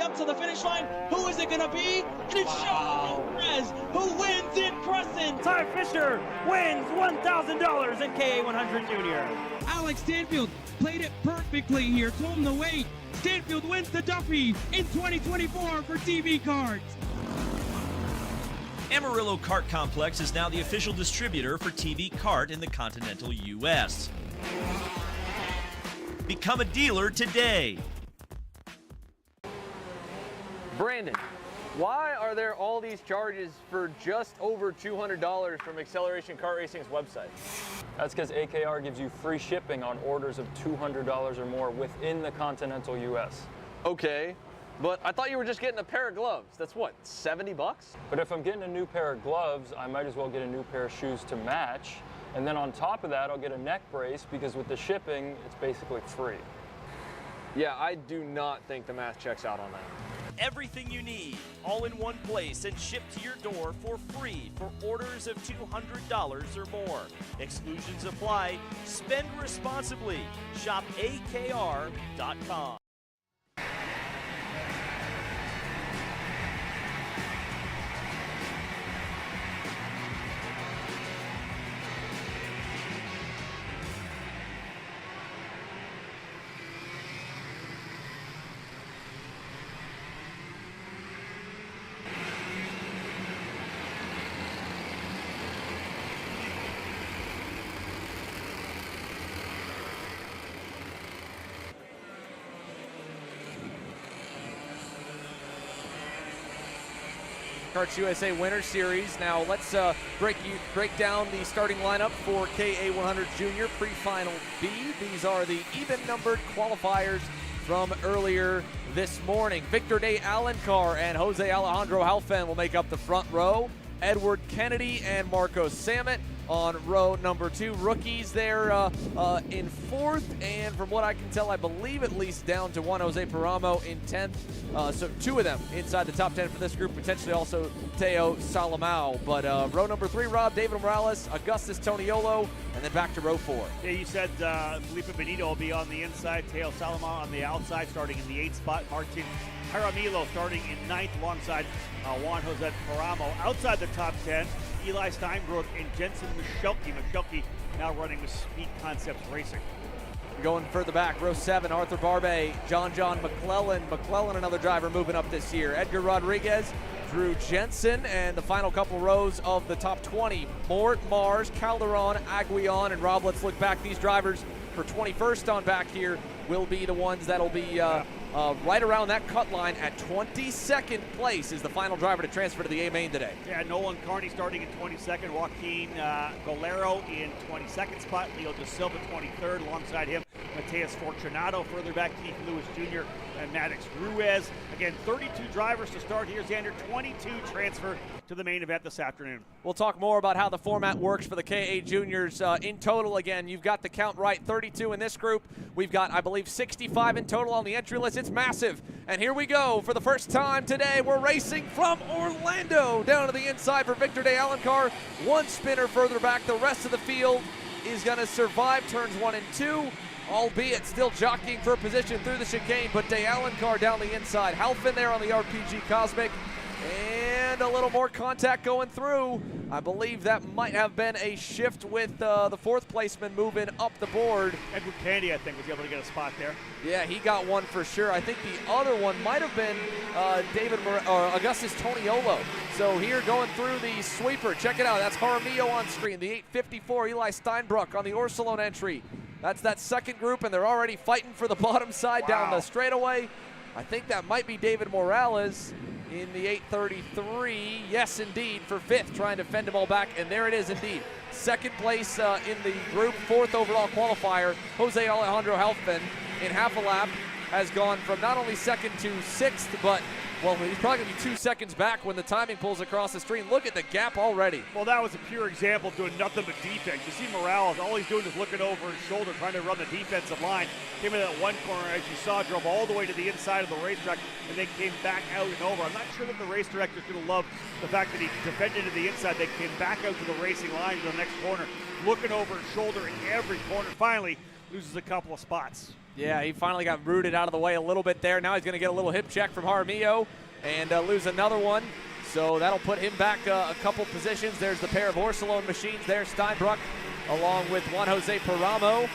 up to the finish line. Who is it going to be? And it's Sean Perez who wins in Crescent. Ty Fisher wins $1,000 in KA100 Junior. Alex Stanfield played it perfectly here, told him to wait. Stanfield wins the Duffy in 2024 for TV Karts. Amarillo Kart Complex is now the official distributor for TV Kart in the continental U.S. Become a dealer today. Brandon, why are there all these charges for just over $200 from Acceleration Kart Racing's website? That's because AKR gives you free shipping on orders of $200 or more within the continental U.S. Okay, but I thought you were just getting a pair of gloves. That's what, 70 bucks? But if I'm getting a new pair of gloves, I might as well get a new pair of shoes to match. And then on top of that, I'll get a neck brace because with the shipping, it's basically free. Yeah, I do not think the math checks out on that. Everything you need, all in one place and shipped to your door for free for orders of $200 or more. Exclusions apply. Spend responsibly. Shop AKR.com. Karts USA Winter Series. Now let's break down the starting lineup for KA100 Junior Prefinal B. These are the even-numbered qualifiers from earlier this morning. Victor De Alencar and Jose Alejandro Halfen will make up the front row. Edward Kennedy and Marco Samet on row number 2. Rookies there in 4th, and from what I can tell, I believe at least down to one, Jose Paramo in 10th. So 2 of them inside the top 10 for this group, potentially also Teo Salamao. But row number 3, Rob, David Morales, Augustus Toniolo, and then back to row 4. Yeah, you said Felipe Benito will be on the inside, Teo Salamao on the outside, starting in the 8th spot. Martin Jaramillo starting in 9th alongside Juan Jose Paramo. Outside the top 10, Eli Steinbrook and Jensen Michelke. Michelke now running with Speed Concepts Racing. Going further back, row 7, Arthur Barbe, John McClellan. McClellan, another driver moving up this year. Edgar Rodriguez, Drew Jensen, and the final couple rows of the top 20, Mort, Mars, Calderon, Aguillon, and Rob, let's look back. These drivers for 21st on back here will be the ones that'll be right around that cut line at 22nd place is the final driver to transfer to the A main today. Yeah, Nolan Carney starting in 22nd, Joaquin Golero in 22nd spot, Leo De Silva 23rd, alongside him Mateus Fortunato, further back Keith Lewis Jr. and Maddox Ruiz. Again, 32 drivers to start here, Xander, 22 transfer to the main event this afternoon. We'll talk more about how the format works for the KA Juniors. In total, again, you've got the count right, 32 in this group. We've got, I believe, 65 in total on the entry list. It's massive. And here we go. For the first time today, we're racing from Orlando down to the inside for Victor De Alencar. One spinner further back. The rest of the field is going to survive turns 1 and 2, albeit still jockeying for position through the chicane, but De Alencar down the inside. Halfin there on the RPG Cosmic. And a little more contact going through. I believe that might have been a shift with the 4th placeman moving up the board. Edward Candy, I think, was able to get a spot there. Yeah, he got one for sure. I think the other one might have been Augustus Toniolo. So here going through the sweeper. Check it out. That's Jaramillo on screen. The 854, Eli Steinbrook on the Orsolone entry. That's that second group, and they're already fighting for the bottom side down the straightaway. I think that might be David Morales in the 833. Yes, indeed, for 5th, trying to fend them all back, and there it is indeed. 2nd place in the group, 4th overall qualifier, Jose Alejandro Halfin in half a lap has gone from not only 2nd to 6th, but, well, he's probably going to be 2 seconds back when the timing pulls across the screen. Look at the gap already. Well, that was a pure example of doing nothing but defense. You see Morales, all he's doing is looking over his shoulder, trying to run the defensive line. Came in that one corner, as you saw, drove all the way to the inside of the racetrack, and then came back out and over. I'm not sure that the race director's going to love the fact that he defended to the inside. They came back out to the racing line to the next corner, looking over his shoulder in every corner. Finally, loses a couple of spots. Yeah, he finally got rooted out of the way a little bit there. Now he's going to get a little hip check from Jaramillo and lose another one. So that'll put him back a couple positions. There's the pair of Orsolone machines there, Steinbruck, along with Juan Jose Paramo.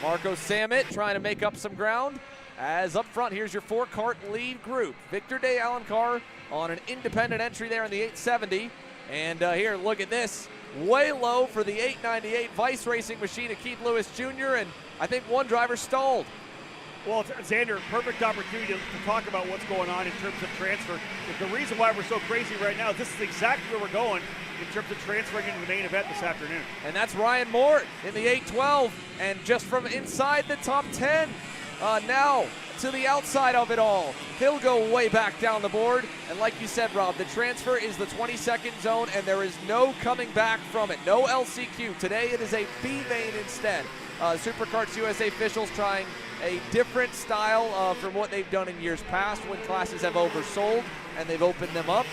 Marco Samet trying to make up some ground. As up front, here's your 4-kart lead group. Victor de Alencar on an independent entry there in the 870. And here, look at this. Way low for the 898 Vice Racing machine of Keith Lewis Jr. And I think one driver stalled. Well, Xander, perfect opportunity to talk about what's going on in terms of transfer. The reason why we're so crazy right now is this is exactly where we're going in terms of transferring into the main event this afternoon. And that's Ryan Mort in the 812, and just from inside the top 10. Now to the outside of it all. He'll go way back down the board. And like you said, Rob, the transfer is the 22nd zone, and there is no coming back from it. No LCQ. Today it is a B main instead. Superkarts USA officials trying a different style from what they've done in years past when classes have oversold and they've opened them up.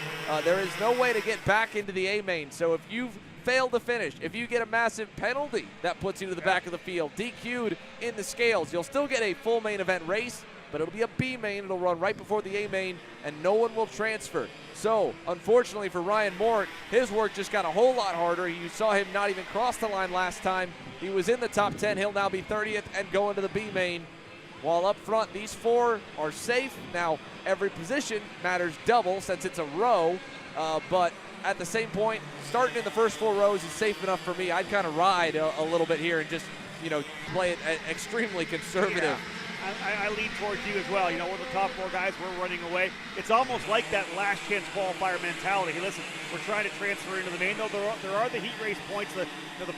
There is no way to get back into the A main. So if you've failed to finish, if you get a massive penalty, that puts you to the back of the field, DQ'd in the scales, you'll still get a full main event race, but it'll be a B main. It'll run right before the A main, and no one will transfer. So, unfortunately for Ryan Mort, his work just got a whole lot harder. You saw him not even cross the line last time. He was in the top 10. He'll now be 30th and go into the B main. While up front, these 4 are safe. Now, every position matters double since it's a row, but at the same point, starting in the first 4 rows is safe enough for me. I'd kind of ride a little bit here and just, play it extremely conservative. Yeah. I lean towards you as well. We're the top 4 guys. We're running away. It's almost like that last chance qualifier mentality. Hey, listen, we're trying to transfer into the main. No, there are the heat race points, the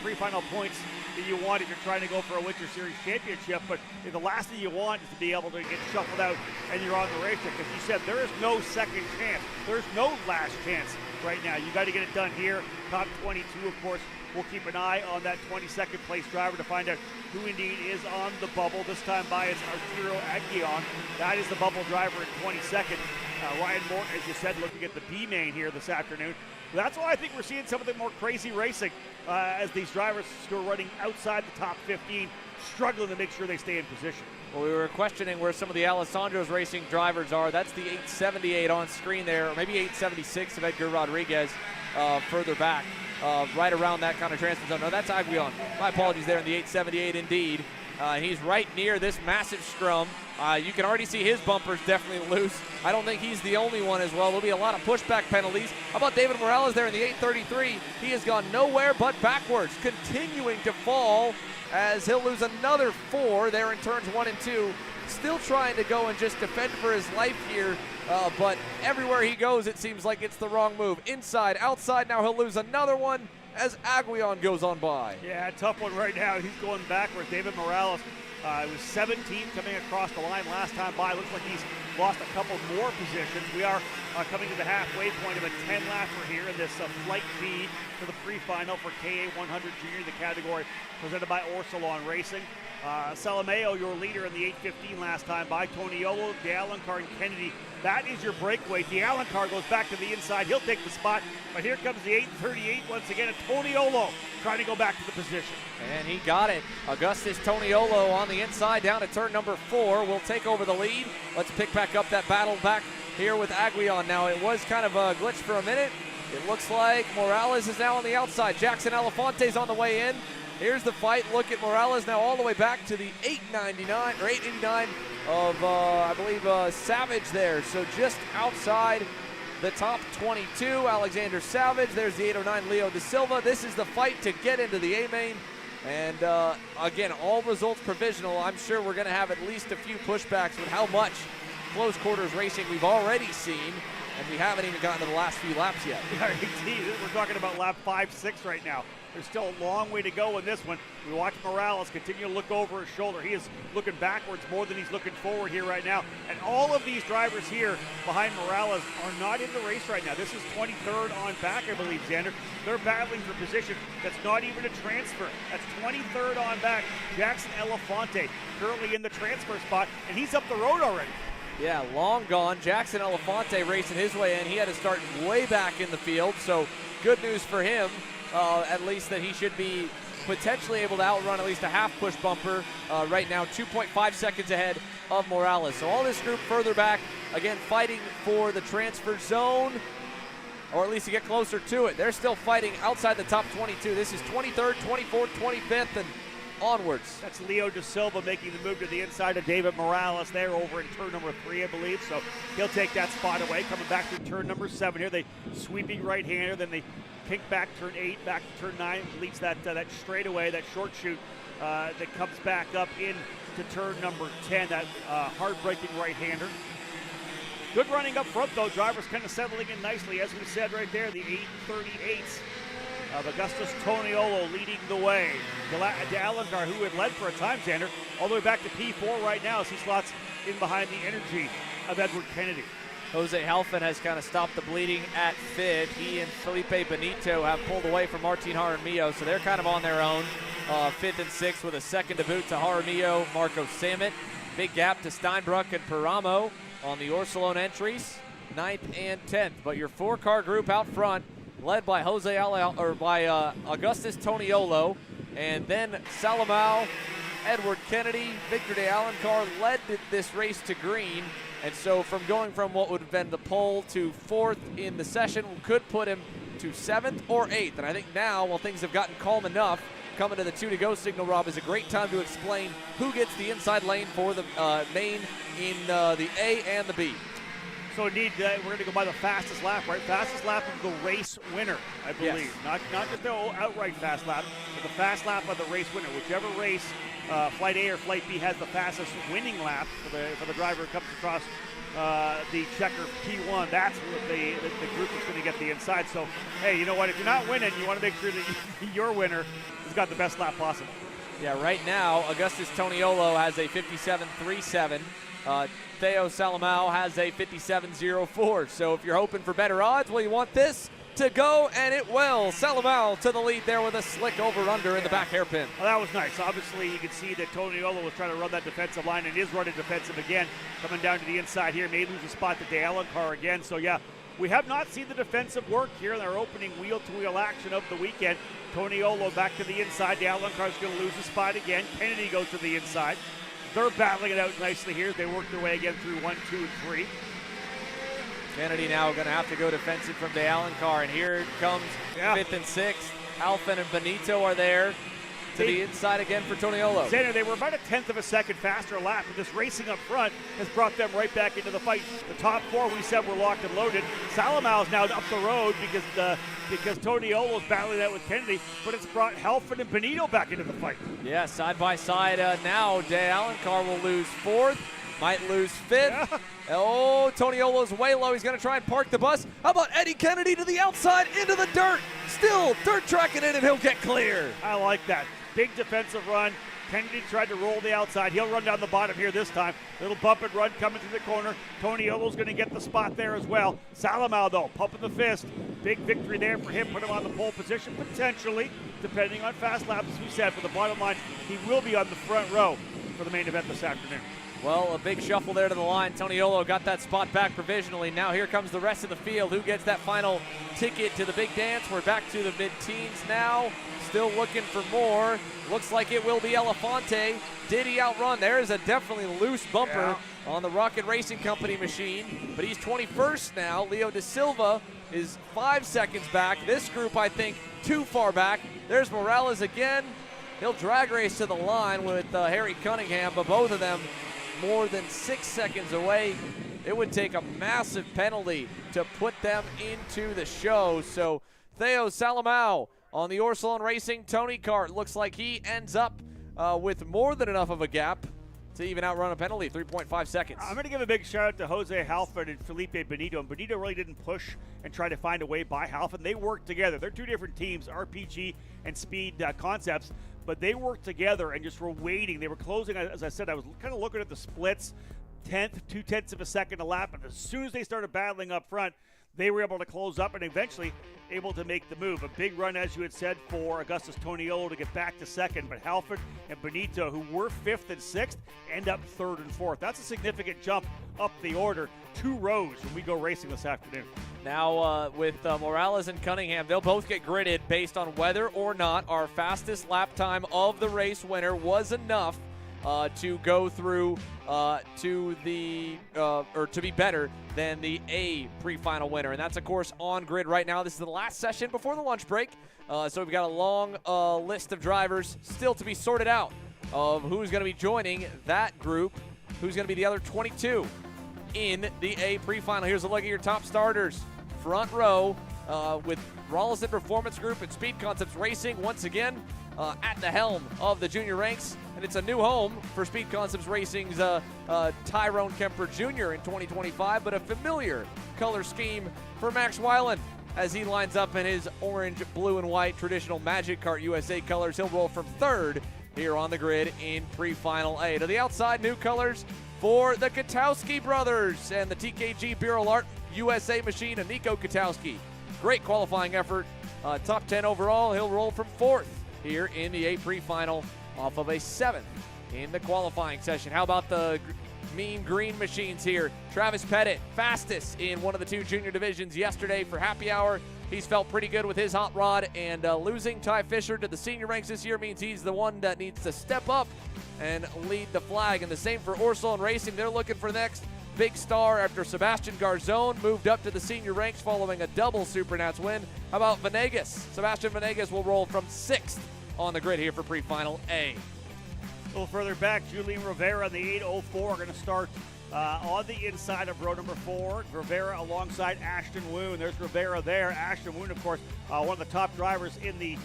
pre-final points that you want if you're trying to go for a Winter Series championship. But the last thing you want is to be able to get shuffled out and you're on the racetrack. Because you said there is no second chance. There's no last chance right now. You got to get it done here. Top 22, of course. We'll keep an eye on that 22nd place driver to find out who indeed is on the bubble. This time by it's Arturo Aguillon. That is the bubble driver in 22nd. Ryan Mort, as you said, looking at the B main here this afternoon. That's why I think we're seeing some of the more crazy racing as these drivers who are running outside the top 15, struggling to make sure they stay in position. Well, we were questioning where some of the Alessandro's racing drivers are. That's the 878 on screen there, or maybe 876 of Edgar Rodriguez further back. Right around that kind of transfer zone. No, that's Aguillon. My apologies there in the 878 indeed. He's right near this massive scrum. You can already see his bumpers definitely loose. I don't think he's the only one as well. There'll be a lot of pushback penalties. How about David Morales there in the 833? He has gone nowhere but backwards, continuing to fall as he'll lose another 4 there in turns 1 and 2. Still trying to go and just defend for his life here. But everywhere he goes, it seems like it's the wrong move. Inside, outside, now he'll lose another one as Aguillon goes on by. Yeah, tough one right now. He's going backwards. David Morales was 17th coming across the line last time by. Looks like he's lost a couple more positions. We are coming to the halfway point of a 10-lapper here in this Flight B for the pre-final for KA 100 Junior, the category presented by Orsolone Racing. Salameo, your leader in the 815 last time by. Toniolo, de Alencar, and Kennedy. That is your breakaway. De Alencar goes back to the inside. He'll take the spot. But here comes the 838 once again. And Toniolo trying to go back to the position. And he got it. Augustus Toniolo on the inside down to turn number 4 will take over the lead. Let's pick back up that battle back here with Aguillon. Now, it was kind of a glitch for a minute. It looks like Morales is now on the outside. Jackson Elefante's on the way in. Here's the fight. Look at Morales now all the way back to the 899 or 889 of, I believe, Savage there. So just outside the top 22, Alexander Savage. There's the 809 Leo Da Silva. This is the fight to get into the A-main. And again, all results provisional. I'm sure we're going to have at least a few pushbacks with how much close quarters racing we've already seen. And we haven't even gotten to the last few laps yet. Yeah, indeed. We're talking about lap 5-6 right now. There's still a long way to go in this one. We watch Morales continue to look over his shoulder. He is looking backwards more than he's looking forward here right now. And all of these drivers here behind Morales are not in the race right now. This is 23rd on back, I believe, Xander. They're battling for position. That's not even a transfer. That's 23rd on back. Jackson Elefante currently in the transfer spot, and he's up the road already. Yeah, long gone. Jackson Elefante racing his way in. He had to start way back in the field, so good news for him. At least that he should be potentially able to outrun at least a half push bumper right now, 2.5 seconds ahead of Morales. So all this group further back, again, fighting for the transfer zone, or at least to get closer to it. They're still fighting outside the top 22. This is 23rd, 24th, 25th, and onwards. That's Leo Da Silva making the move to the inside of David Morales there over in turn number 3, I believe. So he'll take that spot away. Coming back through turn number 7 here. They sweeping right-hander, then they kick back turn 8, back to turn 9, leads that straightaway, that short shoot that comes back up into turn number 10, that hard-breaking right-hander. Good running up front, though. Drivers kind of settling in nicely. As we said right there, the 838s of Augustus Toniolo leading the way. D'Alencar, who had led for a time, Xander, all the way back to P4 right now as he slots in behind the energy of Edward Kennedy. Jose Halfin has kind of stopped the bleeding at 5th. He and Felipe Benito have pulled away from Martin Jaramillo, so they're kind of on their own. 5th and 6th with a second to boot to Jaramillo, Marco Samet. Big gap to Steinbruck and Paramo on the Orsolone entries, 9th and 10th. But your 4-car group out front, led by Augustus Toniolo, and then Salamao, Edward Kennedy, Victor D'Alencar led this race to green. And so from going from what would have been the pole to 4th in the session could put him to 7th or 8th. And I think now, while things have gotten calm enough, coming to the 2 to go signal, Rob, is a great time to explain who gets the inside lane for the main in the A and the B. So indeed, we're going to go by the fastest lap, right? Fastest lap of the race winner, I believe. Yes. Not just the outright fast lap, but the fast lap of the race winner. Whichever race, Flight A or Flight B, has the fastest winning lap for the driver who comes across the checker P1. That's what the group is going to get the inside. So, hey, you know what? If you're not winning, you want to make sure that your winner has got the best lap possible. Yeah, right now, Augustus Toniolo has a 57.37. Theo Salamao has a 57.04. So if you're hoping for better odds, well, you want this to go, and it will. Salamao to the lead there with a slick over-under in the back hairpin. Well, that was nice. Obviously, you can see that Toniolo was trying to run that defensive line and is running defensive again. Coming down to the inside here, may lose a spot to D'Alencar again. So, yeah, we have not seen the defensive work here in our opening wheel-to-wheel action of the weekend. Toniolo back to the inside. D'Alencar's going to lose a spot again. Kennedy goes to the inside. They're battling it out nicely here. They work their way again through 1, 2, and 3. Kennedy now going to have to go defensive from D'Alencar, and here it comes 5th and 6th. Alphin and Benito are there to the inside again for Toniolo. Xander, they were about a 10th of a second faster lap, but this racing up front has brought them right back into the fight. The top 4, we said, were locked and loaded. Salamao's now up the road because Toniolo's battling that with Kennedy, but it's brought Halfin and Benito back into the fight. Yeah, side by side now. D'Alencar will lose 4th, might lose 5th. Yeah. Oh, Toniolo's way low. He's going to try and park the bus. How about Eddie Kennedy to the outside into the dirt? Still dirt tracking in, and he'll get clear. I like that. Big defensive run. Kennedy tried to roll the outside. He'll run down the bottom here this time. Little bump and run coming through the corner. Toniolo's going to get the spot there as well. Salamao, though, pumping the fist. Big victory there for him. Put him on the pole position, potentially, depending on fast laps, as we said. For the bottom line, he will be on the front row for the main event this afternoon. Well, a big shuffle there to the line. Toniolo got that spot back provisionally. Now here comes the rest of the field. Who gets that final ticket to the big dance? We're back to the mid-teens now. Still looking for more. Looks like it will be Elefante. Did he outrun? There is a definitely loose bumper on the Rocket Racing Company machine, but he's 21st now. Leo Da Silva is 5 seconds back. This group, I think, too far back. There's Morales again. He'll drag race to the line with Harry Cunningham, but both of them more than 6 seconds away. It would take a massive penalty to put them into the show. So Theo Salamao on the Orsolone Racing Tony Kart looks like he ends up with more than enough of a gap to even outrun a penalty, 3.5 seconds. I'm going to give a big shout out to Jose Halfin and Felipe Benito. And Benito really didn't push and try to find a way by Halfin. They worked together. They're two different teams, RPG and Speed Concepts, but they worked together and just were waiting. They were closing, as I said, I was kind of looking at the splits, 2/10 of a second a lap, and as soon as they started battling up front, they were able to close up and eventually able to make the move. A big run, as you had said, for Augustus Toniolo to get back to second, but Halfin and Benito, who were 5th and 6th, end up 3rd and 4th. That's a significant jump up the order 2 rows when we go racing this afternoon. Now with Morales and Cunningham, they'll both get gridded based on whether or not our fastest lap time of the race winner was enough to go through to the or to be better than the A pre-final winner. And that's, of course, on grid right now. This is the last session before the lunch break. So we've got a long list of drivers still to be sorted out of who's going to be joining that group, who's going to be the other 22 in the A pre-final. Here's a look at your top starters. Front row with Rollison Performance Group and Speed Concepts Racing once again at the helm of the junior ranks. And it's a new home for Speed Concepts Racing's Tyrone Kemper Jr. in 2025, but a familiar color scheme for Max Weiland as he lines up in his orange, blue, and white traditional Magic Kart USA colors. He'll roll from third here on the grid in pre-final A. To the outside, new colors for the Katowski brothers and the TKG Bureau Art USA machine of Nico Katowski. Great qualifying effort. Top 10 overall. He'll roll from fourth here in the A pre-final off of a 7th in the qualifying session. How about the mean green machines here? Travis Pettit, fastest in one of the 2 junior divisions yesterday for happy hour. He's felt pretty good with his hot rod, and losing Ty Fisher to the senior ranks this year means he's the one that needs to step up and lead the flag. And the same for Orsolon Racing. They're looking for the next big star after Sebastian Garzone moved up to the senior ranks following a double Supernats win. How about Venegas? Sebastian Venegas will roll from 6th on the grid here for pre-final A. A little further back, Julian Rivera and the 804 are going to start on the inside of row number 4. Rivera alongside Ashton Woon. There's Rivera there. Ashton Woon, of course, one of the top drivers in the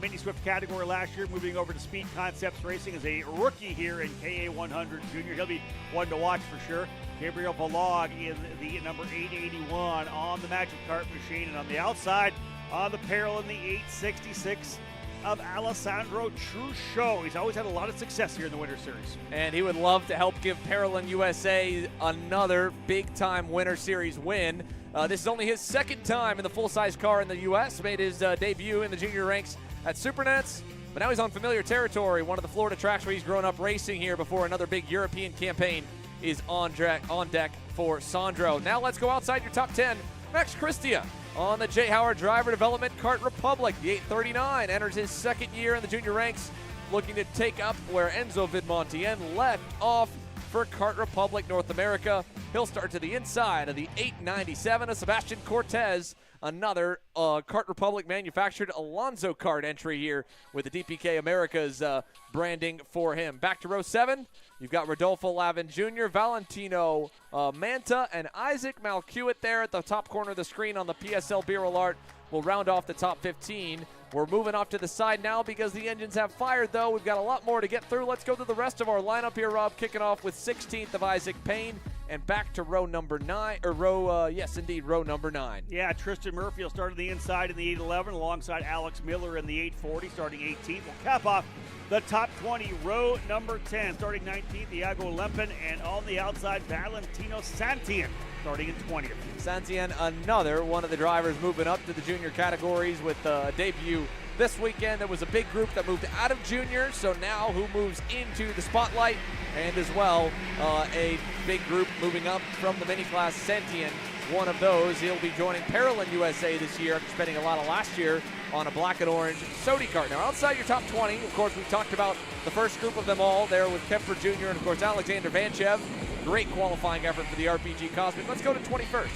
Mini Swift category last year, moving over to Speed Concepts Racing as a rookie here in KA100 Junior. He'll be one to watch for sure. Gabriel Balog in the number 881 on the Magic Kart machine. And on the outside, on the parallel in the 866 of Alessandro Truchot. He's always had a lot of success here in the Winter Series. And he would love to help give Paralyn USA another big-time Winter Series win. This is only his 2nd time in the full-size car in the U.S. Made his debut in the junior ranks at Supernats, but now he's on familiar territory, one of the Florida tracks where he's grown up racing here before another big European campaign is on deck for Sandro. Now let's go outside your top 10. Max Christia on the Jay Howard Driver Development Kart Republic. The 839 enters his 2nd year in the junior ranks, looking to take up where Enzo Vidmontien left off for Kart Republic North America. He'll start to the inside of the 897 of Sebastian Cortez, another Kart Republic manufactured Alonso Kart entry here with the DPK Americas branding for him. Back to row 7. You've got Rodolfo Lavin Jr., Valentino Manta, and Isaac Malcuit there at the top corner of the screen on the PSL Bureau Art. Will round off the top 15. We're moving off to the side now because the engines have fired, though. We've got a lot more to get through. Let's go to the rest of our lineup here, Rob, kicking off with 16th of Isaac Payne. And back to row number 9, or row number 9. Yeah, Tristan Murphy will start on the inside in the 811 alongside Alex Miller in the 840, starting 18th. We'll cap off the top 20, row number 10, starting 19th, Iago Lempen, and on the outside, Valentino Santian, starting in 20th. Santian, another one of the drivers moving up to the junior categories with a debut this weekend. There was a big group that moved out of junior, so now who moves into the spotlight, and as well a big group moving up from the mini class. Santian, one of those. He'll be joining Paralyn USA this year after spending a lot of last year on a black and orange Sodi kart. Now outside your top 20, of course, we've talked about the first group of them all there with Kemper Jr. and of course Alexander Vanchev. Great qualifying effort for the RPG Cosmic. Let's go to 21st.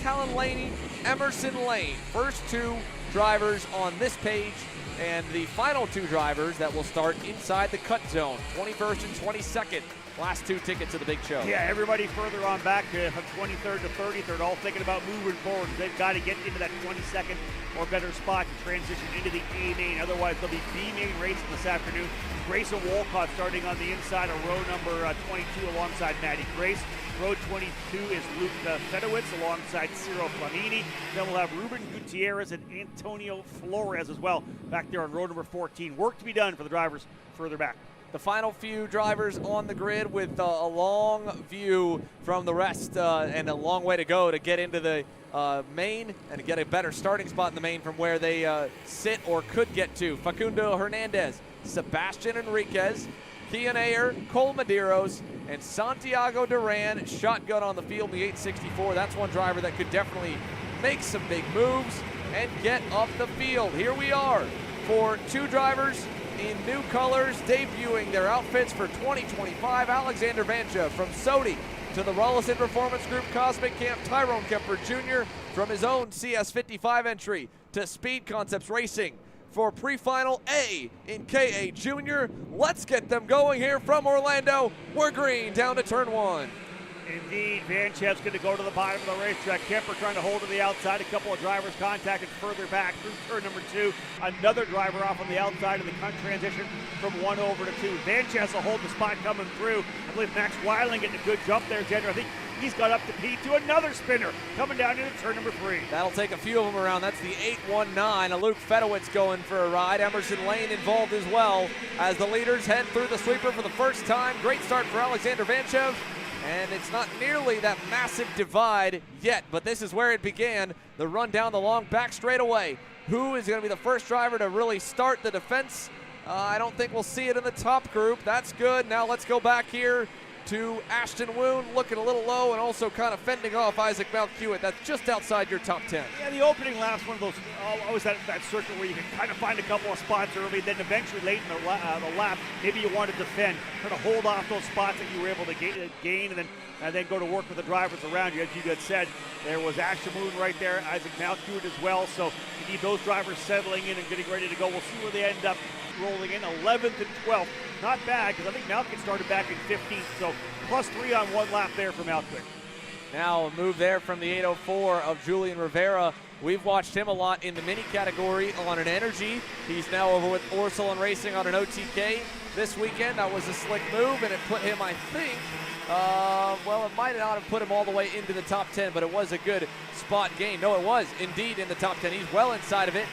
Talon Laney, Emerson Lane. First 2 drivers on this page, and the final 2 drivers that will start inside the cut zone, 21st and 22nd. Last 2 tickets to the big show. Yeah, everybody further on back from 23rd to 33rd, all thinking about moving forward. They've got to get into that 22nd or better spot to transition into the A main. Otherwise, they'll be B main racing this afternoon. Grayson Walcott starting on the inside of row number 22 alongside Maddie Grace. Row 22 is Luke Fedowitz alongside Ciro Flamini. Then we'll have Ruben Gutierrez and Antonio Flores as well back there on row number 14. Work to be done for the drivers further back. The final few drivers on the grid with a long view from the rest and a long way to go to get into the main and to get a better starting spot in the main from where they sit or could get to. Facundo Hernandez, Sebastian Enriquez, Kian Ayer, Cole Medeiros, and Santiago Duran shotgun on the field in the 864. That's one driver that could definitely make some big moves and get up the field. Here we are for two drivers in new colors, debuting their outfits for 2025. Alexander Vancha from Sodi to the Rollison Performance Group Cosmic Camp. Tyrone Kemper Jr. from his own CS55 entry to Speed Concepts Racing for Prefinal A in KA Junior. Let's get them going here from Orlando. We're green down to turn one. Indeed, Vanchev's going to go to the bottom of the racetrack. Kemper trying to hold to the outside. A couple of drivers contacted further back through turn number 2. Another driver off on the outside of the transition from 1 over to 2. Vanchev will hold the spot coming through. I believe Max Weiling getting a good jump there, Jenner. I think he's got up to P2. Another spinner coming down into turn number 3. That'll take a few of them around. That's the 819. A Luke Fedowitz going for a ride. Emerson Lane involved as well as the leaders head through the sweeper for the first time. Great start for Alexander Vanchev. And it's not nearly that massive divide yet, but this is where it began. The run down the long back straightaway. Who is going to be the first driver to really start the defense? I don't think we'll see it in the top group. That's good. Now let's go back here to Ashton Woon, looking a little low and also kind of fending off Isaac Malkiewicz. That's just outside your top 10. Yeah, the opening lap's one of those, always that circuit where you can kind of find a couple of spots early, then eventually late in the lap, maybe you want to defend, try to hold off those spots that you were able to gain and then go to work with the drivers around you. As you had said, there was Ashton Woon right there, Isaac Malkiewicz as well, so you need those drivers settling in and getting ready to go. We'll see where they end up rolling in, 11th and 12th. Not bad, because I think Malkiewicz started back in 15th, so +3 on one lap there for Malkiewicz. Now a move there from the 804 of Julian Rivera. We've watched him a lot in the mini category on an Energy. He's now over with Orsilon Racing on an OTK this weekend. That was a slick move, and it put him, I think, well, it might not have put him all the way into the top 10, but it was a good spot gain. No, it was indeed in the top 10. He's well inside of it.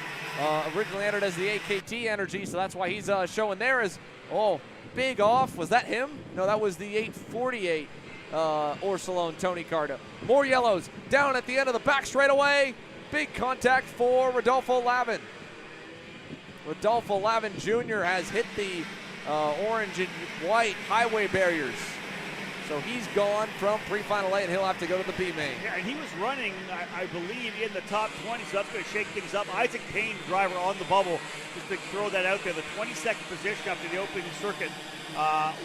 Originally entered as the AKT Energy, so that's why he's showing there as, oh, big off. Was that him? No, that was the 848 Orsilon Tony Carta. More yellows down at the end of the back straightaway. Big contact for Rodolfo Lavin. Rodolfo Lavin Jr. has hit the orange and white highway barriers. So he's gone from Prefinal A, and he'll have to go to the B main. Yeah, and he was running, I believe, in the top 20, so that's going to shake things up. Isaac Payne, driver on the bubble, just to throw that out there. The 22nd position after the opening circuit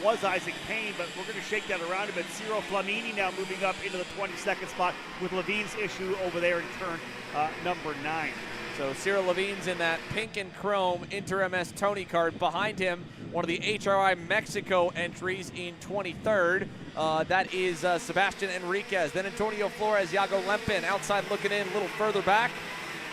was Isaac Payne, but we're going to shake that around a bit. Ciro Flamini now moving up into the 22nd spot with Levine's issue over there in turn number 9. So Cyril Levine's in that pink and chrome Inter MS Tony card. Behind him, one of the HRI Mexico entries in 23rd. That is Sebastian Enriquez. Then Antonio Flores, Iago Lempin outside looking in a little further back.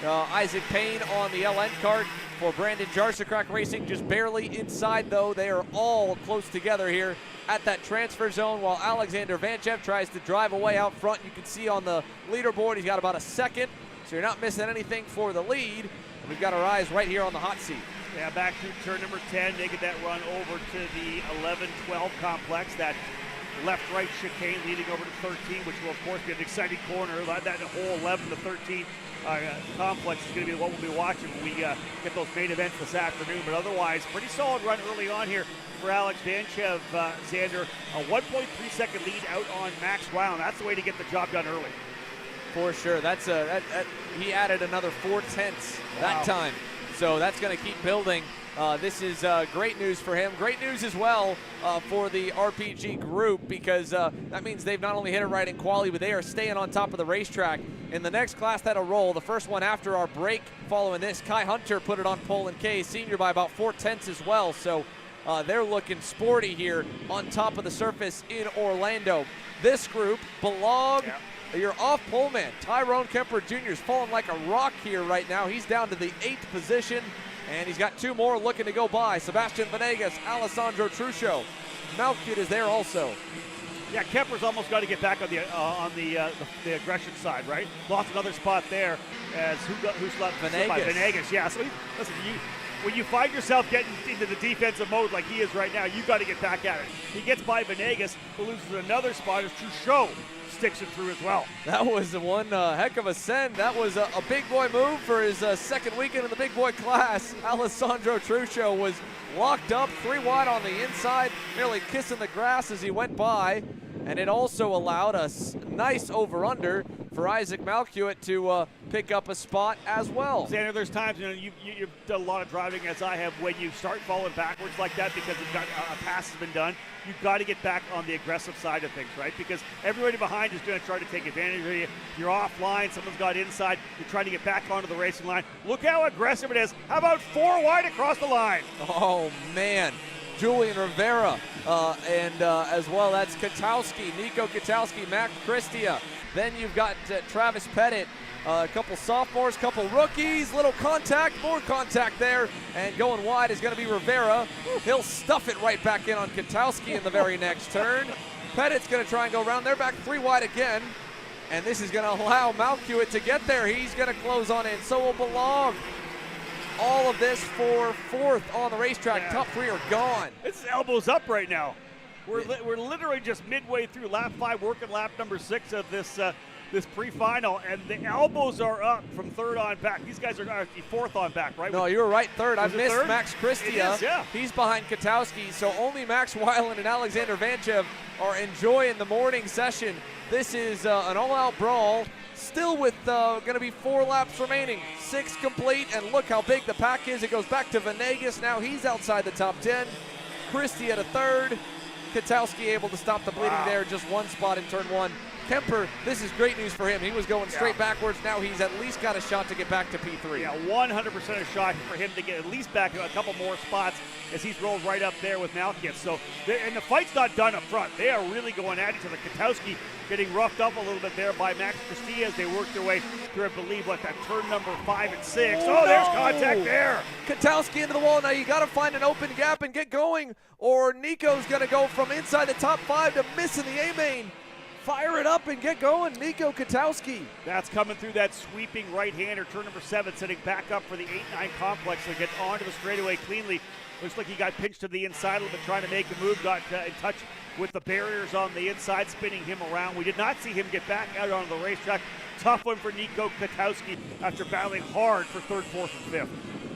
Isaac Payne on the LN card for Brandon Jarsacrack Racing, just barely inside though. They are all close together here at that transfer zone while Alexander Vanchev tries to drive away out front. You can see on the leaderboard he's got about a second, so you're not missing anything for the lead. And we've got our eyes right here on the hot seat. Yeah, back through turn number 10, they get that run over to the 11-12 complex, that left-right chicane leading over to 13, which will, of course, be an exciting corner. That whole 11 to 13 complex is going to be what we'll be watching when we get those main events this afternoon. But otherwise, pretty solid run early on here for Alex Vanchev, Xander. A 1.3-second lead out on Max Weiland. That's the way to get the job done early. For sure. That's he added another 0.4 that time. So that's going to keep building. This is great news for him. Great news as well for the RPG group, because that means they've not only hit it right in quali, but they are staying on top of the racetrack. In the next class that'll roll, the first one after our break following this, Kai Hunter put it on pole and K Senior by about 0.4 as well. So they're looking sporty here on top of the surface in Orlando. This group belong. Yeah. Your off-pole man, Tyrone Kemper Jr. is falling like a rock here right now. He's down to the 8th position, and he's got 2 more looking to go by. Sebastian Venegas, Alessandro Truccio. Malkiewicz is there also. Yeah, Kemper's almost got to get back on the aggression side, right? Lost another spot there as who's left? Venegas. Yeah, so listen, when you find yourself getting into the defensive mode like he is right now, you got to get back at it. He gets by Venegas, who loses another spot as Truccio sticks it through as well. That was one heck of a send. That was a big boy move for his second weekend in the big boy class. Alessandro Truccio was locked up, 3 wide on the inside, nearly kissing the grass as he went by. And it also allowed a nice over-under for Isaac Malcuit to pick up a spot as well. Xander, there's times, you've done a lot of driving, as I have, when you start falling backwards like that because a pass has been done. You've got to get back on the aggressive side of things, right? Because everybody behind is going to try to take advantage of you. You're offline, someone's got inside, you're trying to get back onto the racing line. Look how aggressive it is. How about 4 wide across the line? Oh, man. Julian Rivera, and as well, that's Katowski, Nico Katowski, Max Christia. Then you've got Travis Pettit, a couple sophomores, couple rookies, little contact, more contact there, and going wide is going to be Rivera. He'll stuff it right back in on Katowski in the very next turn. Pettit's going to try and go around. They're back 3 wide again, and this is going to allow Malcuit to get there. He's going to close on in, so will Belong. All of this for 4th on the racetrack. Yeah. Top 3 are gone. It's elbows up right now. We're literally just midway through lap 5, working lap number 6 of this pre-final, and the elbows are up from 3rd on back. These guys are actually 4th on back, right? No, you were right, 3rd. I missed 3rd? Max Christia. It is, yeah. He's behind Katowski, so only Max Weiland and Alexander Vanchev are enjoying the morning session. This is an all-out brawl. Still with going to be 4 laps remaining. 6 complete, and look how big the pack is. It goes back to Venegas. Now he's outside the top 10. Christie at a 3rd. Katowski able to stop the bleeding there. Just 1 spot in turn 1. Kemper, this is great news for him. He was going straight backwards. Now he's at least got a shot to get back to P3. Yeah, 100% a shot for him to get at least back a couple more spots as he's rolled right up there with Malcuit. So, and the fight's not done up front. They are really going at each other. Katowski getting roughed up a little bit there by Max Christia as they work their way through, I believe, that turn number 5 and 6. Oh, there's contact there. Katowski into the wall. Now you got to find an open gap and get going, or Nico's going to go from inside the top 5 to missing the A-main. Fire it up and get going, Nico Katowski. That's coming through that sweeping right-hander, turn number 7, setting back up for the 8-9 complex to get onto the straightaway cleanly. Looks like he got pinched to the inside a little bit, trying to make a move, got in touch with the barriers on the inside, spinning him around. We did not see him get back out onto the racetrack. Tough one for Nico Katowski after battling hard for 3rd, 4th, and 5th.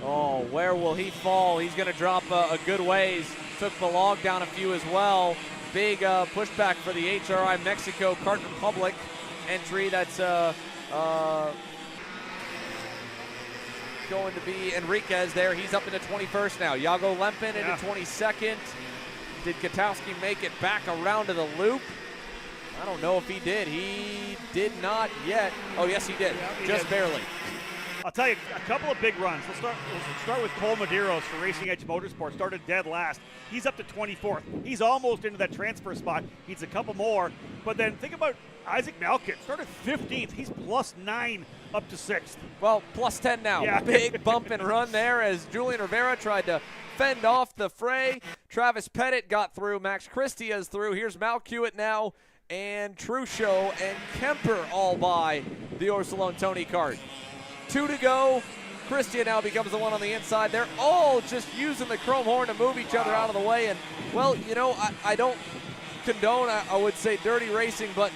Oh, where will he fall? He's going to drop a good ways. Took Balog down a few as well. Big pushback for the HRI Mexico Kart Republic entry. That's going to be Enriquez there. He's up into 21st now. Yago Lempin into 22nd. Did Katowski make it back around to the loop? I don't know if he did. He did not yet. Oh, yes, he did. Just barely. I'll tell you, a couple of big runs. We'll start with Cole Medeiros for Racing Edge Motorsports. Started dead last. He's up to 24th. He's almost into that transfer spot. Needs a couple more. But then think about Isaac Malcuit. Started 15th. He's plus 9 up to 6th. Well, plus 10 now. Yeah. Big bump and run there as Julian Rivera tried to fend off the fray. Travis Pettit got through. Max Christia's through. Here's Malcuit now. And Truchot and Kemper all by the Orsolone Tony Kart. 2 to go. Christia now becomes the one on the inside. They're all just using the chrome horn to move each other out of the way. And, well, I don't condone, I would say, dirty racing, but,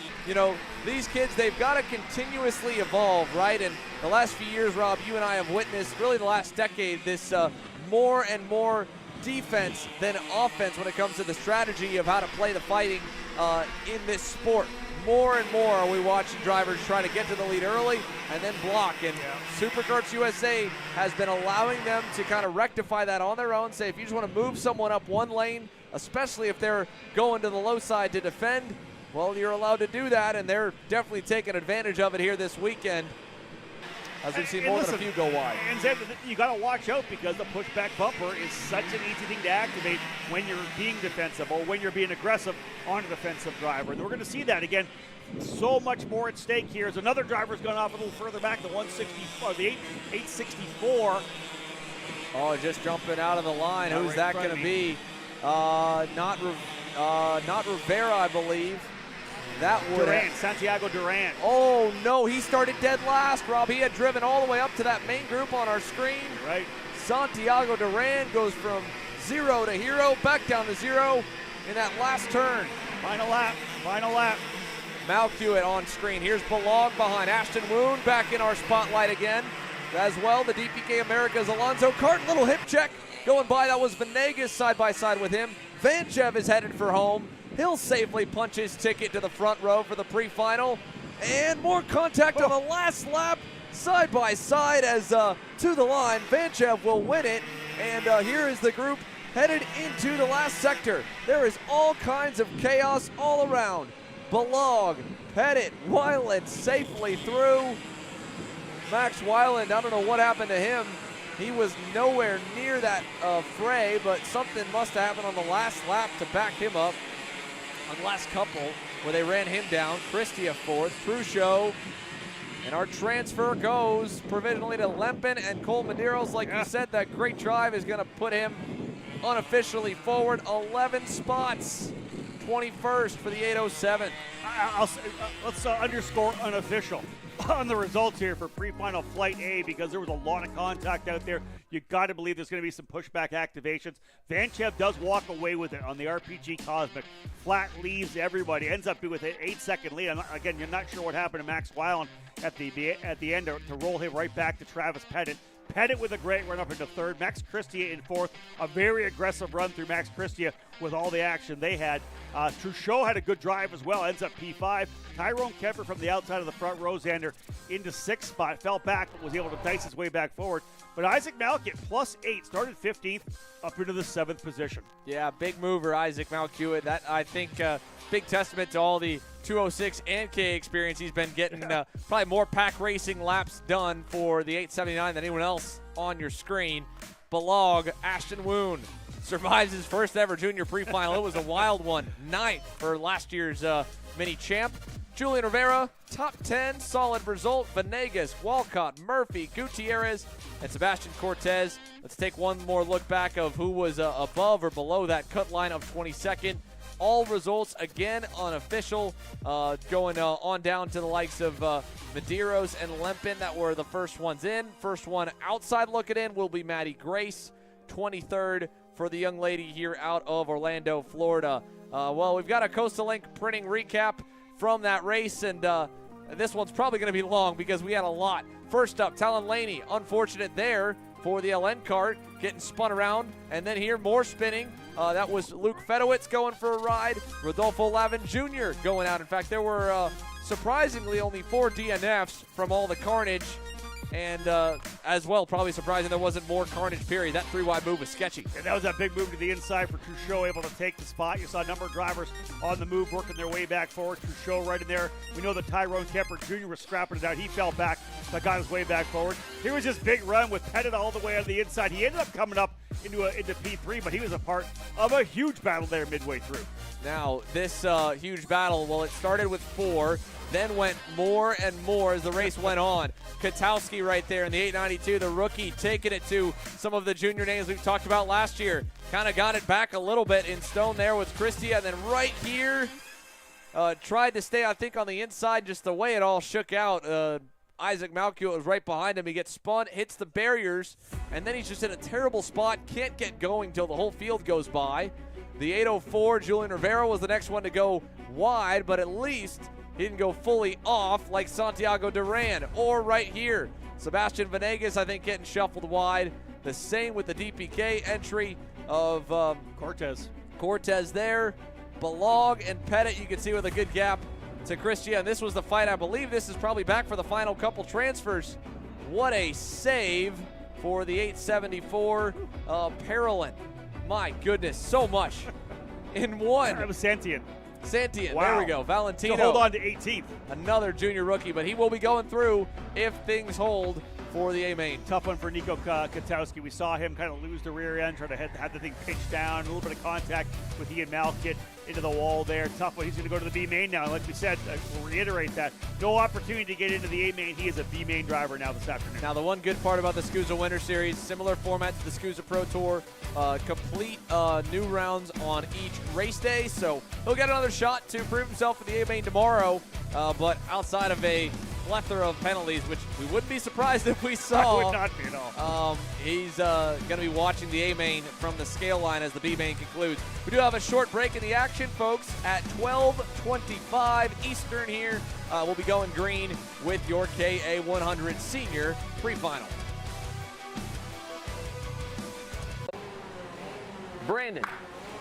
these kids, they've got to continuously evolve, right? And the last few years, Rob, you and I have witnessed, really the last decade, this more and more defense than offense when it comes to the strategy of how to play the fighting in this sport. More and more are we watching drivers try to get to the lead early and then block. And Superkarts USA has been allowing them to kind of rectify that on their own. Say if you just want to move someone up one lane, especially if they're going to the low side to defend, well, you're allowed to do that, and they're definitely taking advantage of it here this weekend, as we've seen more than a few go wide. And Zed, you got to watch out because the pushback bumper is such an easy thing to activate when you're being defensive or when you're being aggressive on a defensive driver. And we're going to see that again. So much more at stake here as another driver's gone off a little further back, the 864. Oh, just jumping out of the line. Who's that going to be? Not Rivera, I believe. That would Duran, Santiago Duran. Oh, no, he started dead last, Rob. He had driven all the way up to that main group on our screen. Right. Santiago Duran goes from 0 to hero, back down to 0 in that last turn. Final lap. Malcuit on screen. Here's Balog behind. Ashton Woon back in our spotlight again. As well, the DPK America's Alonzo Kart, little hip check. going by. That was Venegas side by side with him. Vanchev is headed for home. He'll safely punch his ticket to the front row for the pre-final. And more contact on the last lap, side by side as to the line. Vanchev will win it. And here is the group headed into the last sector. There is all kinds of chaos all around. Balog, Pettit, Weiland safely through. Max Weiland, I don't know what happened to him. He was nowhere near that fray, but something must have happened on the last lap to back him up. On the last couple, where they ran him down. Christie fourth, Truchot. And our transfer goes provisionally to Lempin and Cole Medeiros. Like you said, that great drive is going to put him unofficially forward 11 spots. 21st for the 807. Let's underscore unofficial on the results here for pre-final flight A, because there was a lot of contact out there. You got to believe there's going to be some pushback activations. Vanchev does walk away with it on the RPG Cosmic. Flat leaves everybody. Ends up with an 8-second lead. Again, you're not sure what happened to Max Weiland at the end to roll him right back to Travis Pettit. Pettit with a great run up into third. Max Christie in fourth. A very aggressive run through Max Christie with all the action they had. Truchot had a good drive as well. Ends up P5. Tyrone Kemper from the outside of the front, Rosander into sixth spot. Fell back but was able to dice his way back forward. But Isaac Malkit +8 started 15th up into the 7th position. Yeah, big mover Isaac Malkit. That, I think, big testament to all the 206 and K experience he's been getting. Probably more pack racing laps done for the 879 than anyone else on your screen. Balog, Ashton Woon survives his first ever junior pre-final. It was a wild one. 9th for last year's mini champ. Julian Rivera, top 10, solid result. Venegas, Walcott, Murphy, Gutierrez, and Sebastian Cortez. Let's take one more look back of who was above or below that cut line of 22nd. All results, again, unofficial, going on down to the likes of Medeiros and Lempin that were the first ones in. First one outside looking in will be Maddie Grace, 23rd for the young lady here out of Orlando, Florida. Well, we've got a Coastal Link printing recap from that race, and this one's probably going to be long because we had a lot. First up, Talon Laney, unfortunate there for the LN Kart, getting spun around, and then here more spinning. That was Luke Fedowitz going for a ride. Rodolfo Lavin Jr. going out. In fact, there were surprisingly only 4 DNFs from all the carnage. And as well, probably surprising there wasn't more carnage, period. That 3-wide move was sketchy. And that was a big move to the inside for Truchot, able to take the spot. You saw a number of drivers on the move working their way back forward. Truchot right in there. We know that Tyrone Kemper Jr. was scrapping it out. He fell back, but got his way back forward. Here was his big run with Pettit all the way on the inside. He ended up coming up into P3, but he was a part of a huge battle there midway through. Now, this huge battle, well, it started with 4, then went more and more as the race went on. Katowski right there in the 892, the rookie, taking it to some of the junior names we've talked about last year. Kind of got it back a little bit in stone there with Christie, and then right here, tried to stay, I think, on the inside, just the way it all shook out. Isaac Malkit was right behind him. He gets spun, hits the barriers, and then he's just in a terrible spot. Can't get going till the whole field goes by. The 804, Julian Rivera, was the next one to go wide, but at least he didn't go fully off like Santiago Duran. Or right here, Sebastian Venegas, I think, getting shuffled wide. The same with the DPK entry of Cortez there. Balog and Pettit, you can see with a good gap to Christie. And this was the fight. I believe this is probably back for the final couple transfers. What a save for the 874 Parolin. My goodness, so much in one. That was Santian. Wow. There we go. Valentino. To hold on to 18th. Another junior rookie, but he will be going through if things hold for the A-main. Tough one for Nico Katowski. We saw him kind of lose the rear end, try to have the thing pitched down, a little bit of contact with Ian Malkit into the wall there. Tough one. He's going to go to the B-main now. And like we said, we'll reiterate that. No opportunity to get into the A-main. He is a B-main driver now this afternoon. Now, the one good part about the SKUSA Winter Series, similar format to the SKUSA Pro Tour, complete new rounds on each race day. So he'll get another shot to prove himself for the A-main tomorrow. But outside of a plethora of penalties, which we wouldn't be surprised if we saw. I would not be at all. He's going to be watching the A-main from the scale line as the B-main concludes. We do have a short break in the action, folks, at 12:25 Eastern here. We'll be going green with your KA100 Senior Prefinal. Brandon,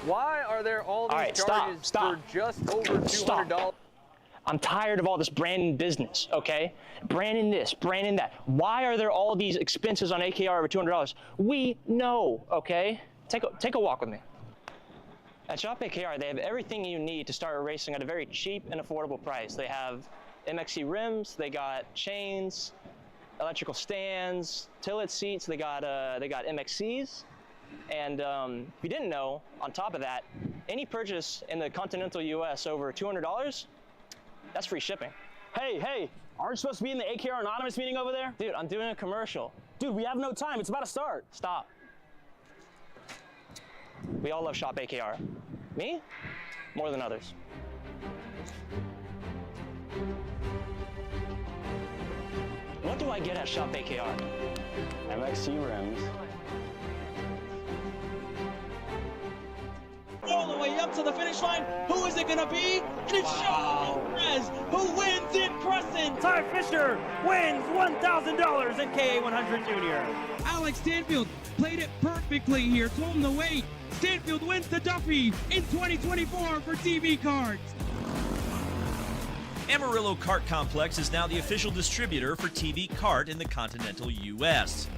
why are there all these All right, charges stop. for just over $200? I'm tired of all this Brandon business, okay? Brandon this, Brandon that. Why are there all these expenses on AKR over $200? We know, okay? Take a walk with me. At Shop AKR, they have everything you need to start racing at a very cheap and affordable price. They have MXC rims, they got chains, electrical stands, tilt seats, they got MXCs. And if you didn't know, on top of that, any purchase in the continental US over $200, that's free shipping. Hey, aren't you supposed to be in the AKR Anonymous meeting over there? Dude, I'm doing a commercial. Dude, we have no time. It's about to start. Stop. We all love Shop AKR. Me? More than others. What do I get at Shop AKR? MXC rims. All the way up to the finish line. Who is it going to be? It's Sean Perez, who wins in Crescent. Ty Fisher wins $1,000 in KA100 Junior. Alex Stanfield played it perfectly here, told him to wait. Stanfield wins the Duffy in 2024 for TV Kart. Amarillo Kart Complex is now the official distributor for TV Kart in the continental U.S.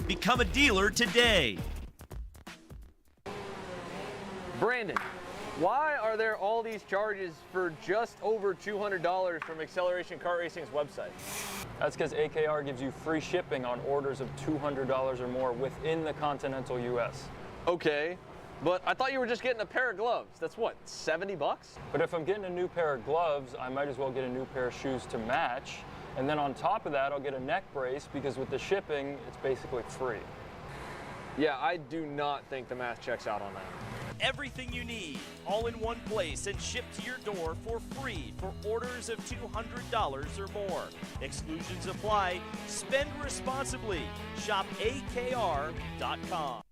Become a dealer today. Brandon, why are there all these charges for just over $200 from Acceleration Kart Racing's website? That's because AKR gives you free shipping on orders of $200 or more within the continental US. Okay, but I thought you were just getting a pair of gloves. That's what, 70 bucks? But if I'm getting a new pair of gloves, I might as well get a new pair of shoes to match. And then on top of that, I'll get a neck brace because with the shipping, it's basically free. Yeah, I do not think the math checks out on that. Everything you need, all in one place and shipped to your door for free for orders of $200 or more. Exclusions apply. Spend responsibly. Shop AKR.com.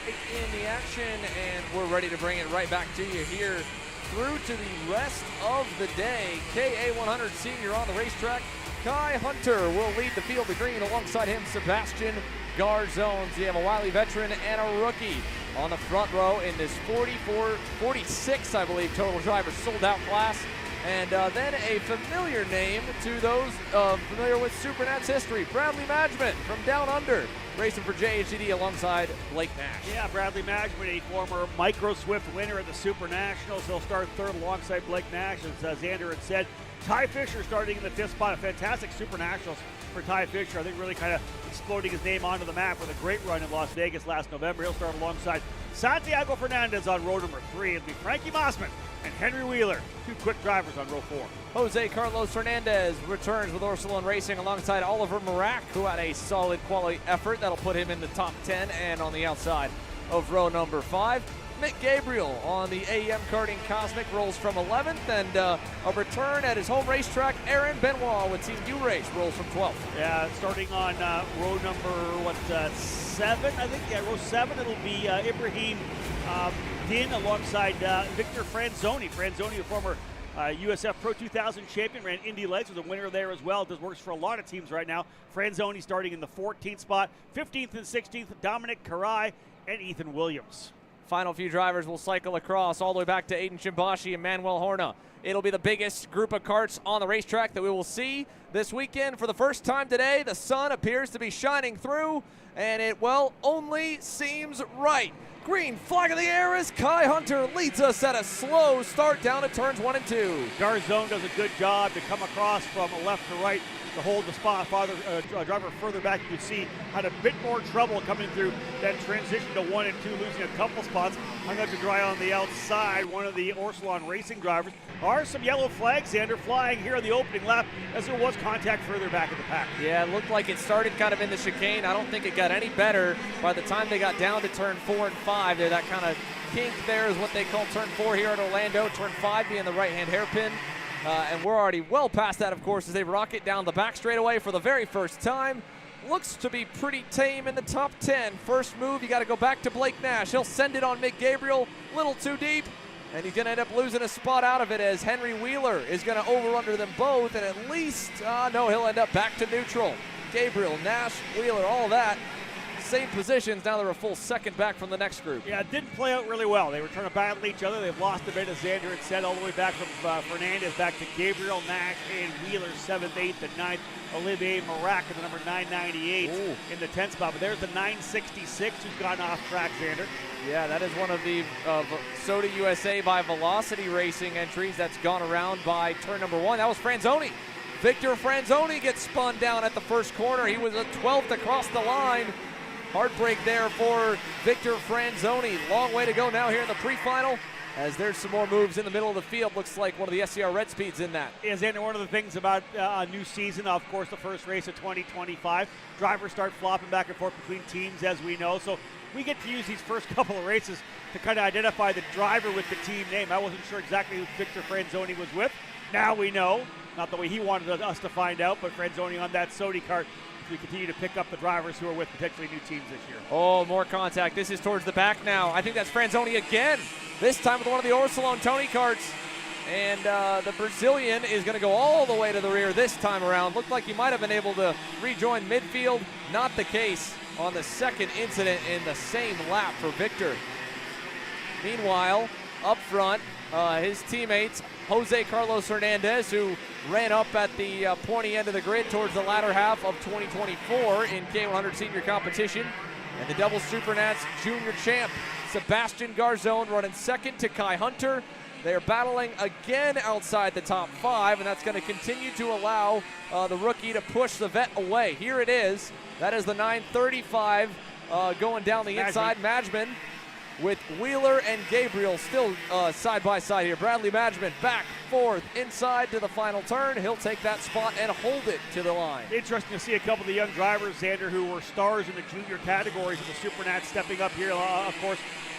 in the action, and we're ready to bring it right back to you here through to the rest of the day. KA100 senior on the racetrack. Kai Hunter will lead the field of green. Alongside him, Sebastian Garzones. You have a wily veteran and a rookie on the front row in this 46, I believe, total drivers sold out class. And then a familiar name to those familiar with Supernat's history, Bradley Madgman from Down Under, racing for JHD alongside Blake Nash. Yeah, Bradley Madgman, a former Micro Swift winner at the Super Nationals. He'll start third alongside Blake Nash, as Xander had said. Ty Fisher starting in the fifth spot. A fantastic Super Nationals for Ty Fisher. I think really kind of exploding his name onto the map with a great run in Las Vegas last November. He'll start alongside Santiago Fernandez on row number 3. It'll be Frankie Mossman and Henry Wheeler, 2 quick drivers on row 4. Jose Carlos Hernandez returns with Orsilon Racing alongside Oliver Marak, who had a solid quality effort. That'll put him in the top 10 and on the outside of row number 5. Mick Gabriel on the AEM Karting Cosmic rolls from 11th, and a return at his home racetrack, Aaron Benoit with Team U-Race rolls from 12th. Yeah, starting on row number, 7, I think. Yeah, row 7, it'll be Ibrahim Din alongside Victor Franzoni. Franzoni, a former USF Pro 2000 champion, ran Indy Lights, was a winner there as well. Does works for a lot of teams right now. Franzoni starting in the 14th spot. 15th and 16th, Dominic Karai and Ethan Williams. Final few drivers will cycle across all the way back to Aiden Shimbashi and Manuel Horna. It'll be the biggest group of karts on the racetrack that we will see this weekend. For the first time today, the sun appears to be shining through, and it, well, only seems right. Green flag in the air as Kai Hunter leads us at a slow start down to turns 1 and 2. Garzone does a good job to come across from left to right to hold the spot. Driver further back, you can see, had a bit more trouble coming through that transition to 1 and 2, losing a couple spots. Hung up to dry on the outside. One of the Orsilon Racing drivers. Are some yellow flags, Xander, flying here on the opening lap as there was contact further back in the pack. Yeah, it looked like it started kind of in the chicane. I don't think it got any better by the time they got down to turn 4 and 5. There, that kind of kink there is what they call turn 4 here at Orlando. Turn 5 being the right-hand hairpin. And we're already well past that, of course, as they rocket down the back straightaway for the very first time. Looks to be pretty tame in the top 10. First move, you got to go back to Blake Nash. He'll send it on Mick Gabriel, a little too deep, and he's going to end up losing a spot out of it as Henry Wheeler is going to over-under them both, and at least, no, he'll end up back to neutral. Gabriel, Nash, Wheeler, all that. Same positions. Now they're a full second back from the next group. Yeah, it didn't play out really well. They were trying to battle each other. They've lost a bit, as Xander had said, all the way back from Fernandez back to Gabriel, Nash, and Wheeler, 7th, 8th, and 9th. Olivier Marak in the number 998 in the 10th spot. But there's the 966 who's gone off track, Xander. Yeah, that is one of the Soda USA by Velocity Racing entries that's gone around by turn number 1. That was Franzoni. Victor Franzoni gets spun down at the first corner. He was a 12th across the line. Heartbreak there for Victor Franzoni. Long way to go now here in the pre-final, as there's some more moves in the middle of the field. Looks like one of the SCR Red Speeds in that. Yeah, Xander, one of the things about a new season, of course, the first race of 2025, drivers start flopping back and forth between teams, as we know. So we get to use these first couple of races to kind of identify the driver with the team name. I wasn't sure exactly who Victor Franzoni was with. Now we know. Not the way he wanted us to find out, but Franzoni on that Sodi kart. We continue to pick up the drivers who are with potentially new teams this year. Oh, more contact. This is towards the back now. I think that's Franzoni again. This time with one of the Orsilon Tony karts. And the Brazilian is going to go all the way to the rear this time around. Looked like he might have been able to rejoin midfield. Not the case on the second incident in the same lap for Victor. Meanwhile, up front, his teammates, Jose Carlos Hernandez, who ran up at the pointy end of the grid towards the latter half of 2024 in K100 senior competition. And the double Supernats junior champ, Sebastian Garzone, running second to Kai Hunter. They are battling again outside the top 5, and that's going to continue to allow the rookie to push the vet away. Here it is. That is the 935 going down the inside. Madgman with Wheeler and Gabriel still side by side here. Bradley Madgman back, 4th, inside to the final turn. He'll take that spot and hold it to the line. Interesting to see a couple of the young drivers, Xander, who were stars in the junior categories of the Supernats stepping up here, of course,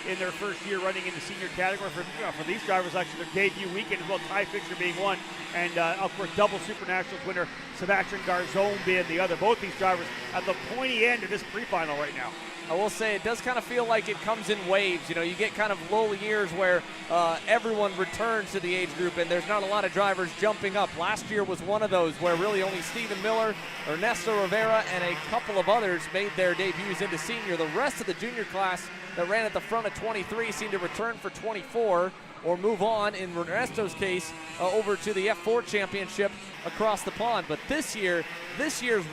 in their first year running in the senior category. For these drivers, actually, their debut weekend as well, Ty Fisher being one, and of course, double Super Nationals winner Sebastian Garzone being the other. Both these drivers at the pointy end of this pre-final right now. I will say it does kind of feel like it comes in waves. You know, you get kind of lull years where everyone returns to the age group and there's not a lot of drivers jumping up. Last year was one of those where really only Stephen Miller, Ernesto Rivera, and a couple of others made their debuts into senior. The rest of the junior class that ran at the front of 23 seemed to return for 24 or move on, in Ernesto's case, over to the F4 championship across the pond. But this year's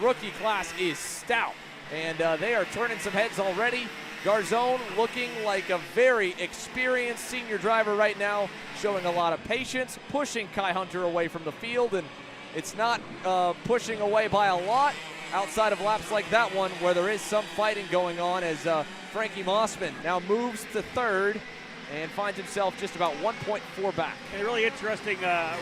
rookie class is stout. And they are turning some heads already. Garzone looking like a very experienced senior driver right now, showing a lot of patience, pushing Kai Hunter away from the field, and it's not pushing away by a lot outside of laps like that one where there is some fighting going on, as Frankie Mossman now moves to third and finds himself just about 1.4 back. And a really interesting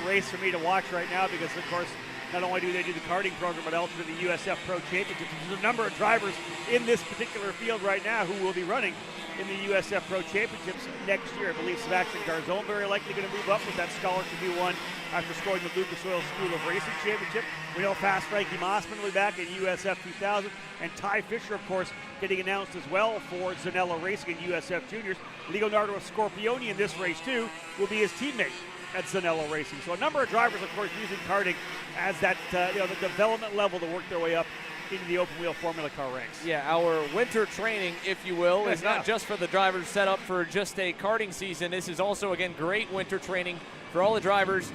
race for me to watch right now because, of course, not only do they do the karting program, but also the USF Pro Championship. There's a number of drivers in this particular field right now who will be running in the USF Pro Championships next year. I believe Sebastian Garzone very likely going to move up with that scholarship he won after scoring the Lucas Oil School of Racing Championship. We know fast Frankie Mossman will be back in USF 2000, and Ty Fisher, of course, getting announced as well for Zanella Racing in USF Juniors. Leonardo Scorpioni in this race too will be his teammate at Zanella Racing. So a number of drivers, of course, using karting as that the development level to work their way up into the open wheel Formula Car ranks. Yeah, our winter training, if you will, is not just for the drivers set up for just a karting season. This is also, again, great winter training for all the drivers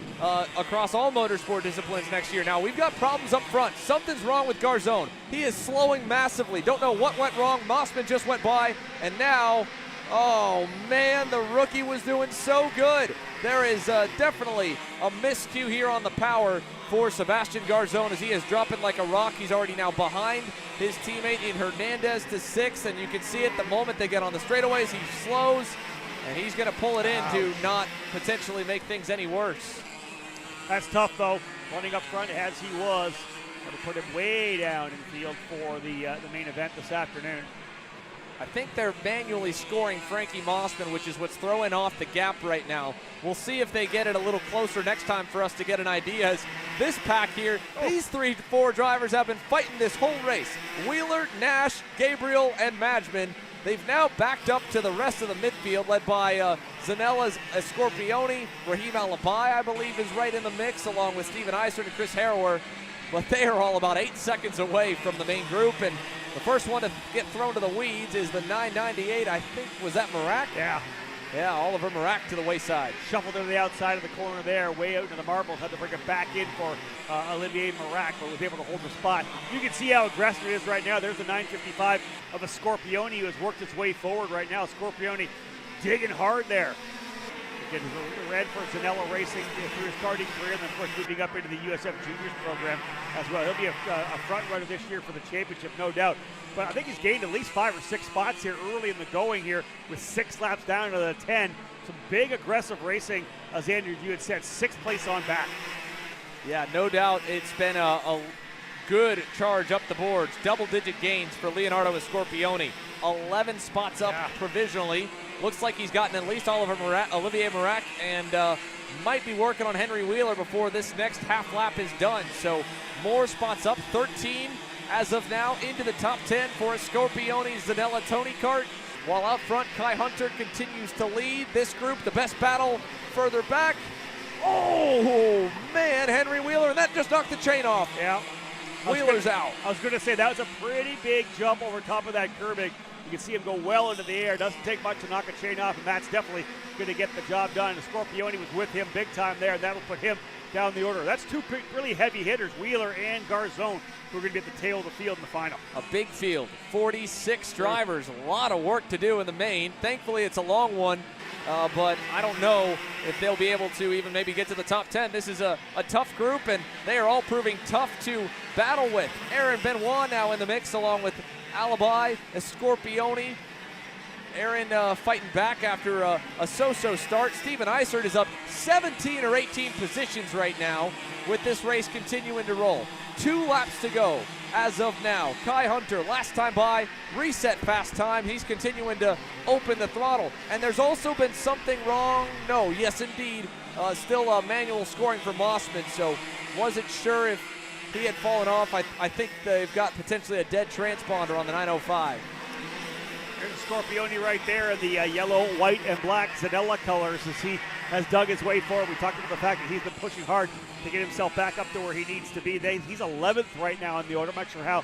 across all motorsport disciplines next year. Now, we've got problems up front. Something's wrong with Garzone. He is slowing massively. Don't know what went wrong. Mossman just went by, and now, oh man, the rookie was doing so good. There is definitely a miscue here on the power for Sebastian Garzone as he is dropping like a rock. He's already now behind his teammate in Hernandez to 6th, and you can see it the moment they get on the straightaways, he slows, and he's going to pull it in to not potentially make things any worse. That's tough, though, running up front as he was. Going to put him way down in field for the main event this afternoon. I think they're manually scoring Frankie Mossman, which is what's throwing off the gap right now. We'll see if they get it a little closer next time for us to get an idea, as this pack here, these 3-4 drivers have been fighting this whole race. Wheeler, Nash, Gabriel, and Madgman. They've now backed up to the rest of the midfield, led by Zanella's Scorpioni. Raheem Alabai, I believe, is right in the mix, along with Steven Eisert and Chris Harrower. But they are all about 8 seconds away from the main group, and the first one to get thrown to the weeds is the 998, I think, was that Marak? Yeah, Oliver Marak to the wayside. Shuffled to the outside of the corner there, way out into the marbles. Had to bring it back in for Olivier Marak, but was able to hold the spot. You can see how aggressive it is right now. There's the 955 of a Scorpioni who has worked his way forward right now. Scorpioni digging hard there. Getting red for Zanella Racing through his karting career, and then of course moving up into the USF Juniors program as well. He'll be a front runner this year for the championship, no doubt. But I think he's gained at least 5 or 6 spots here early in the going here with 6 laps down to the 10. Some big aggressive racing, as Andrew, you had said, 6th place on back. Yeah, no doubt it's been a good charge up the boards. Double-digit gains for Leonardo Scorpioni. 11 spots up provisionally. Looks like he's gotten at least Olivier Marak, and might be working on Henry Wheeler before this next half lap is done. So more spots up, 13 as of now, into the top 10 for Scorpioni, Zanella, Tony Kart. While out front, Kai Hunter continues to lead this group. The best battle further back. Oh, man, Henry Wheeler, and that just knocked the chain off. Yeah. Wheeler's out. I was going to say, that was a pretty big jump over top of that curbing. You can see him go well into the air. Doesn't take much to knock a chain off, and that's definitely going to get the job done. And Scorpioni was with him big time there, and that'll put him down the order. That's 2 really heavy hitters, Wheeler and Garzone, who are going to be at the tail of the field in the final. A big field, 46 drivers, a lot of work to do in the main. Thankfully, it's a long one, but I don't know if they'll be able to even maybe get to the top 10. This is a tough group, and they are all proving tough to battle with. Aaron Benoit now in the mix, along with Alabai, Scorpioni. Aaron fighting back after a so-so start. Steven Eisert is up 17 or 18 positions right now with this race continuing to roll. 2 laps to go as of now. Kai Hunter, last time by, reset fast time. He's continuing to open the throttle. And there's also been something wrong. No, yes indeed. Still manual scoring for Mossman, so wasn't sure if he had fallen off. I think they've got potentially a dead transponder on the 905. Scorpione right there in the yellow, white, and black Zanella colors as he has dug his way forward. We talked about the fact that he's been pushing hard to get himself back up to where he needs to be. He's 11th right now in the order. I'm not sure how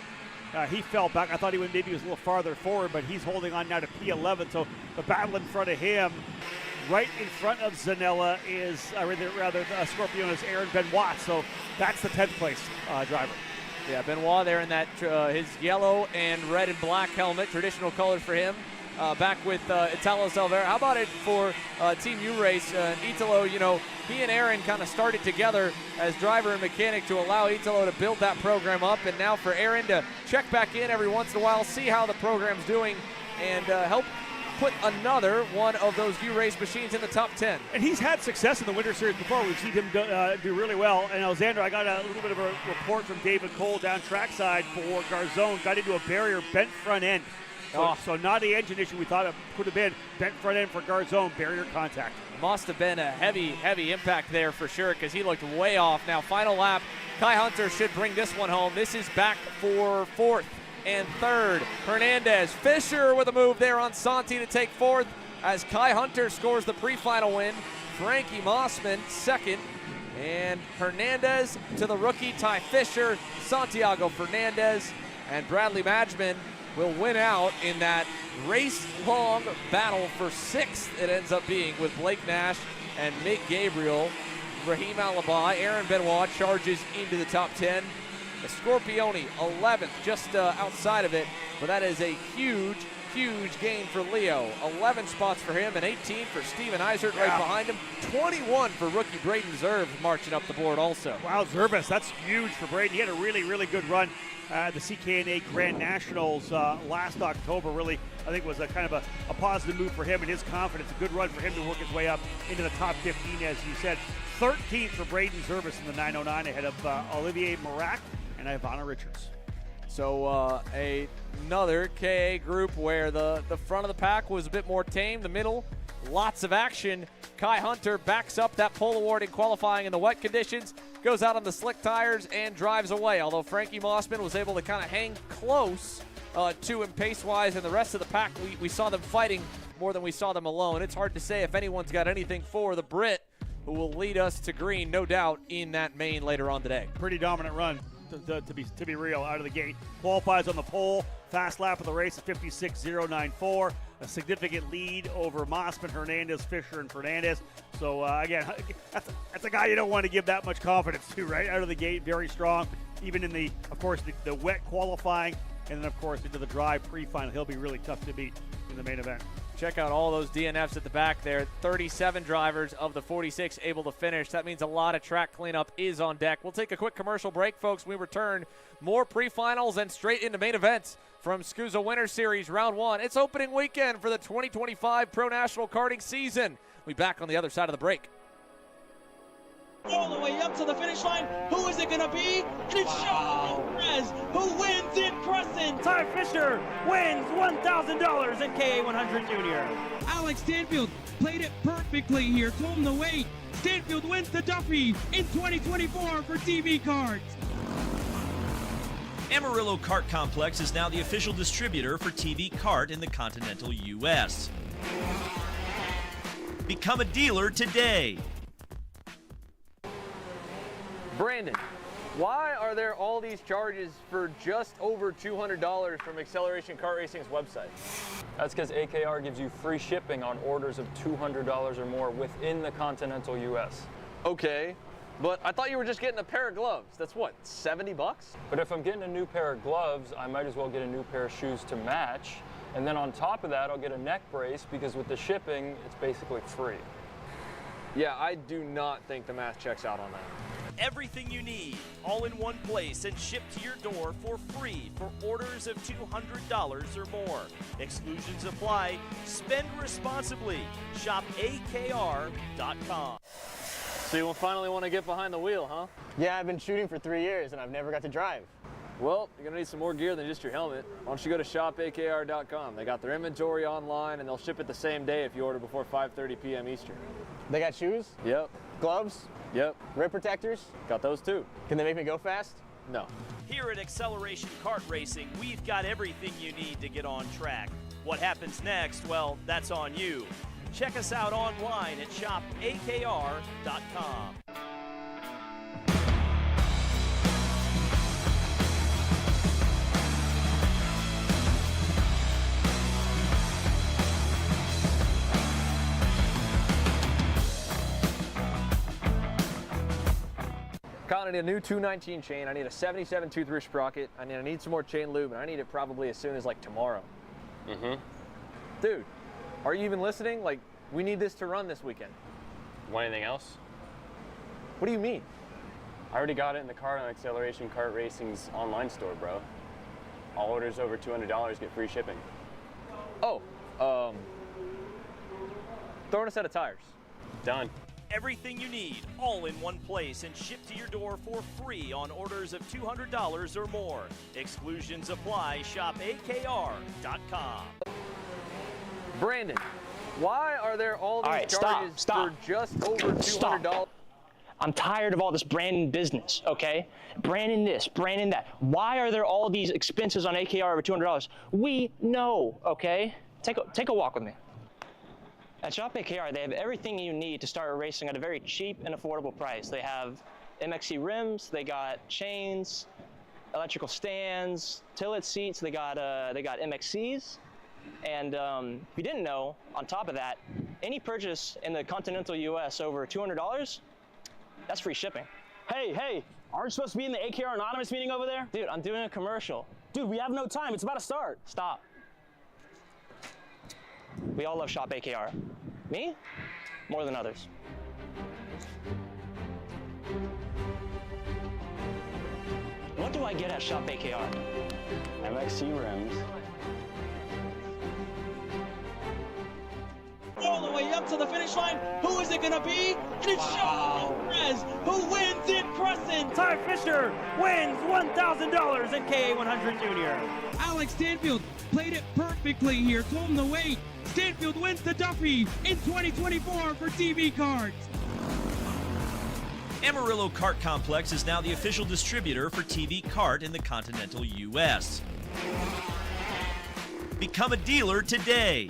he fell back. I thought maybe he was a little farther forward, but he's holding on now to P11. So the battle in front of him, right in front of Zanella, is rather Scorpione's Aaron Benoit. So that's the 10th place driver. Yeah, Benoit there in that his yellow and red and black helmet, traditional colors for him. Back with Italo Silveira. How about it for Team U-Race? Italo, you know, he and Aaron kind of started together as driver and mechanic to allow Italo to build that program up, and now for Aaron to check back in every once in a while, see how the program's doing, and help put another one of those U-Race machines in the top 10. And he's had success in the Winter Series before. We've seen him do really well. And Alexander, I got a little bit of a report from David Cole down trackside for Garzone. Got into a barrier, bent front end. So not the engine issue we thought it could have been. Bent front end for Garzone, barrier contact. Must have been a heavy impact there for sure, because he looked way off. Now, final lap, Kai Hunter should bring this one home. This is back for 4th and 3rd. Hernandez, Fisher with a move there on Santi to take 4th as Kai Hunter scores the pre-final win. Frankie Mossman 2nd, and Hernandez to the rookie Ty Fisher, Santiago Fernandez, and Bradley Madgman will win out in that race-long battle for 6th. It ends up being with Blake Nash and Mick Gabriel. Raheem Alibi, Aaron Benoit charges into the top 10. Scorpione 11th, just outside of it, but that is a huge gain for Leo. 11 spots for him and 18 for Steven Eisert right behind him. 21 for rookie Braden Zerb marching up the board also. Wow, Zerbis, that's huge for Braden. He had a really good run at the CKNA Grand Nationals last October. Really, I think was a kind of a positive move for him and his confidence. A good run for him to work his way up into the top 15, as you said. 13th for Braden Zerbis in the 909 ahead of Olivier Marac and Ivana Richards. So another KA group where the front of the pack was a bit more tame. The middle, lots of action. Kai Hunter backs up that pole award in qualifying in the wet conditions, goes out on the slick tires and drives away. Although Frankie Mossman was able to kind of hang close to him pace-wise, and the rest of the pack, we saw them fighting more than we saw them alone. It's hard to say if anyone's got anything for the Brit, who will lead us to green, no doubt, in that main later on today. Pretty dominant run. To be real, out of the gate. Qualifies on the pole. Fast lap of the race at 56.094. A significant lead over Mossman, Hernandez, Fisher, and Fernandez. So, again, that's a guy you don't want to give that much confidence to, right? Out of the gate, very strong. Even in of course, the wet qualifying, and then, of course, into the dry pre-final. He'll be really tough to beat in the main event. Check out all those DNFs at the back there. 37 drivers of the 46 able to finish. That means a lot of track cleanup is on deck. We'll take a quick commercial break, folks. When we return, more pre-finals and straight into main events from SKUSA Winter Series Round 1. It's opening weekend for the 2025 Pro National Karting season. We'll be back on the other side of the break. All the way up to the finish line. Who is it going to be? And it's Sean Perez who wins in Crescent. Ty Fisher wins $1,000 in KA100 Junior. Alex Stanfield played it perfectly here. Told him to wait. Stanfield wins the Duffy in 2024 for TV Kart. Amarillo Kart Complex is now the official distributor for TV Kart in the continental U.S. Become a dealer today. Brandon, why are there all these charges for just over $200 from Acceleration Kart Racing's website? That's because AKR gives you free shipping on orders of $200 or more within the continental U.S. Okay, but I thought you were just getting a pair of gloves. That's what, 70 bucks? But if I'm getting a new pair of gloves, I might as well get a new pair of shoes to match. And then on top of that, I'll get a neck brace because with the shipping, it's basically free. Yeah, I do not think the math checks out on that. Everything you need, all in one place and shipped to your door for free for orders of $200 or more. Exclusions apply. Spend responsibly. Shop AKR.com. So you finally want to get behind the wheel, huh? Yeah, I've been shooting for 3 years and I've never got to drive. Well, you're going to need some more gear than just your helmet. Why don't you go to shopakr.com. They got their inventory online and they'll ship it the same day if you order before 5:30 p.m. Eastern. They got shoes? Yep. Gloves? Yep. Rib protectors? Got those too. Can they make me go fast? No. Here at Acceleration Kart Racing, we've got everything you need to get on track. What happens next? Well, that's on you. Check us out online at shopakr.com. I need a new 219 chain. I need a 77 toothbrush sprocket. I need some more chain lube, and I need it probably as soon as like tomorrow. Dude, are you even listening? Like, we need this to run this weekend. Want anything else? What do you mean? I already got it in the Kart on Acceleration Kart Racing's online store, bro. All orders over $200 get free shipping. Oh, throw in a set of tires. Done. Everything you need, all in one place and shipped to your door for free on orders of $200 or more. Exclusions apply. Shop akr.com. Brandon, why are there all these charges for just over $200? I'm tired of all this branding business, okay? Branding this, branding that. Why are there all these expenses on AKR over $200? We know, okay? Take a walk with me. At Shop AKR, they have everything you need to start racing at a very cheap and affordable price. They have MXC rims, they got chains, electrical stands, tilt seats, they got MXCs. And if you didn't know, on top of that, any purchase in the continental US over $200, that's free shipping. Hey, aren't you supposed to be in the AKR Anonymous meeting over there? Dude, I'm doing a commercial. Dude, we have no time. It's about to start. Stop. We all love Shop AKR. Me? More than others. What do I get at Shop AKR? MXC rims. All the way up to the finish line. Who is it going to be? And it's Sean Perez who wins in Crescent. Ty Fisher wins $1,000 in KA100 Junior. Alex Stanfield played it perfectly here. Told him to wait. Stanfield wins the Duffy in 2024 for TV Kart. Amarillo Kart Complex is now the official distributor for TV Kart in the continental U.S. Become a dealer today.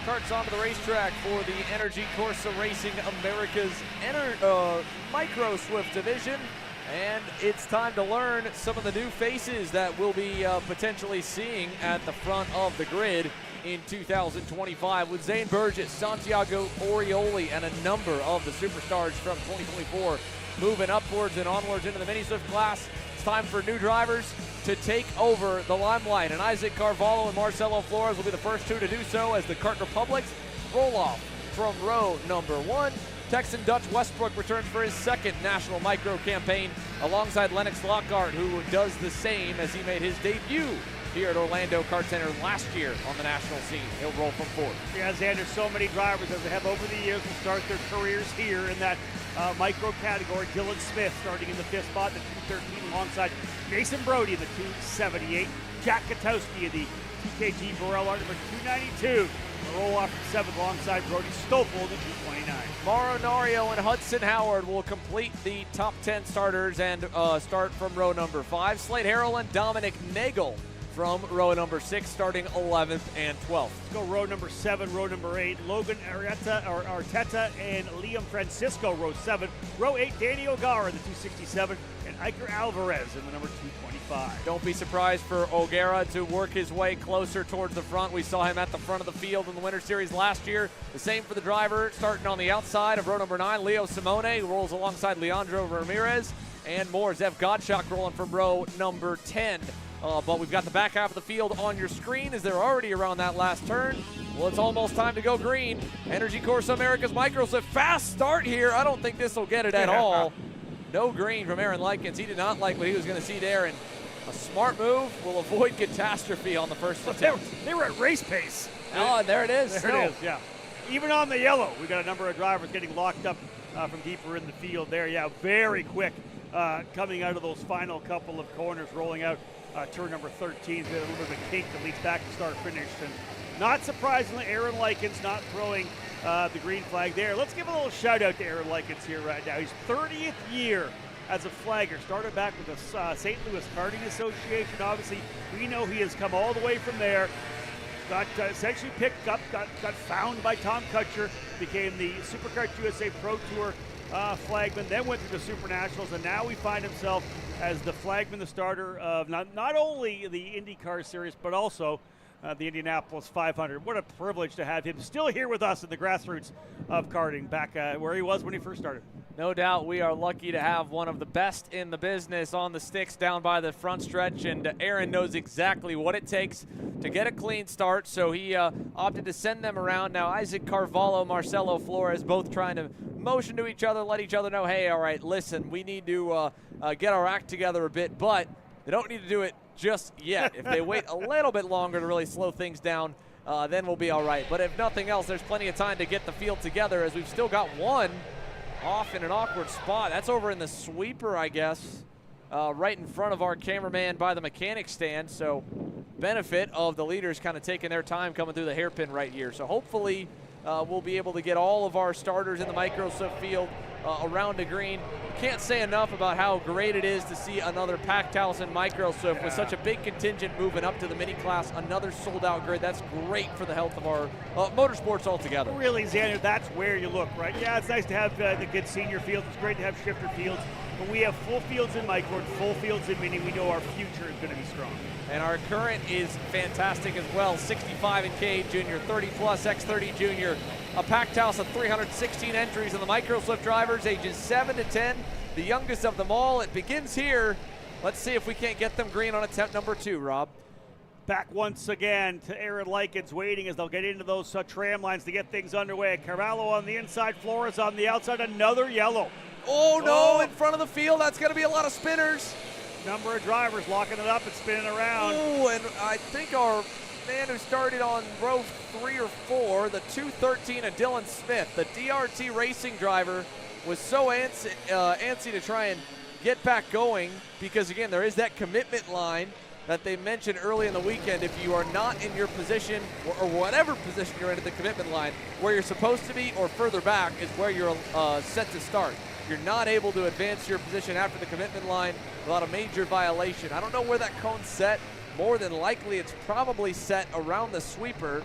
Kart's onto the racetrack for the Energy Corsa Racing America's Micro Swift division. And it's time to learn some of the new faces that we'll be potentially seeing at the front of the grid in 2025 with Zane Burgess, Santiago Orioli, and a number of the superstars from 2024 moving upwards and onwards into the Mini Swift class. It's time for new drivers to take over the limelight, and Isaac Carvalho and Marcelo Flores will be the first two to do so as the Kart Republics roll off from row number 1. Texan Dutch Westbrook returns for his second national micro campaign alongside Lennox Lockhart, who does the same as he made his debut here at Orlando Kart Center last year on the national scene. He'll roll from fourth. Yeah, Xander, so many drivers as they have over the years will start their careers here in that micro category. Dylan Smith starting in the 5th spot, the 213 alongside Jason Brody in the 278. Jack Katowski in the TKG Burrell number 292. A roll off from 7th alongside Brody Stoffel in the 229. Mauro Nario and Hudson Howard will complete the top 10 starters and start from row number 5. Slade Harrell and Dominic Nagel from row number 6, starting 11th and 12th. Let's go row number 7, row number 8. Logan Arteta and Liam Francisco, row 7. Row 8, Danny O'Gara in the 267, and Iker Alvarez in the number 225. Don't be surprised for O'Gara to work his way closer towards the front. We saw him at the front of the field in the Winter Series last year. The same for the driver, starting on the outside of row number 9, Leo Simone, who rolls alongside Leandro Ramirez, and more. Zev Gottschalk rolling from row number 10. But we've got the back half of the field on your screen as they're already around that last turn. Well, it's almost time to go green. Energy Course America's Micros, a fast start here. I don't think this will get it at all. No green from Aaron Likens. He did not like what he was going to see there, and a smart move will avoid catastrophe on the first attempt. They were at race pace. Oh, and there it is. There it is, yeah. Even on the yellow, we got a number of drivers getting locked up from deeper in the field there. Yeah, very quick coming out of those final couple of corners, rolling out turn number 13. A little bit of a kink that leads back to start finish. And not surprisingly, Aaron Likens not throwing the green flag there. Let's give a little shout out to Aaron Likens here right now. His 30th year as a flagger. Started back with the St. Louis Karting Association. Obviously, we know he has come all the way from there. Got essentially picked up, got found by Tom Kutcher, became the SuperKart USA Pro Tour flagman, then went through the Super Nationals, and now we find himself as the flagman, the starter of not only the IndyCar Series, but also the Indianapolis 500. What a privilege to have him still here with us in the grassroots of karting, back where he was when he first started. No doubt we are lucky to have one of the best in the business on the sticks down by the front stretch, and Aaron knows exactly what it takes to get a clean start, so he opted to send them around. Now Isaac Carvalho, Marcelo Flores, both trying to motion to each other, let each other know, hey, all right, listen, we need to get our act together a bit, but they don't need to do it just yet. If they wait a little bit longer to really slow things down, then we'll be all right. But if nothing else, there's plenty of time to get the field together, as we've still got one off in an awkward spot. That's over in the sweeper, I guess, right in front of our cameraman by the mechanic stand. So benefit of the leaders kind of taking their time coming through the hairpin right here. So hopefully we'll be able to get all of our starters in the Microsoft field around the green. Can't say enough about how great it is to see another packed house in Microsoft with such a big contingent moving up to the mini class, another sold-out grid. That's great for the health of our motorsports altogether. Really, Xander, that's where you look, right? Yeah, it's nice to have the good senior fields. It's great to have shifter fields. But we have full fields in micro and full fields in mini. We know our future is going to be strong. And our current is fantastic as well. 65 in K Junior, 30 plus X30 Junior. A packed house of 316 entries in the Microslip drivers, ages 7 to 10, the youngest of them all. It begins here. Let's see if we can't get them green on attempt number 2, Rob. Back once again to Aaron Likens, waiting as they'll get into those tram lines to get things underway. Carvalho on the inside, Flores on the outside, another yellow. Oh no, in front of the field, that's gonna be a lot of spinners. Number of drivers locking it up and spinning around. Oh, and I think our man who started on row 3 or 4, the 213 of Dylan Smith, the DRT racing driver, was so antsy to try and get back going, because again, there is that commitment line that they mentioned early in the weekend. If you are not in your position, or whatever position you're in at the commitment line, where you're supposed to be or further back is where you're set to start. You're not able to advance your position after the commitment line without a major violation. I don't know where that cone's set. More than likely, it's probably set around the sweeper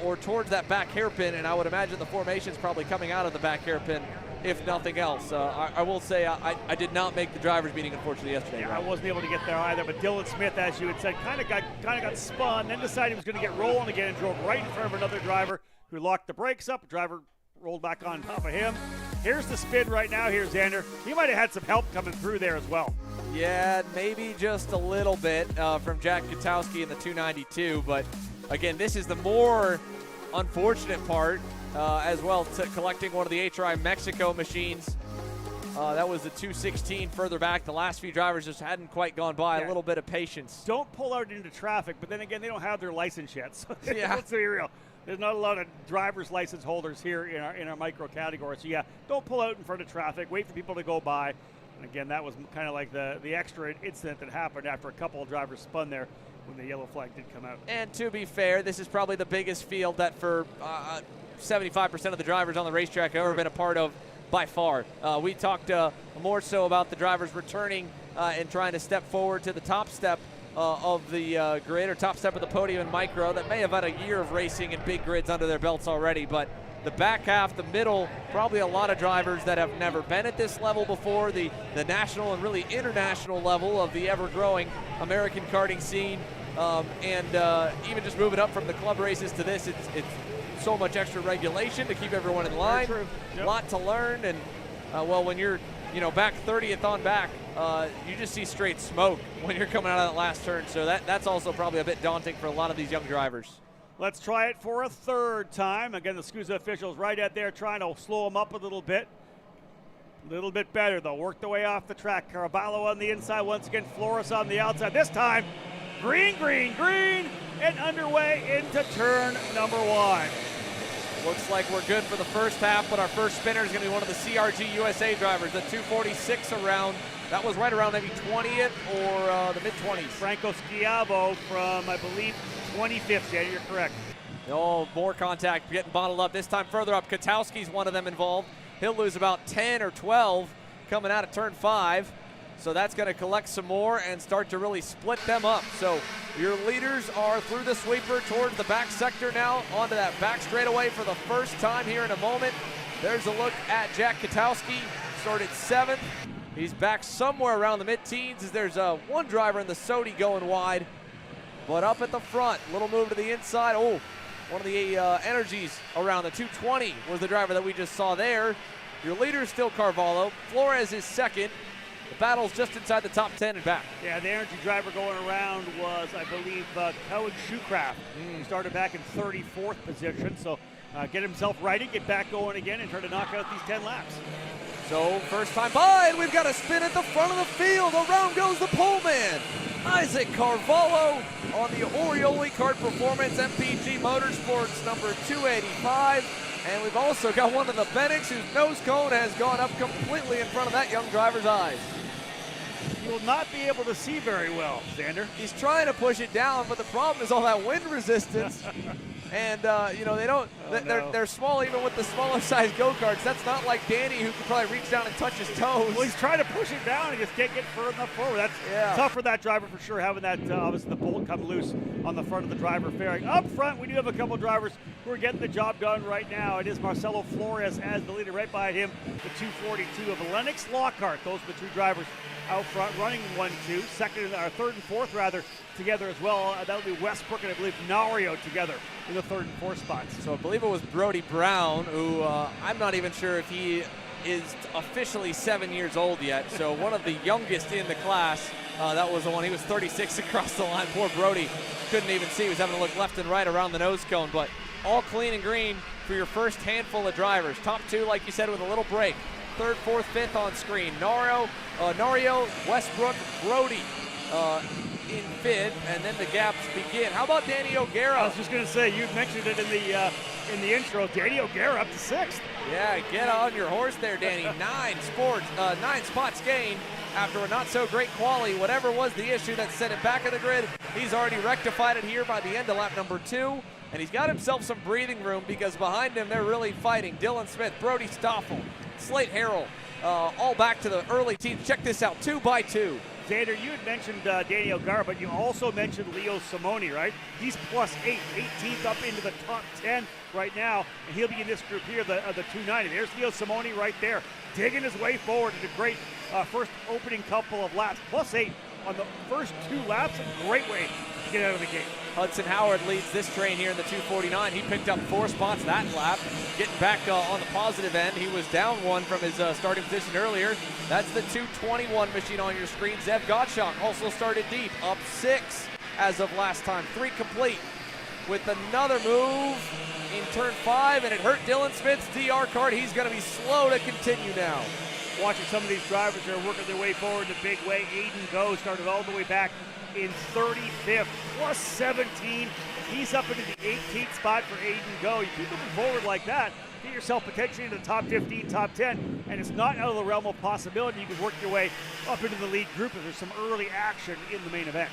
or towards that back hairpin, and I would imagine the formation's probably coming out of the back hairpin, if nothing else. I will say I did not make the drivers meeting, unfortunately, yesterday. Yeah, I wasn't able to get there either, but Dylan Smith, as you had said, kind of got spun, then decided he was going to get rolling again and drove right in front of another driver who locked the brakes up. The driver rolled back on top of him. Here's the spin right now here, Xander. He might have had some help coming through there as well. Yeah, maybe just a little bit from Jack Gutowski in the 292, but again, this is the more unfortunate part as well, to collecting one of the HRI Mexico machines. That was the 216 further back. The last few drivers just hadn't quite gone by. Yeah. A little bit of patience. Don't pull out into traffic, but then again, they don't have their license yet. So yeah. Let's be real. There's not a lot of driver's license holders here in our micro category. So yeah, don't pull out in front of traffic. Wait for people to go by. And again, that was kind of like the extra incident that happened after a couple of drivers spun there when the yellow flag did come out. And to be fair, this is probably the biggest field that for 75% of the drivers on the racetrack have ever been a part of by far. We talked more so about the drivers returning and trying to step forward to the top step of the grid, or top step of the podium in micro, that may have had a year of racing in big grids under their belts already. But the back half, the middle, probably a lot of drivers that have never been at this level before, the national and really international level of the ever-growing American karting scene. Even just moving up from the club races to this, it's so much extra regulation to keep everyone in line. A lot to learn, and well, when you're back 30th on back, you just see straight smoke when you're coming out of that last turn. So that's also probably a bit daunting for a lot of these young drivers. Let's try it for a third time. Again, the SKUSA officials right out there trying to slow them up a little bit. A little bit better, though. Work their way off the track. Caraballo on the inside. Once again, Flores on the outside. This time, green, green, green, and underway into turn number 1. Looks like we're good for the first half, but our first spinner is going to be one of the CRG USA drivers, the 246 around. That was right around maybe 20th or the mid-20s. Franco Schiavo from, I believe, 25th. Yeah, you're correct. Oh, more contact getting bottled up. This time further up. Katowski's one of them involved. He'll lose about 10 or 12 coming out of turn 5. So that's going to collect some more and start to really split them up. So your leaders are through the sweeper towards the back sector now, onto that back straightaway for the first time here in a moment. There's a look at Jack Katowski, started 7th. He's back somewhere around the mid-teens as there's one driver in the Sodi going wide. But up at the front, little move to the inside. Oh, one of the energies around the 220 was the driver that we just saw there. Your leader is still Carvalho. Flores is second. The battle's just inside the top 10 and back. Yeah, the energy driver going around was, I believe, Cohen Shoecraft. He started back in 34th position, so get himself righted, get back going again, and try to knock out these 10 laps. So first time by, and we've got a spin at the front of the field. Around goes the pole man, Isaac Carvalho, on the Orioli Kart Performance MPG Motorsports number 285. And we've also got one of the Benix whose nose cone has gone up completely in front of that young driver's eyes. You will not be able to see very well, Xander. He's trying to push it down, but the problem is all that wind resistance. And they don't. They're small even with the smaller size go-karts. That's not like Danny, who can probably reach down and touch his toes. Well, he's trying to push it down and just can't get further enough forward. That's tough for that driver for sure, having that obviously the bolt come loose on the front of the driver fairing. Up front, we do have a couple drivers who are getting the job done right now. It is Marcelo Flores as the leader. Right behind him, the 242 of Lennox Lockhart. Those are the 2 drivers out front, running 1-2, third and fourth rather, together as well. That would be Westbrook and I believe Nario together in the 3rd and 4th spots. So I believe it was Brody Brown, who I'm not even sure if he is officially 7 years old yet. So one of the youngest in the class. That was the one. He was 36 across the line. Poor Brody couldn't even see. He was having to look left and right around the nose cone. But all clean and green for your first handful of drivers. Top 2, like you said, with a little break. 3rd, 4th, 5th on screen. Nario, Westbrook, Brody in 5th, and then the gaps begin. How about Danny O'Gara? I was just going to say, you mentioned it in the intro. Danny O'Gara up to 6th. Yeah, get on your horse there, Danny. 9 spots gained after a not so great quali. Whatever was the issue that sent it back in the grid, he's already rectified it here by the end of lap number 2. And he's got himself some breathing room because behind him they're really fighting. Dylan Smith, Brody Stoffel, Slate Harrell, all back to the early teams. Check this out, 2 by 2. Xander, you had mentioned Danny O'Gara, but you also mentioned Leo Simoni, right? He's +8, 18th up into the top 10 right now, and he'll be in this group here, the 290. There's Leo Simoni right there, digging his way forward in a great first opening couple of laps. +8 on the first 2 laps, a great way to get out of the gate. Hudson Howard leads this train here in the 249. He picked up 4 spots that lap. Getting back on the positive end. He was down 1 from his starting position earlier. That's the 221 machine on your screen. Zev Gottschalk also started deep, up 6 as of last time. 3 complete with another move in turn 5, and it hurt Dylan Smith's DR card. He's going to be slow to continue now. Watching some of these drivers that are working their way forward in a big way. Aiden Go started all the way back in 35th, +17. He's up into the 18th spot for Aiden Go. You keep moving forward like that, get yourself potentially into the top 15, top 10, and it's not out of the realm of possibility. You can work your way up into the lead group if there's some early action in the main event.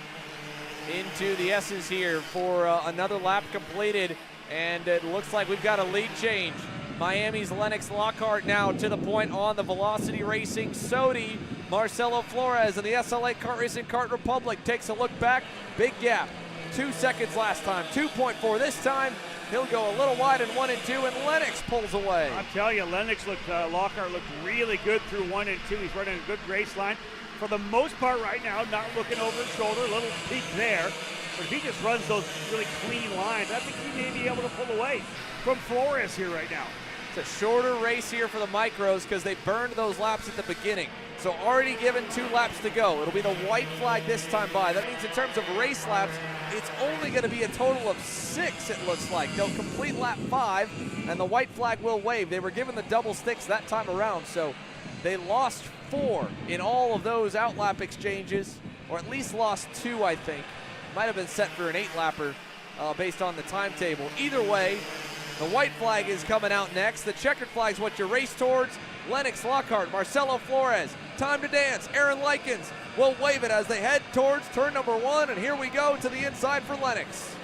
Into the S's here for another lap completed, and it looks like we've got a lead change. Miami's Lennox Lockhart now to the point on the Velocity Racing Sodi Marcelo Flores in the SLA Kart Racing Kart Republic takes a look back. Big gap. 2 seconds last time. 2.4 this time. He'll go a little wide in 1 and 2, and Lennox pulls away. I'm telling you, Lennox Lockhart looked really good through 1 and 2. He's running a good race line. For the most part right now, not looking over his shoulder, a little peak there. But if he just runs those really clean lines, I think he may be able to pull away from Flores here right now. It's a shorter race here for the micros because they burned those laps at the beginning. So already given 2 laps to go. It'll be the white flag this time by. That means in terms of race laps, it's only going to be a total of 6, it looks like. They'll complete lap 5, and the white flag will wave. They were given the double sticks that time around, so they lost 4 in all of those outlap exchanges, or at least lost 2, I think. Might have been set for an 8-lapper based on the timetable. Either way, the white flag is coming out next. The checkered flag is what you race towards. Lennox Lockhart, Marcelo Flores, time to dance. Aaron Likens will wave it as they head towards turn number 1, and here we go to the inside for Lennox.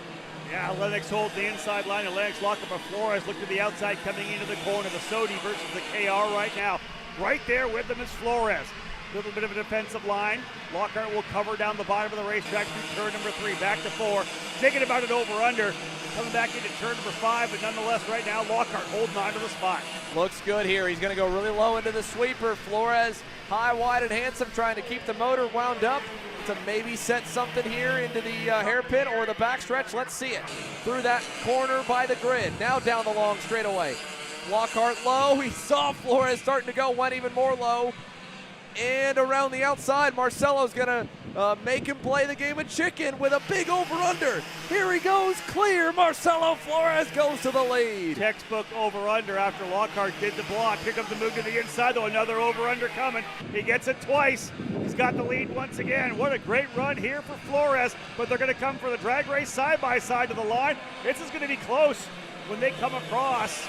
Yeah, Lennox holds the inside line, and Lennox Lockhart, but Flores look to the outside coming into the corner. The Sodi versus the KR right now. Right there with them is Flores. A little bit of a defensive line. Lockhart will cover down the bottom of the racetrack through turn number 3, back to 4. Thinking about it over-under. Coming back into turn number 5, but nonetheless right now Lockhart holding on to the spot. Looks good here. He's going to go really low into the sweeper. Flores high, wide, and handsome, trying to keep the motor wound up to maybe set something here into the hairpin or the backstretch. Let's see it. Through that corner by the grid. Now down the long straightaway. Lockhart low. He saw Flores starting to go, went even more low. And around the outside, Marcelo's going to make him play the game of chicken with a big over-under. Here he goes, clear. Marcelo Flores goes to the lead. Textbook over-under after Lockhart did the block. Here comes the move to the inside, though. Another over-under coming. He gets it twice. He's got the lead once again. What a great run here for Flores, but they're going to come for the drag race side-by-side to the line. This is going to be close when they come across.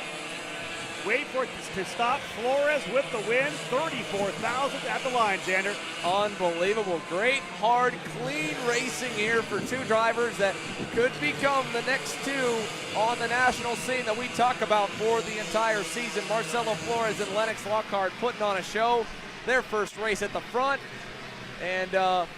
Wait for it to stop. Flores with the win. 34,000 at the line, Xander. Unbelievable. Great, hard, clean racing here for 2 drivers that could become the next 2 on the national scene that we talk about for the entire season. Marcelo Flores and Lennox Lockhart putting on a show. Their first race at the front. And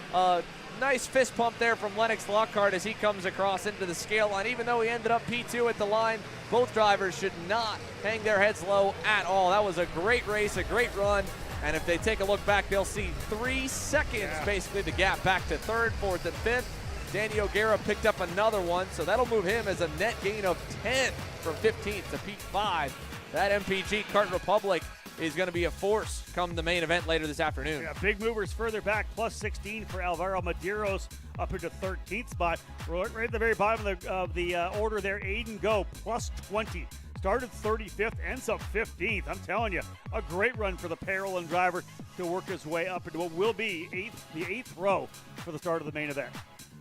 nice fist pump there from Lennox Lockhart as he comes across into the scale line. Even though he ended up P2 at the line, both drivers should not hang their heads low at all. That was a great race, a great run. And if they take a look back, they'll see 3 seconds, basically the gap back to 3rd, 4th, and 5th. Danny O'Gara picked up another one, so that'll move him as a net gain of 10 from 15th to P5. That MPG Kart Republic is going to be a force come the main event later this afternoon. Yeah, big movers further back, plus 16 for Alvaro Medeiros up into 13th spot. Right at the very bottom of the order there, Aiden Go, plus 20. Started 35th, ends up 15th. I'm telling you, a great run for the Parolin driver to work his way up into what will be the 8th row for the start of the main event.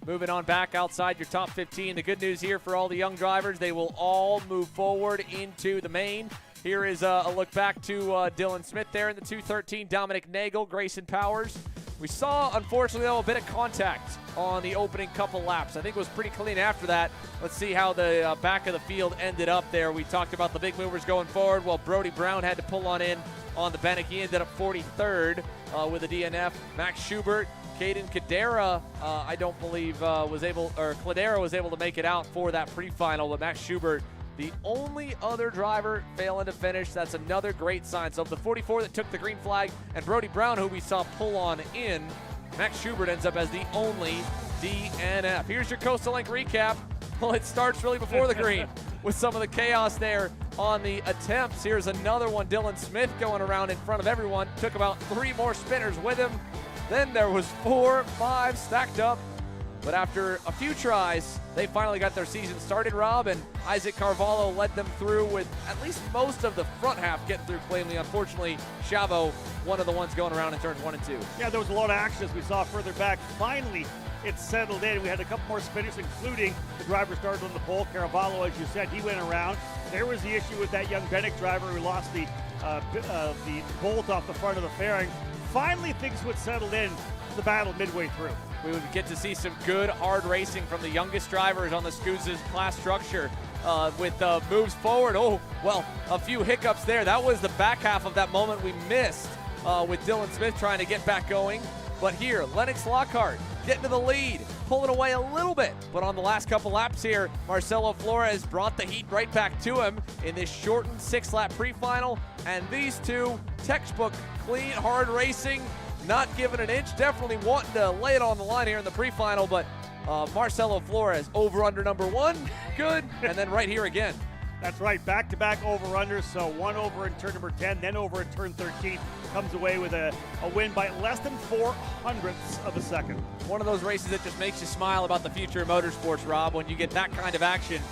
Moving on back outside your top 15. The good news here for all the young drivers, they will all move forward into the main. Here is a look back to Dylan Smith there in the 213, Dominic Nagel, Grayson Powers. We saw, unfortunately, though, a bit of contact on the opening couple laps. I think it was pretty clean after that. Let's see how the back of the field ended up there. We talked about the big movers going forward. Well, Brody Brown had to pull on in on the Bennett. He ended up 43rd with a DNF. Max Schubert, Caden Cadera, I don't believe Cadera was able to make it out for that pre-final, but Max Schubert, the only other driver failing to finish. That's another great sign. So of the 44 that took the green flag and Brody Brown, who we saw pull on in, Max Schubert ends up as the only DNF. Here's your Coastal Link recap. Well, it starts really before the green with some of the chaos there on the attempts. Here's another one, Dylan Smith going around in front of everyone. Took about 3 more spinners with him. Then there was 4, 5 stacked up. But after a few tries, they finally got their season started, Rob, and Isaac Carvalho led them through with at least most of the front half getting through cleanly. Unfortunately, Chavo, one of the ones going around in turns 1 and 2. Yeah, there was a lot of action as we saw further back. Finally, it settled in. We had a couple more spinners, including the driver started on the pole. Carvalho, as you said, he went around. There was the issue with that young Bennett driver who lost the bolt off the front of the fairing. Finally, things would settle in the battle midway through. We would get to see some good hard racing from the youngest drivers on the SKUSA's class structure with moves forward. Oh, well, a few hiccups there. That was the back half of that moment we missed with Dylan Smith trying to get back going. But here, Lennox Lockhart getting to the lead, pulling away a little bit. But on the last couple laps here, Marcelo Flores brought the heat right back to him in this shortened 6-lap pre-final. And these two, textbook clean, hard racing, not giving an inch, definitely wanting to lay it on the line here in the pre-final. But Marcelo Flores, over-under number 1, good, and then right here again. That's right, back-to-back over-unders, so one over in turn number 10, then over in turn 13. Comes away with a win by less than 0.04 of a second. One of those races that just makes you smile about the future of motorsports, Rob, when you get that kind of action.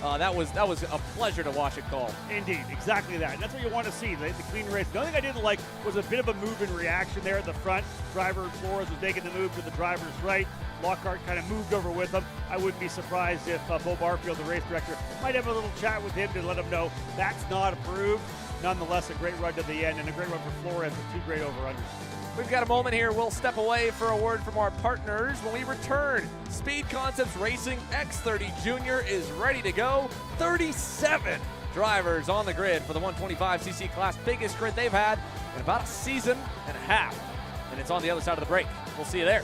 That was a pleasure to watch it call. Indeed, exactly that. And that's what you want to see, the clean race. The only thing I didn't like was a bit of a move in reaction there at the front. Driver Flores was making the move to the driver's right. Lockhart kind of moved over with him. I wouldn't be surprised if Bo Barfield, the race director, might have a little chat with him to let him know that's not approved. Nonetheless, a great run to the end and a great run for Flores with 2 great over-unders. We've got a moment here. We'll step away for a word from our partners. When we return, Speed Concepts Racing X30 Junior is ready to go. 37 drivers on the grid for the 125cc class, biggest grid they've had in about a season and a half. And it's on the other side of the break. We'll see you there.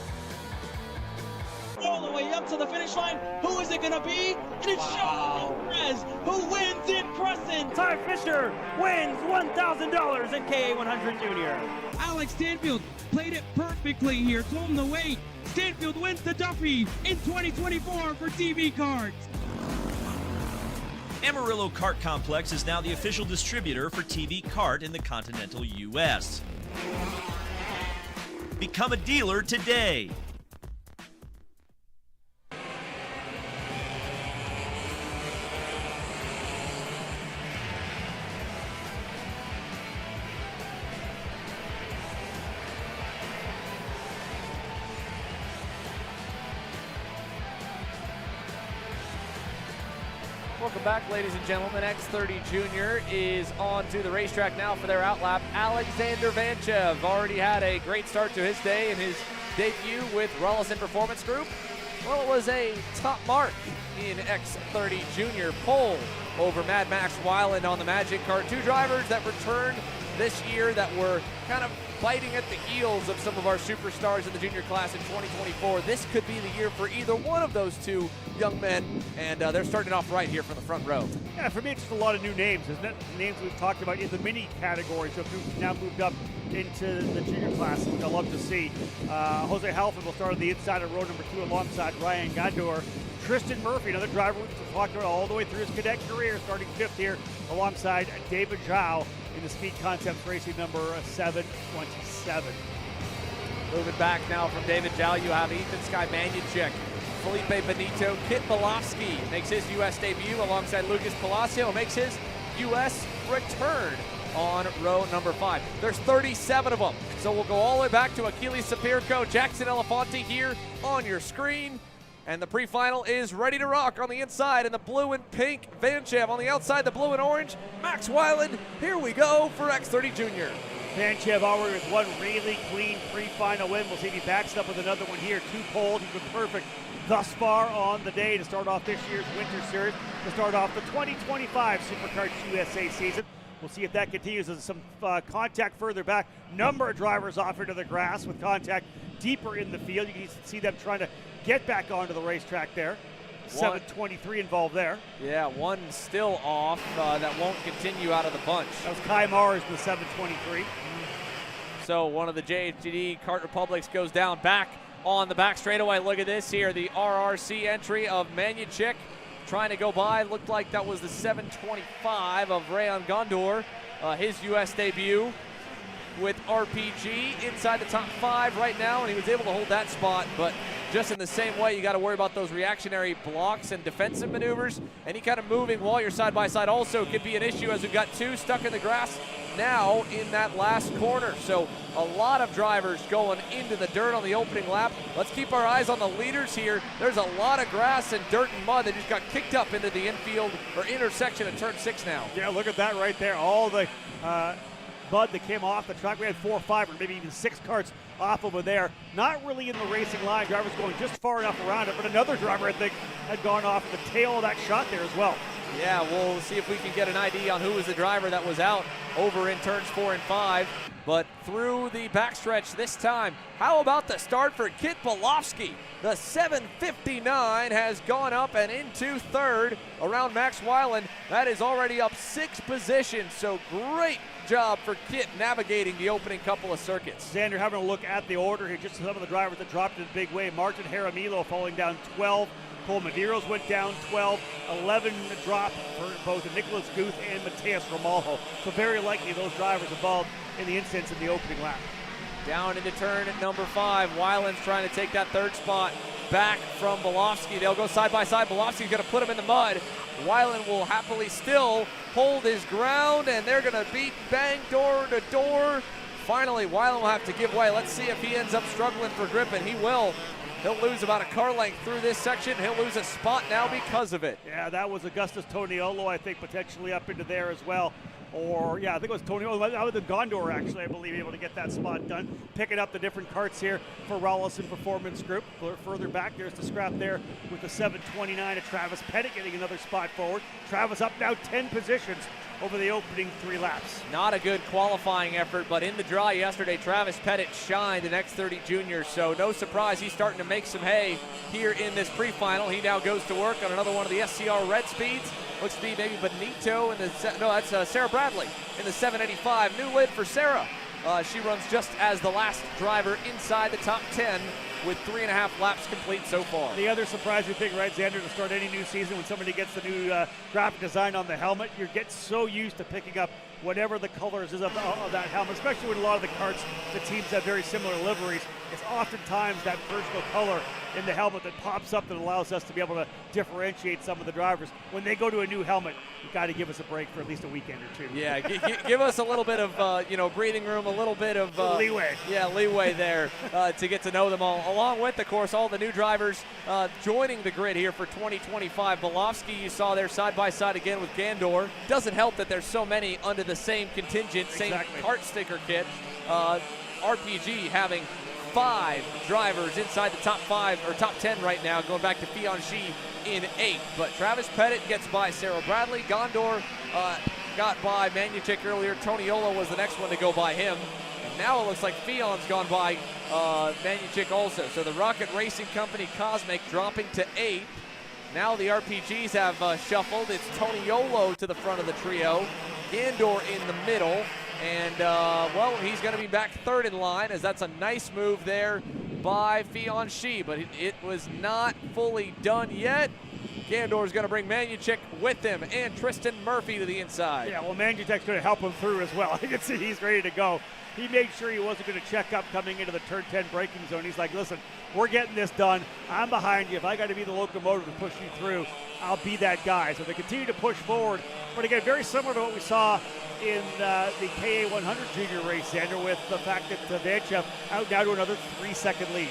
All the way up to the finish line. Who is it going to be? And it's Sean Perez who wins in Crescent. Ty Fisher wins $1,000 in KA100 Junior. Alex Stanfield played it perfectly here. Told him to wait. Stanfield wins the Duffy in 2024 for TV Kart. Amarillo Kart Complex is now the official distributor for TV Kart in the continental U.S. Become a dealer today. Welcome back, ladies and gentlemen. X30 Junior is on to the racetrack now for their outlap. Alexander Vanchev already had a great start to his day in his debut with Rollison Performance Group. Well, it was a top mark in X30 Junior pole over Mad Max Weiland on the Magic Kart. 2 drivers that returned this year that were kind of biting at the heels of some of our superstars in the junior class in 2024. This could be the year for either one of those 2 young men, and they're starting off right here from the front row. Yeah, for me, it's just a lot of new names, isn't it? Names we've talked about in the mini category, so who've now moved up into the junior class, which I love to see. Jose Halfin will start on the inside of row number 2 alongside Ryan Gondor. Tristan Murphy, another driver we've talked about all the way through his cadet career, starting 5th here alongside David Zhao in the Speed Concepts Racing number 727. Moving back now from David Zhao, you have Ethan Sky Manichek, Felipe Benito, Kit Belofsky makes his U.S. debut alongside Lucas Palacio, makes his U.S. return on row number 5. There's 37 of them, so we'll go all the way back to Achilles Sapirko, Jackson Elefanti here on your screen. And the pre-final is ready to rock on the inside in the blue and pink. Vanchev on the outside, the blue and orange. Max Weiland, here we go for X30 Junior. Vanchev already with one really clean pre-final win. We'll see if he backs up with another one here. 2 poles, he's been perfect thus far on the day to start off this year's Winter Series, to start off the 2025 SuperKarts USA season. We'll see if that continues. As some contact further back. Number of drivers off into the grass with contact deeper in the field. You can see them trying to get back onto the racetrack there. 723 involved there. Yeah, one still off that won't continue out of the bunch. That was Kai Mars with 723. So one of the JHD Kart Republics goes down back on the back straightaway. Look at this here, the RRC entry of Manichek trying to go by. Looked like that was the 725 of Rayon Gondor, his U.S. debut with RPG inside the top 5 right now, and he was able to hold that spot. But just in the same way, you got to worry about those reactionary blocks and defensive maneuvers. Any kind of moving while you're side by side also could be an issue, as we've got 2 stuck in the grass now in that last corner. So a lot of drivers going into the dirt on the opening lap. Let's keep our eyes on the leaders here. There's a lot of grass and dirt and mud that just got kicked up into the infield or intersection of turn 6 now. Yeah, look at that right there. All the mud that came off the track. We had 4 or 5 or maybe even 6 karts off over there. Not really in the racing line. Drivers going just far enough around it, but another driver, I think, had gone off the tail of that shot there as well. Yeah, we'll see if we can get an ID on who was the driver that was out over in turns 4 and 5. But through the backstretch this time, how about the start for Kit Bolofsky? The 759 has gone up and into third around Max Weiland. That is already up 6 positions, so great job for Kit navigating the opening couple of circuits. Xander having a look at the order here, just some of the drivers that dropped in a big way. Martin Jaramillo falling down 12. Cole Medeiros went down 12, 11 drop for both Nicholas Guth and Mateus Romalho. So very likely those drivers involved in the incidents in the opening lap. Down into turn at number 5. Weiland's trying to take that third spot back from Bolofsky. They'll go side by side. Bolofsky's going to put him in the mud. Weiland will happily still hold his ground, and they're going to beat bang door to door. Finally, Weiland will have to give way. Let's see if he ends up struggling for grip, and he will. He'll lose about a car length through this section. He'll lose a spot now because of it. Yeah, that was Augustus Toniolo, I think, potentially up into there as well. Or, yeah, I think it was Toniolo, other than Gondor, actually, I believe, able to get that spot done. Picking up the different carts here for Rollison Performance Group. Further back, there's the scrap there with the 729 of Travis Pettit getting another spot forward. Travis up now 10 positions over the opening 3 laps. Not a good qualifying effort, but in the draw yesterday, Travis Pettit shined in X30 Junior, so no surprise he's starting to make some hay here in this pre-final. He now goes to work on another one of the SCR Red Speeds. Looks to be maybe Benito in the, no, that's Sarah Bradley in the 785. New lid for Sarah. She runs just as the last driver inside the top 10 with 3.5 laps complete so far. The other surprising thing, right, Xander, to start any new season when somebody gets the new graphic design on the helmet, you get so used to picking up whatever the colors is of that helmet, especially with a lot of the karts, the teams have very similar liveries. It's oftentimes that personal color in the helmet that pops up that allows us to be able to differentiate some of the drivers. When they go to a new helmet, you've got to give us a break for at least a weekend or two. Yeah, give us a little bit of breathing room, a little bit of leeway. Yeah, leeway there to get to know them all. Along with, of course, all the new drivers joining the grid here for 2025. Bolofsky, you saw there side by side again with Gandor. Doesn't help that there's so many under the same contingent, same kart sticker kit. RPG having 5 drivers inside the top 5 or top 10 right now, going back to Fianchy in 8. But Travis Pettit gets by Sarah Bradley. Gondor got by Manuchik earlier. Toniolo was the next one to go by him. And now it looks like Fion's gone by Manuchik also. So the Rocket Racing Company Cosmic dropping to 8. Now the RPGs have shuffled. It's Toniolo to the front of the trio. Gandor in the middle. And, well, he's going to be back third in line, as that's a nice move there by Fianchy, but it was not fully done yet. Gandor's going to bring Manuchik with him and Tristan Murphy to the inside. Yeah, well, Manuchik's going to help him through as well. You can see he's ready to go. He made sure he wasn't going to check up coming into the turn 10 braking zone. He's like, listen, we're getting this done. I'm behind you. If I got to be the locomotive to push you through, I'll be that guy. So they continue to push forward. But again, very similar to what we saw in the KA 100 junior race, Xander, with the fact that Vanchev out now to another 3-second lead.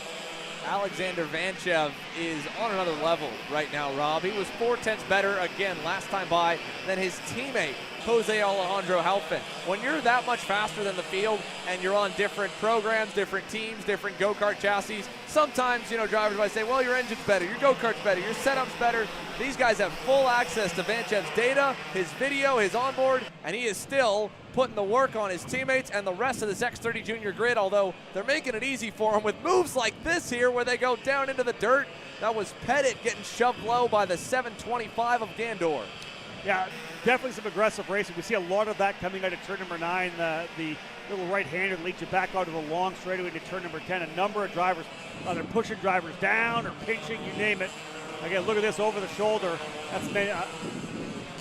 Alexander Vanchev is on another level right now, Rob. He was 4/10 better again last time by than his teammate, Jose Alejandro Halpin. When you're that much faster than the field and you're on different programs, different teams, different go-kart chassis, sometimes, drivers might say, well, your engine's better, your go-kart's better, your setup's better. These guys have full access to Vanchev's data, his video, his onboard, and he is still putting the work on his teammates and the rest of this X30 Junior grid, although they're making it easy for him with moves like this here where they go down into the dirt. That was Pettit getting shoved low by the 725 of Gandor. Yeah, definitely some aggressive racing. We see a lot of that coming out of turn number 9, the little right-hander leads you back onto the long straightaway into turn number 10. A number of drivers, either pushing drivers down or pinching, you name it. Again, look at this over the shoulder. That's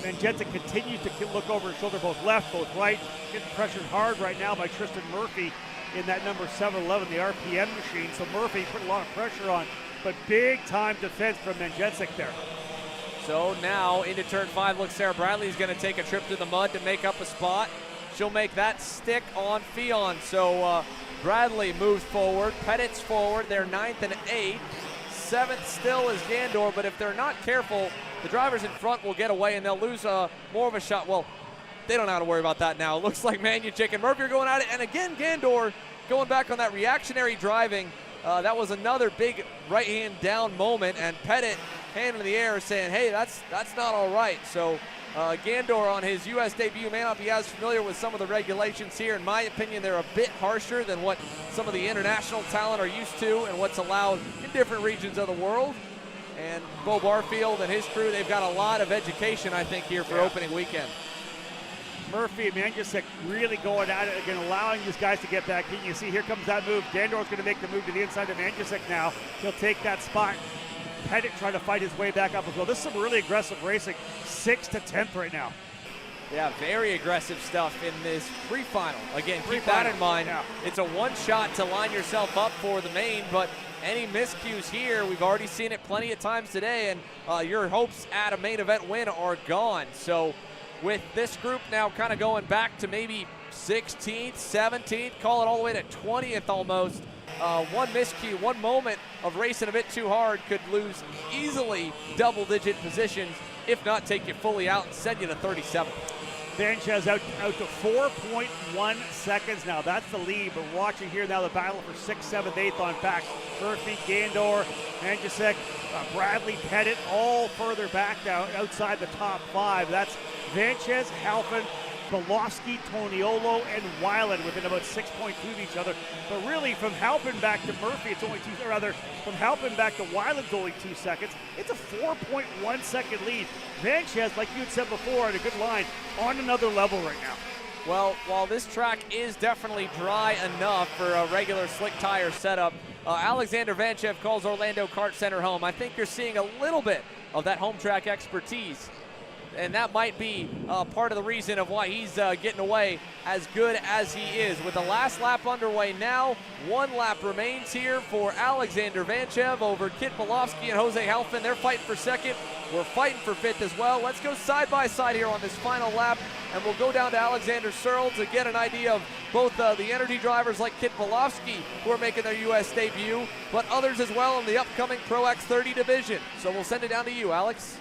Manjetta continues to look over his shoulder, both left, both right. Getting pressured hard right now by Tristan Murphy in that number 711, the RPM machine. So Murphy put a lot of pressure on, but big-time defense from Manjetta there. So now into turn 5, looks Sarah Bradley's going to take a trip through the mud to make up a spot. She'll make that stick on Fion. So Bradley moves forward, Pettit's forward. They're 9th and 8th. 7th still is Gandor, but if they're not careful, the drivers in front will get away and they'll lose more of a shot. Well, they don't have to worry about that now. It looks like Manuchik and Murphy are going at it. And again, Gandor going back on that reactionary driving. That was another big right-hand down moment, and Pettit hand in the air saying, hey, that's not all right. So Gandor on his U.S. debut may not be as familiar with some of the regulations here. In my opinion, they're a bit harsher than what some of the international talent are used to and what's allowed in different regions of the world. And Bo Barfield and his crew, they've got a lot of education, I think, here for opening weekend. Murphy and Manjusek really going at it again, allowing these guys to get back in. You see, here comes that move. Gandor's going to make the move to the inside of Manjusek now. He'll take that spot. Pettit trying to fight his way back up as well. This is some really aggressive racing. 6th to 10th right now. Yeah, very aggressive stuff in this pre-final. Again, keep that in mind. Yeah. It's a one shot to line yourself up for the main, but any miscues here, we've already seen it plenty of times today, and your hopes at a main event win are gone. So with this group now kind of going back to maybe 16th, 17th, call it all the way to 20th almost, one miscue, one moment of racing a bit too hard could lose easily double-digit positions, if not take you fully out and send you to 37th. Sanchez out to 4.1 seconds now. That's the lead, but watching here now the battle for 6th, 7th, 8th on back. Murphy, Gandor, Manjusek, Bradley, Pettit, all further back now outside the top 5. That's Sanchez, Halpin, Belofsky, Toniolo, and Weiland within about 6.2 of each other. But really, from Halpin back to Murphy, it's only two, or rather, from Halpin back to Weiland, it's only 2 seconds. It's a 4.1 second lead. Sanchez, like you had said before, at a good line, on another level right now. Well, while this track is definitely dry enough for a regular slick tire setup, Alexander Vanchev calls Orlando Kart Center home. I think you're seeing a little bit of that home track expertise, and that might be part of the reason of why he's getting away as good as he is. With the last lap underway now, 1 lap remains here for Alexander Vanchev over Kit Belofsky and Jose Halpin. They're fighting for 2nd. We're fighting for 5th as well. Let's go side by side here on this final lap, and we'll go down to Alexander Searle to get an idea of both the energy drivers like Kit Belofsky, who are making their U.S. debut, but others as well in the upcoming Pro X30 division. So we'll send it down to you, Alex.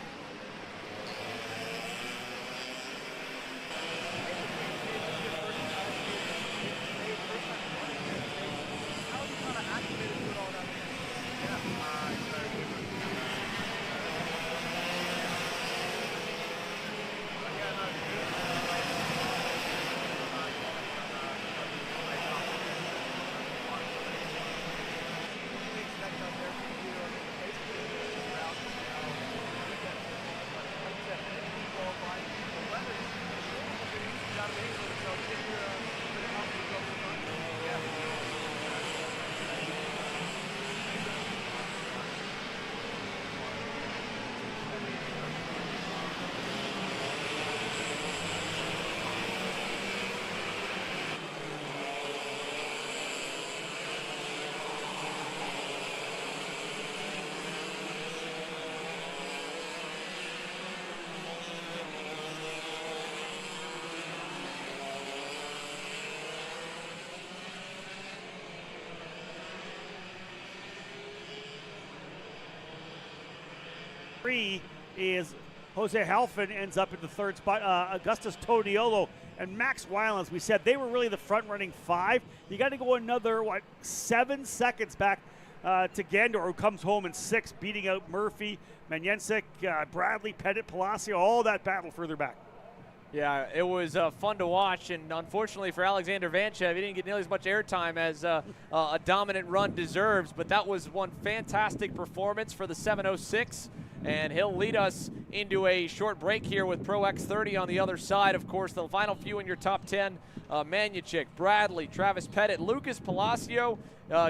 Is Jose Halpin ends up in the 3rd spot. Augustus Toniolo and Max Weiland, as we said, they were really the front-running 5. You got to go another, 7 seconds back to Gandor, who comes home in 6th, beating out Murphy, Manjusek, Bradley, Pettit, Palacio, all that battle further back. Yeah, it was fun to watch, and unfortunately for Alexander Vanchev, he didn't get nearly as much airtime as a dominant run deserves, but that was one fantastic performance for the 706. And he'll lead us into a short break here with Pro X30 on the other side. Of course, the final few in your top 10, Manjusek, Bradley, Travis Pettit, Lucas Palacio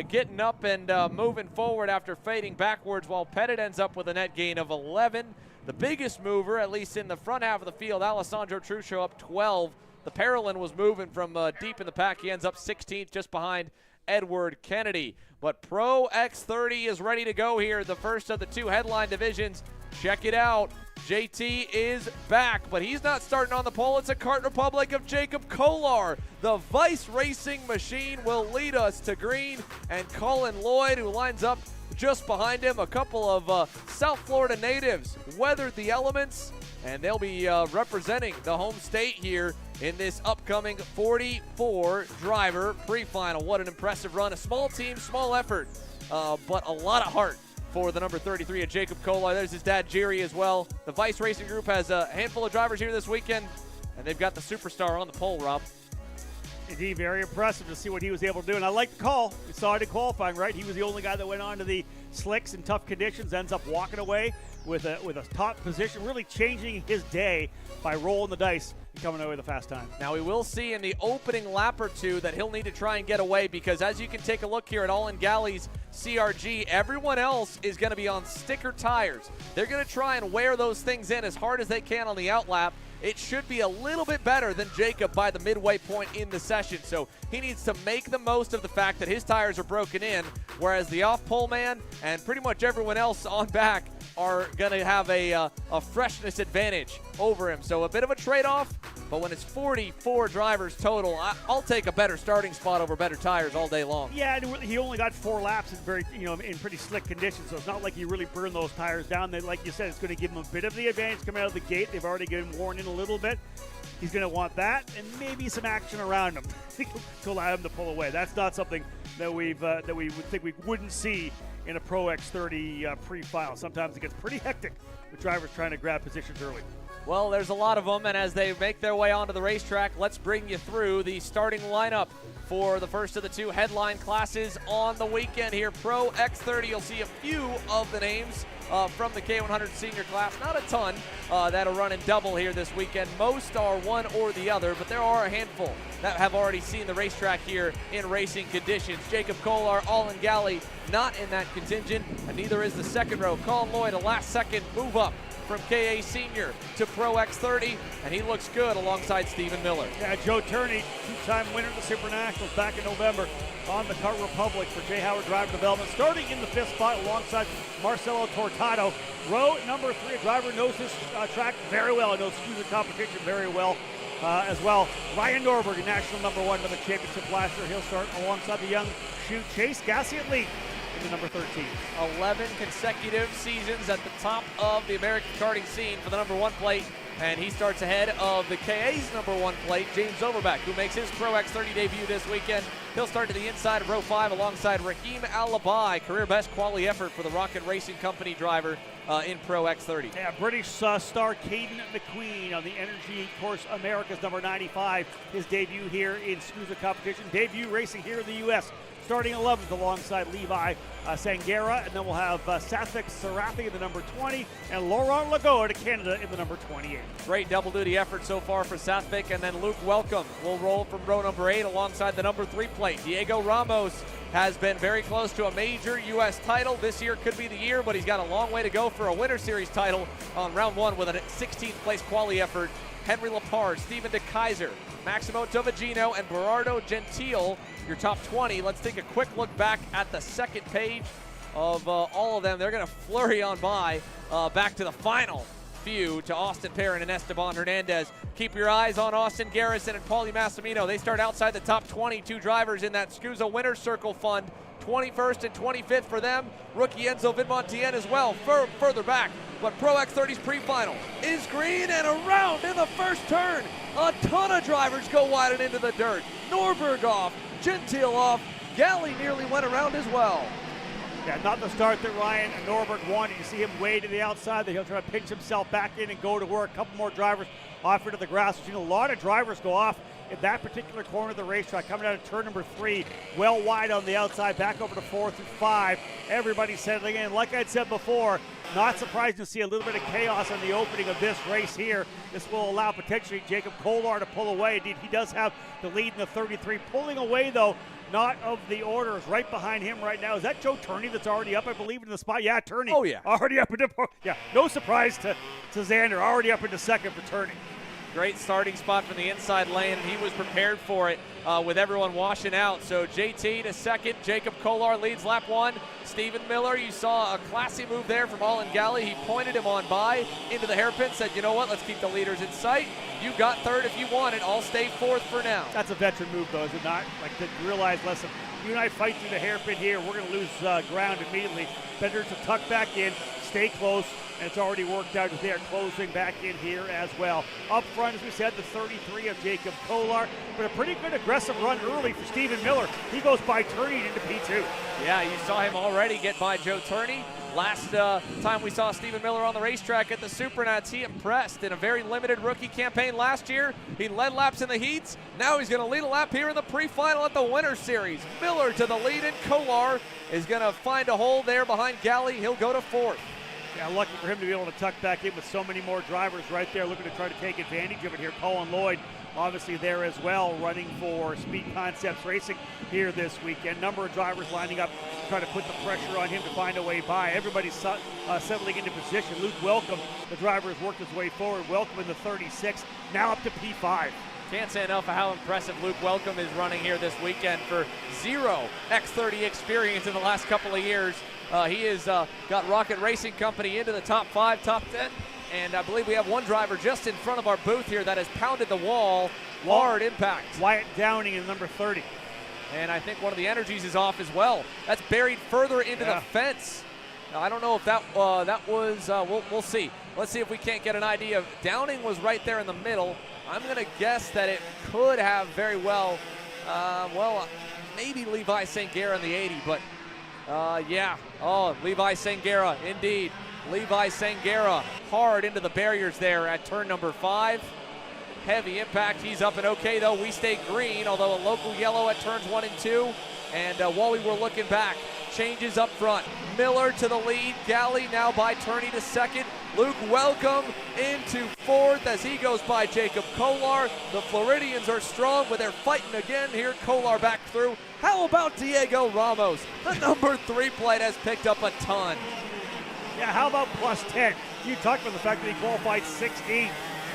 getting up and moving forward after fading backwards, while Pettit ends up with a net gain of 11. The biggest mover, at least in the front half of the field, Alessandro Truccio up 12. The Parolin was moving from deep in the pack. He ends up 16th, just behind Edward Kennedy. But Pro X30 is ready to go here, the first of the 2 headline divisions. Check it out. JT is back, but he's not starting on the pole. It's a Kart Republic of Jacob Kolar. The Vice Racing machine will lead us to green, and Colin Lloyd, who lines up just behind him. A couple of South Florida natives weathered the elements, and they'll be representing the home state here in this upcoming 44-driver pre-final. What an impressive run. A small team, small effort, but a lot of heart for the number 33 of Jacob Kolar. There's his dad, Jerry, as well. The Vice Racing Group has a handful of drivers here this weekend, and they've got the superstar on the pole, Rob. Indeed, very impressive to see what he was able to do. And I like the call. We saw it in qualifying, right? He was the only guy that went on to the slicks in tough conditions, ends up walking away with a top position, really changing his day by rolling the dice and coming away with a fast time. Now, we will see in the opening lap or two that he'll need to try and get away, because as you can take a look here at All in Galley's CRG, everyone else is going to be on sticker tires. They're going to try and wear those things in as hard as they can on the outlap. It should be a little bit better than Jacob by the midway point in the session. So he needs to make the most of the fact that his tires are broken in, whereas the off-pole man and pretty much everyone else on back are going to have a freshness advantage over him. So a bit of a trade-off, but when it's 44 drivers total, I'll take a better starting spot over better tires all day long. Yeah, and he only got 4 laps in pretty slick conditions, so it's not like he really burned those tires down. Like you said, it's going to give him a bit of the advantage coming out of the gate. They've already given him worn in a little bit. He's going to want that and maybe some action around him to allow him to pull away. That's not something that we would think we wouldn't see in a Pro X30 Prefinal. Sometimes it gets pretty hectic with drivers trying to grab positions early. Well, there's a lot of them, and as they make their way onto the racetrack, let's bring you through the starting lineup for the first of the 2 headline classes on the weekend here. Pro X30, you'll see a few of the names from the K100 senior class. Not a ton that'll run in double here this weekend. Most are one or the other, but there are a handful that have already seen the racetrack here in racing conditions. Jacob Kolar, All in Galley, not in that contingent, and neither is the second row. Colin Lloyd, a last-second move up from KA Senior to Pro X30, and he looks good alongside Stephen Miller. Yeah, Joe Turney, 2-time winner of the Super Nationals back in November on the Kart Republic for Jay Howard Driver Development, starting in the 5th spot alongside Marcelo Tortado. Row number 3, a driver knows this track very well, knows SKUSA competition very well as well. Ryan Norberg, national number 1 to the championship last year. He'll start alongside the young shoe Chase Gassiet Lee in the number 13. 11 consecutive seasons at the top of the American karting scene for the number 1 plate, and he starts ahead of the KA's number 1 plate, James Overbeck, who makes his Pro X30 debut this weekend. He'll start to the inside of row 5 alongside Raheem Alabai, career best quality effort for the Rocket Racing Company driver in Pro X30. Yeah, British star Caden McQueen on the Energy Course America's number 95. His debut here in SKUSA competition. Debut racing here in the U.S. Starting 11th alongside Levi Sangera, and then we'll have Sathvik Sarathi in the number 20, and Laurent Legault to Canada in the number 28. Great double-duty effort so far for Sathvik, and then Luke Welcome will roll from row number 8 alongside the number 3 plate. Diego Ramos has been very close to a major U.S. title. This year could be the year, but he's got a long way to go for a Winter Series title on round 1 with a 16th place quali effort. Henry Lepard, Stephen DeKaiser, Maximo Tovagino, and Berardo Gentile, your top 20. Let's take a quick look back at the second page of all of them. They're going to flurry on by back to the final few, to Austin Perrin and Esteban Hernandez. Keep your eyes on Austin Garrison and Paulie Massimino. They start outside the top 22 drivers in that SKUSA Winner's Circle Fund. 21st and 25th for them. Rookie Enzo Vidmontien as well, further back. But Pro X30's Prefinal is green and around in the first turn. A ton of drivers go wide and into the dirt. Norberg off, Gentile off, Galley nearly went around as well. Yeah, not the start that Ryan Norberg wanted. You see him way to the outside. He'll try to pinch himself back in and go to work. A couple more drivers off into the grass. We've seen a lot of drivers go off in that particular corner of the racetrack, coming out of turn number 3, well wide on the outside, back over to 4 through 5. Everybody settling in. Like I'd said before, not surprised to see a little bit of chaos on the opening of this race here. This will allow potentially Jacob Kolar to pull away. Indeed, he does have the lead in the 33. Pulling away, though, not of the orders. Right behind him right now. Is that Joe Turney that's already up, I believe, in the spot? Yeah, Turney. Oh, yeah. Already up into, yeah, no surprise to Xander. Already up into second for Turney. Great starting spot from the inside lane, and he was prepared for it with everyone washing out. So JT to second, Jacob Kolar leads lap 1. Stephen Miller, you saw a classy move there from All in Galley. He pointed him on by into the hairpin, said, you know what, let's keep the leaders in sight. You got third if you want it. I'll stay 4th for now. That's a veteran move, though, is it not? Like, to realize, listen, you and I fight through the hairpin here, we're going to lose ground immediately. Better to tuck back in, stay close, and it's already worked out as they are closing back in here as well. Up front, as we said, the 33 of Jacob Kolar, but a pretty good aggressive run early for Stephen Miller. He goes by Turney into P2. Yeah, you saw him already get by Joe Turney. Last time we saw Stephen Miller on the racetrack at the Supernats, he impressed in a very limited rookie campaign last year. He led laps in the heats. Now he's going to lead a lap here in the pre-final at the Winter Series. Miller to the lead, and Kolar is going to find a hole there behind Galley. He'll go to 4th. Yeah, lucky for him to be able to tuck back in with so many more drivers right there looking to try to take advantage of it here. Colin Lloyd obviously there as well, running for Speed Concepts Racing here this weekend. Number of drivers lining up to try to put the pressure on him to find a way by. Everybody's settling into position. Luke Welcome, the driver, has worked his way forward. Welcome in the 36, now up to P5. Can't say enough of how impressive Luke Welcome is running here this weekend. For zero X30 experience in the last couple of years, he has got Rocket Racing Company into the top 5, top 10. And I believe we have one driver just in front of our booth here that has pounded the wall. Hard impact. Wyatt Downing in number 30. And I think one of the energies is off as well. That's buried further into the fence. Now, I don't know if that was, we'll see. Let's see if we can't get an idea. Downing was right there in the middle. I'm going to guess that it could have very well, maybe Levi Sangera in the 80, but yeah. Oh, Levi Sangera, indeed. Levi Sangera hard into the barriers there at turn number 5. Heavy impact. He's up and okay, though. We stay green, although a local yellow at turns 1 and 2. And while we were looking back, changes up front. Miller to the lead. Galley now by turning to 2nd. Luke Welcome into 4th as he goes by Jacob Kolar. The Floridians are strong, but they're fighting again here. Kolar back through. How about Diego Ramos? The number 3 plate has picked up a ton. Yeah, how about plus 10? You talked about the fact that he qualified 16th.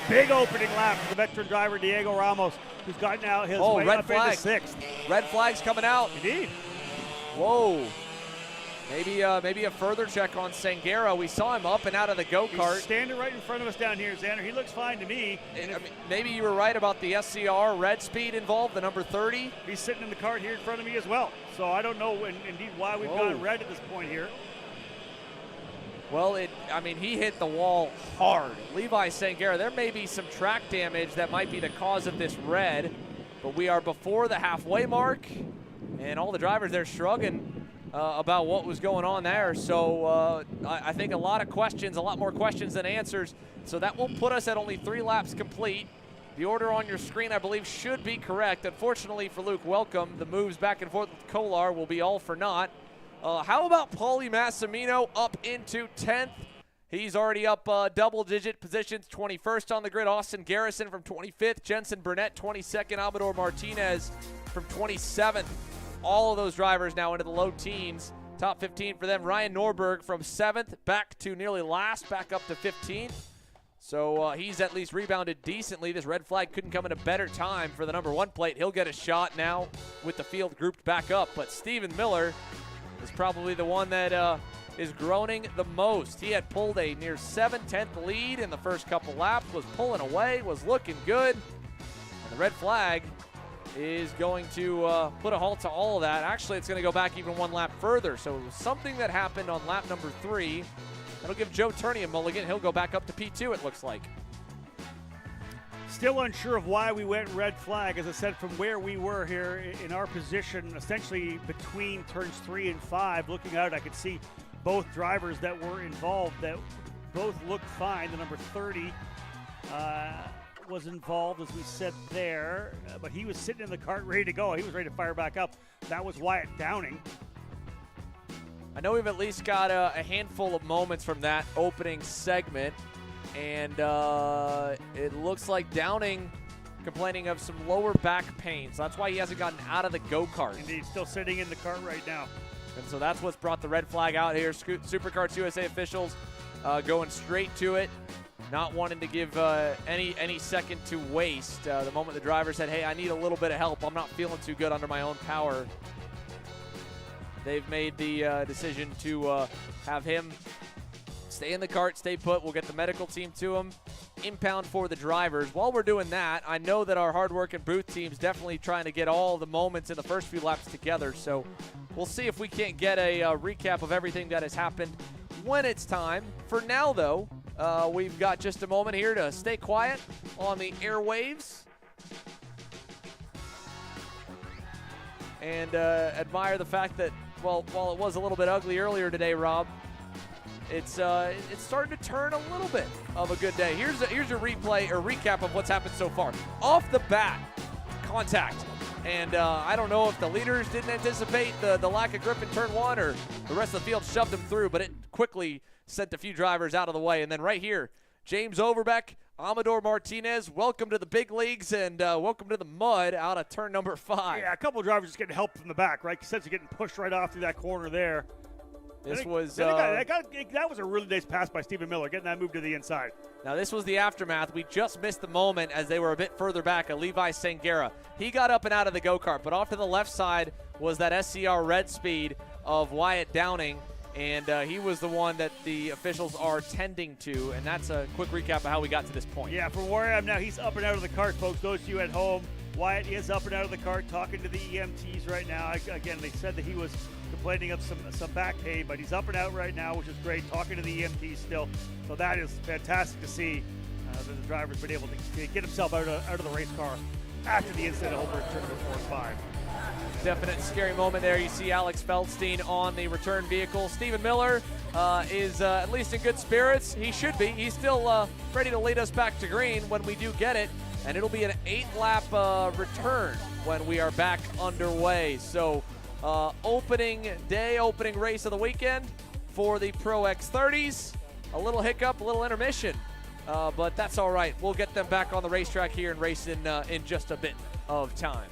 Big opening lap for the veteran driver Diego Ramos, who's gotten out his way red up flag. into 6th. Red flag's coming out. Indeed. Whoa. Maybe a further check on Sangera. We saw him up and out of the go-kart. He's standing right in front of us down here, Xander. He looks fine to me. I mean, maybe you were right about the SCR red speed involved, the number 30. He's sitting in the cart here in front of me as well. So I don't know indeed why we've gone red at this point here. Well, he hit the wall hard. Levi Sangera, there may be some track damage that might be the cause of this red, but we are before the halfway mark, and all the drivers there shrugging about what was going on there. So I think a lot more questions than answers. So that will put us at only 3 laps complete. The order on your screen, I believe, should be correct. Unfortunately for Luke Welcome, the moves back and forth with Kolar will be all for naught. How about Paulie Massimino up into 10th? He's already up double-digit positions, 21st on the grid. Austin Garrison from 25th. Jensen Burnett, 22nd. Amador Martinez from 27th. All of those drivers now into the low teens. Top 15 for them. Ryan Norberg from 7th back to nearly last, back up to 15th. So he's at least rebounded decently. This red flag couldn't come at a better time for the number 1 plate. He'll get a shot now with the field grouped back up. But Stephen Miller is probably the one that is groaning the most. He had pulled a near 7/10 lead in the first couple laps, was pulling away, was looking good. And the red flag is going to put a halt to all of that. Actually, it's going to go back even 1 lap further. So it was something that happened on lap number 3. That'll give Joe Turney a mulligan. He'll go back up to P2, it looks like. Still unsure of why we went red flag. As I said, from where we were here in our position, essentially between turns 3 and 5, looking out, I could see both drivers that were involved that both looked fine. The number 30 was involved, as we said there, but he was sitting in the cart ready to go. He was ready to fire back up. That was Wyatt Downing. I know we've at least got a handful of moments from that opening segment. And it looks like Downing complaining of some lower back pain. So that's why he hasn't gotten out of the go-kart. Indeed, still sitting in the cart right now. And so that's what's brought the red flag out here. Supercarts USA officials going straight to it, not wanting to give any second to waste. The moment the driver said, hey, I need a little bit of help. I'm not feeling too good under my own power. They've made the decision to have him stay in the cart, stay put. We'll get the medical team to him. Impound for the drivers. While we're doing that, I know that our hard-working booth team's definitely trying to get all the moments in the first few laps together. So we'll see if we can't get a recap of everything that has happened when it's time. For now, though, we've got just a moment here to stay quiet on the airwaves and admire the fact that, well, while it was a little bit ugly earlier today, Rob, it's starting to turn a little bit of a good day. Here's a replay or recap of what's happened so far. Off the bat, contact. And I don't know if the leaders didn't anticipate the lack of grip in turn one or the rest of the field shoved them through, but it quickly sent a few drivers out of the way. And then right here, James Overbeck, Amador Martinez, welcome to the big leagues and welcome to the mud out of turn number 5. Yeah, a couple of drivers just getting help from the back, right? Since you're getting pushed right off through that corner there. This was that was a really nice pass by Stephen Miller, getting that move to the inside. Now this was the aftermath. We just missed the moment as they were a bit further back. Levi Sangera, he got up and out of the go-kart, but off to the left side was that SCR red speed of Wyatt Downing, and he was the one that the officials are tending to, and that's a quick recap of how we got to this point. Yeah, from where I am now, he's up and out of the cart, folks. Those of you at home, Wyatt is up and out of the cart talking to the EMTs right now. Again, they said that he was complaining of some back pain, but he's up and out right now, which is great, talking to the EMTs still. So that is fantastic to see that the driver's been able to get himself out of the race car after the incident over turn number 4 and 5. Definite scary moment there. You see Alex Feldstein on the return vehicle. Stephen Miller is at least in good spirits. He should be. He's still ready to lead us back to green when we do get it. And it'll be an 8-lap return when we are back underway. So opening race of the weekend for the Pro X30s. A little hiccup, a little intermission, but that's all right. We'll get them back on the racetrack here and race in just a bit of time.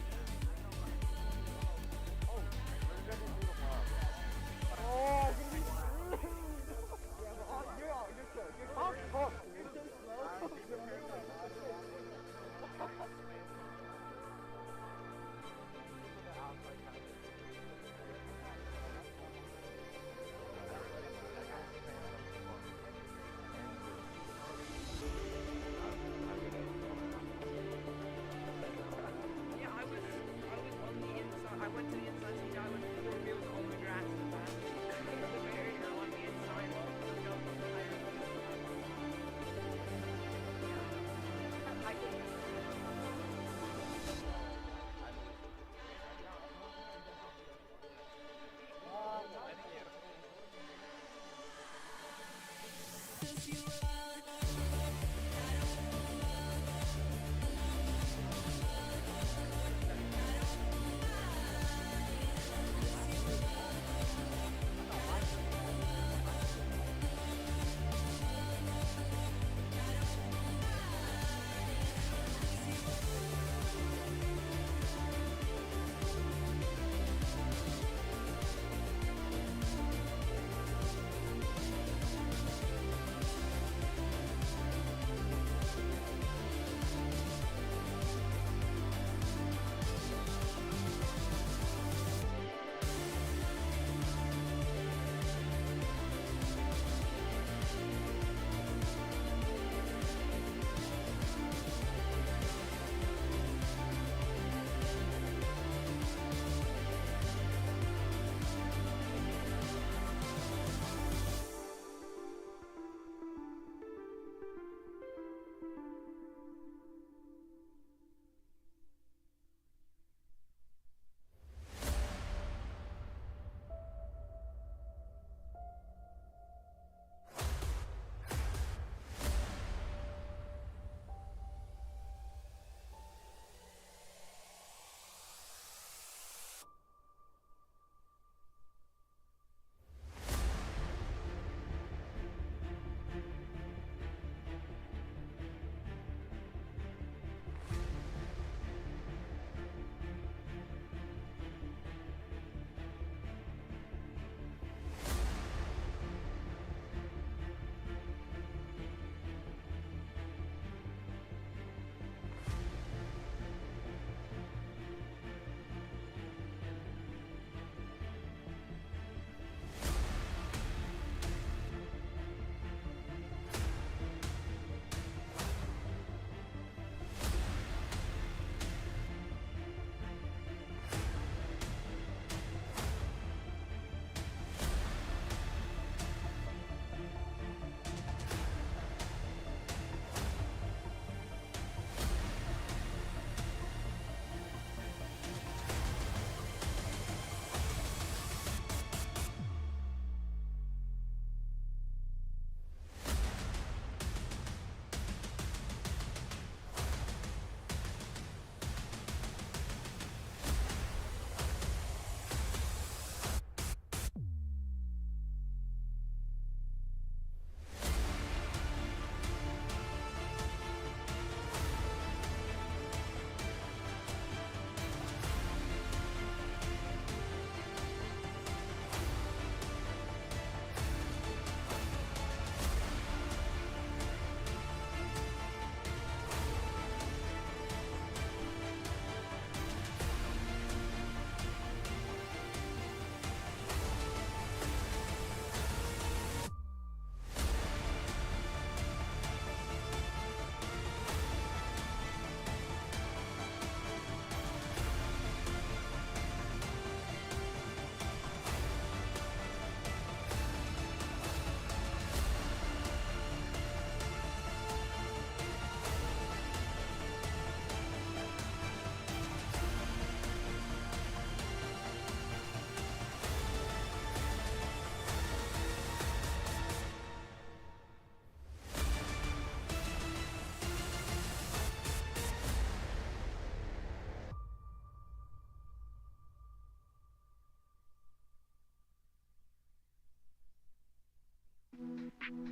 Talk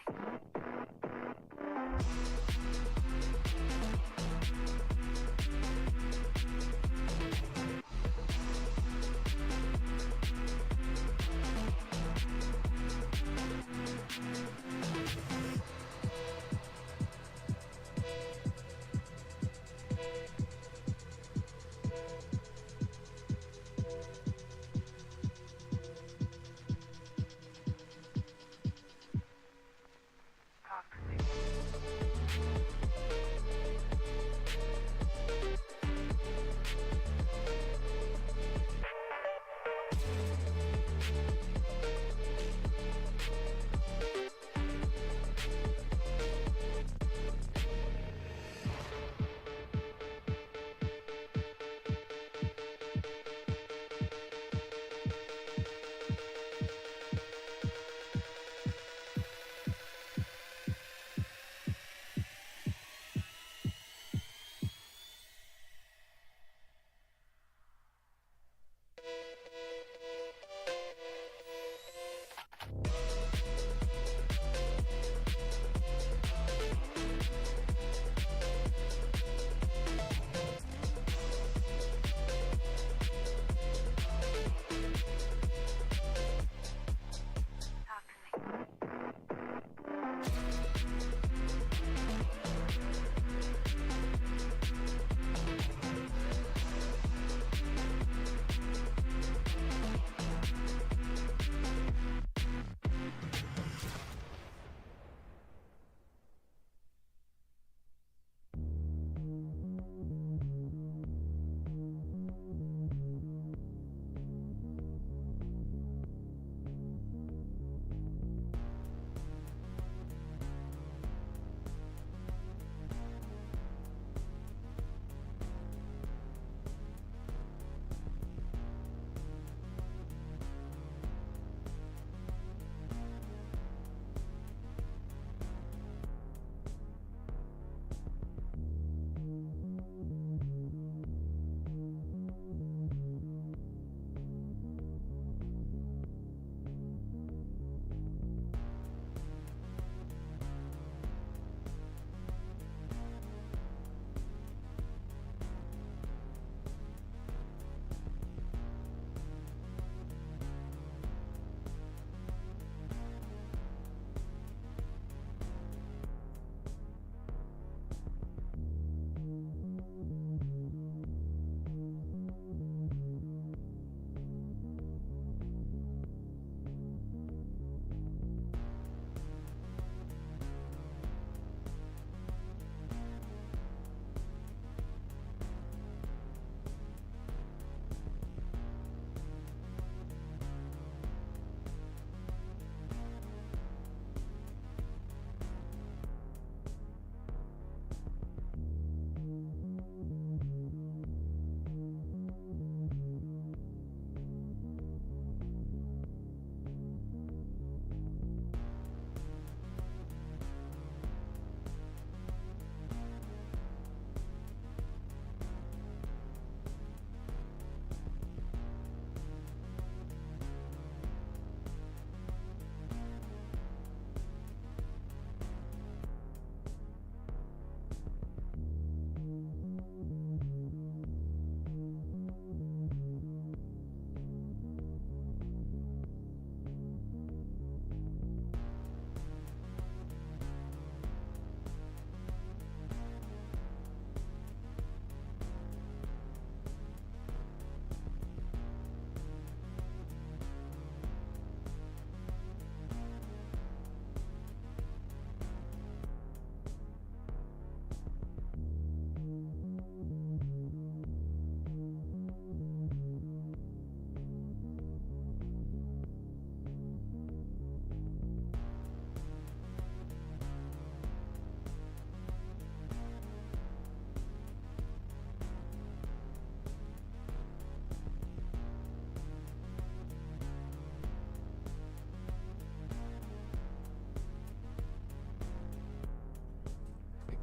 to me.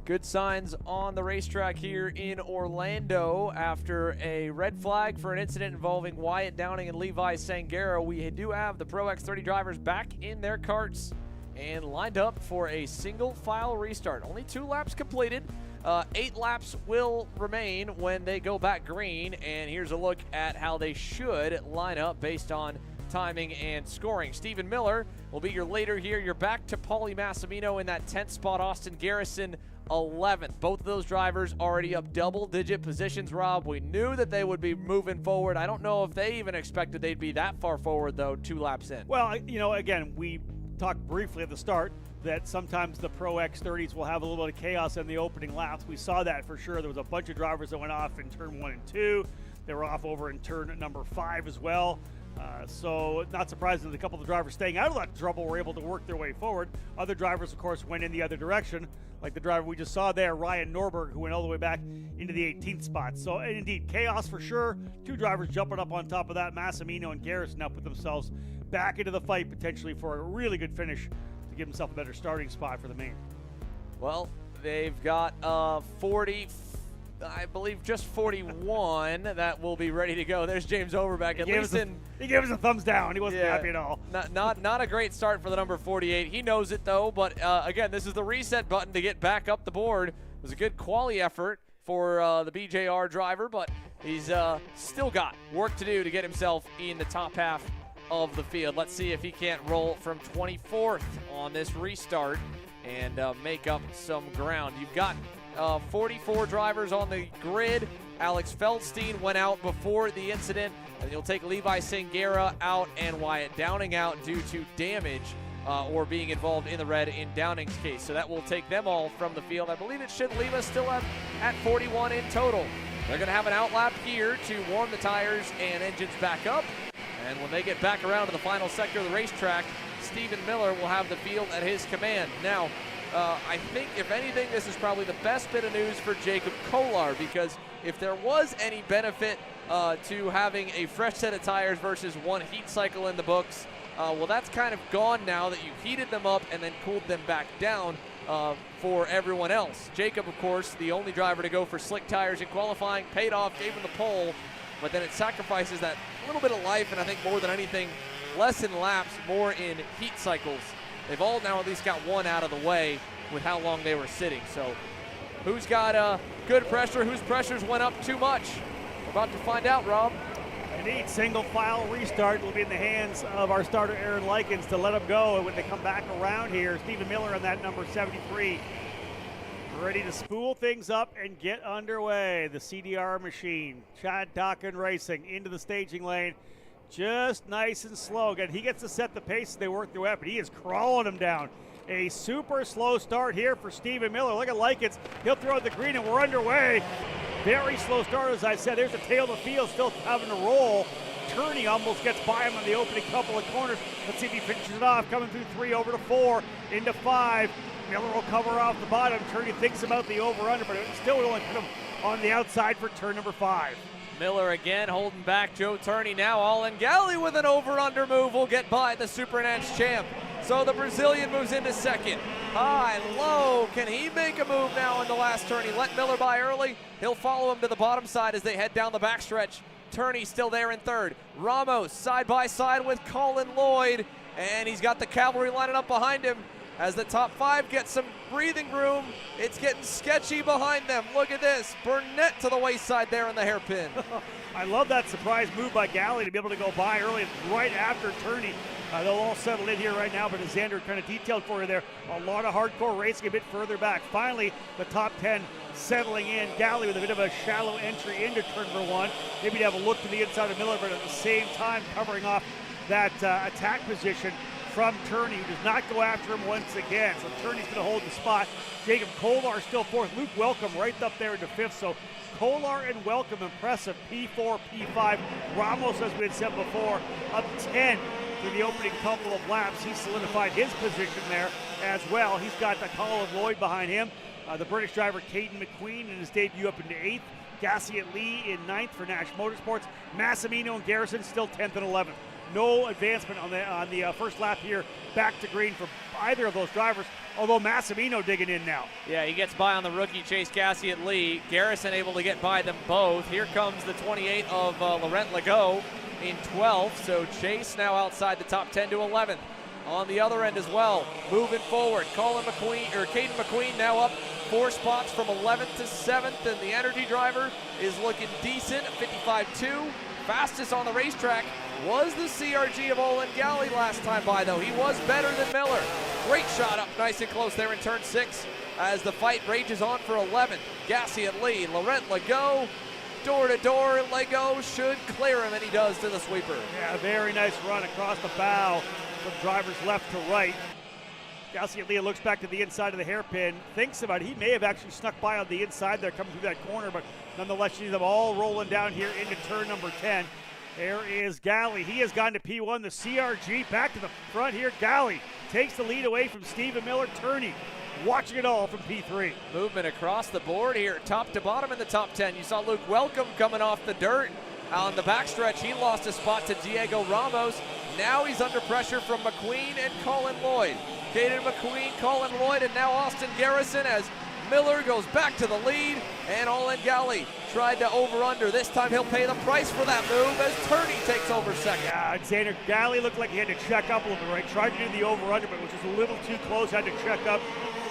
Good signs on the racetrack here in Orlando after a red flag for an incident involving Wyatt Downing and Levi Sangaro. We do have the Pro X30 drivers back in their karts and lined up for a single file restart. Only 2 laps completed. 8 laps will remain when they go back green, and here's a look at how they should line up based on timing and scoring. Stephen Miller will be your leader here. You're back to Paulie Massimino in that 10th spot. Austin Garrison 11th. Both of those drivers already up double-digit positions, Rob. We knew that they would be moving forward. I don't know if they even expected they'd be that far forward, though, 2 laps in. Well, you know, again, we talked briefly at the start that sometimes the Pro X30s will have a little bit of chaos in the opening laps. We saw that for sure. There was a bunch of drivers that went off in turn 1 and 2. They were off over in turn number 5 as well. So not surprising that a couple of the drivers staying out of that trouble were able to work their way forward. Other drivers, of course, went in the other direction, like the driver we just saw there, Ryan Norberg, who went all the way back into the 18th spot. So indeed, chaos for sure. 2 drivers jumping up on top of that. Massimino and Garrison now put themselves back into the fight potentially for a really good finish to give himself a better starting spot for the main. Well, they've got 40, I believe just 41 that will be ready to go. There's James Overbeck. He gave us a thumbs down. He wasn't happy at all. Not a great start for the number 48. He knows it though, but again, this is the reset button to get back up the board. It was a good quali effort for the BJR driver, but he's still got work to do to get himself in the top half of the field. Let's see if he can't roll from 24th on this restart and make up some ground. You've got 44 drivers on the grid. Alex Feldstein went out before the incident, and you'll take Levi Sangara out and Wyatt Downing out due to damage or being involved in the red in Downing's case. So that will take them all from the field. I believe it should leave us still at 41 in total. They're going to have an outlap here to warm the tires and engines back up. And when they get back around to the final sector of the racetrack, Stephen Miller will have the field at his command. Now, I think, if anything, this is probably the best bit of news for Jacob Kolar, because if there was any benefit to having a fresh set of tires versus 1 heat cycle in the books, well, that's kind of gone now that you've heated them up and then cooled them back down for everyone else. Jacob, of course, the only driver to go for slick tires in qualifying, paid off, gave him the pole, but then it sacrifices that little bit of life, and I think more than anything, less in laps, more in heat cycles. They've all now at least got 1 out of the way with how long they were sitting. So who's got good pressure, whose pressures went up too much? We're about to find out, Rob. Indeed, single file restart will be in the hands of our starter Aaron Likens to let him go. And when they come back around here, Stephen Miller on that number 73, ready to spool things up and get underway. The CDR machine, Chad Dockin Racing into the staging lane. Just nice and slow. Again, he gets to set the pace as they work their way up, but he is crawling them down. A super slow start here for Stephen Miller. Look at Likens. He'll throw the green, and we're underway. Very slow start, as I said. There's the tail of the field still having to roll. Turney almost gets by him on the opening couple of corners. Let's see if he finishes it off. Coming through 3 over to 4 into 5. Miller will cover off the bottom. Turney thinks about the over-under, but it still will only put him on the outside for turn number 5. Miller again holding back Joe Turney. Now Allen Galley with an over-under move will get by the Super Nats champ. So the Brazilian moves into second. High, low. Can he make a move now in the last turn? He let Miller by early. He'll follow him to the bottom side as they head down the backstretch. Turney still there in third. Ramos side by side with Colin Lloyd. And he's got the cavalry lining up behind him. As the top 5 get some breathing room, it's getting sketchy behind them. Look at this. Burnett to the wayside there in the hairpin. I love that surprise move by Galley to be able to go by early right after Turney. They'll all settle in here right now, but as Xander kind of detailed for you there, a lot of hardcore racing a bit further back. Finally, the top 10 settling in. Galley with a bit of a shallow entry into turn number 1. Maybe to have a look to the inside of Miller, but at the same time covering off that attack position from Turney, who does not go after him once again. So Turney's going to hold the spot. Jacob Kolar still 4th. Luke Welcome right up there into 5th. So Kolar and Welcome impressive. P4, P5. Ramos, as we had said before, up 10 through the opening couple of laps. He solidified his position there as well. He's got the Colin Lloyd behind him. The British driver Caden McQueen in his debut up into 8th. Gassiet Lee in 9th for Nash Motorsports. Massimino and Garrison still 10th and 11th. no advancement on the first lap here back to green for either of those drivers, although Massimino digging in now. Yeah, he gets by on the rookie Chase Gassie at lead. Garrison able to get by them both. Here comes the 28 of Laurent Legault in 12th, so Chase now outside the top 10 to 11th. On the other end as well, moving forward, Caden McQueen now up 4 spots from 11th to 7th, and the energy driver is looking decent, 55.2. Fastest on the racetrack was the CRG of Olin Galley last time by, though. He was better than Miller. Great shot up nice and close there in turn 6 as the fight rages on for 11th. Gassie at lead, Laurent Legault, door to door, Legault should clear him, and he does to the sweeper. Yeah, very nice run across the bow from drivers left to right. Gassie at lead looks back to the inside of the hairpin, thinks about it. He may have actually snuck by on the inside there coming through that corner, but nonetheless, you see them all rolling down here into turn number 10. There is Galley. He has gone to P1. The CRG back to the front here. Galley takes the lead away from Stephen Miller. Turney watching it all from P3. Movement across the board here, top to bottom in the top 10. You saw Luke Welcome coming off the dirt. On the backstretch, he lost a spot to Diego Ramos. Now he's under pressure from McQueen and Colin Lloyd. Caden McQueen, Colin Lloyd, and now Austin Garrison as Miller goes back to the lead, and Olin Galley tried to over-under. This time he'll pay the price for that move as Turney takes over second. Yeah, Xander Galley looked like he had to check up a little bit, right? Tried to do the over-under, but was just a little too close, had to check up.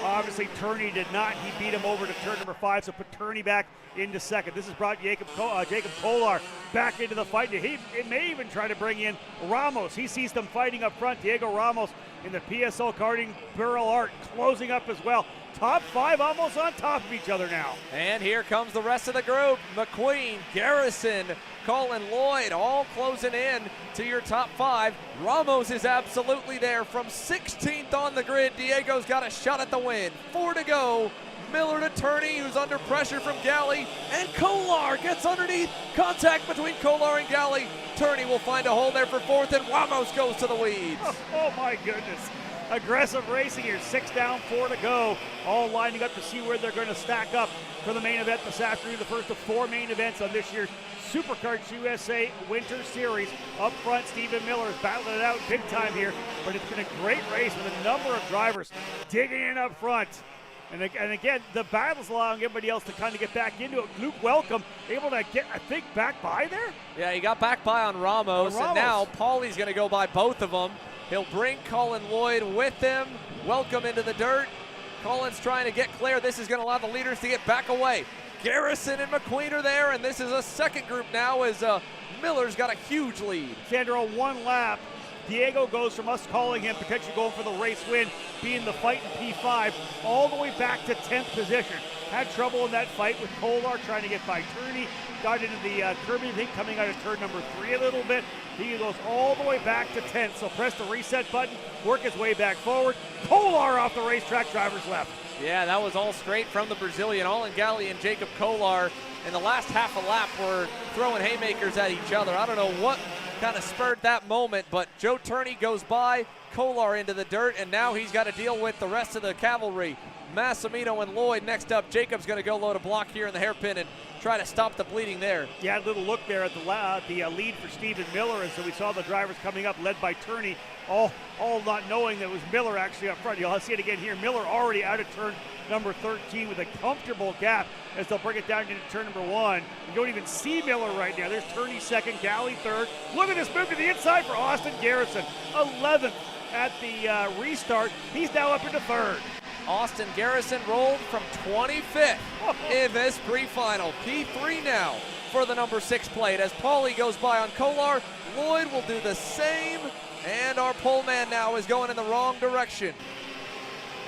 Obviously, Turney did not. He beat him over to turn number 5, so put Turney back into second. This has brought Jacob Kolar back into the fight. It may even try to bring in Ramos. He sees them fighting up front. Diego Ramos in the PSL karting barrel art closing up as well. Top 5 almost on top of each other now. And here comes the rest of the group. McQueen, Garrison, Colin Lloyd all closing in to your top 5. Ramos is absolutely there from 16th on the grid. Diego's got a shot at the win. 4 to go. Miller to Turney, who's under pressure from Galley, and Kolar gets underneath. Contact between Kolar and Galley. Turney will find a hole there for 4th, and Ramos goes to the weeds. Oh my goodness. Aggressive racing here, 6 down, 4 to go. All lining up to see where they're going to stack up for the main event this afternoon. The first of 4 main events on this year's SuperKarts USA Winter Series. Up front, Stephen Miller is battling it out big time here, but it's been a great race with a number of drivers digging in up front. And again, the battle's allowing everybody else to kind of get back into it. Luke Welcome able to get, I think, back by there? Yeah, he got back by on Ramos. And now Paulie's going to go by both of them. He'll bring Colin Lloyd with him. Welcome into the dirt. Colin's trying to get clear. This is going to allow the leaders to get back away. Garrison and McQueen are there, and this is a second group now as Miller's got a huge lead. Sandra, on 1 lap, Diego goes from us calling him potentially going for the race win, being the fight in P5, all the way back to 10th position. Had trouble in that fight with Kolar trying to get by Turney. Got into the Kirby, I think, coming out of turn number 3 a little bit. He goes all the way back to 10th, so press the reset button, work his way back forward. Kolar off the racetrack, driver's left. Yeah, that was all straight from the Brazilian. Olin Galley and Jacob Kolar in the last half a lap were throwing haymakers at each other. I don't know what kind of spurred that moment, but Joe Turney goes by, Kolar into the dirt, and now he's got to deal with the rest of the cavalry. Massimino and Lloyd next up. Jacob's going to go load a block here in the hairpin and try to stop the bleeding there. Yeah, a little look there at the lead for Stephen Miller, and so we saw the drivers coming up led by Turney, all not knowing that it was Miller actually up front. You'll see it again here. Miller already out of turn number 13 with a comfortable gap as they'll bring it down into turn number 1. You don't even see Miller right now. There's Turney second, Galley third. Look at this move to the inside for Austin Garrison. 11th at the restart. He's now up into third. Austin Garrison rolled from 25th in this pre-final. P3 now for the number 6 plate as Paulie goes by on Kolar. Lloyd will do the same, and our pole man now is going in the wrong direction.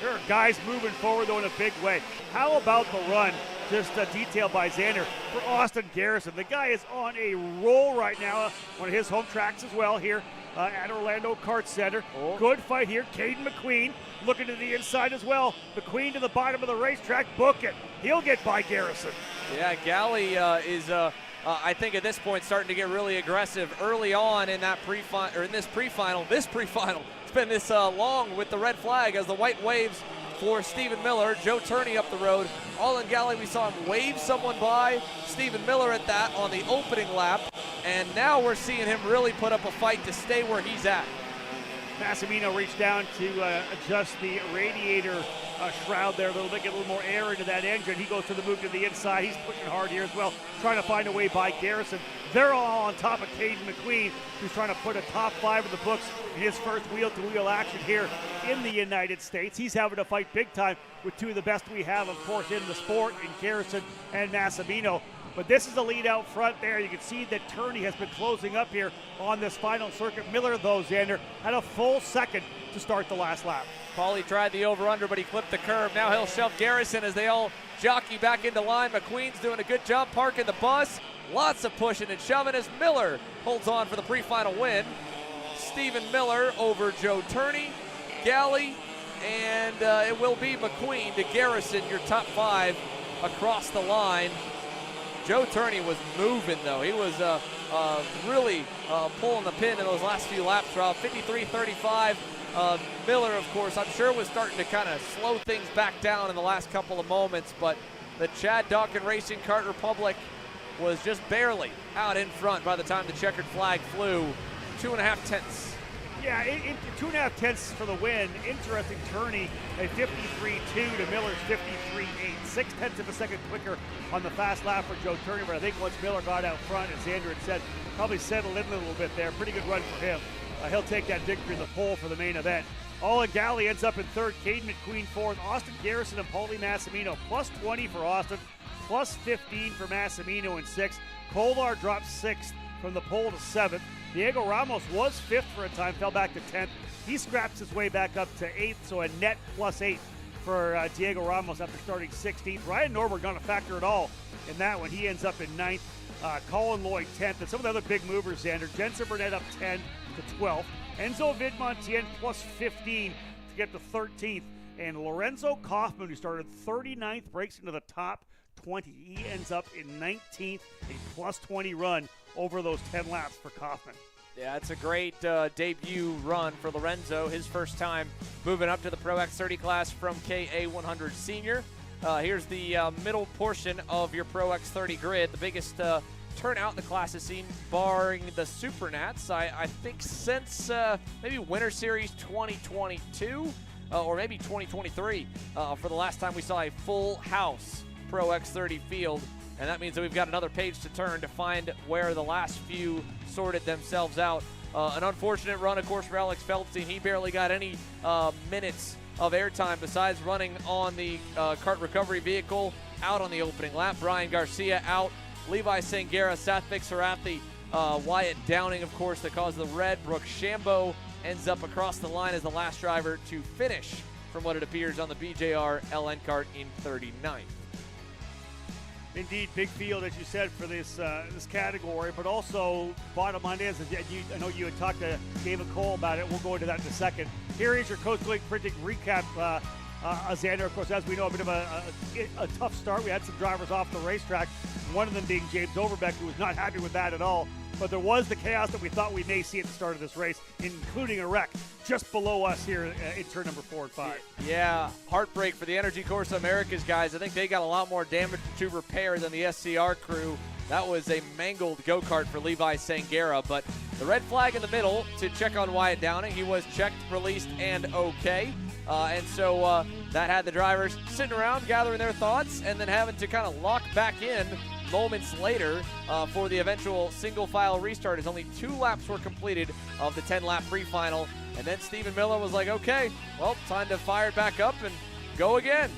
There are guys moving forward though in a big way. How about the run, just detailed by Xander, for Austin Garrison? The guy is on a roll right now, one of his home tracks as well here at Orlando Kart Center. Good fight here. Caden McQueen looking to the inside as well. McQueen to the bottom of the racetrack. Book it. He'll get by Garrison. Yeah, Galley is, I think at this point, starting to get really aggressive early on in that this pre-final. It's been this long with the red flag as the white waves for Stephen Miller. Joe Turney up the road. Olin Galley, we saw him wave someone by. Stephen Miller at that on the opening lap. and now we're seeing him really put up a fight to stay where he's at. Massimino reached down to adjust the radiator shroud there a little bit, get a little more air into that engine. He goes to the move to the inside. He's pushing hard here as well, trying to find a way by Garrison. They're all on top of Caden McQueen, who's trying to put a top 5 of the books in his first wheel-to-wheel action here in the United States. He's having to fight big time with two of the best we have, of course, in the sport, in Garrison and Massimino. But this is the lead out front there. You can see that Turney has been closing up here on this final circuit. Miller, though, Xander, had a full second to start the last lap. Paulie tried the over-under, but he clipped the curb. Now he'll shove Garrison as they all jockey back into line. McQueen's doing a good job parking the bus. Lots of pushing and shoving as Miller holds on for the pre-final win. Stephen Miller over Joe Turney, Galley, and it will be McQueen to Garrison, your top 5 across the line. Joe Turney was moving, though. He was really pulling the pin in those last few laps, Rob. 53-35. Miller, of course, I'm sure was starting to kind of slow things back down in the last couple of moments, but the Chad Dawkin Racing Kart Republic was just barely out in front by the time the checkered flag flew. 2.5 tenths. Yeah, 2.5 tenths for the win. Interesting. Turney at 53.2 to Miller's 53.8. 6 tenths of a second quicker on the fast lap for Joe Turney, but I think once Miller got out front, as Andrew had said, probably settled in a little bit there. Pretty good run for him. He'll take that victory in the pole for the main event. Olin Galley ends up in third, Caden McQueen fourth, Austin Garrison and Paulie Massimino plus 20 for Austin, plus 15 for Massimino in sixth. Kolar drops sixth from the pole to seventh. Diego Ramos was fifth for a time, fell back to 10th. He scraps his way back up to 8th, so a net plus 8 for Diego Ramos after starting 16th. Ryan Norberg not a factor at all in that one. He ends up in 9th. Colin Lloyd 10th. And some of the other big movers, Xander. Jensen Burnett up 10 to 12th. Enzo Vidmontien plus 15 to get to 13th. And Lorenzo Kaufman, who started 39th, breaks into the top 20. He ends up in 19th, a plus 20 run over those 10 laps for Kaufman. Yeah, it's a great debut run for Lorenzo. His first time moving up to the Pro X30 class from KA100 Senior. Here's the middle portion of your Pro X30 grid. The biggest turnout in the class is seen, barring the Super Nats, I think since maybe Winter Series 2022 or maybe 2023 for the last time we saw a full house Pro X30 field. And that means that we've got another page to turn to find where the last few sorted themselves out. An unfortunate run, of course, for Alex Feldstein. He barely got any minutes of airtime besides running on the kart recovery vehicle out on the opening lap. Brian Garcia out. Levi Sangera, Satvik Sarathi, Wyatt Downing, of course, that caused the red. Brooke Shambo ends up across the line as the last driver to finish, from what it appears, on the BJR LN kart in 39th. Indeed, big field, as you said, for this this category, but also bottom line is, I know you had talked to David Cole about it. We'll go into that in a second. Here is your Coastal League printing recap, Xander. Of course, as we know, a bit of a tough start. We had some drivers off the racetrack, one of them being James Overbeck, who was not happy with that at all. But there was the chaos that we thought we may see at the start of this race, including a wreck just below us here in turn number 4 and 5. Yeah, heartbreak for the Energy Corsa Americas guys. I think they got a lot more damage to repair than the SCR crew. That was a mangled go-kart for Levi Sangera, but the red flag in the middle to check on Wyatt Downing. He was checked, released, and okay. And so that had the drivers sitting around gathering their thoughts and then having to kind of lock back in moments later for the eventual single file restart, as only 2 laps were completed of the 10-lap pre-final. And then Stephen Miller was like, okay, well, time to fire it back up and go again.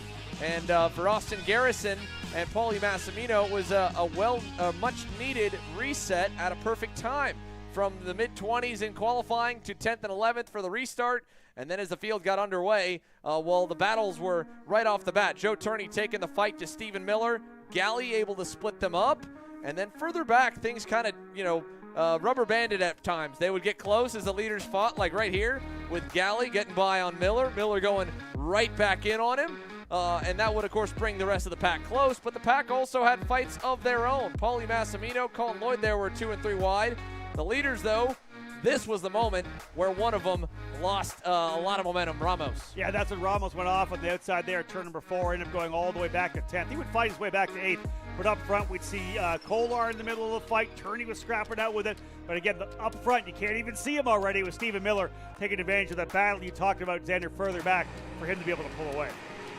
And for Austin Garrison and Paulie Massimino, it was a much-needed reset at a perfect time. From the mid-20s in qualifying to 10th and 11th for the restart. And then as the field got underway, well, the battles were right off the bat. Joe Turney taking the fight to Stephen Miller. Galley able to split them up. And then further back, things kind of, rubber banded at times. They would get close as the leaders fought, like right here, with Galley getting by on Miller. Miller going right back in on him. And that would, of course, bring the rest of the pack close. But the pack also had fights of their own. Paulie Massimino, Colin Lloyd there were 2 and 3 wide. The leaders, though, this was the moment where one of them lost a lot of momentum, Ramos. Yeah, that's when Ramos went off on the outside there, turn number 4, ended up going all the way back to 10th. He would fight his way back to 8th, But up front, we'd see Kolar in the middle of the fight. Turney was scrapping out with it. But again, up front, you can't even see him already with Stephen Miller taking advantage of that battle you talked about, Xander, further back for him to be able to pull away.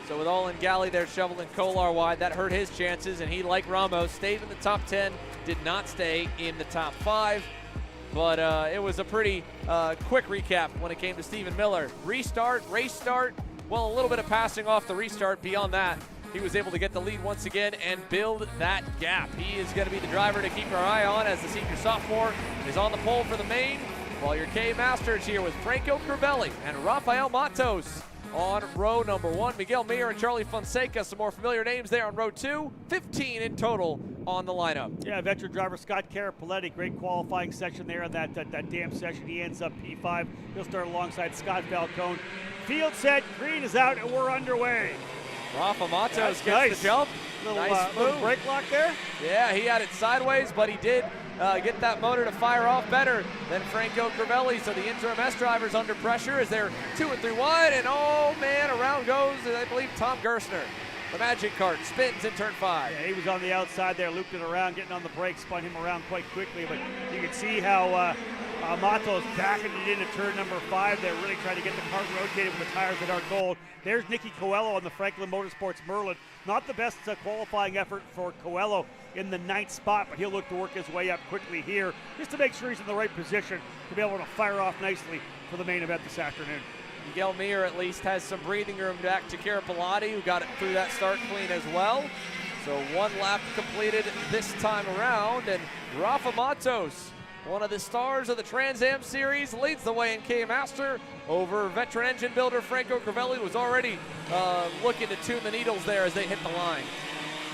So with Olin Galley there shoveling Kolar wide, that hurt his chances, and he, like Ramos, stayed in the top 10, did not stay in the top 5. But it was a pretty quick recap when it came to Stephen Miller. Restart, race start, well, a little bit of passing off the restart. Beyond that, he was able to get the lead once again and build that gap. He is going to be the driver to keep our eye on as the senior sophomore is on the pole for the main, while your K Masters here with Franco Crivelli and Rafael Matos on row number 1. Miguel Mir and Charlie Fonseca, some more familiar names there on row 2. 15 in total on the lineup. Yeah, veteran driver Scott Carapoletti, great qualifying section there on that damn session. He ends up P5. He'll start alongside Scott Falcone. Field set, green is out, and we're underway. Rafa Matos gets nice. the jump. Little brake lock there. Yeah, he had it sideways, but he did get that motor to fire off better than Franco Crivelli. So the interim S driver's under pressure as they're 2 and 3 wide, and oh man, around goes, I believe, Tom Gerstner. The Magic Kart spins in turn 5. Yeah, he was on the outside there, looped it around, getting on the brakes, spun him around quite quickly, but you can see how Matos backing it into turn number 5. They're really trying to get the cart rotated with the tires that are cold. There's Nicky Coelho on the Franklin Motorsports Merlin. Not the best qualifying effort for Coelho in the 9th spot, but he'll look to work his way up quickly here just to make sure he's in the right position to be able to fire off nicely for the main event this afternoon. Miguel Mir at least has some breathing room back to Carapoletti, who got it through that start clean as well. So 1 lap completed this time around, and Rafa Matos, one of the stars of the Trans Am Series, leads the way in K-Master over veteran engine builder Franco Crivelli, was already looking to tune the needles there as they hit the line.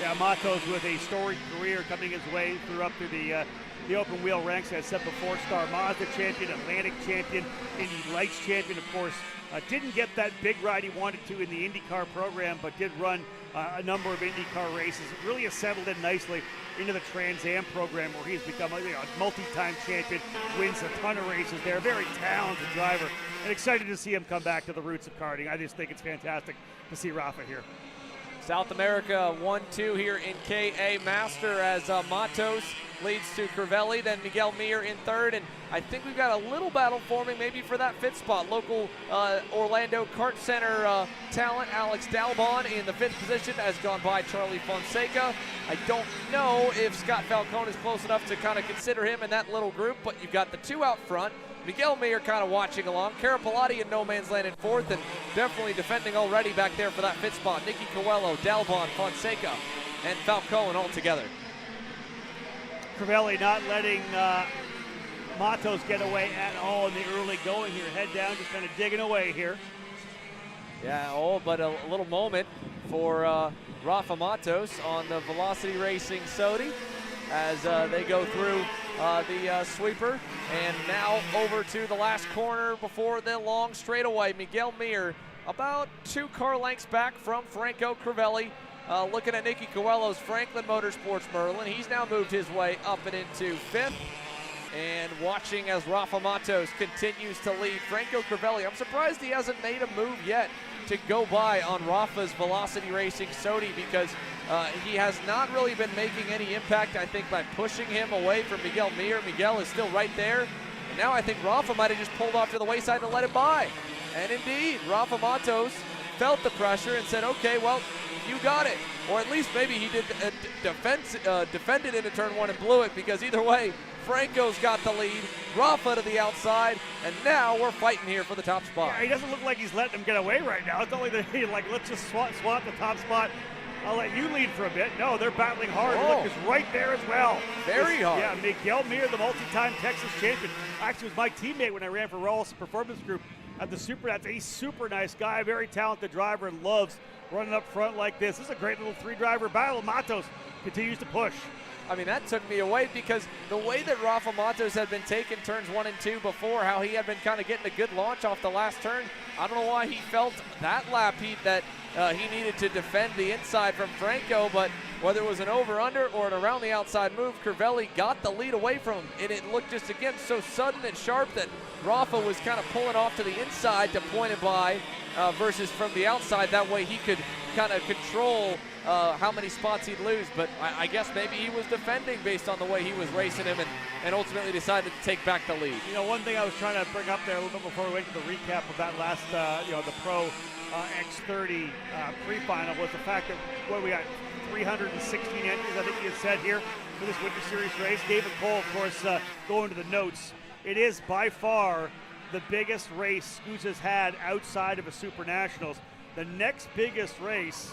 Yeah, Matos with a storied career coming his way up through the open wheel ranks. As I said before, Star Mazda champion, Atlantic champion, Indy Lights champion, of course. Didn't get that big ride he wanted to in the IndyCar program, but did run a number of IndyCar races. Really has settled in nicely into the Trans Am program, where he's become a multi-time champion, wins a ton of races there. Very talented driver, and excited to see him come back to the roots of karting. I just think it's fantastic to see Rafa here. South America 1-2 here in KA Master as Matos leads to Crivelli, then Miguel Mir in 3rd, and I think we've got a little battle forming maybe for that 5th spot. Local Orlando Kart Center talent Alex Dalbon in the 5th position has gone by Charlie Fonseca. I don't know if Scott Falcone is close enough to kind of consider him in that little group, but you've got the 2 out front. Miguel Mir kind of watching along. Carapoletti in no man's land in 4th, and definitely defending already back there for that 5th spot. Nicky Coelho, Dalbon, Fonseca, and Falcone all together. Crivelli not letting Matos get away at all in the early going here. Head down, just kind of digging away here. Yeah, but a little moment for Rafa Matos on the Velocity Racing Sodi as they go through the sweeper, and now over to the last corner before the long straightaway. Miguel Mir about 2 car lengths back from Franco Crivelli. Looking at Nicky Coelho's Franklin Motorsports Merlin, he's now moved his way up and into 5th. And watching as Rafa Matos continues to lead Franco Crivelli. I'm surprised he hasn't made a move yet to go by on Rafa's Velocity Racing Sodi, because he has not really been making any impact, I think, by pushing him away from Miguel Mir. Miguel is still right there. And now I think Rafa might have just pulled off to the wayside to let it by. And indeed, Rafa Matos felt the pressure and said, okay, well, you got it. Or at least maybe he did defend it into turn 1 and blew it, because either way, Franco's got the lead, Rafa to the outside, and now we're fighting here for the top spot. Yeah, he doesn't look like he's letting him get away right now. It's only that he, let's just swap the top spot. I'll let you lead for a bit. No, they're battling hard. Look, is right there as well. Very hard. Yeah, Miguel Mir, the multi-time Texas champion. Actually was my teammate when I ran for Rawls Performance Group at the Super Nats. He's a super nice guy, very talented driver, and loves running up front like this. This is a great little 3-driver battle. Matos continues to push. I mean, that took me away, because the way that Rafa Matos had been taking turns 1 and 2 before, how he had been kind of getting a good launch off the last turn, I don't know why he felt that lap heat that he needed to defend the inside from Franco, but whether it was an over-under or an around the outside move, Crivelli got the lead away from him, and it looked just, again, so sudden and sharp that Rafa was kind of pulling off to the inside to point it by versus from the outside. That way he could kind of control how many spots he'd lose. But I guess maybe he was defending based on the way he was racing him and ultimately decided to take back the lead. You know, one thing I was trying to bring up there a little bit before we went to the recap of that last, the Pro X30 Prefinal was the fact that, we got 316 entries, I think you had said here, for this Winter Series race. David Cole, of course, going to the notes. It is by far the biggest race SKUSA's had outside of a Super Nationals. The next biggest race,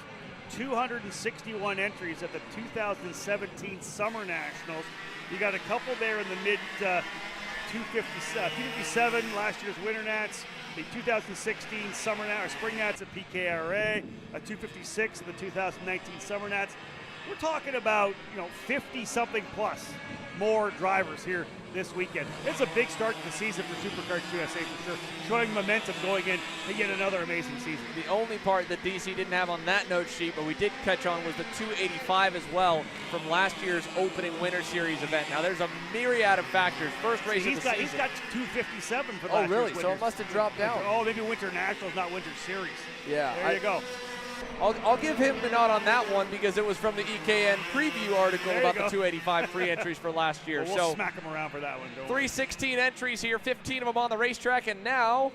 261 entries at the 2017 Summer Nationals. You got a couple there in the mid 257, last year's Winter Nats, the 2016 Summer Nats, or Spring Nats at PKRA, a 256 in the 2019 Summer Nats. We're talking about 50-something plus more drivers here this weekend. It's a big start to the season for SuperCarts USA for sure, showing momentum going in to yet another amazing season. The only part that DC didn't have on that note sheet, but we did catch on, was the 285 as well from last year's opening Winter Series event. Now there's a myriad of factors. First race of the season. He's got 257 for last year's. Oh really? So it must have dropped down. Oh, maybe Winter Nationals, not Winter Series. Yeah. There you go. I'll give him the nod on that one because it was from the EKN preview article about the 285 free entries for last year. Well, we'll smack him around for that one. 316 entries here, 15 of them on the racetrack, and now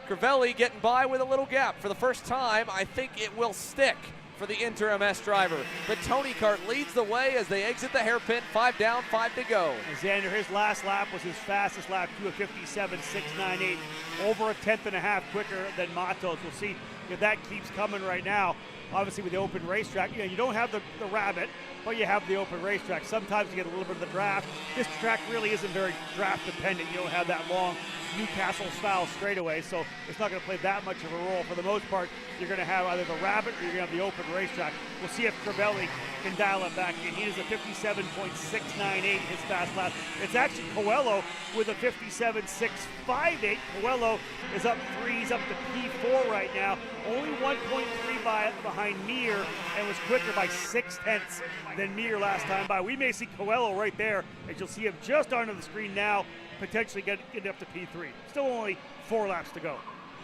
Crivelli getting by with a little gap. For the first time, I think it will stick for the interim S driver. But Tony Kart leads the way as they exit the hairpin. 5 down, 5 to go. Xander, his last lap was his fastest lap, 2:57.698, over a tenth and a half quicker than Matos. We'll see if that keeps coming right now. Obviously, with the open racetrack, you don't have the rabbit, but you have the open racetrack. Sometimes you get a little bit of the draft. This track really isn't very draft dependent. You don't have that long Newcastle-style straightaway, so it's not going to play that much of a role. For the most part, you're going to have either the rabbit or you're going to have the open racetrack. We'll see if Crivelli can dial it back in. He is a 57.698 his fast lap. It's actually Coelho with a 57.658. Coelho is up 3. He's up to P4 right now. Only 1.3 behind Mir, and was quicker by 0.6 than Mir last time by. We may see Coelho right there, as you'll see him just under the screen now, potentially getting up to P3. Still only 4 laps to go.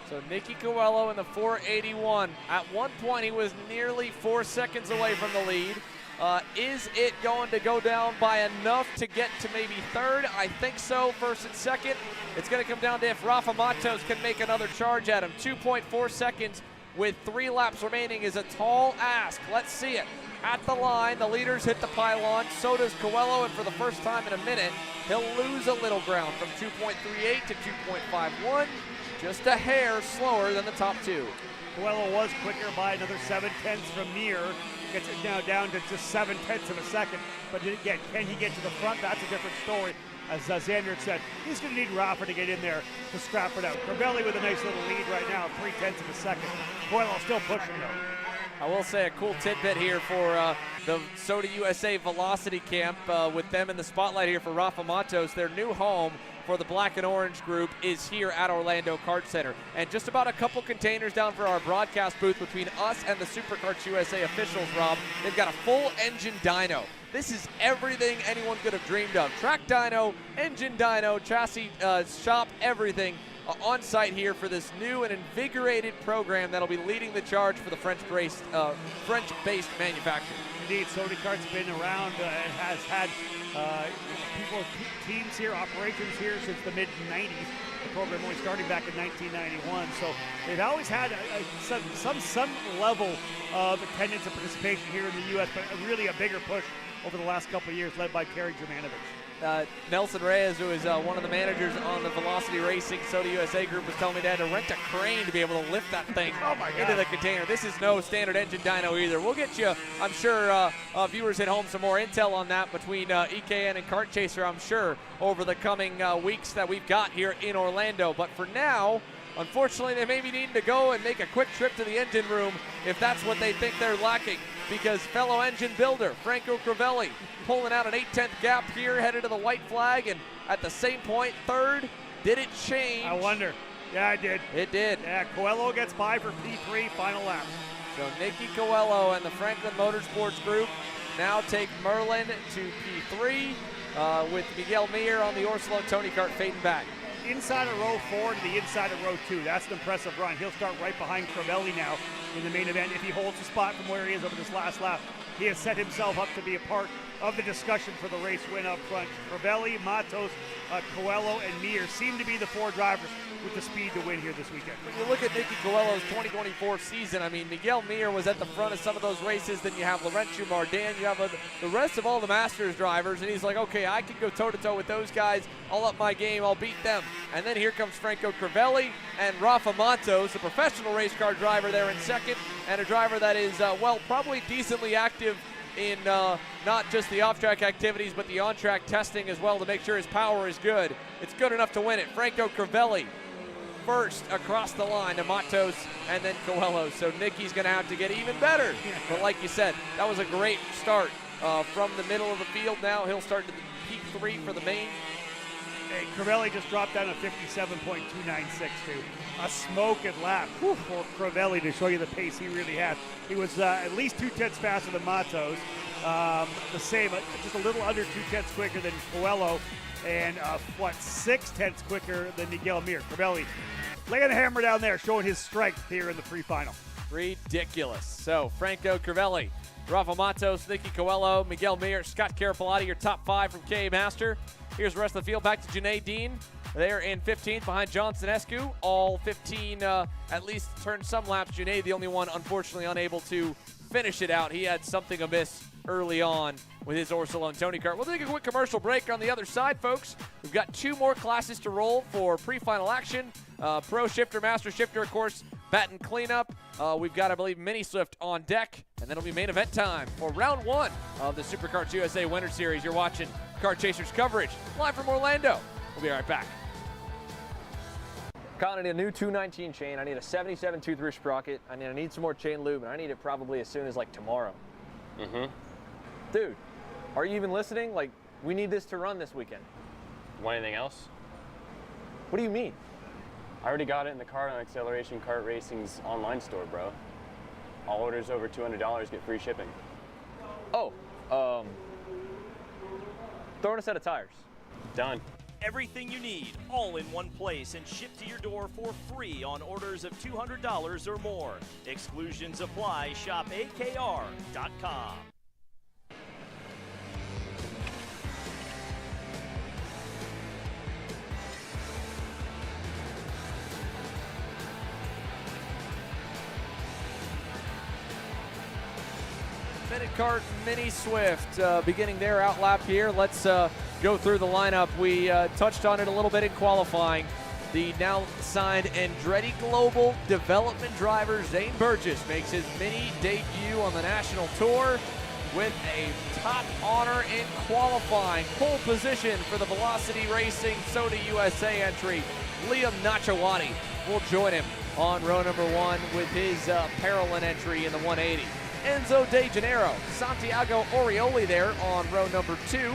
So Nicky Coelho in the 481. At one point, he was nearly 4 seconds away from the lead. Is it going to go down by enough to get to maybe third? I think so, first and second. It's going to come down to if Rafa Matos can make another charge at him. 2.4 seconds with 3 laps remaining is a tall ask. Let's see it. At the line, the leaders hit the pylon, so does Coelho, and for the first time in a minute, he'll lose a little ground from 2.38 to 2.51, just a hair slower than the top 2. Coelho was quicker by another 0.7 from Mir. Gets it now down to just 0.7 of a second, but again, can he get to the front? That's a different story. As Xander said, he's going to need Rafa to get in there to scrap it out. Crivelli with a nice little lead right now, 0.3 of a second. Coelho still pushing though. I will say a cool tidbit here for the Soda USA Velocity Camp with them in the spotlight here for Rafa Matos. Their new home for the Black and Orange group is here at Orlando Kart Center. And just about a couple containers down for our broadcast booth between us and the SuperCarts USA officials, Rob. They've got a full engine dyno. This is everything anyone could have dreamed of. Track dyno, engine dyno, chassis shop, everything on site here for this new and invigorated program that'll be leading the charge for the French-based manufacturer. Indeed, Soda Kart's been around and has had teams here, operations here since the mid-90s. The program only starting back in 1991, so they've always had some level of attendance and participation here in the U.S., but really a bigger push over the last couple of years, led by Kerry Germanovich. Nelson Reyes, who is one of the managers on the Velocity Racing Soda USA group, was telling me they had to rent a crane to be able to lift that thing into the container. This is no standard engine dyno either. We'll get you, I'm sure, viewers at home some more intel on that between EKN and Kart Chaser, I'm sure, over the coming weeks that we've got here in Orlando. But for now, unfortunately, they may be needing to go and make a quick trip to the engine room if that's what they think they're lacking, because fellow engine builder Franco Crivelli pulling out an 8/10 gap here, headed to the white flag, and at the same point, third. Did it change? I wonder. Yeah, it did. It did. Yeah, Coelho gets by for P3, final lap. So Nicky Coelho and the Franklin Motorsports Group now take Merlin to P3 with Miguel Mir on the Orsillo Tony Kart fading back. inside of row 4 to the inside of row 2. That's an impressive run. He'll start right behind Crivelli now in the main event. If he holds the spot from where he is over this last lap, he has set himself up to be a part of the discussion for the race win up front. Crivelli, Matos, Coelho, and Mir seem to be the 4 drivers with the speed to win here this weekend. When you look at Nicky Coelho's 2024 season, I mean, Miguel Mir was at the front of some of those races. Then you have Laurentiu Mardan. You have the rest of all the Masters drivers. And he's like, okay, I can go toe-to-toe with those guys. I'll up my game. I'll beat them. And then here comes Franco Crivelli and Rafa Matos, a professional race car driver there in second, and a driver that is, well, probably decently active in not just the off-track activities, but the on-track testing as well to make sure his power is good. It's good enough to win it. Franco Crivelli first across the line to Matos and then Coelho. So Nicky's going to have to get even better. But like you said, that was a great start from the middle of the field. Now he'll start to the peak 3 for the main. Hey, Crivelli just dropped down to 57.296 too. A smoking lap for Crivelli to show you the pace he really had. He was at least 2/10 faster than Matos. The same, just a little under 2/10 quicker than Coelho, and 6/10 quicker than Miguel Mir. Crivelli laying the hammer down there, showing his strength here in the pre-final. Ridiculous. So Franco Crivelli, Rafa Matos, Nicky Coelho, Miguel Mir, Scott Carapalati, your top 5 from K Master. Here's the rest of the field. Back to Janae Dean. They're in 15th behind Johnson Escu. All 15 at least turned some laps. Janae, the only one, unfortunately, unable to finish it out. He had something amiss early on with his Orsilon Tony Kart. We'll take a quick commercial break on the other side, folks. We've got 2 more classes to roll for pre-final action. Pro Shifter, Master Shifter, of course, bat and cleanup. We've got, I believe, Mini Swift on deck, and then it'll be main event time for round 1 of the SuperKarts USA Winter Series. You're watching Kart Chasers coverage live from Orlando. We'll be right back. Colin, I need a new 219 chain. I need a 77 tooth rear sprocket. I need some more chain lube, and I need it probably as soon as like tomorrow. Dude, are you even listening? Like, we need this to run this weekend. Want anything else? What do you mean? I already got it in the Kart on Acceleration Kart Racing's online store, bro. All orders over $200 get free shipping. Oh, throw in a set of tires. Done. Everything you need, all in one place and shipped to your door for free on orders of $200 or more. Exclusions apply. Shop AKR.com. Kart Mini Swift beginning their outlap here. Let's go through the lineup. We touched on it a little bit in qualifying. The now signed Andretti Global development driver Zane Burgess makes his mini debut on the national tour with a top honor in qualifying. Pole position for the Velocity Racing Soda USA entry. Liam Nachawati will join him on row number 1 with his Parolin entry in the 180. Enzo De Janeiro, Santiago Orioli there on row number 2,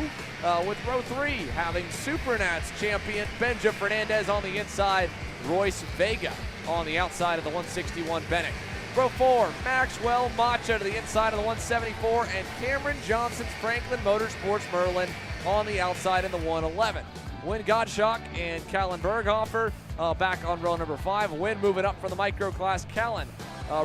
with row 3 having Supernats champion Benja Fernandez on the inside, Royce Vega on the outside of the 161 Bennett. Row 4, Maxwell Macha to the inside of the 174, and Cameron Johnson's Franklin Motorsports Merlin on the outside in the 111. Win Gottschalk and Callan Berghofer back on row number 5. Win moving up for the micro class. Callan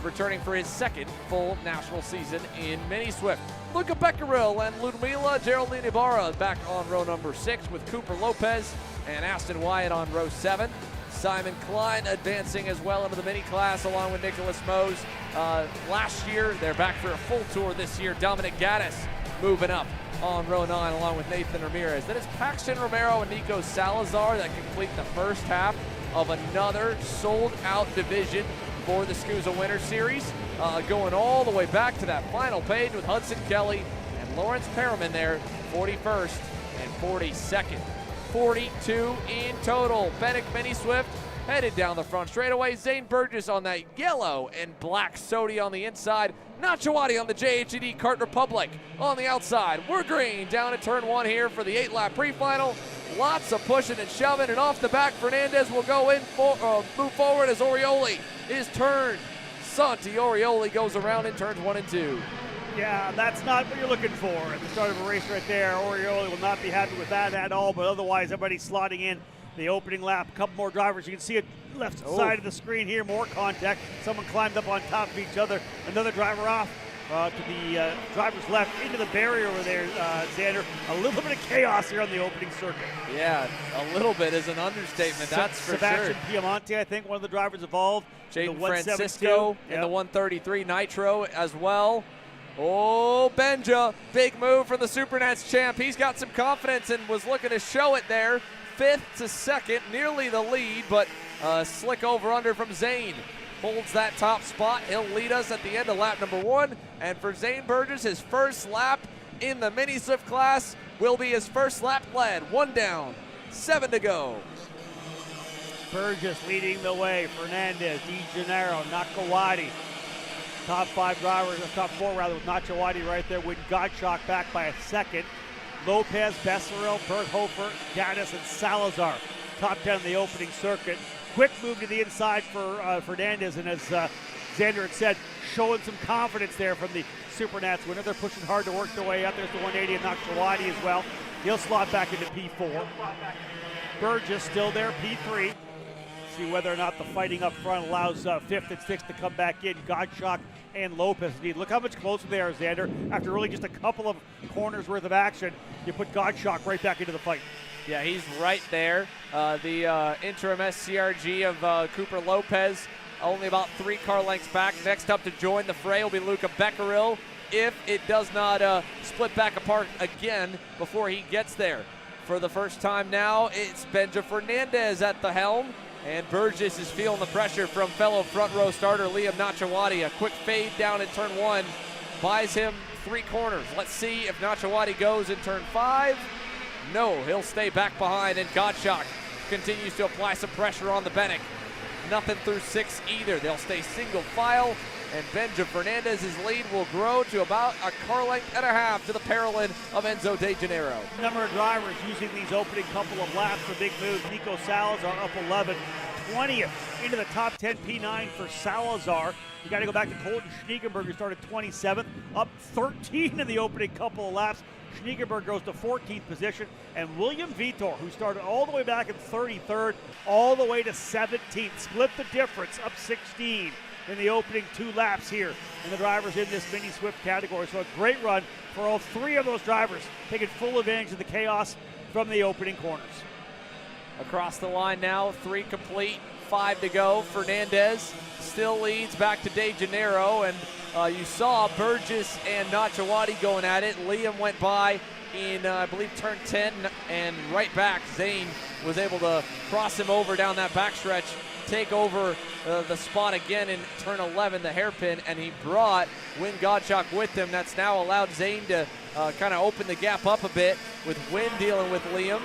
returning for his second full national season in Mini Swift. Luca Becquerel and Ludmila Geraldine Ibarra back on row number 6 with Cooper Lopez and Aston Wyatt on row 7. Simon Klein advancing as well into the mini class along with Nicholas Mose. Last year, they're back for a full tour this year. Dominic Gaddis moving up on row 9 along with Nathan Ramirez. Then it's Paxton Romero and Nico Salazar that complete the first half of another sold-out division for the SKUSA Winter Series. Going all the way back to that final page with Hudson Kelly and Lawrence Perriman there, 41st and 42nd. 42 in total. Fennec Mini Swift headed down the front straightaway. Zane Burgess on that yellow and black Sodi on the inside. Nachawati on the JHD Kart Republic on the outside. We're green down at turn 1 here for the 8-lap pre-final. Lots of pushing and shoving, and off the back, Fernandez will go in, move forward as Orioli is turned. Santi Orioli goes around in turns 1 and 2. Yeah, that's not what you're looking for at the start of a race right there. Orioli will not be happy with that at all, but otherwise everybody's slotting in the opening lap. A couple more drivers. You can see it left side of the screen here. More contact. Someone climbed up on top of each other. Another driver off to the driver's left into the barrier over there, Xander. A little bit of chaos here on the opening circuit. Yeah, a little bit is an understatement, that's for Sebastian sure. Piemonte, I think, one of the drivers involved. Jaden The 172. Francisco in the 133 Nitro as well. Oh, Benja, big move for the Supernats champ. He's got some confidence and was looking to show it there. 5th to 2nd, nearly the lead, but slick over-under from Zane. Holds that top spot. He'll lead us at the end of lap number 1. And for Zane Burgess, his first lap in the Mini Swift class will be his first lap led. 1 down, 7 to go. Burgess leading the way. Fernandez, DeGennaro, Nakawati. Top 5 drivers, top 4 rather, with Nachawati right there. With Gottschalk back by a second. Lopez, Besserell, Berghofer, Gaddis, and Salazar. Top 10 in the opening circuit. Quick move to the inside for Fernandez, and as Xander had said, showing some confidence there from the Supernats winner. They're pushing hard to work their way up. There's the 180 and Nakawati as well. He'll slot back into P4. Burgess still there, P3. See whether or not the fighting up front allows 5th and 6th to come back in. Gottschalk and Lopez indeed. Look how much closer they are, Xander. After really just a couple of corners worth of action, you put Gottschalk right back into the fight. Yeah, he's right there. The interim SCRG of Cooper Lopez, only about 3 car lengths back. Next up to join the fray will be Luca Becquerel, if it does not split back apart again before he gets there. For the first time now, it's Benja Fernandez at the helm, and Burgess is feeling the pressure from fellow front row starter Liam Nachawati. A quick fade down in turn 1 buys him 3 corners. Let's see if Nachawati goes in turn 5. No, he'll stay back behind, and Gottschalk continues to apply some pressure on the Bennick. Nothing through 6 either. They'll stay single file, and Benja Fernandez's lead will grow to about a car length and a half to the Paralyn of Enzo De Janeiro. Number of drivers using these opening couple of laps for big moves. Nico Salazar up 11, 20th into the top 10, P9 for Salazar. You got to go back to Colton Schniekenberg, who started 27th, up 13 in the opening couple of laps. Schniekenberg goes to 14th position, and William Vitor, who started all the way back in 33rd, all the way to 17th, split the difference, up 16 in the opening 2 laps here, and the drivers in this Mini Swift category. So a great run for all 3 of those drivers, taking full advantage of the chaos from the opening corners. Across the line now, 3 complete, 5 to go. Fernandez still leads back to De Janeiro, and you saw Burgess and Nachawati going at it. Liam went by in, I believe, turn 10, and right back, Zane was able to cross him over down that backstretch, take over the spot again in turn 11, the hairpin, and he brought Wynn Gottschalk with him. That's now allowed Zane to kind of open the gap up a bit with Wynn dealing with Liam.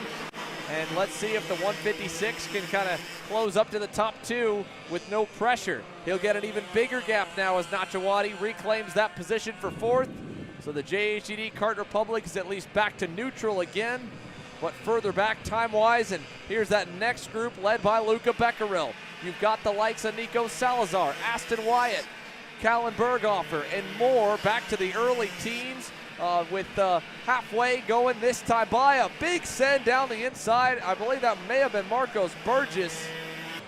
And let's see if the 156 can kind of close up to the top 2 with no pressure. He'll get an even bigger gap now as Nachawati reclaims that position for 4th. So the JHED Kart Republic is at least back to neutral again, but further back time-wise. And here's that next group led by Luca Becquerel. You've got the likes of Nico Salazar, Aston Wyatt, Callan Berghofer, and more back to the early teens. With halfway going this time by. A big send down the inside. I believe that may have been Marcos Burgess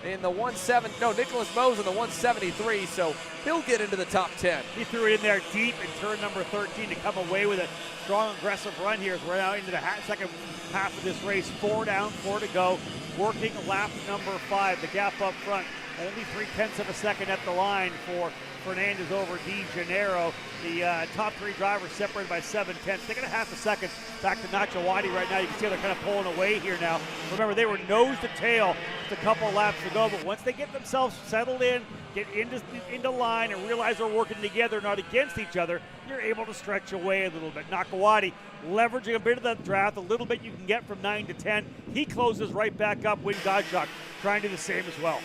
in the Nicholas Mose in the 173, so he'll get into the top 10. He threw it in there deep in turn number 13 to come away with a strong, aggressive run here as we're now into the second half of this race. 4 down, 4 to go. Working lap number 5, the gap up front. Only 0.3 of a second at the line for Fernandez over De Janeiro. The top 3 drivers separated by 7/10. Taking a half a second back to Nachawati right now. You can see they're kind of pulling away here now. Remember, they were nose to tail just a couple laps ago, but once they get themselves settled in, get into line, and realize they're working together, not against each other, you're able to stretch away a little bit. Nakawati leveraging a bit of the draft, a little bit you can get from 9 to 10. He closes right back up. Wynn Gottschalk trying to do the same as well.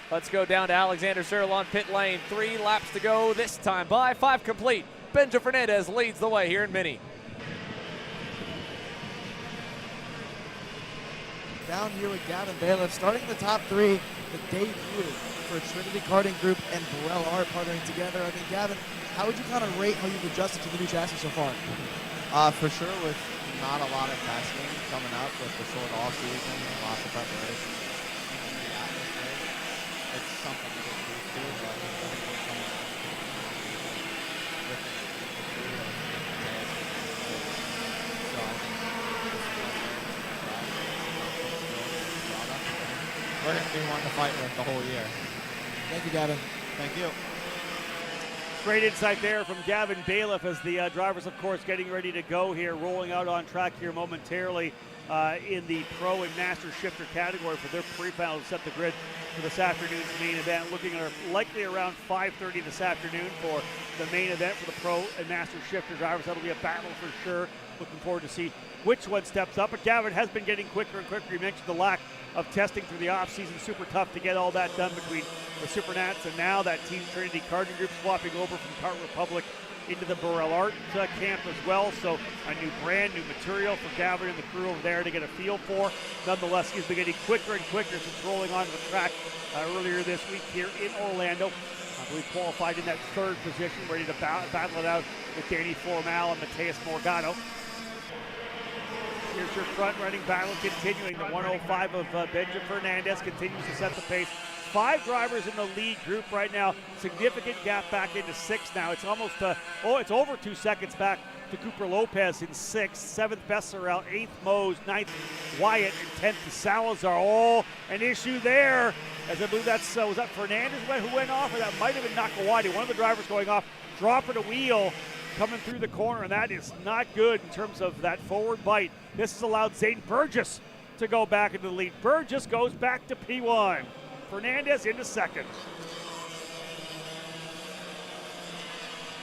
Let's go down to Alexander Serlon pit lane. 3 laps to go this time by. 5 complete. Benja Fernandez leads the way here in Mini. Down here with Gavin Bailiff, starting in the top 3, the debut for Trinity Karting Group and Burrell are partnering together. Gavin, how would you kind of rate how you've adjusted to the new chassis so far? For sure, with not a lot of testing coming up with the short off season and lots of preparation. The atmosphere, it's something to get used to, but I think we're coming up with the industry of so I think we're going to be one to fight with the whole year. Thank you, Gavin. Thank you. Great insight there from Gavin Bailiff as the drivers, of course, getting ready to go here, rolling out on track here momentarily in the Pro and Master Shifter category for their pre-final to set the grid for this afternoon's main event. Looking at likely around 5:30 this afternoon for the main event for the Pro and Master Shifter drivers. That'll be a battle for sure. Looking forward to see which one steps up. But Gavin has been getting quicker and quicker. You mentioned the lack of testing through the offseason. Super tough to get all that done between the Supernats and now that Team Trinity karting group swapping over from Kart Republic into the Burrell Art camp as well. So a new brand, new material for Gavin and the crew over there to get a feel for. Nonetheless, he's been getting quicker and quicker since rolling onto the track earlier this week here in Orlando. I believe qualified in that third position, ready to battle it out with Danny Formal and Mateus Morgado. Here's your front-running battle continuing. The 105 of Benja Fernandez continues to set the pace. 5 drivers in the lead group right now. Significant gap back into 6 now. It's almost, it's over 2 seconds back to Cooper Lopez in 6th. 7th, Besserell. 8th, Mose. 9th, Wyatt. And 10th, Salazar. Oh, an issue there. As I believe that's, was that Fernandez who went off? Or that might have been Nakawati. One of the drivers going off, dropping a wheel, coming through the corner, and that is not good in terms of that forward bite. This has allowed Zane Burgess to go back into the lead. Burgess goes back to P1. Fernandez into 2nd.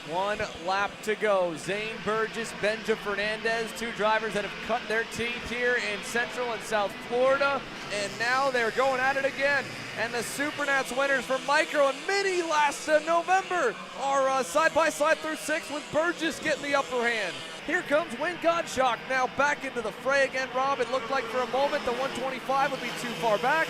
1 lap to go. Zane Burgess, Benja Fernandez, 2 drivers that have cut their teeth here in Central and South Florida, and now they're going at it again. And the Supernats winners for Micro and Mini last November are side by side through 6 with Burgess getting the upper hand. Here comes Win Godshock now back into the fray again, Rob. It looked like for a moment the 125 would be too far back.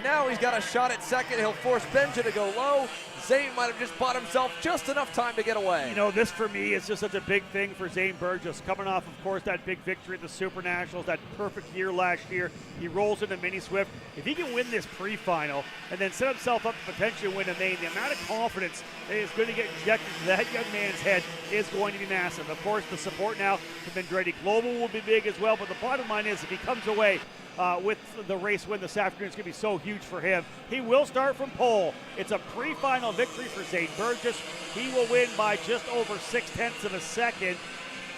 Now he's got a shot at 2nd. He'll force Benja to go low. Zane might have just bought himself just enough time to get away. You know, this for me is just such a big thing for Zane Burgess. Coming off, of course, that big victory at the Super Nationals, that perfect year last year. He rolls into Mini Swift. If he can win this pre-final and then set himself up to potentially win a main, the amount of confidence that is going to get injected to that young man's head is going to be massive. Of course, the support now from Andretti Global will be big as well, but the bottom line is if he comes away with the race win this afternoon, it's going to be so huge for him. He will start from pole. It's a pre-final victory for Zane Burgess. He will win by just over 0.6 of a second.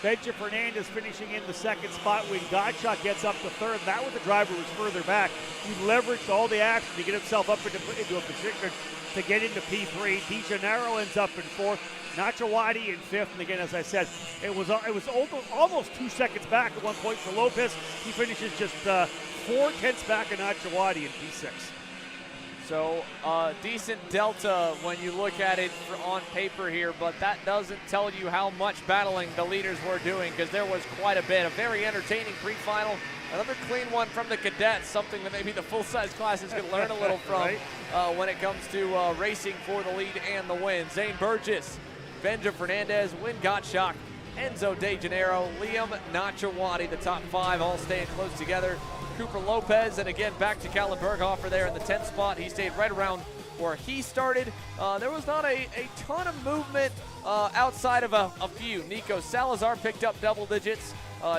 Benja Fernandez finishing in the 2nd spot when Gottschalk gets up to 3rd. That was the driver who was further back. He leveraged all the action to get himself up into a position to get into P3. DeGennaro ends up in 4th. Nachawadi in 5th, and again, as I said, it was almost 2 seconds back at one point for Lopez. He finishes just 4/10 back of Nachawadi in P6. So decent delta when you look at it on paper here, but that doesn't tell you how much battling the leaders were doing, because there was quite a bit. A very entertaining pre-final. Another clean one from the cadets, something that maybe the full-size classes could learn a little from right. when it comes to racing for the lead and the win. Zane Burgess, Benja Fernandez, Win Gottschalk, Enzo De Janeiro, Liam Nachawadi, the top 5 all staying close together. Cooper Lopez, and again back to Callan Berghofer there in the 10th spot. He stayed right around where he started. There was not a ton of movement outside of a few. Nico Salazar picked up double digits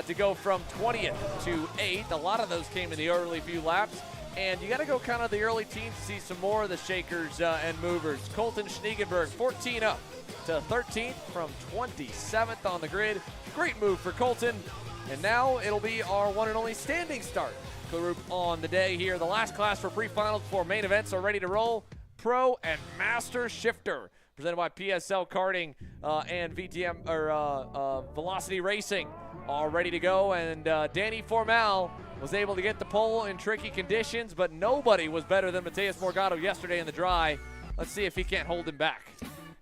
to go from 20th to 8th. A lot of those came in the early few laps. And you got to go kind of the early teens to see some more of the shakers and movers. Colton Schniegenberg, 14 up to 13th from 27th on the grid. Great move for Colton. And now it'll be our one and only standing start group on the day here. The last class for pre-finals before main events are ready to roll. Pro and Master Shifter, presented by PSL Karting and VTM or Velocity Racing, all ready to go. And Danny Formal was able to get the pole in tricky conditions, but nobody was better than Mateus Morgado yesterday in the dry. Let's see if he can't hold him back.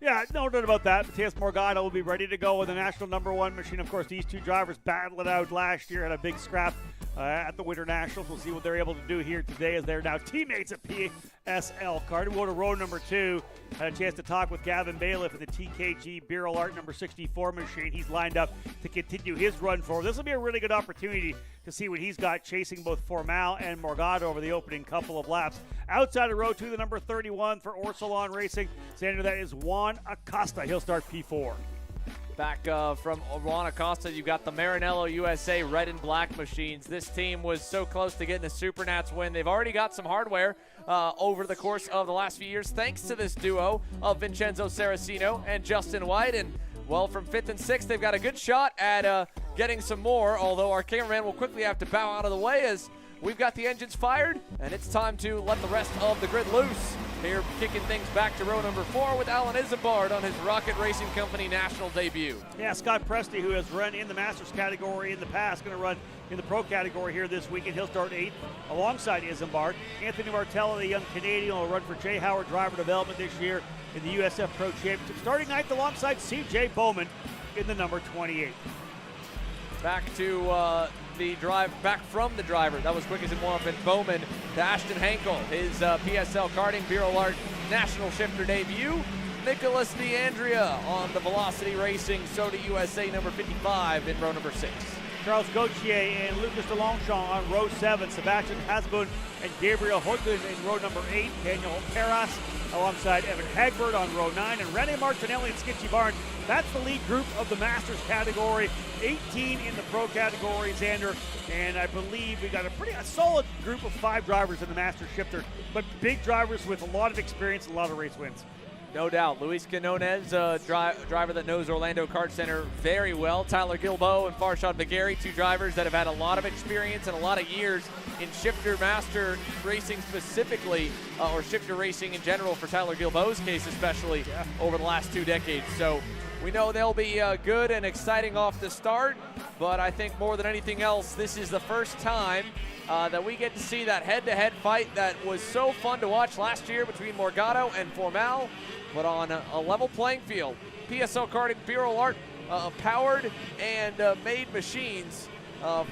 Yeah, no doubt about that. Mateus Morgado will be ready to go with the national #1 machine. Of course, these 2 drivers battled it out last year, had a big scrap at the Winter Nationals. We'll see what they're able to do here today as they're now teammates at PSL Kart. We'll go to row number 2. Had a chance to talk with Gavin Bailiff in the TKG Beryl Art number 64 machine. He's lined up to continue his run forward. This will be a really good opportunity to see what he's got chasing both Formal and Morgado over the opening couple of laps. Outside of row 2, the number 31 for Orsolon Racing. Xander, that is Juan Acosta. He'll start P4. Back from Juan Acosta, you've got the Maranello USA red and black machines. This team was so close to getting a Supernats win. They've already got some hardware over the course of the last few years, thanks to this duo of Vincenzo Saraceno and Justin White. And, well, from 5th and 6th, they've got a good shot at getting some more, although our cameraman will quickly have to bow out of the way as we've got the engines fired, and it's time to let the rest of the grid loose. Here, kicking things back to row number 4 with Alan Isambard on his Rocket Racing Company national debut. Yeah, Scott Presti, who has run in the Masters category in the past, going to run in the Pro category here this weekend. He'll start 8th alongside Isambard. Anthony Martella, the young Canadian, will run for Jay Howard Driver Development this year in the USF Pro Championship, starting 9th alongside CJ Bowman in the number 28. Back to back from the driver. That was quick as it warm-up, and Bowman to Ashton Hankel, his PSL Karting Beryl Art National Shifter debut. Nicholas DeAndrea on the Velocity Racing Soda USA number 55 in row number 6. Charles Gauthier and Lucas DeLongchamp on row 7. Sebastian Hasbun and Gabriel Hoytland in row number 8. Daniel Peras alongside Evan Hagbert on row 9. And Rene Martinelli and Skitchy Barnes. That's the lead group of the Masters category. 18 in the Pro category, Xander. And I believe we got a solid group of 5 drivers in the Masters Shifter, but big drivers with a lot of experience and a lot of race wins. No doubt. Luis Quinones, a driver that knows Orlando Kart Center very well. Tyler Gilbo and Farshad Bagheri, 2 drivers that have had a lot of experience and a lot of years in shifter master racing specifically, or shifter racing in general for Tyler Gilbo's case especially, over the last 2 decades. So we know they'll be good and exciting off the start, but I think more than anything else, this is the first time that we get to see that head-to-head fight that was so fun to watch last year between Morgado and Formal, but on a level playing field. PSL Karting Beryl Art powered and made machines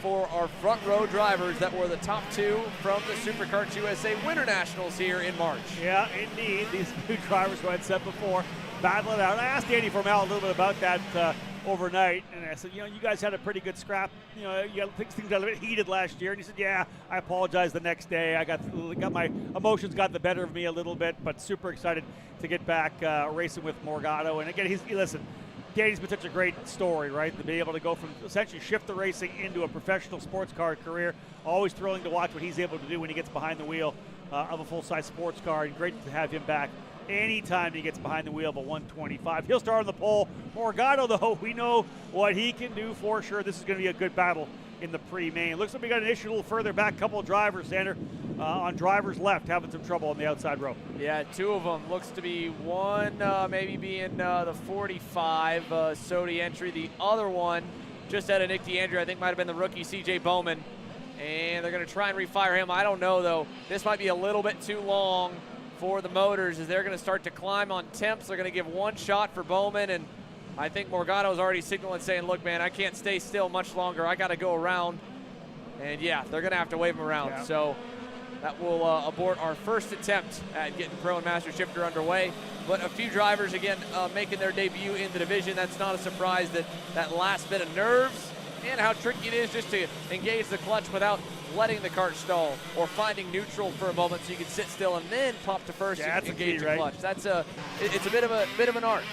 for our front row drivers that were the top 2 from the SuperKarts USA Winter Nationals here in March. Yeah, indeed. These 2 drivers who I'd said before battle it out. I asked Andy Formal a little bit about that overnight, and I said, you guys had a pretty good scrap. Things got a bit heated last year, and he said, yeah, I apologize the next day. I got my emotions got the better of me a little bit, but super excited to get back racing with Morgado. And again, listen, Danny's been such a great story, right? To be able to go from essentially shifter racing into a professional sports car career. Always thrilling to watch what he's able to do when he gets behind the wheel of a full-size sports car, and great to have him back anytime he gets behind the wheel of a 125. He'll start on the pole. Morgado, though, we know what he can do for sure. This is going to be a good battle in the pre-main. Looks like we got an issue a little further back. Couple of drivers, Xander, on drivers left, having some trouble on the outside row. Yeah, 2 of them. Looks to be one maybe being the 45 Sodi entry. The other one, just out of Nick DeAndrea, I think might have been the rookie CJ Bowman. And they're going to try and refire him. I don't know, though. This might be a little bit too long for the motors as they're going to start to climb on temps. They're going to give 1 shot for Bowman, and I think Morgado's already signaling saying, look, man, I can't stay still much longer. I got to go around. And, yeah, they're going to have to wave him around. Yeah. So that will abort our first attempt at getting Pro and Master Shifter underway. But a few drivers, again, making their debut in the division. That's not a surprise that last bit of nerves and how tricky it is just to engage the clutch without letting the kart stall or finding neutral for a moment so you can sit still and then pop to first and engage the clutch. That's it's a bit of an art.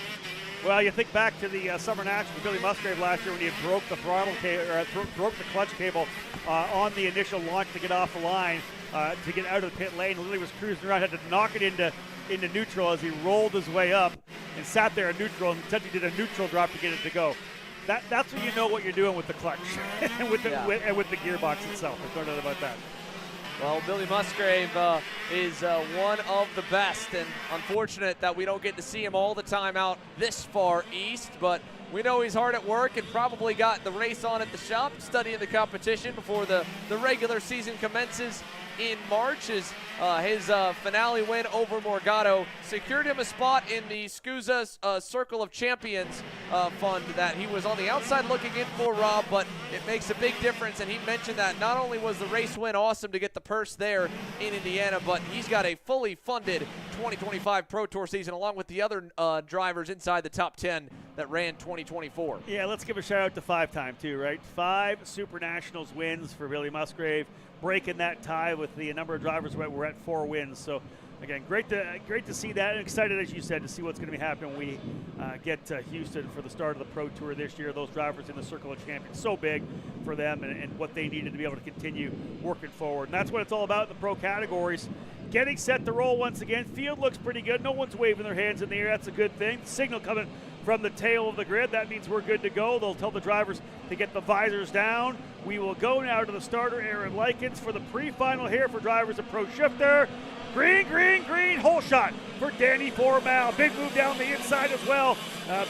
Well, you think back to the Summer Nationals with Billy Musgrave last year when he broke the throttle cable, or broke the clutch cable on the initial launch to get off the line to get out of the pit lane. Lily was cruising around, had to knock it into neutral as he rolled his way up and sat there in neutral and essentially did a neutral drop to get it to go. That's when you know what you're doing with the clutch and with the gearbox itself. There's no doubt about that. Well, Billy Musgrave is one of the best, and unfortunate that we don't get to see him all the time out this far east, but we know he's hard at work and probably got the race on at the shop, studying the competition before the regular season commences in March as his finale win over Morgado secured him a spot in the SKUSA Circle of Champions fund that he was on the outside looking in for, Rob, but it makes a big difference, and he mentioned that not only was the race win awesome to get the purse there in Indiana, but he's got a fully funded 2025 Pro Tour season along with the other drivers inside the top 10 that ran 2024. Yeah, let's give a shout out to 5-time too, right? 5 Super Nationals wins for Billy Musgrave, breaking that tie with the number of drivers we're at 4 wins. So again, great to see that, and excited, as you said, to see what's going to be happening when we get to Houston for the start of the Pro Tour this year. Those drivers in the Circle of Champions, so big for them and what they needed to be able to continue working forward. And that's what it's all about in the pro categories. Getting set to roll once again. Field looks pretty good. No one's waving their hands in the air. That's a good thing. Signal coming from the tail of the grid. That means we're good to go. They'll tell the drivers to get the visors down. We will go now to the starter, Aaron Likens, for the pre-final here for drivers of Pro Shifter. Green, green, green, hole shot for Danny Formal. Big move down the inside as well.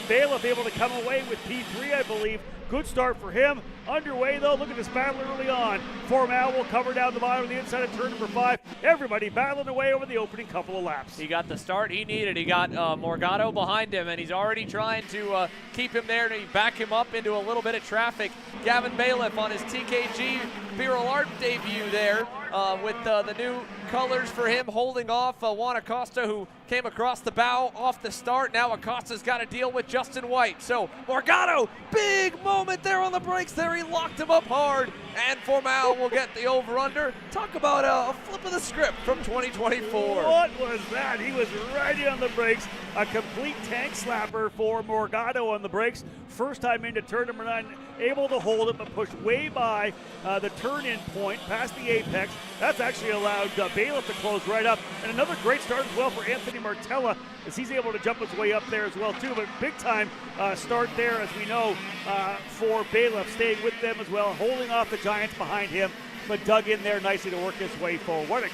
Bailiff able to come away with P3, I believe. Good start for him. Underway, though. Look at this battle early on. Formal will cover down the bottom of the inside of turn number 5. Everybody battling away over the opening couple of laps. He got the start he needed. He got Morgado behind him, and he's already trying to keep him there and back him up into a little bit of traffic. Gavin Bailiff on his TKG Viral Art debut there with the new colors for him, holding off Juan Acosta, who came across the bow off the start. Now Acosta's got to deal with Justin White. So Morgado, big moment there on the brakes there. He locked him up hard, and Formal will get the over-under. Talk about a flip of the script from 2024. What was that? He was right on the brakes. A complete tank slapper for Morgado on the brakes. First time into turn number 9, able to hold it, but pushed way by the turn-in point, past the apex. That's actually allowed Bailiff to close right up. And another great start as well for Anthony Martella, as he's able to jump his way up there as well too. But big time start there, as we know, for Bailiff, staying with them as well, holding off the Giants behind him, but dug in there nicely to work his way forward. What a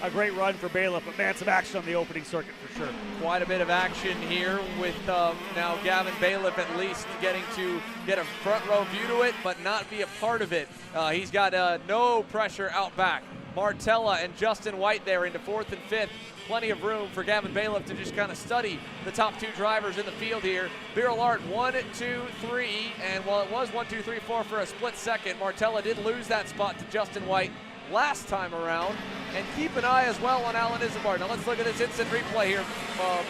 great run for Bailiff, but man, some action on the opening circuit for sure. Quite a bit of action here with now Gavin Bailiff at least getting to get a front row view to it, but not be a part of it. He's got no pressure out back. Martella and Justin White there into 4th and 5th. Plenty of room for Gavin Bailiff to just kind of study the top 2 drivers in the field here. Viral Art 1, 2, 3, and while it was 1, 2, 3, 4 for a split second, Martella did lose that spot to Justin White last time around. And keep an eye as well on Alan Isambard. Now let's look at this instant replay here.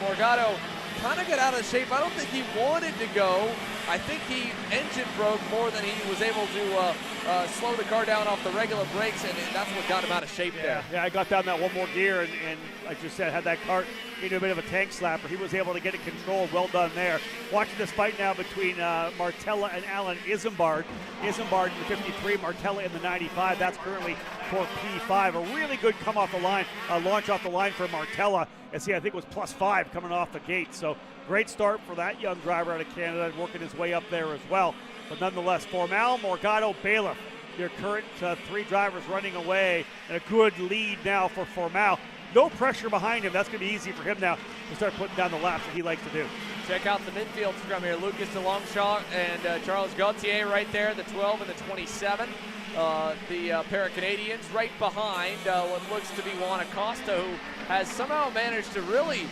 Morgado kind of got out of shape. I don't think he wanted to go. I think he engine broke more than he was able to slow the car down off the regular brakes, and that's what got him out of shape there. Yeah, I got down that one more gear, and like you said, had that cart into a bit of a tank slapper. He was able to get it controlled. Well done there. Watching this fight now between Martella and Alan Isambard. Isambard in the 53, Martella in the 95. That's currently for P5. A really good come off the line, launch off the line for Martella, as he, I think, was +5 coming off the gate. So great start for that young driver out of Canada, working his way up there as well. But nonetheless, Formal, Morgado, Bailiff, your current 3 drivers running away, and a good lead now for Formal. No pressure behind him. That's going to be easy for him now to start putting down the laps that he likes to do. Check out the midfield scrum here. Lucas DeLongchamp and Charles Gauthier right there, the 12 and the 27. The pair of Canadians right behind what looks to be Juan Acosta, who has somehow managed to really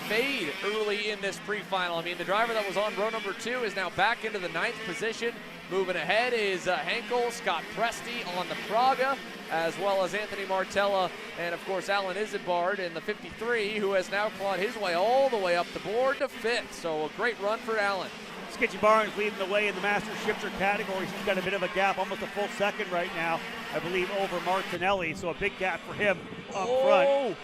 fade early in this pre-final. I mean, the driver that was on row number 2 is now back into the 9th position. Moving ahead is Henkel, Scott Presti on the Praga, as well as Anthony Martella, and of course Alan Isambard in the 53, who has now clawed his way all the way up the board to 5th. So a great run for Alan. Sketchy Barnes leading the way in the Master Shifter categories. He's got a bit of a gap, almost a full second right now, I believe, over Martinelli. So a big gap for him up front.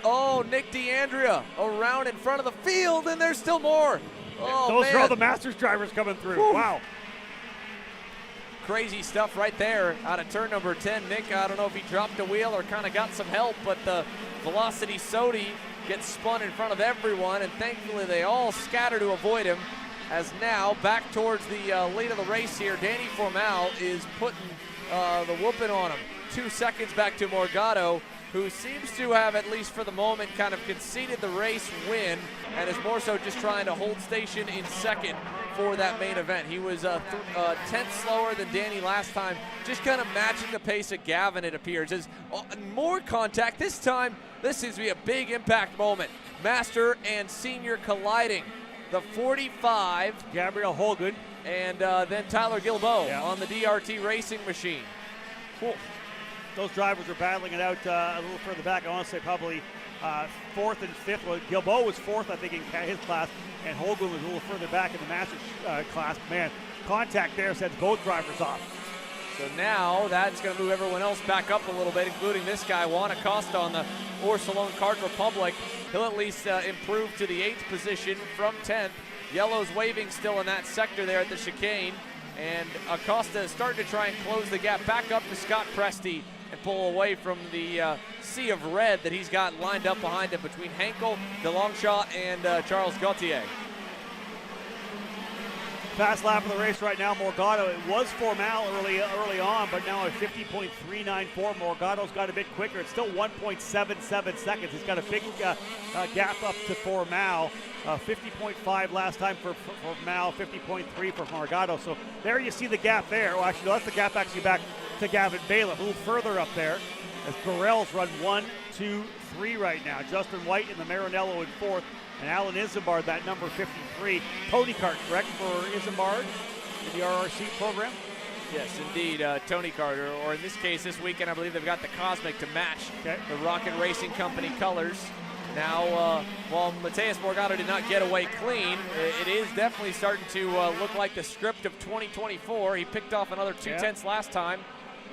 Oh, Nick D'Andrea around in front of the field, and there's still more. Oh, those man. are all the Masters drivers coming through. Woo. Wow. Crazy stuff right there out of turn number 10. Nick, I don't know if he dropped a wheel or kind of got some help, but the Velocity Sodi gets spun in front of everyone, and thankfully they all scatter to avoid him. As now back towards the lead of the race here, Danny Formal is putting the whooping on him. 2 seconds back to Morgado, who seems to have, at least for the moment, kind of conceded the race win and is more so just trying to hold station in second for that main event. He was 10th slower than Danny last time, just kind of matching the pace of Gavin, it appears. As more contact this time, this seems to be a big impact moment. Master and Senior colliding. The 45, Gabriel Holgun, and then Tyler Gilbo on the DRT racing machine. Cool. Those drivers are battling it out a little further back. I want to say probably 4th and 5th. Well, Gilbo was 4th, I think, in his class, and Holgun was a little further back in the Masters class. Man, contact there sends both drivers off. So now that's going to move everyone else back up a little bit, including this guy, Juan Acosta on the Orsalone Kart Republic. He'll at least improve to the 8th position from 10th. Yellow's waving still in that sector there at the chicane. And Acosta is starting to try and close the gap back up to Scott Presti and pull away from the sea of red that he's got lined up behind him between Henkel, DeLongchamp, and Charles Gauthier. Fast lap of the race right now, Morgado. It was Formal early on, but now at 50.394. Morgado's got a bit quicker. It's still 1.77 seconds. He's got a big gap up to Formal. 50.5 last time for Formal, 50.3 for Morgado. So there you see the gap there. Well, actually, no, that's the gap actually back to Gavin Bailiff. A little further up there as Burrell's run 1, 2, 3 right now. Justin White in the Maranello in 4th. And Alan Isambard, that number 53. Tony Kart, correct, for Isambard in the RRC program? Yes, indeed, Tony Carter, or in this case, this weekend, I believe they've got the Cosmic to match the Rocket Racing Company colors. Now, while Mateus Morgado did not get away clean, it is definitely starting to look like the script of 2024. He picked off another 2/10 last time.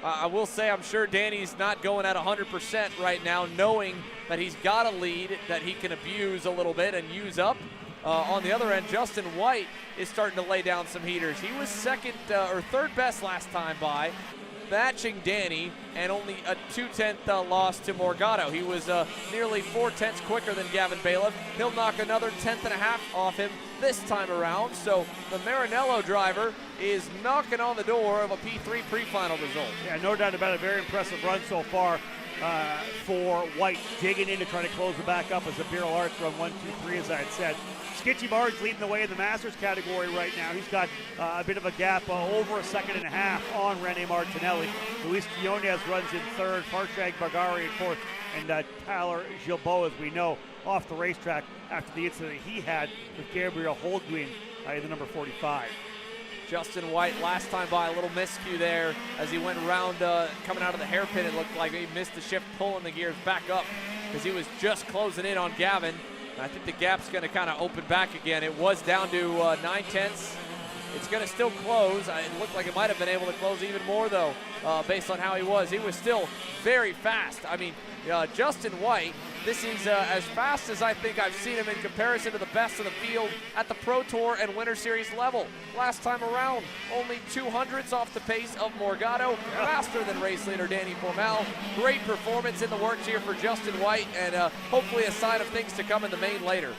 I will say I'm sure Danny's not going at 100% right now, knowing that he's got a lead that he can abuse a little bit and use up. On the other end, Justin White is starting to lay down some heaters. He was second or third best last time by, matching Danny, and only a 2/10 loss to Morgado. He was nearly 4/10 quicker than Gavin Bailiff. He'll knock another 1/10.5 off him this time around. So the Maranello driver is knocking on the door of a P3 pre-final result. Yeah, no doubt about it. Very impressive run so far for White, digging in to try to close the back up as Imperial Arts run 1, 2, 3, as I had said. Skitchy Barge leading the way in the Masters category right now. He's got a bit of a gap, over a 1.5 seconds on Rene Martinelli. Luis Quinones runs in 3rd, Farshad Bagari in 4th, and Tyler Gilbo, as we know, off the racetrack after the incident he had with Gabriel Holguin in the number 45. Justin White last time by, a little miscue there as he went around coming out of the hairpin. It looked like he missed the shift, pulling the gears back up because he was just closing in on Gavin. And I think the gap's going to kind of open back again. It was down to 9/10. It's going to still close. It looked like it might have been able to close even more, though, based on how he was. He was still very fast. I mean, Justin White, this is as fast as I think I've seen him in comparison to the best of the field at the Pro Tour and Winter Series level. Last time around, only 200s off the pace of Morgado, faster than race leader Danny Formal. Great performance in the works here for Justin White, and hopefully a sign of things to come in the main later.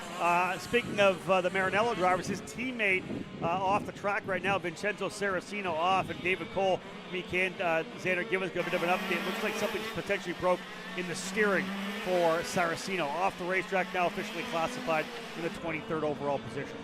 Speaking of the Maranello drivers, his teammate off the track right now, Vincenzo Saraceno off, and David Cole, Meekan, Xander Gibbons got a bit of an update. Looks like something's potentially broke in the steering for Saraceno. Off the racetrack now, officially classified in the 23rd overall position.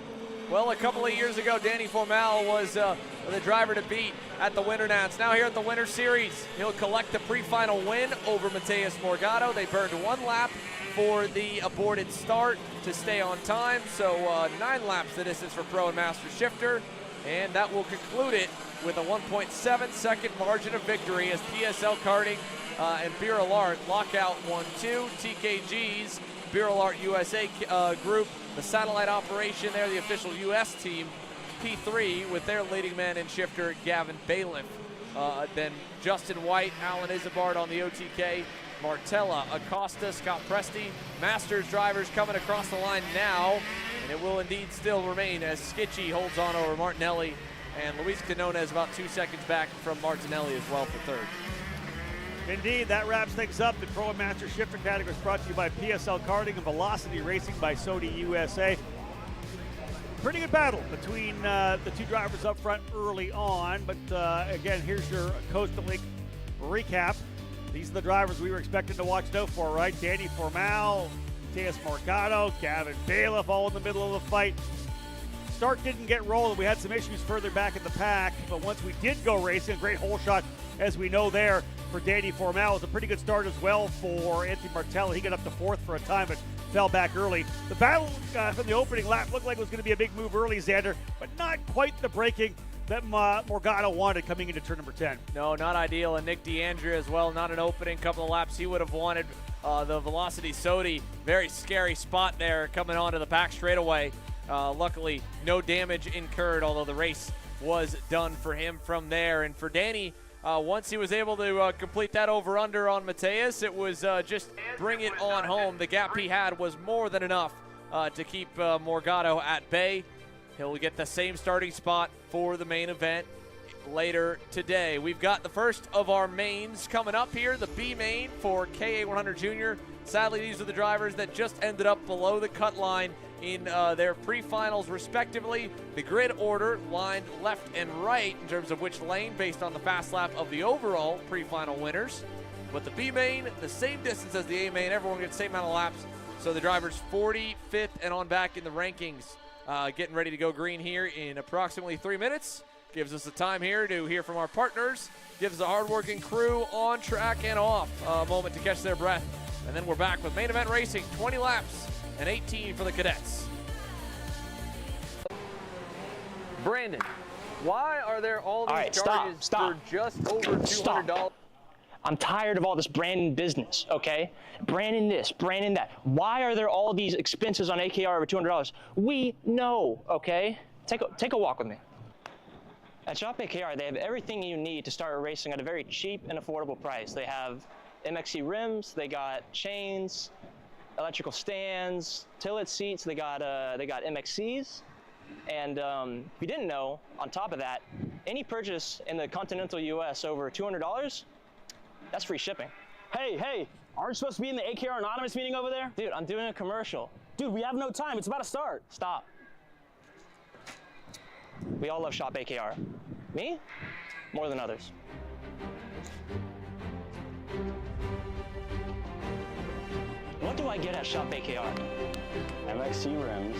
Well, a couple of years ago, Danny Formal was the driver to beat at the Winter Nats. Now here at the Winter Series, he'll collect the pre-final win over Mateus Morgado. They burned 1 lap for the aborted start to stay on time, so 9 laps the distance for Pro and Master Shifter, and that will conclude it with a 1.7 second margin of victory as PSL Karting and Birol Art lock out 1-2. TKG's Birol Art USA group, the satellite operation there, the official US team, P3 with their leading man and shifter Gavin Bailiff. Then Justin White, Alan Isambard on the OTK, Martella, Acosta, Scott Presti. Masters drivers coming across the line now, and it will indeed still remain as Skitchy holds on over Martinelli, and Luis Quinones about 2 seconds back from Martinelli as well for 3rd. Indeed, that wraps things up. The Pro and Master Shifter category is brought to you by PSL Karting and Velocity Racing by Sony USA. Pretty good battle between the two drivers up front early on, but again, here's your Coastal League recap. These are the drivers we were expecting to watch out for, right? Danny Formal, Mateus Morgado, Gavin Bailiff, all in the middle of the fight. start didn't get rolling. We had some issues further back in the pack, but once we did go racing, a great hole shot, as we know there, for Danny Formal. It was a pretty good start as well for Anthony Martello. He got up to fourth for a time, but fell back early. The battle from the opening lap looked like it was going to be a big move early, Xander, but not quite the braking that Morgado wanted coming into turn number 10. No, not ideal, and Nick DeAndrea as well, not an opening couple of laps he would have wanted. The Velocity Sodi, very scary spot there coming onto the back straightaway. Luckily, no damage incurred, although the race was done for him from there. And for Danny, once he was able to complete that over-under on Mateus, it was just bring it on home. The gap he had was more than enough to keep Morgado at bay. He'll get the same starting spot for the main event later today. We've got the first of our mains coming up here, the B main for KA100 Junior. Sadly, these are the drivers that just ended up below the cut line in their pre-finals respectively. The grid order lined left and right in terms of which lane based on the fast lap of the overall pre-final winners. But the B main, the same distance as the A main, everyone gets the same amount of laps. So the drivers 45th and on back in the rankings. Getting ready to go green here in approximately 3 minutes. Gives us the time here to hear from our partners. Gives the hardworking crew on track and off a moment to catch their breath. And then we're back with main event racing, 20 laps and 18 for the cadets. Brandon, why are there all these charges stop. for just over $200? I'm tired of all this branding business, okay? Branding this, branding that. Why are there all these expenses on AKR over $200? We know, okay? Take a walk with me. At Shop AKR, they have everything you need to start racing at a very cheap and affordable price. They have MXC rims, they got chains, electrical stands, tilt seats, they got MXCs. And if you didn't know, on top of that, any purchase in the continental US over $200, that's free shipping. Hey, aren't you supposed to be in the AKR Anonymous meeting over there? Dude, I'm doing a commercial. Dude, we have no time. It's about to start. Stop. We all love Shop AKR. Me? More than others. What do I get at Shop AKR? MXC rims.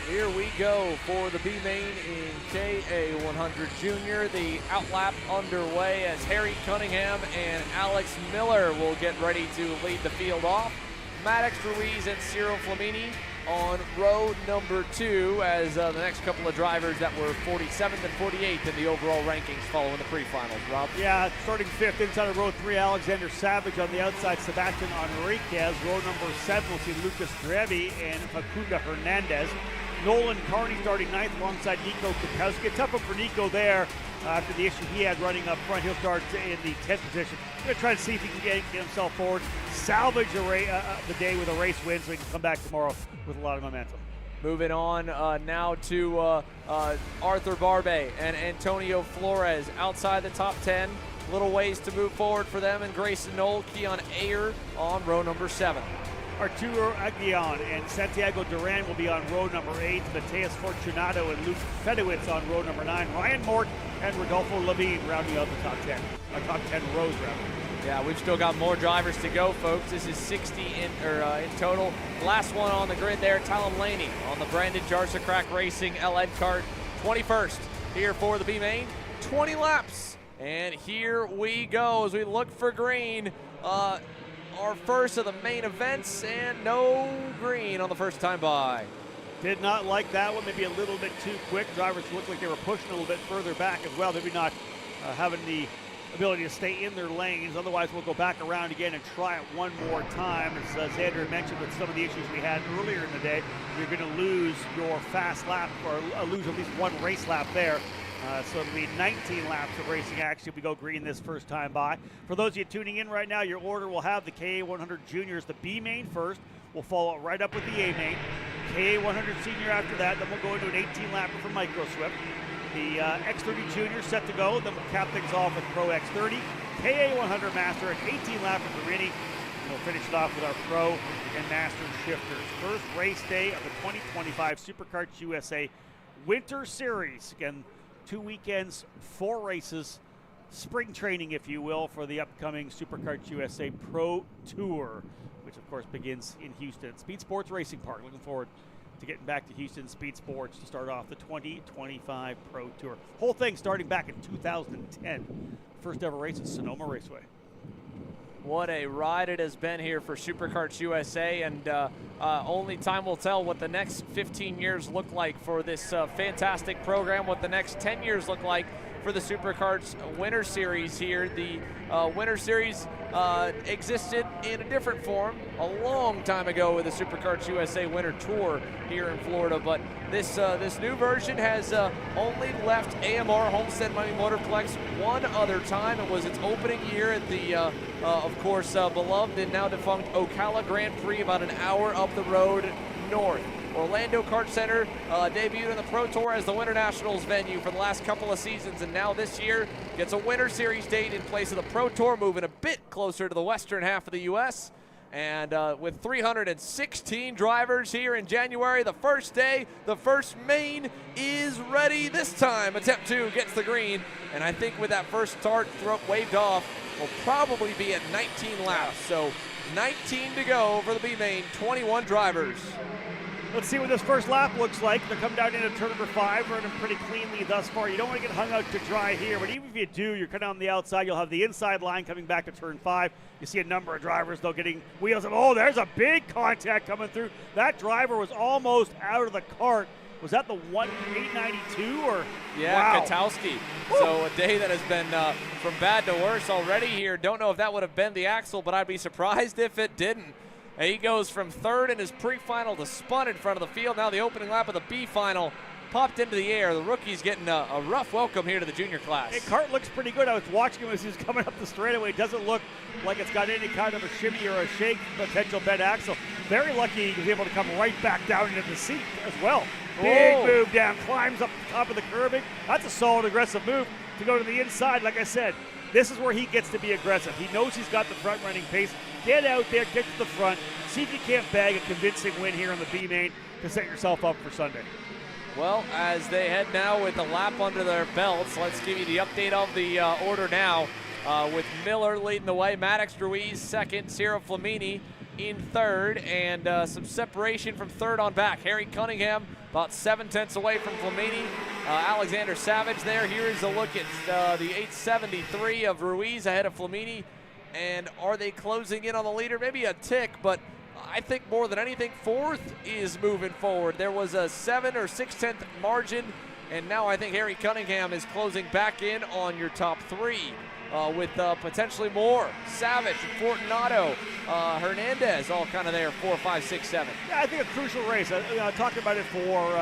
Here we go for the B main in KA100 Junior. The outlap underway as Harry Cunningham and Alex Miller will get ready to lead the field off. Maddox Ruiz and Cyril Flamini on row number 2 as the next couple of drivers that were 47th and 48th in the overall rankings following the pre-finals. Rob? Yeah, starting 5th inside of row 3, Alexander Savage on the outside, Sebastian Enriquez. Row number 7, we'll see Lucas Drevi and Facundo Hernandez. Nolan Carney starting 9th alongside Nico Kukowski. Tough one for Nico there after the issue he had running up front. He'll start in the 10th position. Going to try to see if he can get himself forward, salvage the day with a race win so he can come back tomorrow with a lot of momentum. Moving on now to Arthur Barbe and Antonio Flores outside the top 10. Little ways to move forward for them, and Grayson Knoll, Keon Ayer on row number 7. Arturo Aguillon and Santiago Duran will be on row number 8. Mateus Fortunato and Luke Fedowitz on row number 9. Ryan Mort and Rodolfo Levine rounding out the top 10. Top 10 rows, rather. Yeah, we've still got more drivers to go, folks. This is 60 in total. Last one on the grid there, Talon Laney on the Brandon Jarsacrack Racing LN Kart. 21st here for the B main. 20 laps. And here we go as we look for green. Our first of the main events, and no green on the first time by. Did not like that one, maybe a little bit too quick. Drivers looked like they were pushing a little bit further back as well. Maybe not having the ability to stay in their lanes. Otherwise, we'll go back around again and try it one more time. As Xander mentioned with some of the issues we had earlier in the day, you're going to lose your fast lap or lose at least one race lap there. So it'll be 19 laps of racing action if we go green this first time by. For those of you tuning in right now, your order will have the KA100 Juniors, the B main first. We'll follow it right up with the A main. KA100 Senior after that. Then we'll go into an 18-lapper for Micro Swift. The X30 Junior set to go. Then we'll cap things off with Pro X30. KA100 Master, an 18-lapper for Rini. And we'll finish it off with our Pro and Master shifters. First race day of the 2025 SuperKarts USA Winter Series. Again, 2 weekends, 4 races, spring training, if you will, for the upcoming SuperKarts USA Pro Tour, which of course begins in Houston. Speed Sports Racing Park. Looking forward to getting back to Houston Speed Sports to start off the 2025 Pro Tour. Whole thing starting back in 2010. First ever race at Sonoma Raceway. What a ride it has been here for SuperKarts USA, and only time will tell what the next 15 years look like for this fantastic program, what the next 10 years look like for the SuperKarts Winter Series here. The Winter Series existed in a different form a long time ago with the SuperKarts USA Winter Tour here in Florida, but this new version has only left AMR Homestead Miami Motorplex one other time. It was its opening year at the, of course, beloved and now defunct Ocala Grand Prix, about an hour up the road north. Orlando Kart Center debuted in the Pro Tour as the Winter Nationals venue for the last couple of seasons, and now this year gets a Winter Series date in place of the Pro Tour, moving a bit closer to the western half of the U.S. And with 316 drivers here in January, the first day, the first main is ready this time. Attempt 2 gets the green, and I think with that first start waved off, we'll probably be at 19 laps. So 19 to go for the B main, 21 drivers. Let's see what this first lap looks like. They're coming down into turn number 5, running pretty cleanly thus far. You don't want to get hung out to dry here, but even if you do, you're kind of on the outside. You'll have the inside line coming back to turn 5. You see a number of drivers, though, getting wheels. Oh, there's a big contact coming through. That driver was almost out of the cart. Was that the 892 or? Yeah, wow. Katowski. So a day that has been from bad to worse already here. Don't know if that would have been the axle, but I'd be surprised if it didn't. And he goes from third in his pre-final to spun in front of the field. Now the opening lap of the B final popped into the air. The rookie's getting a rough welcome here to the junior class. Hey, Kart looks pretty good. I was watching him as he was coming up the straightaway. It doesn't look like it's got any kind of a shimmy or a shake potential bent axle. Very lucky he was able to come right back down into the seat as well. Big move down, climbs up the top of the curbing. That's a solid, aggressive move to go to the inside. Like I said, this is where he gets to be aggressive. He knows he's got the front running pace. Get out there, get to the front, see if you can't bag a convincing win here on the B main to set yourself up for Sunday. Well, as they head now with the lap under their belts, let's give you the update of the order now. With Miller leading the way, Maddox Ruiz second, Ciro Flamini in third, and some separation from third on back. Harry Cunningham about 7/10 away from Flamini. Alexander Savage there. Here is a look at the 873 of Ruiz ahead of Flamini. And are they closing in on the leader? Maybe a tick, but I think more than anything, fourth is moving forward. There was a 7 or 6/10 margin, and now I think Harry Cunningham is closing back in on your top 3 with potentially more. Savage, Fortunato, Hernandez, all kind of there, 4, 5, 6, 7. Yeah, I think a crucial race. Talking about it for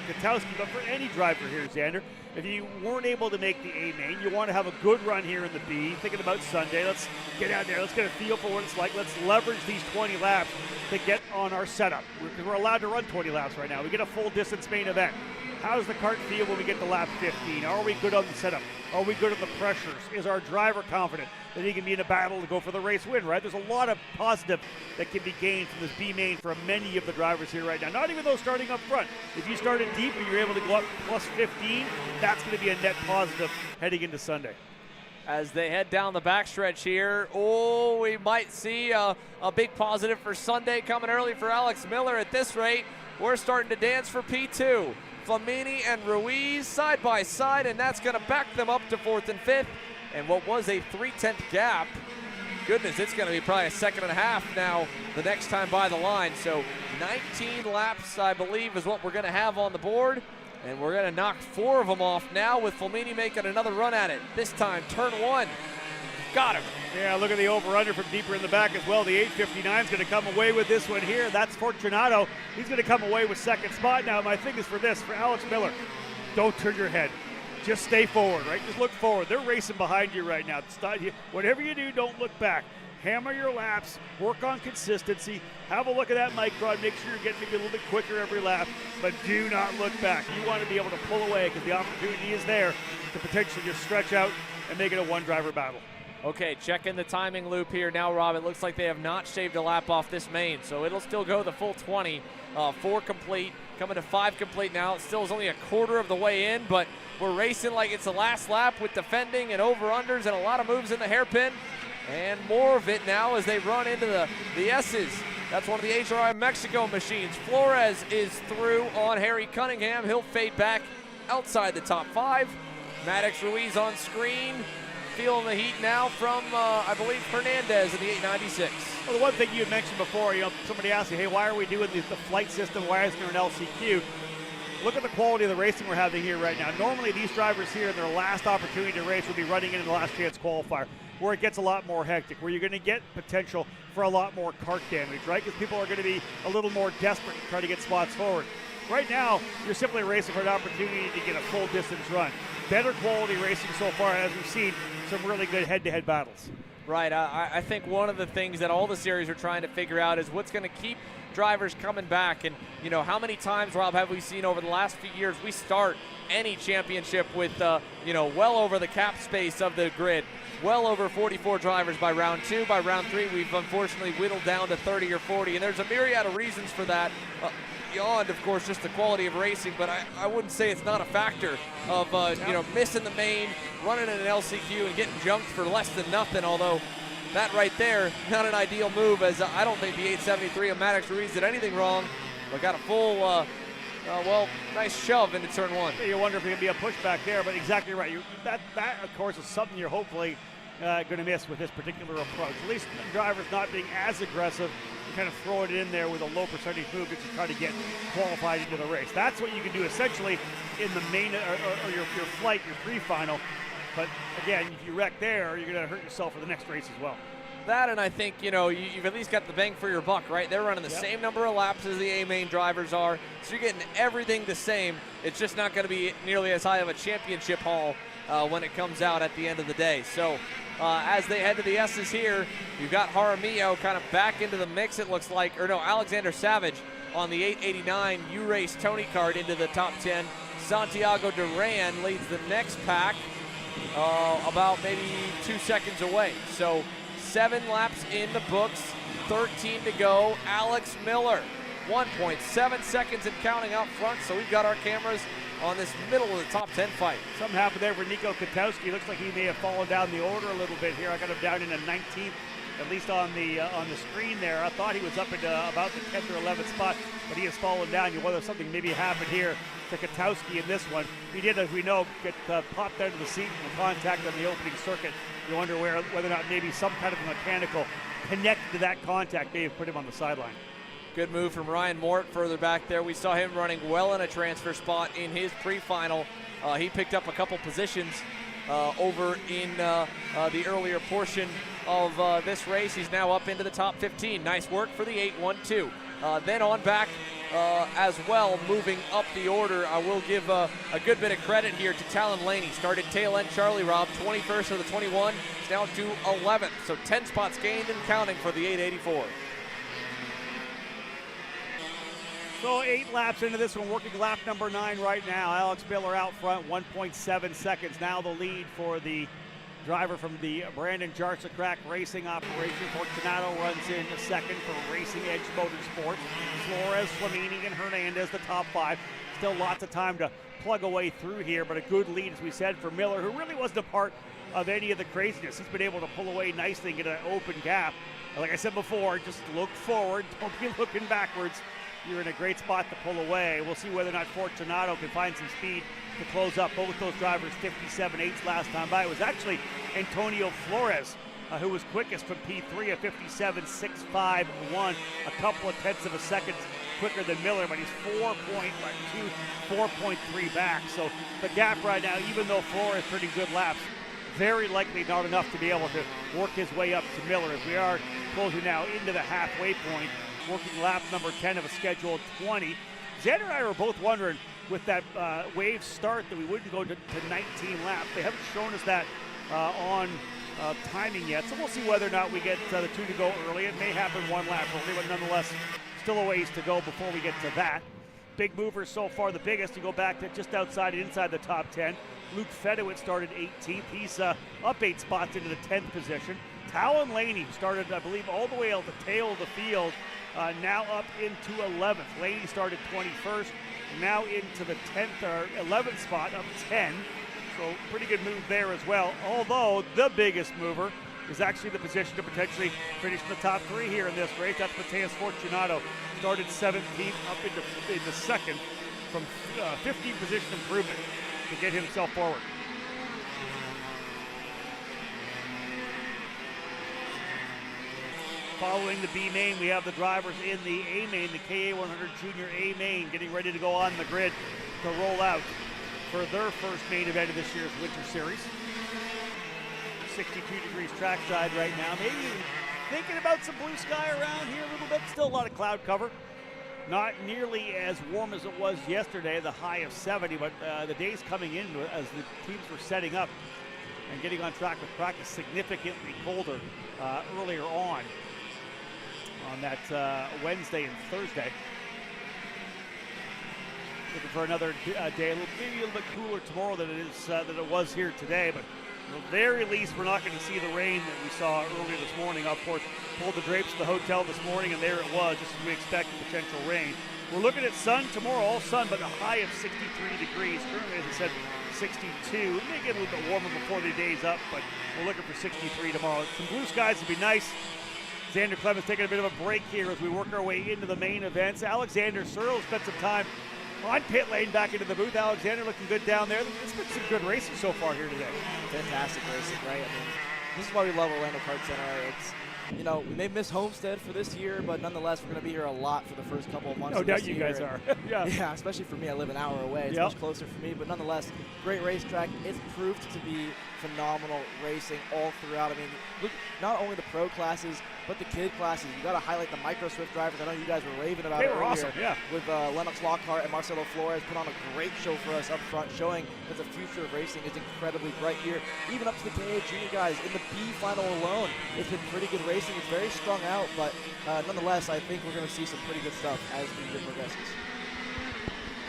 Katowski, but for any driver here, Xander. If you weren't able to make the A main, you want to have a good run here in the B. Thinking about Sunday, let's get out there. Let's get a feel for what it's like. Let's leverage these 20 laps to get on our setup. Because we're allowed to run 20 laps right now. We get a full distance main event. How does the kart feel when we get to lap 15? Are we good on the setup? Are we good on the pressures? Is our driver confident that he can be in a battle to go for the race win, right? There's a lot of positive that can be gained from this B main for many of the drivers here right now. Not even those starting up front. If you started deep and you're able to go up plus 15, that's going to be a net positive heading into Sunday. As they head down the backstretch here, we might see a big positive for Sunday coming early for Alex Miller. At this rate, we're starting to dance for P2. Flamini and Ruiz side by side, and that's going to back them up to 4th and 5th. And what was a 3/10 gap, goodness, it's going to be probably a 2.5 now the next time by the line. So 19 laps, I believe, is what we're going to have on the board. And we're going to knock 4 of them off now with Flamini making another run at it. This time, turn 1. Got him. Yeah, look at the over-under from deeper in the back as well. The 859 is going to come away with this one here. That's Fortunato. He's going to come away with second spot. Now, my thing is for this, for Alex Miller, don't turn your head. Just stay forward, right? Just look forward. They're racing behind you right now. Whatever you do, don't look back. Hammer your laps, work on consistency, have a look at that micron, make sure you're getting maybe a little bit quicker every lap, but do not look back. You want to be able to pull away because the opportunity is there to potentially just stretch out and make it a one-driver battle. Okay, checking the timing loop here now, Rob. It looks like they have not shaved a lap off this main, so it'll still go the full 20. 4 complete, coming to 5 complete now. It still is only a quarter of the way in, but we're racing like it's the last lap with defending and over-unders and a lot of moves in the hairpin. And more of it now as they run into the S's. That's one of the HRI Mexico machines. Flores is through on Harry Cunningham. He'll fade back outside the top 5. Maddox Ruiz on screen. Feeling the heat now from, I believe, Hernandez in the 896. Well, the one thing you had mentioned before, somebody asked you, hey, why are we doing the flight system? Why isn't there an LCQ? Look at the quality of the racing we're having here right now. Normally, these drivers here in their last opportunity to race would be running into the last chance qualifier, where it gets a lot more hectic, where you're going to get potential for a lot more kart damage, right? Because people are going to be a little more desperate to try to get spots forward. Right now, you're simply racing for an opportunity to get a full distance run. Better quality racing so far, as we've seen some really good head-to-head battles. Right, I think one of the things that all the series are trying to figure out is what's going to keep drivers coming back. And, how many times, Rob, have we seen over the last few years we start any championship with, well over the cap space of the grid. Well over 44 drivers by round 2. By round 3, we've unfortunately whittled down to 30 or 40, and there's a myriad of reasons for that. Beyond, of course, just the quality of racing, but I wouldn't say it's not a factor of, missing the main, running in an LCQ, and getting jumped for less than nothing, although that right there, not an ideal move, as I don't think the 873 of Maddox Ruiz did anything wrong, but got a full, nice shove into turn 1. You wonder if there could be a pushback there, but exactly right. That, of course, is something you're hopefully going to miss with this particular approach. At least the driver's not being as aggressive, kind of throw it in there with a low percentage move to try to get qualified into the race. That's what you can do essentially in the main or your flight, your pre-final. But again, if you wreck there, you're going to hurt yourself for the next race as well. That, and I think, you've at least got the bang for your buck, right? They're running the same number of laps as the A-main drivers are, so you're getting everything the same. It's just not going to be nearly as high of a championship haul when it comes out at the end of the day. So as they head to the S's here, you've got Jaramillo kind of back into the mix, it looks like. Alexander Savage on the 889. U-Race Tony Kart into the top 10. Santiago Duran leads the next pack about maybe 2 seconds away. So 7 laps in the books, 13 to go. Alex Miller, 1.7 seconds and counting out front, so we've got our cameras on this middle of the top 10 fight. Something happened there for Nico Katowski. Looks like he may have fallen down the order a little bit here. I got him down in a 19th, at least on the screen there. I thought he was up into about the 10th or 11th spot, but he has fallen down. You wonder something maybe happened here to Katowski in this one. He did, as we know, get popped out of the seat in the contact on the opening circuit. You wonder whether or not maybe some kind of mechanical connected to that contact may have put him on the sideline. Good move from Ryan Mort further back there. We saw him running well in a transfer spot in his pre-final. He picked up a couple positions over in the earlier portion of this race. He's now up into the top 15. Nice work for the 812. Then on back as well, moving up the order. I will give a good bit of credit here to Talon Laney. Started tail end Charlie Robb, 21st of the 21. It's down to 11th. So 10 spots gained and counting for the 884. So 8 laps into this one, working lap number 9 right now. Alex Miller out front, 1.7 seconds. Now the lead for the driver from the Brandon Jarczyk Racing operation. Fortunato runs in second for Racing Edge Motorsports. Flores, Flamini, and Hernandez, the top 5. Still lots of time to plug away through here, but a good lead, as we said, for Miller, who really wasn't a part of any of the craziness. He's been able to pull away nicely and get an open gap. Like I said before, just look forward. Don't be looking backwards. You're in a great spot to pull away. We'll see whether or not Fortunato can find some speed to close up. Both those drivers 57.8 last time by. It was actually Antonio Flores who was quickest from P3 at 57.651, a couple of tenths of a second quicker than Miller, but he's 4.3 back. So the gap right now, even though Flores pretty good laps, very likely not enough to be able to work his way up to Miller, as we are closing now into the halfway point, working lap number 10 of a scheduled 20. Xander and I were both wondering, with that wave start, that we wouldn't go to 19 laps. They haven't shown us that on timing yet, so we'll see whether or not we get the 2 to go early. It may happen 1 lap early, but nonetheless, still a ways to go before we get to that. Big movers so far, the biggest, to go back to just outside and inside the top 10. Luke Fedowitz started 18th. He's up 8 spots into the 10th position. Talon Laney started, I believe, all the way out the tail of the field, now up into 11th. Laney started 21st, now into the 10th or 11th spot, up 10. So pretty good move there as well. Although the biggest mover is actually the position to potentially finish in the top 3 here in this race. That's Mateus Fortunato. Started 17th, up into second, from 15 position improvement to get himself forward. Following the B main, we have the drivers in the A main, the KA100 Junior A main, getting ready to go on the grid to roll out for their first main event of this year's Winter Series. 62 degrees trackside right now. Maybe thinking about some blue sky around here a little bit. Still a lot of cloud cover. Not nearly as warm as it was yesterday, the high of 70, but the days coming in as the teams were setting up and getting on track with practice, significantly colder earlier on that Wednesday and Thursday. Looking for another day, maybe a little bit cooler tomorrow than it was here today, but at the very least, we're not going to see the rain that we saw earlier this morning. Of course, pulled the drapes of the hotel this morning, and there it was, just as we expected, potential rain. We're looking at sun tomorrow, all sun, but a high of 63 degrees. Currently, as I said, 62. It may get a little bit warmer before the day's up, but we're looking for 63 tomorrow. Some blue skies would be nice. Xander Clemens taking a bit of a break here as we work our way into the main events. Alexander Searle spent some time on pit lane back into the booth. Alexander looking good down there. It's been some good racing so far here today. Fantastic racing, right? I mean, this is why we love Orlando Kart Center. It's, you know, we may miss Homestead for this year, but nonetheless, we're going to be here a lot for the first couple of months. No doubt you guys are. Yeah. Yeah, especially for me. I live an hour away. It's much closer for me, but nonetheless, great racetrack. It's proved to be phenomenal racing all throughout. I mean, look, not only the pro classes, but the kid classes. You got to highlight the Micro Swift drivers. I know you guys were raving about it. They were awesome, yeah. With Lennox Lockhart and Marcelo Flores put on a great show for us up front, showing that the future of racing is incredibly bright here. Even up to the KA Junior guys in the B final alone, it's been pretty good racing. It's very strung out, but nonetheless, I think we're going to see some pretty good stuff as the year progresses.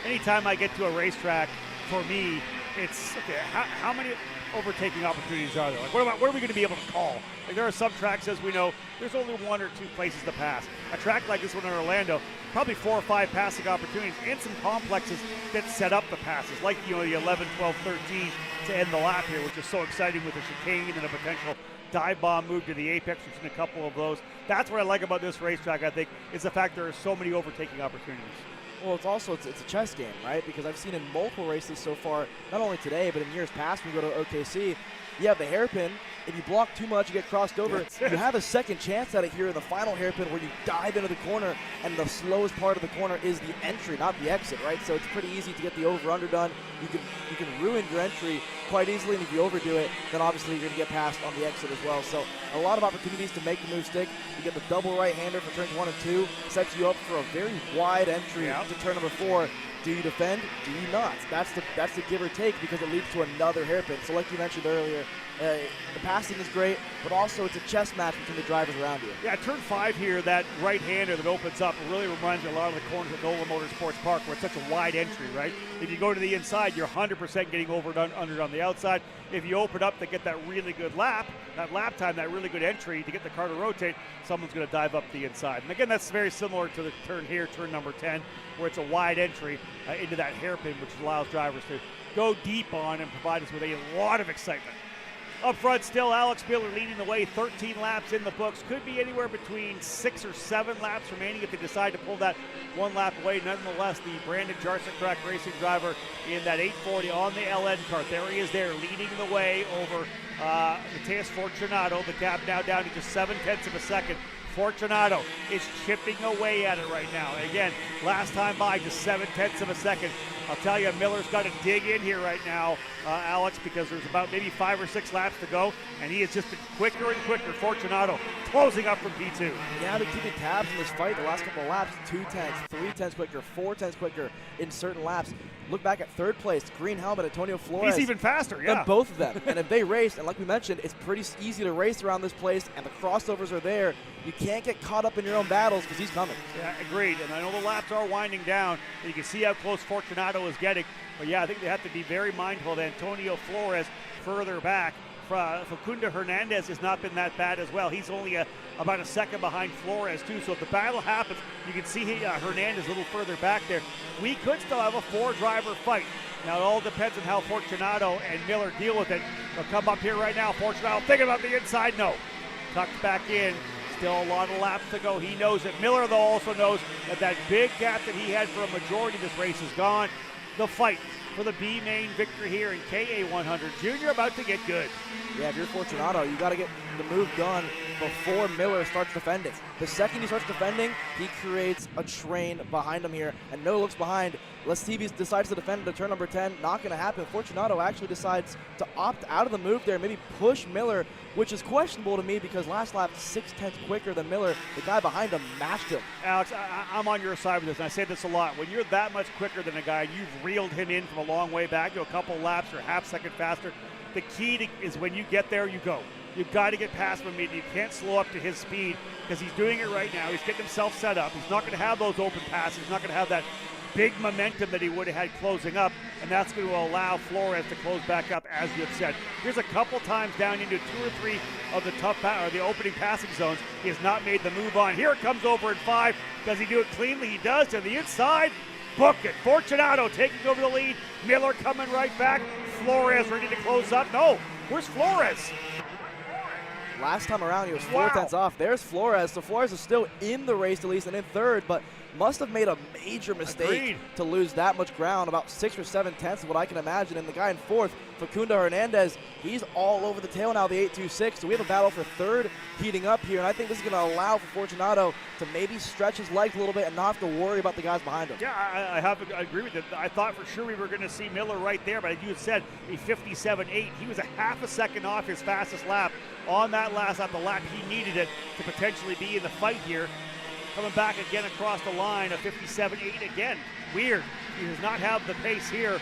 Anytime I get to a racetrack, for me, it's okay. How many overtaking opportunities are there? Like, what are we going to be able to call? Like, there are some tracks, as we know, there's only 1 or 2 places to pass. A track like this one in Orlando, probably 4 or 5 passing opportunities, and some complexes that set up the passes, like, you know, the 11, 12, 13 to end the lap here, which is so exciting with the chicane and a potential dive bomb move to the apex. We've seen a couple of those. That's what I like about this racetrack, I think, is the fact there are so many overtaking opportunities. Well, it's also it's a chess game, right? Because I've seen in multiple races so far, not only today, but in years past when we go to OKC, you have the hairpin. If you block too much, you get crossed over. You have a second chance at it here in the final hairpin where you dive into the corner, and the slowest part of the corner is the entry, not the exit, right? So it's pretty easy to get the over-under done. You can ruin your entry quite easily, and if you overdo it, then obviously you're going to get passed on the exit as well. So a lot of opportunities to make the move stick. You get the double right-hander for turns 1 and 2, sets you up for a very wide entry to turn number 4. Do you defend? Do you not? That's the give or take, because it leads to another hairpin. So like you mentioned earlier, the passing is great, but also it's a chess match between the drivers around you. Yeah, turn 5 here, that right-hander that opens up, it really reminds me a lot of the corners at NOLA Motorsports Park, where it's such a wide entry, right? If you go to the inside, you're 100% getting over and under on the outside. If you open up to get that really good lap, that lap time, that really good entry to get the car to rotate, someone's going to dive up the inside. And again, that's very similar to the turn here, turn number 10, where it's a wide entry into that hairpin, which allows drivers to go deep on and provide us with a lot of excitement. Up front still, Alex Miller leading the way, 13 laps in the books. Could be anywhere between 6 or 7 laps remaining if they decide to pull that 1 lap away. Nonetheless, the Brandon Jarczyk Crack Racing driver in that 840 on the LN cart. There he is there, leading the way over Mateus Fortunato. The gap now down to just 0.7 of a second. Fortunato is chipping away at it right now. Again, last time by, just 0.7 of a second. I'll tell you, Miller's got to dig in here right now, Alex, because there's about maybe 5 or 6 laps to go, and he has just been quicker and quicker. Fortunato closing up from P2. Yeah, but keeping tabs in this fight the last couple of laps, 2 tenths, 3 tenths quicker, 4 tenths quicker in certain laps. Look back at third place, green helmet, Antonio Flores. He's even faster, yeah. Than both of them. And if they race, and like we mentioned, it's pretty easy to race around this place, and the crossovers are there. You can't get caught up in your own battles because he's coming. Yeah, agreed. And I know the laps are winding down. You can see how close Fortunato is getting. But yeah, I think they have to be very mindful that Antonio Flores further back. Facundo Hernandez has not been that bad as well. He's only about a second behind Flores too. So if the battle happens, you can see Hernandez a little further back there. We could still have a 4-driver fight. Now it all depends on how Fortunato and Miller deal with it. They'll come up here right now. Fortunato thinking about the inside. No. Tucked back in. Still a lot of laps to go. He knows it. Miller, though, also knows that that big gap that he had for a majority of this race is gone. The fight for the B main victory here in KA100 Junior about to get good. Yeah, if you're Fortunato, you got to get the move done before Miller starts defending. The second he starts defending, he creates a train behind him here, and Miller looks behind. Lestivi decides to defend to turn number 10. Not going to happen. Fortunato actually decides to opt out of the move there, maybe push Miller, which is questionable to me because last lap 6 tenths quicker than Miller. The guy behind him matched him. Alex, I'm on your side with this, and I say this a lot. When you're that much quicker than a guy, you've reeled him in from a long way back to a couple laps or a half second faster. The key is when you get there, you go. You've got to get past him immediately. You can't slow up to his speed because he's doing it right now. He's getting himself set up. He's not going to have those open passes. He's not going to have that big momentum that he would have had closing up, and that's going to allow Flores to close back up, as you have said. Here's a couple times down into 2 or 3 of the opening passing zones. He has not made the move on. Here it comes over in 5. Does he do it cleanly? He does. To the inside. Book it. Fortunato taking over the lead. Miller coming right back. Flores ready to close up. No. Where's Flores? Last time around, he was 4 tenths off. There's Flores. So Flores is still in the race at least and in third, but must have made a major mistake to lose that much ground, about 6 or 7 tenths is what I can imagine. And the guy in fourth, Facundo Hernandez, he's all over the tail now, the 826. So we have a battle for third heating up here, and I think this is going to allow for Fortunato to maybe stretch his legs a little bit and not have to worry about the guys behind him. Yeah, I agree with it. I thought for sure we were going to see Miller right there, but as you had said, a 57.8. He was a half a second off his fastest lap on that last lap, the lap he needed it to potentially be in the fight here. Coming back again across the line, a 57.8 again. Weird. He does not have the pace here.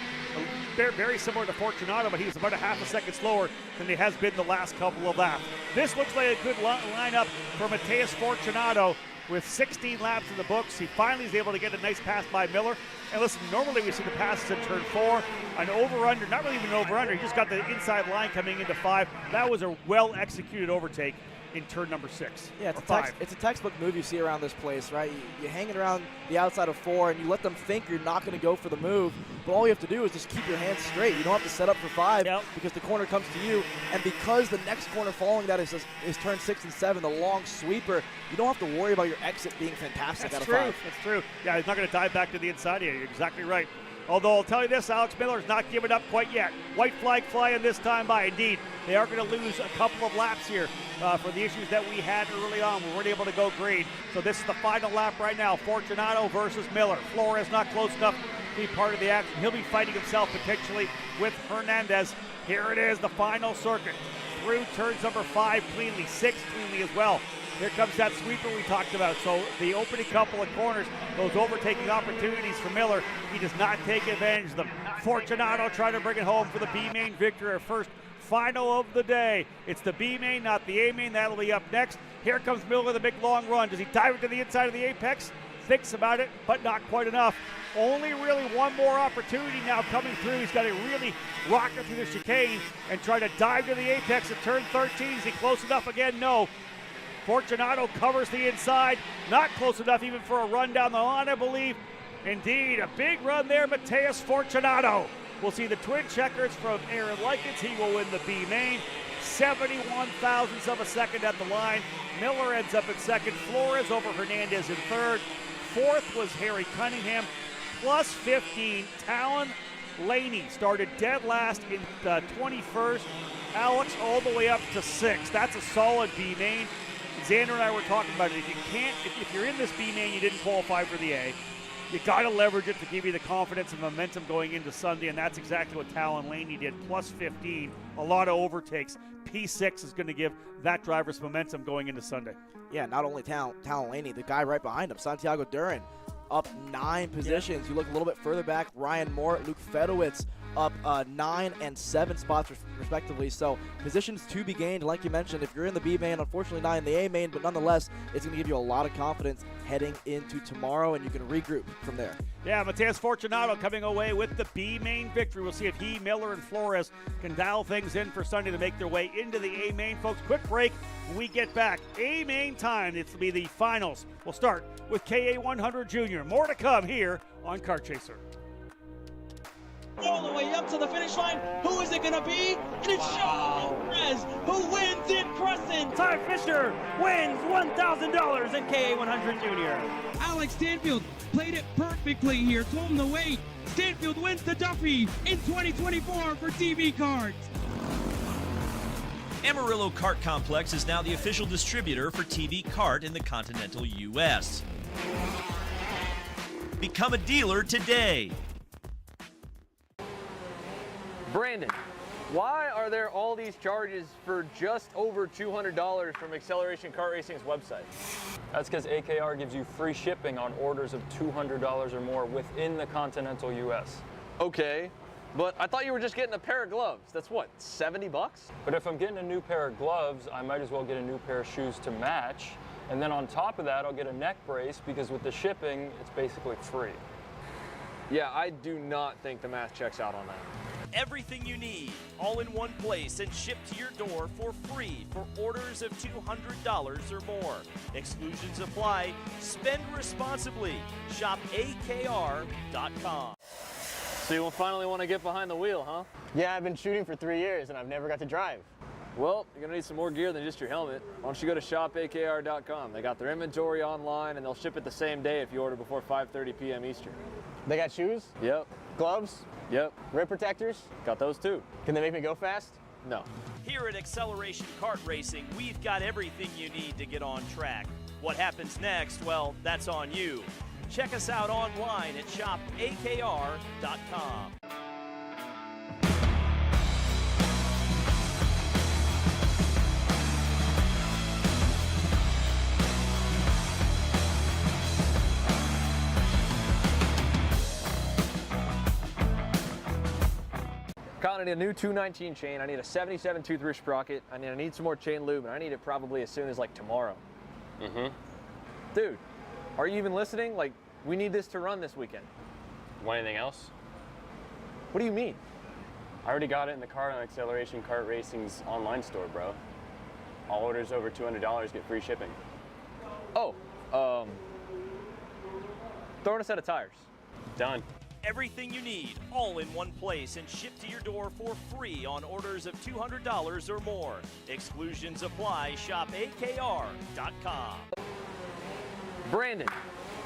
Very similar to Fortunato, but he's about a half a second slower than he has been the last couple of laps. This looks like a good lineup for Mateus Fortunato with 16 laps in the books. He finally is able to get a nice pass by Miller. And listen, normally we see the passes in turn 4, an over-under, not really even an over-under, he just got the inside line coming into 5. That was a well-executed overtake in turn number 6. Yeah, it's a textbook move you see around this place, right? You're hanging around the outside of 4, and you let them think you're not going to go for the move, but all you have to do is just keep your hands straight. You don't have to set up for 5 because the corner comes to you, and because the next corner following that is turn 6 and 7, the long sweeper, you don't have to worry about your exit being fantastic out of 5. That's true. Yeah, he's not going to dive back to the inside here. You're exactly right. Although I'll tell you this, Alex Miller's not giving up quite yet. White flag flying this time by. Indeed, they are going to lose a couple of laps here for the issues that we had early on. We weren't able to go green. So this is the final lap right now. Fortunato versus Miller. Flores not close enough to be part of the action. He'll be fighting himself potentially with Hernandez. Here it is, the final circuit. Through turns number 5 cleanly, 6 cleanly as well. Here comes that sweeper we talked about. So the opening couple of corners, those overtaking opportunities for Miller, he does not take advantage of them. Fortunato trying to bring it home for the B main victory, our first final of the day. It's the B main, not the A main. That'll be up next. Here comes Miller with a big long run. Does he dive into the inside of the apex? Thinks about it, but not quite enough. Only really one more opportunity now coming through. He's got to really rock it through the chicane and try to dive to the apex at turn 13. Is he close enough again? No. Fortunato covers the inside. Not close enough even for a run down the line, I believe. Indeed, a big run there, Mateus Fortunato. We'll see the twin checkers from Aaron Likens. He will win the B main. 71 thousandths of a second at the line. Miller ends up in second. Flores over Hernandez in third. Fourth was Harry Cunningham. Plus 15, Talon Laney started dead last in 21st. Alex all the way up to 6th. That's a solid B main. Xander and I were talking about it. If you're in this B main, you didn't qualify for the A. you got to leverage it to give you the confidence and momentum going into Sunday, and that's exactly what Talon Laney did. Plus 15, a lot of overtakes. P6 is going to give that driver's momentum going into Sunday. Yeah, not only Talon Laney, the guy right behind him, Santiago Duran, up 9 positions. You look a little bit further back, Ryan Moore, Luke Fedowitz up 9 and 7 spots respectively. So positions to be gained. Like you mentioned, if you're in the B main, unfortunately not in the A main, but nonetheless, it's going to give you a lot of confidence heading into tomorrow, and you can regroup from there. Yeah, Mateus Fortunato coming away with the B main victory. We'll see if he, Miller, and Flores can dial things in for Sunday to make their way into the A main. Folks, quick break. When we get back, A main time. It's to be the finals. We'll start with KA100 Junior. More to come here on Kart Chaser. All the way up to the finish line. Who is it going to be? And it's Sean Perez who wins in Crescent. Ty Fisher wins $1,000 in KA100 Junior. Alex Stanfield played it perfectly here. Told him to wait. Stanfield wins the Duffy in 2024 for TV Kart. Amarillo Kart Complex is now the official distributor for TV Kart in the continental U.S. Become a dealer today. Brandon, why are there all these charges for just over $200 from Acceleration Kart Racing's website? That's because AKR gives you free shipping on orders of $200 or more within the continental U.S. Okay, but I thought you were just getting a pair of gloves. That's what, 70 bucks? But if I'm getting a new pair of gloves, I might as well get a new pair of shoes to match. And then on top of that, I'll get a neck brace because with the shipping, it's basically free. Yeah, I do not think the math checks out on that. Everything you need, all in one place and shipped to your door for free for orders of $200 or more. Exclusions apply. Spend responsibly. Shop AKR.com. So you finally want to get behind the wheel, huh? Yeah, I've been shooting for 3 years and I've never got to drive. Well, you're going to need some more gear than just your helmet. Why don't you go to shopakr.com. They got their inventory online and they'll ship it the same day if you order before 5:30 p.m. Eastern. They got shoes? Yep. Gloves? Yep. Rib protectors? Got those too. Can they make me go fast? No. Here at Acceleration Kart Racing, we've got everything you need to get on track. What happens next? Well, that's on you. Check us out online at shopakr.com. I need a new 219 chain. I need a 77 tooth sprocket. I need some more chain lube, and I need it probably as soon as like tomorrow. Dude, are you even listening? Like, we need this to run this weekend. Want anything else? What do you mean? I already got it in the car on Acceleration Kart Racing's online store, bro. All orders over $200 get free shipping. Oh, throw in a set of tires. Done. Everything you need, all in one place and shipped to your door for free on orders of $200 or more. Exclusions apply. Shop AKR.com. Brandon,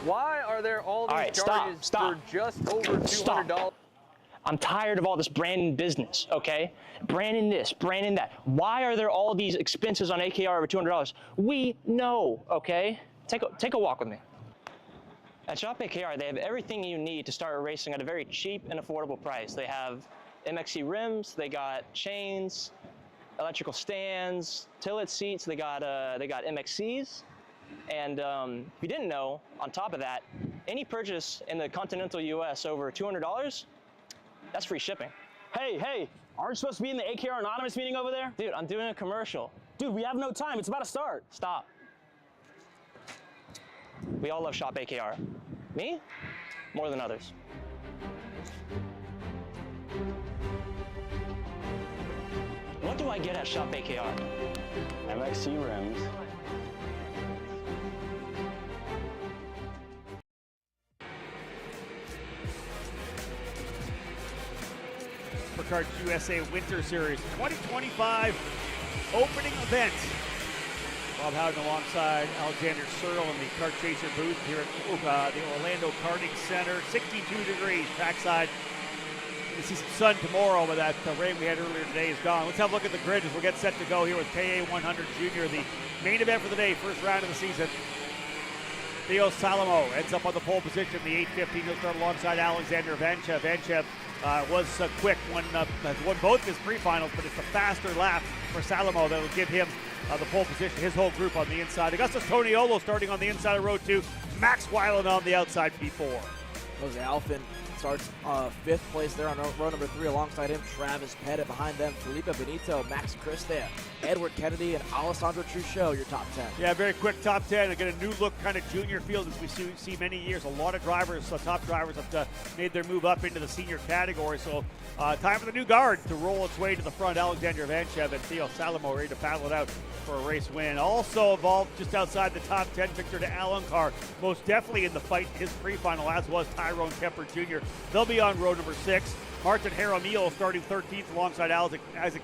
why are there all these charges stop. for just over $200? I'm tired of all this branding business, okay? Branding this, branding that. Why are there all these expenses on AKR over $200? We know, okay? Take a walk with me. At Shop AKR, they have everything you need to start racing at a very cheap and affordable price. They have MXC rims, they got chains, electrical stands, tilt seats. They got MXCs, and if you didn't know, on top of that, any purchase in the continental U.S. over $200, that's free shipping. Hey, aren't you supposed to be in the AKR Anonymous meeting over there? Dude, I'm doing a commercial. Dude, we have no time. It's about to start. Stop. We all love Shop AKR. Me? More than others. What do I get at Shop AKR? MXC rims. For Kart USA Winter Series 2025 opening event. Bob Howden alongside Alexander Searle in the Kart Chaser booth here at the Orlando Karting Center. 62 degrees trackside. We'll see some sun tomorrow, but that rain we had earlier today is gone. Let's have a look at the grid as we'll get set to go here with KA100 Junior, the main event for the day, first round of the season. Theo Salamo ends up on the pole position. The 8:15. He'll start alongside Alexander Vanchev. Vanchev was quick, has won both his pre-finals, but it's the faster lap for Salamo that will give him the pole position, his whole group on the inside. Augustus Toniolo starting on the inside of row 2. Max Weiland on the outside, P4. Jose Alfin starts 5th place there on row number 3. Alongside him, Travis Pettit. Behind them, Felipe Benito, Max Christia, Edward Kennedy, and Alessandro Truchot, your top 10. Yeah, very quick top 10. Again, a new look kind of junior field as we see many years. A lot of drivers, top drivers have made their move up into the senior category. So time for the new guard to roll its way to the front. Alexander Vanchev and Theo Salamo ready to battle it out for a race win. Also involved just outside the top 10, Victor de Alencar, most definitely in the fight in his pre-final, as was Tyrone Kemper Jr. They'll be on row number 6. Martin Jaramillo starting 13th alongside Isaac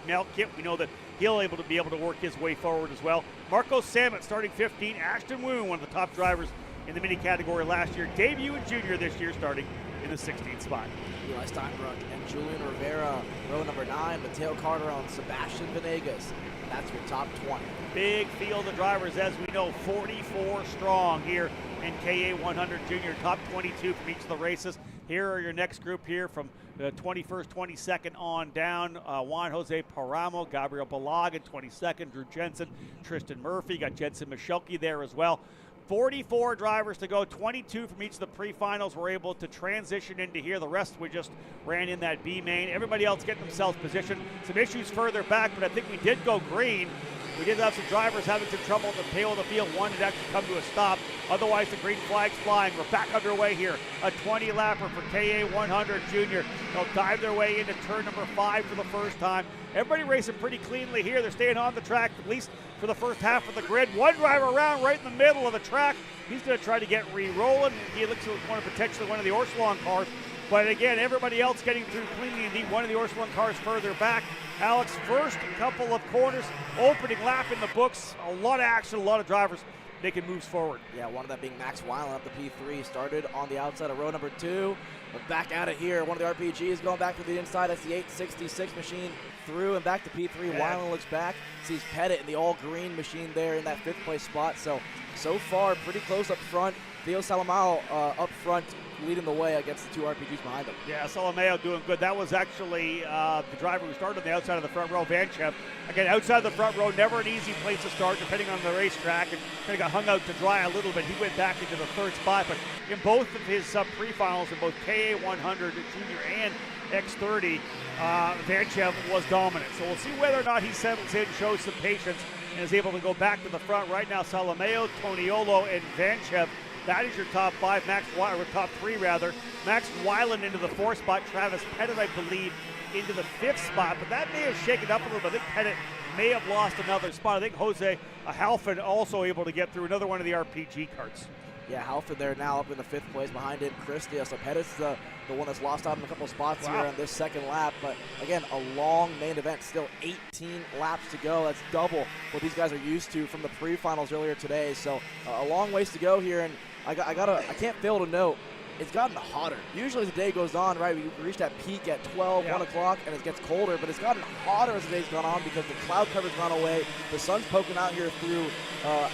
Malkit. We know that he'll be able to work his way forward as well. Marco Samet starting 15. Ashton Woon, one of the top drivers in the mini category last year. Debut junior this year, starting in the 16th spot. Eli Steinbrook and Julian Rivera, row number 9. Mateo Carteron, Sebastian Venegas. That's your top 20. Big field of drivers, as we know, 44 strong here in KA 100 Junior. Top 22 from each of the races. Here are your next group here from the 21st, 22nd on down. Juan Jose Paramo, Gabriel Balag in 22nd, Drew Jensen, Tristan Murphy. Got Jensen Michelke there as well. 44 drivers to go, 22 from each of the pre-finals were able to transition into here. The rest we just ran in that B main. Everybody else getting themselves positioned. Some issues further back, but I think we did go green. We did have some drivers having some trouble at the tail of the field. One had actually come to a stop. Otherwise, the green flag's flying. We're back underway here. A 20-lapper for KA 100 Junior. They'll dive their way into turn number 5 for the first time. Everybody racing pretty cleanly here. They're staying on the track, at least for the first half of the grid. One driver around right in the middle of the track. He's going to try to get re-rolling. He looks like potentially one of the Orsolon cars. But again, everybody else getting through cleanly. Indeed, one of the Orsolon cars further back. Alex, first couple of corners, opening lap in the books. A lot of action, a lot of drivers making moves forward. Yeah, one of them being Max Weiland up the P3. Started on the outside of row number 2. But back at it here. One of the RPGs going back to the inside. That's the 866 machine through and back to P3. Yeah. Weiland looks back, sees Pettit in the all-green machine there in that 5th place spot. So far, pretty close up front. Theo Salamao up front, leading the way against the 2 RPGs behind him. Yeah, Salamao doing good. That was actually the driver who started on the outside of the front row, Vanchev. Again, outside of the front row, never an easy place to start, depending on the racetrack, and kind of got hung out to dry a little bit. He went back into the 3rd spot, but in both of his pre-finals, in both KA 100 Junior and X30, Vanchev was dominant. So we'll see whether or not he settles in, shows some patience, and is able to go back to the front. Right now, Salamao, Toniolo, and Vanchev. That is your top 5, or top 3 rather. Max Weiland into the 4th spot. Travis Pettit, I believe, into the 5th spot, but that may have shaken up a little bit. I think Pettit may have lost another spot. I think Jose Halfin also able to get through another one of the RPG carts. Yeah, Halfin there now up in the 5th place. Behind him, Christia. So Pettit's the one that's lost out in a couple of spots here on this 2nd lap. But again, a long main event. Still 18 laps to go. That's double what these guys are used to from the pre-finals earlier today. So a long ways to go here. And I can't fail to note, it's gotten hotter. Usually as the day goes on, right, we reach that peak at 12, 1 o'clock, and it gets colder, but it's gotten hotter as the day's gone on because the cloud cover's gone away. The sun's poking out here through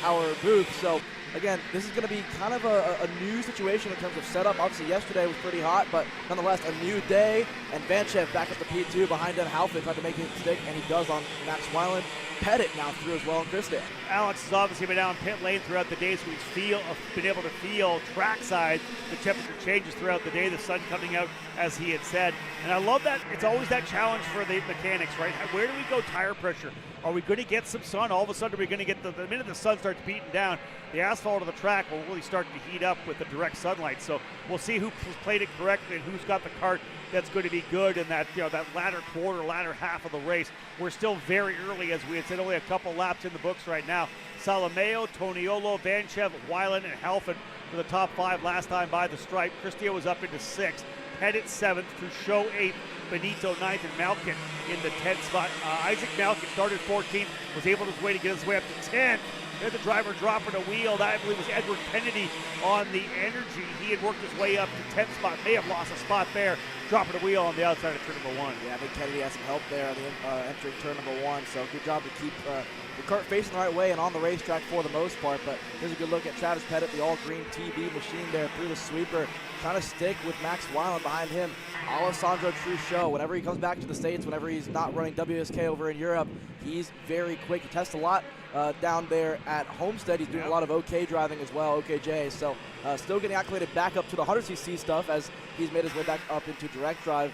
our booth. So again, this is going to be kind of a new situation in terms of setup. Obviously, yesterday was pretty hot, but nonetheless, a new day. And Vanchev back at the P2 behind him. Halfin tried to make it stick, and he does on Max Weiland. Pettit now through as well, and Christia. Alex has obviously been down pit lane throughout the day, so he's been able to feel trackside the temperature changes throughout the day, the sun coming out as he had said. And I love that. It's always that challenge for the mechanics, right? Where do we go tire pressure? Are we going to get some sun? All of a sudden, are we going to get the minute the sun starts beating down, the asphalt of the track will really start to heat up with the direct sunlight. So we'll see who played it correctly and who's got the cart that's going to be good in that that latter half of the race. We're still very early, as we had said, only a couple laps in the books right now. Salamao, Toniolo, Vanchev, Weiland, and Halfin for the top 5 last time by the stripe. Christia was up into 6th. Pettit 7th, Truchot 8th, Benito 9th, and Malkin in the 10th spot. Isaac Malkin started 14th, was able to get his way up to 10th There's a driver dropping a wheel. That, I believe, was Edward Kennedy on the Energy. He had worked his way up to 10th spot. May have lost a spot there, dropping a wheel on the outside of turn number 1. Yeah, I think Kennedy has some help there entering turn number 1. So good job to keep the kart facing the right way and on the racetrack for the most part. But here's a good look at Travis Pettit, the all-green TB machine there through the sweeper, trying to stick with Max Weiland behind him. Alessandro Truchot, whenever he comes back to the States, whenever he's not running WSK over in Europe, he's very quick. He tests a lot down there at Homestead. He's doing a lot of OK driving as well, OKJ. So still getting acclimated back up to the 100cc stuff as he's made his way back up into direct drive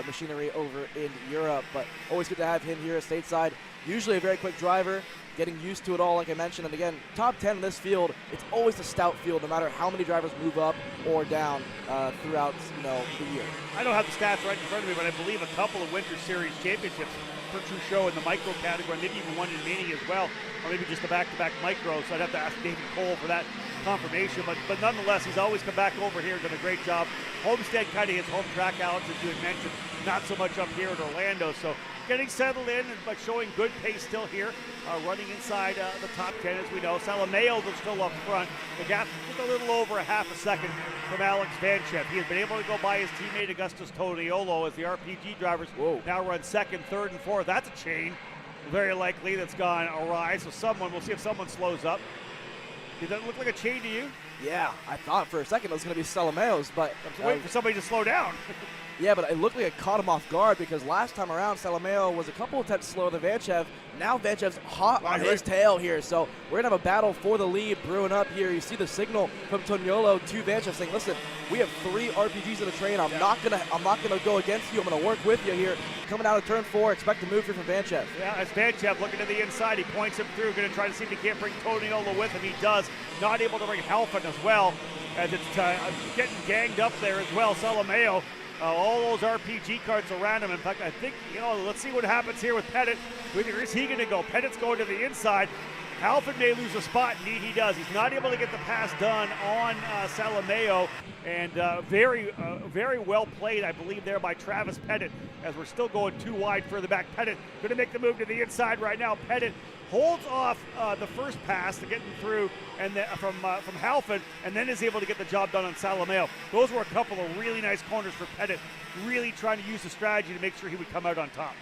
machinery over in Europe. But always good to have him here at stateside. Usually a very quick driver, getting used to it all, like I mentioned. And again, top 10 in this field, it's always a stout field, no matter how many drivers move up or down throughout the year. I don't have the stats right in front of me, but I believe a couple of Winter Series championships for Truchot in the micro category, maybe even one in mini as well, or maybe just a back-to-back micro. So I'd have to ask David Cole for that confirmation. But nonetheless, he's always come back over here, done a great job. Homestead kind of his home track, Alex, as you had mentioned, not so much up here in Orlando. So getting settled in, but showing good pace still here, running inside the top 10, as we know. Salameo is still up front. The gap just a little over a half a second from Alex Vanchev. He has been able to go by his teammate Augustus Toniolo as the RPG drivers now run second, third, and fourth. That's a chain, very likely, that's gone awry. So we'll see if someone slows up. Did that look like a chain to you? Yeah, I thought for a second it was going to be Salameo's, but I'm waiting for somebody to slow down. Yeah, but it looked like it caught him off guard because last time around, Salameo was a couple of tenths slower than Vanchev. Now Vanchev's hot on his tail here, so we're going to have a battle for the lead brewing up here. You see the signal from Toniolo to Vanchev saying, listen, we have 3 RPGs in the train. I'm not gonna go against you. I'm going to work with you here. Coming out of turn 4, expect a move here from Vanchev. Yeah, as Vanchev looking to the inside, he points him through, going to try to see if he can't bring Toniolo with him. He does. Not able to bring Halfin as well, as it's getting ganged up there as well. Salameo. All those RPG carts around him. In fact, I think, let's see what happens here with Pettit. Where is he going to go? Pettit's going to the inside. Halfin may lose a spot. Indeed, he does. He's not able to get the pass done on Salameo. And very well played, I believe, there by Travis Pettit, as we're still going too wide further back. Pettit going to make the move to the inside right now. Pettit holds off the first pass to get him through and from Halfin, and then is able to get the job done on Salameo. Those were a couple of really nice corners for Pettit, really trying to use the strategy to make sure he would come out on top.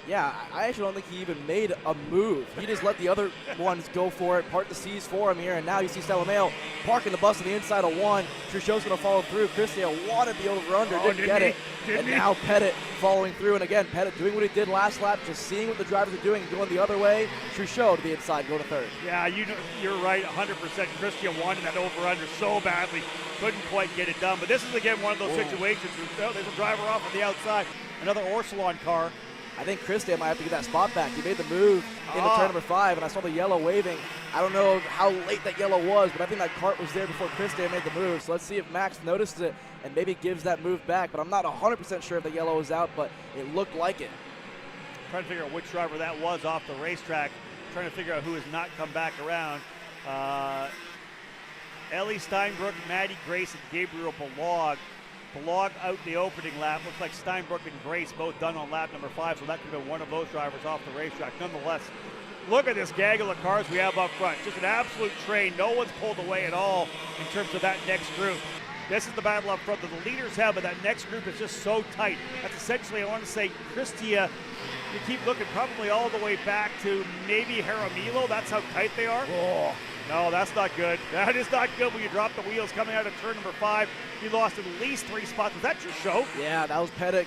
Yeah, I actually don't think he even made a move. He just let the other ones go for it, part the C's for him here, and now you see Salameo parking the bus on the inside of 1. Truchot's going to follow through. Christia wanted the over-under, didn't get it. And now Pettit following through, and again, Pettit doing what he did last lap, just seeing what the drivers are doing, going the other way. Truchot to the inside, going to third. Yeah, you're right, 100%. Christia wanted that over-under so badly, couldn't quite get it done. But this is, again, one of those situations where there's a driver off on the outside, another Orsilon car. I think Christia might have to get that spot back. He made the move into turn number 5, and I saw the yellow waving. I don't know how late that yellow was, but I think that cart was there before Christia made the move. So let's see if Max notices it and maybe gives that move back. But I'm not 100% sure if the yellow was out, but it looked like it. Trying to figure out which driver that was off the racetrack. Trying to figure out who has not come back around. Ellie Steinbrook, Maddie Grace, and Gabriel Balog. Balog out the opening lap. Looks like Steinbrook and Grace both done on lap number 5, so that could have been one of those drivers off the racetrack. Nonetheless, look at this gaggle of cars we have up front. Just an absolute train. No one's pulled away at all in terms of that next group. This is the battle up front that the leaders have, but that next group is just so tight. That's essentially, I want to say, Christia. You keep looking probably all the way back to maybe Jaramillo. That's how tight they are. Oh. No, that's not good. That is not good when you drop the wheels coming out of turn number 5. You lost at least 3 spots. Was that Truchot? Yeah, that was Pettit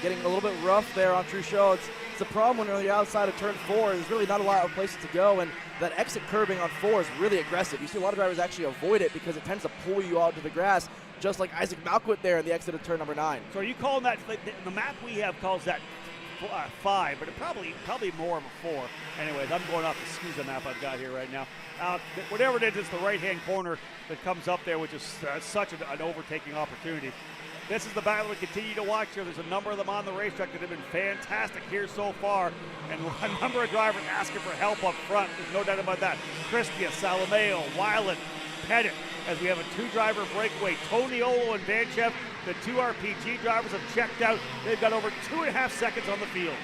getting a little bit rough there on Truchot. It's a problem when you're on the outside of turn 4. There's really not a lot of places to go, and that exit curbing on 4 is really aggressive. You see a lot of drivers actually avoid it because it tends to pull you out to the grass, just like Isaac Malquit there in the exit of turn number 9. So are you calling that, the map we have calls that 5, but it probably more of a 4. Anyways, I'm going off the SKUSA map I've got here right now. Whatever it is, it's the right-hand corner that comes up there, which is such an overtaking opportunity. This is the battle we continue to watch here. There's a number of them on the racetrack that have been fantastic here so far, and a number of drivers asking for help up front. There's no doubt about that. Christia, Salameo, Weiland, Pettit, as we have a 2-driver breakaway. Toniolo and Vanchev, the 2 RPG drivers, have checked out. They've got over 2.5 seconds on the field.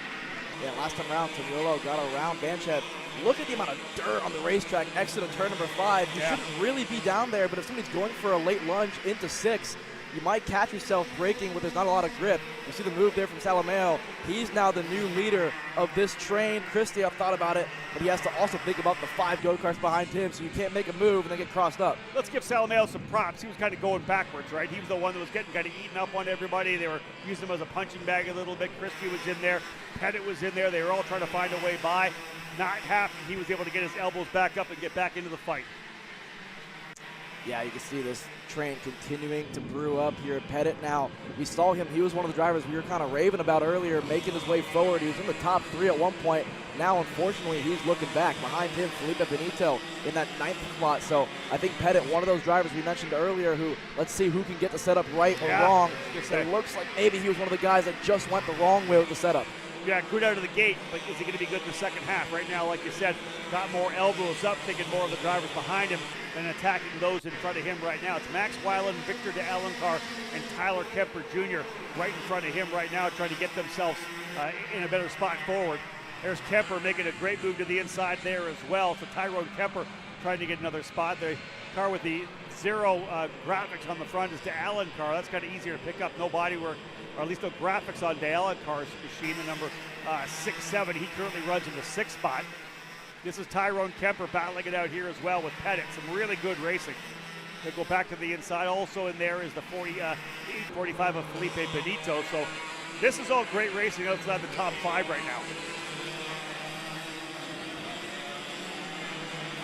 Yeah, last time around, Toniolo got around Vanchev look at the amount of dirt on the racetrack exiting turn number 5. You shouldn't really be down there, but if somebody's going for a late lunge into 6, you might catch yourself braking when there's not a lot of grip. You see the move there from Salameo. He's now the new leader of this train. Christie, thought about it, but he has to also think about the 5 go-karts behind him, so you can't make a move and then get crossed up. Let's give Salameo some props. He was kind of going backwards, right? He was the one that was getting kind of eaten up on everybody. They were using him as a punching bag a little bit. Christie was in there. Pettit was in there. They were all trying to find a way by. Not happy. He was able to get his elbows back up and get back into the fight. Yeah, you can see this train continuing to brew up here at Pettit. Now, we saw him. He was one of the drivers we were kind of raving about earlier, making his way forward. He was in the top 3 at one point. Now, unfortunately, he's looking back. Behind him, Felipe Benito in that 9th slot. So I think Pettit, one of those drivers we mentioned earlier who, let's see who can get the setup right or wrong. It looks like maybe he was one of the guys that just went the wrong way with the setup. Yeah, good out of the gate, but is he going to be good in the second half? Right now, like you said, got more elbows up, thinking more of the drivers behind him than attacking those in front of him right now. It's Max Weiland, Victor de Alencar, and Tyler Kemper Jr. right in front of him right now, trying to get themselves in a better spot forward. There's Kemper making a great move to the inside there as well. So Tyrone Kemper trying to get another spot. The car with the 0 graphics on the front is de Alencar. That's kind of easier to pick up. No body work, or at least no graphics on de Alencar's machine, the number 6-7. He currently runs in the 6th spot. This is Tyrone Kemper battling it out here as well with Pettit. Some really good racing. They go back to the inside. Also in there is the 45 of Felipe Benito. So this is all great racing outside the top 5 right now.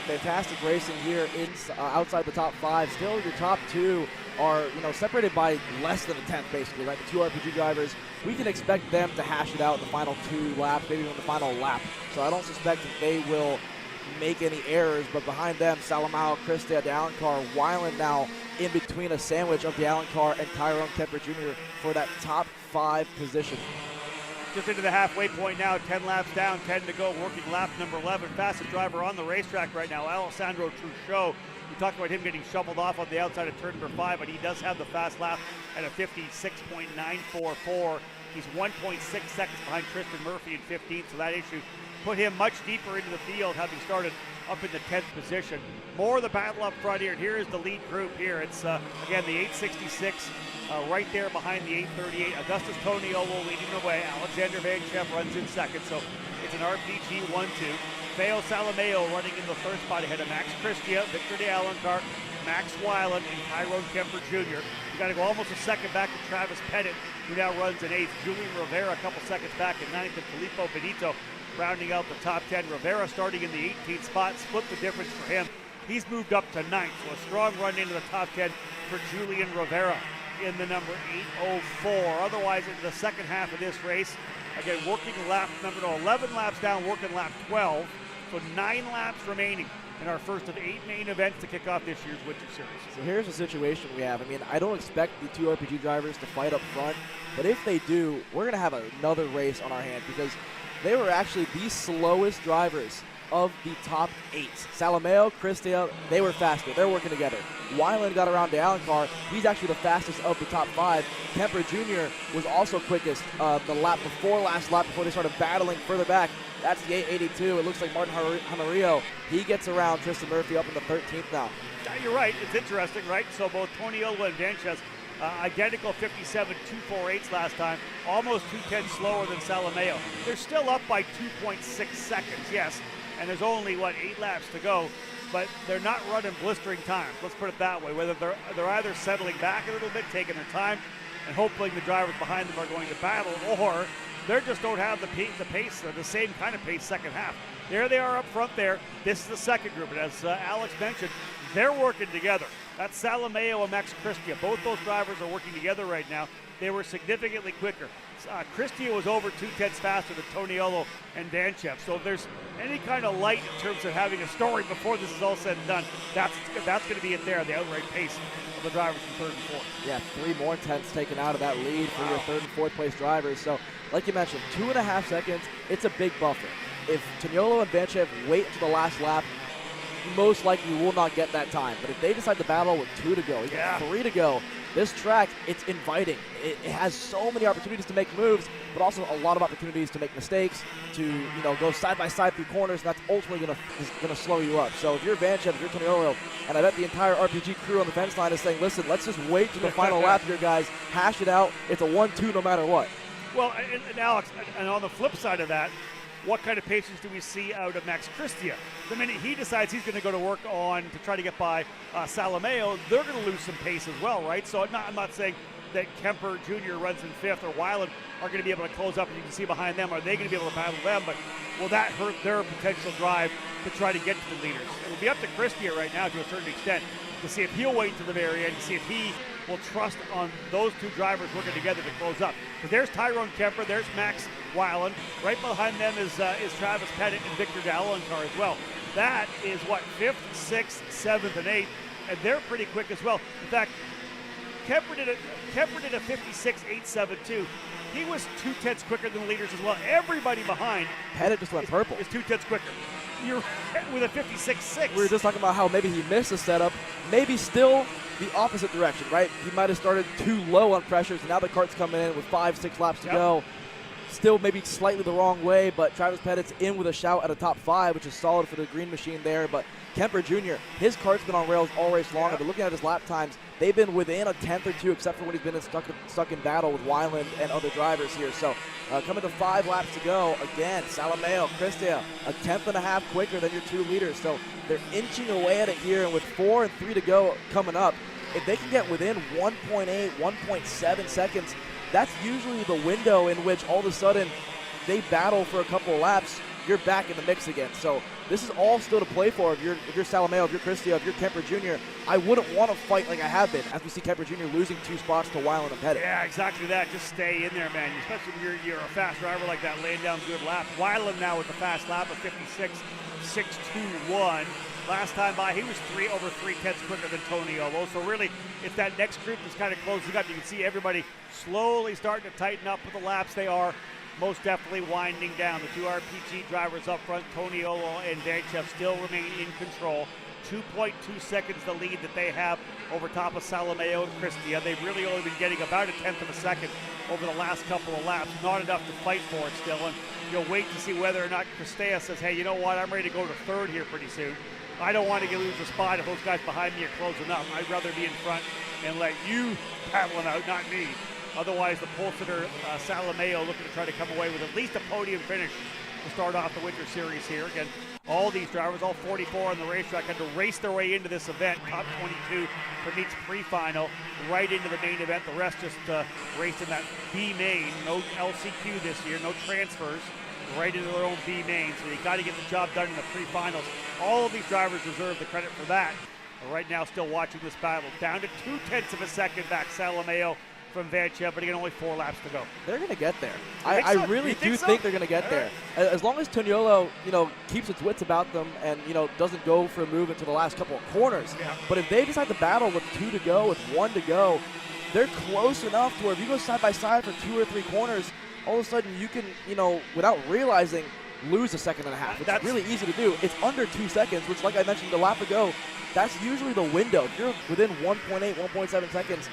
Fantastic racing here outside the top 5. Still, your top 2 are separated by less than a tenth, basically, right? The 2 RPG drivers, we can expect them to hash it out in the final 2 laps, maybe even the final lap. So I don't suspect that they will make any errors, but behind them, Salamao, Christie, de Alencar, Weiland now in between a sandwich of de Alencar and Tyrone Kemper Jr. for that top 5 position. Just into the halfway point now, 10 laps down, 10 to go, working lap number 11. Fastest driver on the racetrack right now, Alessandro Truchot. We talked about him getting shoveled off on the outside of turn number 5, but he does have the fast lap at a 56.944. He's 1.6 seconds behind Tristan Murphy in 15th, so that issue put him much deeper into the field, having started up in the 10th position. More of the battle up front here, and here is the lead group here. It's, again, the 866 right there behind the 838. Augustus Toniolo leading the way. Alexander Van Chev runs in second, so it's an RPG 1-2. Feo Salameo running in the 3rd spot ahead of Max Christia, Victor de Alencar, Max Weiland, and Tyrone Kemper Jr. You got to go almost a second back to Travis Pettit, who now runs in 8th. Julian Rivera a couple seconds back in 9th, and Filippo Benito rounding out the top 10. Rivera starting in the 18th spot, split the difference for him. He's moved up to 9th, so a strong run into the top 10 for Julian Rivera in the number 804. Otherwise, in the second half of this race, again, working lap number 11 laps down, working lap 12. So 9 laps remaining in our first of 8 main events to kick off this year's Winter Series. So here's the situation we have. I mean, I don't expect the 2 RPG drivers to fight up front, but if they do, we're going to have another race on our hands because they were actually the slowest drivers of the top 8. Salameo, Christia, they were faster. They're working together. Weiland got around de Alencar. He's actually the fastest of the top 5. Kemper Jr. was also quickest the lap before last lap before they started battling further back. That's the 882. It looks like Martin Jamarillo, he gets around Tristan Murphy up in the 13th now. Yeah, you're right. It's interesting, right? So both Toniolo and Vanchez, identical 57.248s last time, almost 2:10 slower than Salameo. They're still up by 2.6 seconds, yes, and there's only, 8 laps to go, but they're not running blistering times. Let's put it that way. Whether they're either settling back a little bit, taking their time, and hopefully the drivers behind them are going to battle, or they just don't have the pace, the same kind of pace second half. There they are up front there. This is the second group, and as Alex mentioned, they're working together. That's Salameo and Max Christia. Both those drivers are working together right now. They were significantly quicker. Christia was over 2/10 faster than Toniolo and Vanchev. So if there's any kind of light in terms of having a story before this is all said and done, that's going to be it there, the outright pace of the drivers from 3rd and 4th. Yeah, 3 more tenths taken out of that lead for your 3rd and 4th place drivers. So, like you mentioned, 2.5 seconds, it's a big buffer. If Toniolo and Vanchev wait until the last lap, you most likely will not get that time. But if they decide to battle with 2 to go, even 3 to go, this track, it's inviting. It has so many opportunities to make moves, but also a lot of opportunities to make mistakes, to go side by side through corners, and that's ultimately gonna slow you up. So if you're Vanchev, if you're Toniolo, and I bet the entire RPG crew on the fence line is saying, listen, let's just wait to the final lap here, guys. Hash it out. It's a 1-2 no matter what. Well, and Alex, and on the flip side of that, what kind of patience do we see out of Max Christia? The minute he decides he's going to go to work on to try to get by Salameo, they're going to lose some pace as well, right? So I'm not saying that Kemper Jr. runs in 5th or Weiland are going to be able to close up, and you can see behind them, are they going to be able to battle them? But will that hurt their potential drive to try to get to the leaders? It'll be up to Christia right now to a certain extent to see if he'll wait to the very end, to see if he will trust on those 2 drivers working together to close up. But there's Tyrone Kemper, there's Max Weiland. Right behind them is Travis Pettit and Victor Dalloncar as well. That is what, 5th, 6th, 7th, and 8th, and they're pretty quick as well. In fact, Kemper did a 56.872. He was 2/10 quicker than the leaders as well. Everybody behind Pettit just went purple. Is 2/10 quicker. You're with a 56.6. We were just talking about how maybe he missed a setup. Maybe still the opposite direction, right? He might have started too low on pressures, and now the kart's coming in with 5-6 laps to go. Still maybe slightly the wrong way, but Travis Pettit's in with a shout at a top 5, which is solid for the green machine there. But Kemper Jr., his kart's been on rails all race long. I've been looking at his lap times. They've been within a 10th or 2, except for when he's been stuck in battle with Weiland and other drivers here. So coming to 5 laps to go, again, Salameo, Christia, a 10.5 quicker than your 2 leaders. So they're inching away at it here, and with 4 and 3 to go coming up, if they can get within 1.8, 1.7 seconds, that's usually the window in which all of a sudden they battle for a couple of laps, you're back in the mix again. So this is all still to play for. If you're Salameo, if you're Christia, if you're Kemper Jr., I wouldn't want to fight like I have been, as we see Kemper Jr. losing 2 spots to Weiland and Pettit. Yeah, exactly that. Just stay in there, man. Especially if you're a fast driver like that, laying down good laps. Weiland now with the fast lap of 56.621. Last time by, he was over 3/10 quicker than Toniolo. So really, it's that next group that's kind of closing up. You can see everybody slowly starting to tighten up with the laps. They are most definitely winding down. The 2 RPG drivers up front, Toniolo and Vanchev, still remain in control. 2.2 seconds the lead that they have over top of Salameo and Christia. They've really only been getting about a 1/10 of a second over the last couple of laps. Not enough to fight for it still. And you'll wait to see whether or not Christia says, hey, you know what, I'm ready to go to 3rd here pretty soon. I don't want to lose a spot if those guys behind me are closing up. I'd rather be in front and let you paddle them out, not me. Otherwise, the pole sitter, Salameo, looking to try to come away with at least a podium finish to start off the Winter Series here. Again, all these drivers, all 44 on the racetrack, had to race their way into this event. Top 22 from each pre-final, right into the main event. The rest just raced in that B main. No LCQ this year, no transfers. Right into their own B main, so you got to get the job done in the pre-finals. All of these drivers deserve the credit for that. But right now, still watching this battle. Down to 2/10 of a second back, Salameo from Vanchev, but again, only 4 laps to go. They're going to get there. I really do think they're going to get there. As long as Toniolo, keeps its wits about them and, doesn't go for a move into the last couple of corners. Yeah. But if they decide to battle with 2 to go, with 1 to go, they're close enough to where if you go side by side for 2 or 3 corners, all of a sudden you can, without realizing, lose a 1.5 seconds. It's really easy to do. It's under 2 seconds, which, like I mentioned a lap ago, that's usually the window. If you're within 1.8, 1.7 seconds,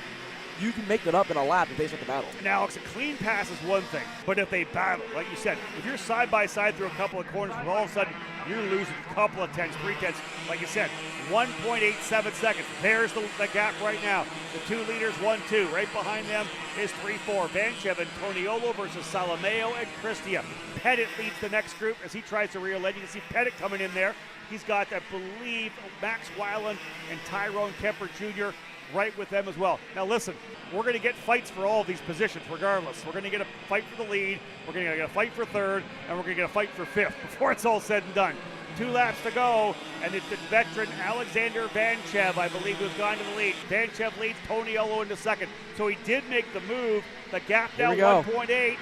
you can make that up in a lap if they start the battle. Now, Alex, a clean pass is one thing, but if they battle, like you said, if you're side by side through a couple of corners, and all of a sudden you're losing a couple of 10s, 3/10, like you said, 1.87 seconds. There's the gap right now. The 2 leaders, 1-2. Right behind them is 3-4. Vanchev and Toniolo versus Salameo and Christia. Pettit leads the next group as he tries to reel in. You can see Pettit coming in there. He's got, I believe, Max Weiland and Tyrone Kemper Jr. right with them as well. Now listen, we're going to get fights for all of these positions regardless. We're going to get a fight for the lead, we're going to get a fight for 3rd, and we're going to get a fight for 5th before it's all said and done. 2 laps to go, and it's the veteran Alexander Vanchev, I believe, who's gone to the lead. Vanchev leads Toniolo into 2nd. So he did make the move. The gap down 1.8.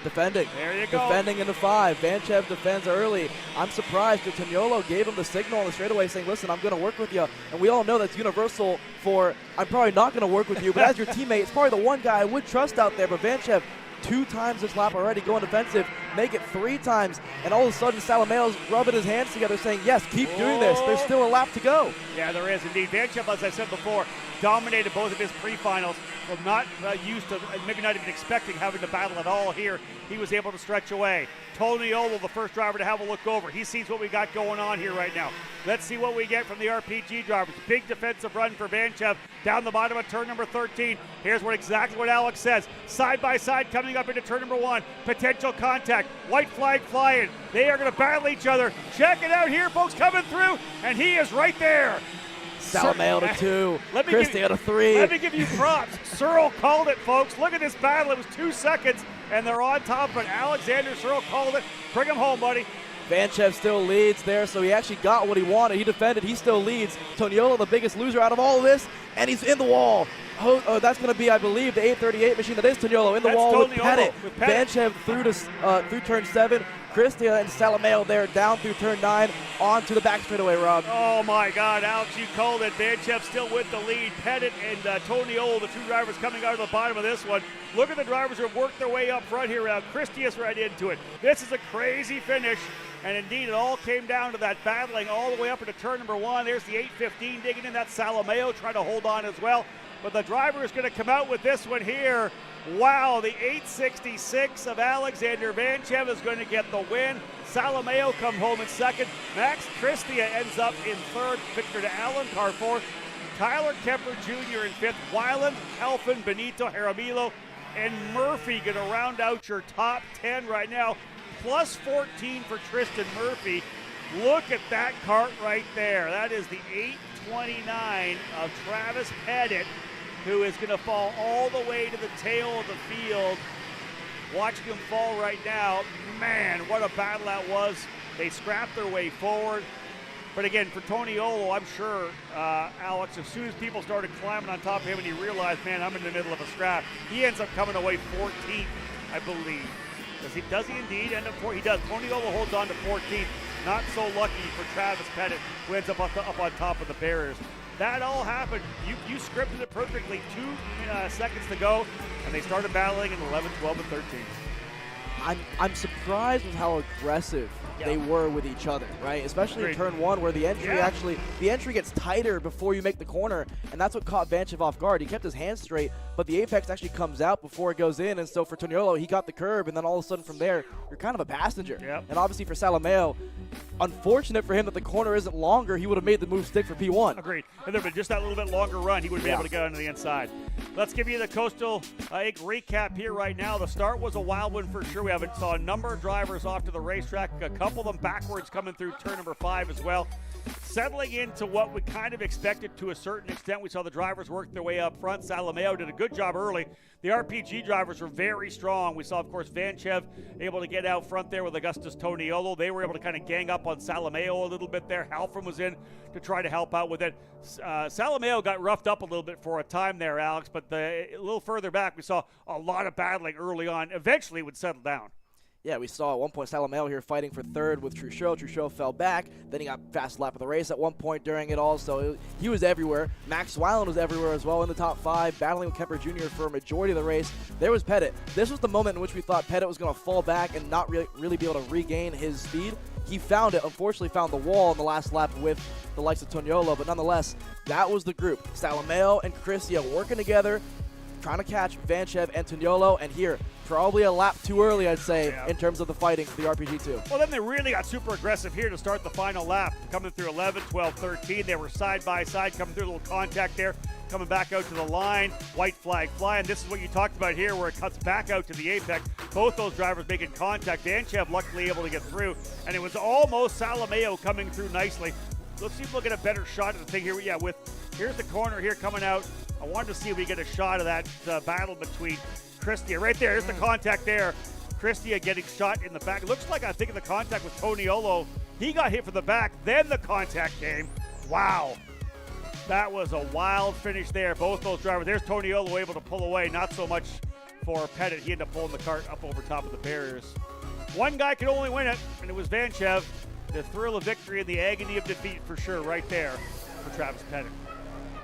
Defending. There you go. Defending into 5. Vanchev defends early. I'm surprised that Toniolo gave him the signal on the straightaway saying, listen, I'm going to work with you. And we all know that's universal for, I'm probably not going to work with you, but as your teammate, it's probably the one guy I would trust out there. But Vanchev, 2 times this lap already going defensive. make it 3 times, and all of a sudden Salameo's rubbing his hands together saying, yes, keep doing this. There's still a lap to go. Yeah, there is indeed. Vanchev, as I said before, dominated both of his pre-finals. From not used to, maybe not even expecting having to battle at all here, he was able to stretch away. Toniolo, the first driver to have a look over. He sees what we got going on here right now. Let's see what we get from the RPG drivers. Big defensive run for Vanchev down the bottom of turn number 13. Here's exactly what Alex says. Side by side coming up into turn number 1. Potential contact. White flag flying. They are going to battle each other. Check it out here, folks, coming through, and he is right there. Salameo to 2, Christie to 3. Let me give you props. Searle called it, folks. Look at this battle. It was 2 seconds, and they're on top of it. Alexander Searle called it. Bring him home, buddy. Vanchev still leads there, so he actually got what he wanted. He defended. He still leads. Toniolo, the biggest loser out of all of this, and he's in the wall. Oh, that's going to be, I believe, the 838 machine. That is Toniolo in the wall with Pettit. Vanchev through turn 7. Christia and Salameo there down through turn 9 onto the back straightaway, Rob. Oh my God, Alex, you called it. Vanchev still with the lead. Pettit and Toniolo, the 2 drivers coming out of the bottom of this one. Look at the drivers who have worked their way up front here. Christia's right into it. This is a crazy finish. And indeed, it all came down to that battling all the way up into turn number 1. There's the 815 digging in. That Salameo trying to hold on as well. But the driver is going to come out with this one here. Wow, the 866 of Alexander Vanchev is going to get the win. Salameo come home in second. Max Christia ends up in third. Victor to Alencar fourth. Tyler Kemper Jr. in fifth. Weiland, Helfin, Benito, Jaramillo, and Murphy going to round out your top 10 right now. Plus 14 for Tristan Murphy. Look at that cart right there. That is the 829 of Travis Pettit, who is going to fall all the way to the tail of the field. Watching him fall right now. Man, what a battle that was. They scrapped their way forward. But again, for Toniolo, I'm sure, Alex, as soon as people started climbing on top of him and he realized, man, I'm in the middle of a scrap, he ends up coming away 14th, I believe. Does he indeed end up 14th? He does. Toniolo holds on to 14th. Not so lucky for Travis Pettit, who ends up on top of the barriers. That all happened. You scripted it perfectly. 2 seconds to go, and they started battling in 11, 12, and 13. I'm surprised with how aggressive they were with each other, right? Especially in turn 1, where the entry gets tighter before you make the corner, and that's what caught Vanchev off guard. He kept his hands straight, but the apex actually comes out before it goes in, and so for Toniolo, he got the curb, and then all of a sudden from there, you're kind of a passenger. And obviously for Salameo, unfortunate for him that the corner isn't longer. He would have made the move stick for P1. Agreed. And there been just that little bit longer run, he would be able to get onto the inside. Let's give you the Coastal Inc. recap here right now. The start was a wild one for sure. We saw a number of drivers off to the racetrack, a couple of them backwards coming through turn number 5 as well. Settling into what we kind of expected to a certain extent. We saw the drivers work their way up front. Salameo did a good job early. The RPG drivers were very strong. We saw, of course, Vanchev able to get out front there with Augustus Toniolo. They were able to kind of gang up on Salameo a little bit there. Halfram was in to try to help out with it. Salameo got roughed up a little bit for a time there, Alex, but a little further back, we saw a lot of battling early on. Eventually, it would settle down. Yeah, we saw at one point Salameo here fighting for third with Truchot. Truchot fell back. Then he got fast lap of the race at one point during it all. So he was everywhere. Max Weiland was everywhere as well in the top 5, battling with Kemper Jr. for a majority of the race. There was Pettit. This was the moment in which we thought Pettit was going to fall back and not really be able to regain his speed. He found it, unfortunately found the wall in the last lap with the likes of Toniolo. But nonetheless, that was the group. Salameo and Christia working together, trying to catch Vanchev and Toniolo, and here, probably a lap too early, I'd say, in terms of the fighting for the RPG2. Well, then they really got super aggressive here to start the final lap. Coming through 11, 12, 13. They were side by side, coming through a little contact there, coming back out to the line. White flag flying. This is what you talked about here, where it cuts back out to the apex. Both those drivers making contact. Vanchev luckily able to get through, and it was almost Salameo coming through nicely. Let's see if we'll get a better shot of the thing here. Yeah, here's the corner here coming out. I wanted to see if we get a shot of that battle between Christia. Right there, here's the contact there. Christia getting shot in the back. It looks like, I think, in the contact with Toniolo, he got hit from the back, then the contact came. Wow. That was a wild finish there. Both those drivers. There's Toniolo able to pull away. Not so much for Pettit. He ended up pulling the cart up over top of the barriers. One guy could only win it, and it was Vanchev. The thrill of victory and the agony of defeat for sure right there for Travis Pettit.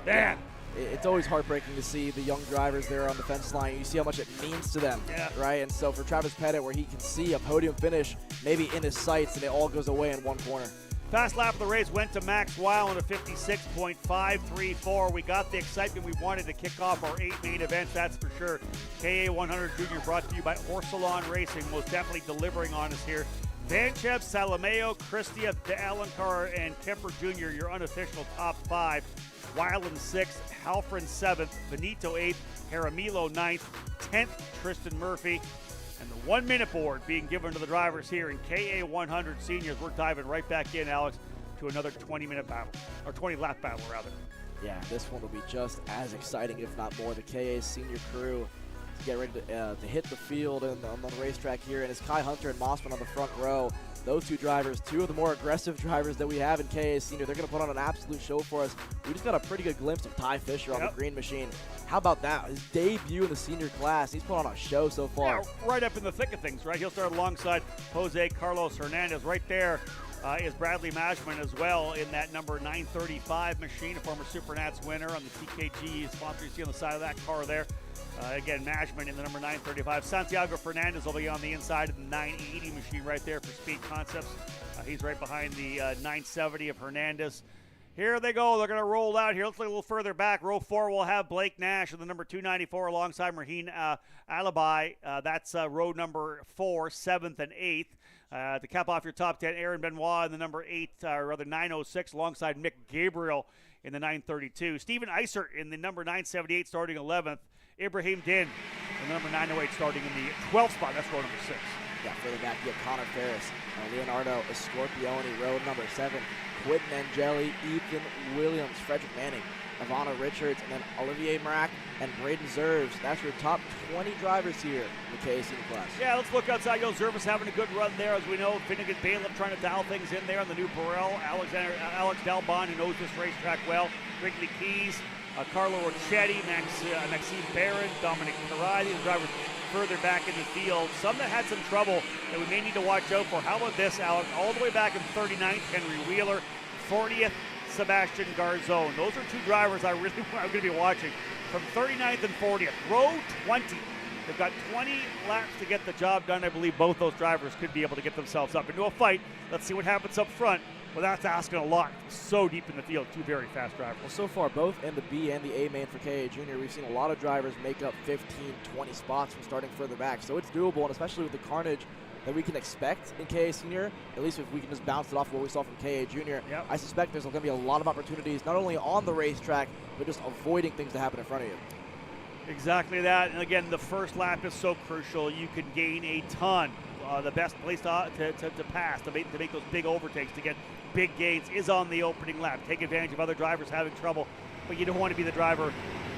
Man, it's always heartbreaking to see the young drivers there on the fence line. You see how much it means to them, right? And so for Travis Pettit, where he can see a podium finish maybe in his sights, and it all goes away in one corner. Fast lap of the race went to Max Weil in a 56.534. We got the excitement we wanted to kick off our 8 main events, that's for sure. KA 100 Junior brought to you by Orsalon Racing, most definitely delivering on us here. Vanchev, Salameo, Christia, De Alencar, and Kemper Jr., your unofficial top 5. Weil in 6th, Halfren 7th, Benito 8th, Jaramillo 9th, 10th, Tristan Murphy. And the 1 minute board being given to the drivers here in KA 100 Seniors. We're diving right back in, Alex, to another 20-minute battle, or 20-lap battle, rather. Yeah, this one will be just as exciting, if not more. The KA Senior crew to get ready to hit the field and on the racetrack here. And it's Kai Hunter and Mossman on the front row. Those two drivers, two of the more aggressive drivers that we have in KA Senior. They're going to put on an absolute show for us. We just got a pretty good glimpse of Ty Fisher on the green machine. How about that? His debut in the senior class. He's put on a show so far. Yeah, right up in the thick of things, right? He'll start alongside Jose Carlos Hernandez. Right there is Bradley Mashman as well in that number 935 machine, a former Supernats winner on the TKG sponsor you see on the side of that car there. Again, Mashman in the number 935. Santiago Fernandez will be on the inside of the 980 machine right there for Speed Concepts. He's right behind the 970 of Hernandez. Here they go. They're going to roll out here. Let's look a little further back. Row 4 will have Blake Nash in the number 294 alongside Raheen Alibi. That's row number 4, 7th and 8th. To cap off your top 10, Aaron Benoit in the number 906 alongside Mick Gabriel in the 932. Stephen Eisert in the number 978 starting 11th. Ibrahim Din in the number 908 starting in the 12th spot. That's row number 6. Yeah, further back you have Connor Ferris, Leonardo Scorpioni, row number 7. Quentin Angeli, Ethan Williams, Frederick Manning, Ivana Richards, and then Olivier Marac and Braden Zerves. That's your top 20 drivers here in the KA Senior class. Yeah, let's look outside. Zerves having a good run there. As we know, Finnegan Bailiff trying to dial things in there on the new Burrell. Alex Dalbon, who knows this racetrack well. Wrigley Keys, Carlo Rocchetti, Maxime Barron, Dominic Carai, these drivers further back in the field. Some that had some trouble that we may need to watch out for. How about this, Alex? All the way back in 39th, Henry Wheeler. 40th, Sebastian Garzone. Those are two drivers I'm going to be watching from 39th and 40th. Row 20. They've got 20 laps to get the job done. I believe both those drivers could be able to get themselves up into a fight. Let's see what happens up front. Well, that's asking a lot. So deep in the field, two very fast drivers. Well, so far, both in the B and the A main for KA Junior, we've seen a lot of drivers make up 15, 20 spots from starting further back. So it's doable, and especially with the carnage that we can expect in KA Senior, at least if we can just bounce it off of what we saw from KA Junior, I suspect there's going to be a lot of opportunities, not only on the racetrack, but just avoiding things to happen in front of you. Exactly that. And again, the first lap is so crucial. You can gain a ton. The best place to pass, to make those big overtakes, to get big gains is on the opening lap. Take advantage of other drivers having trouble, but you don't want to be the driver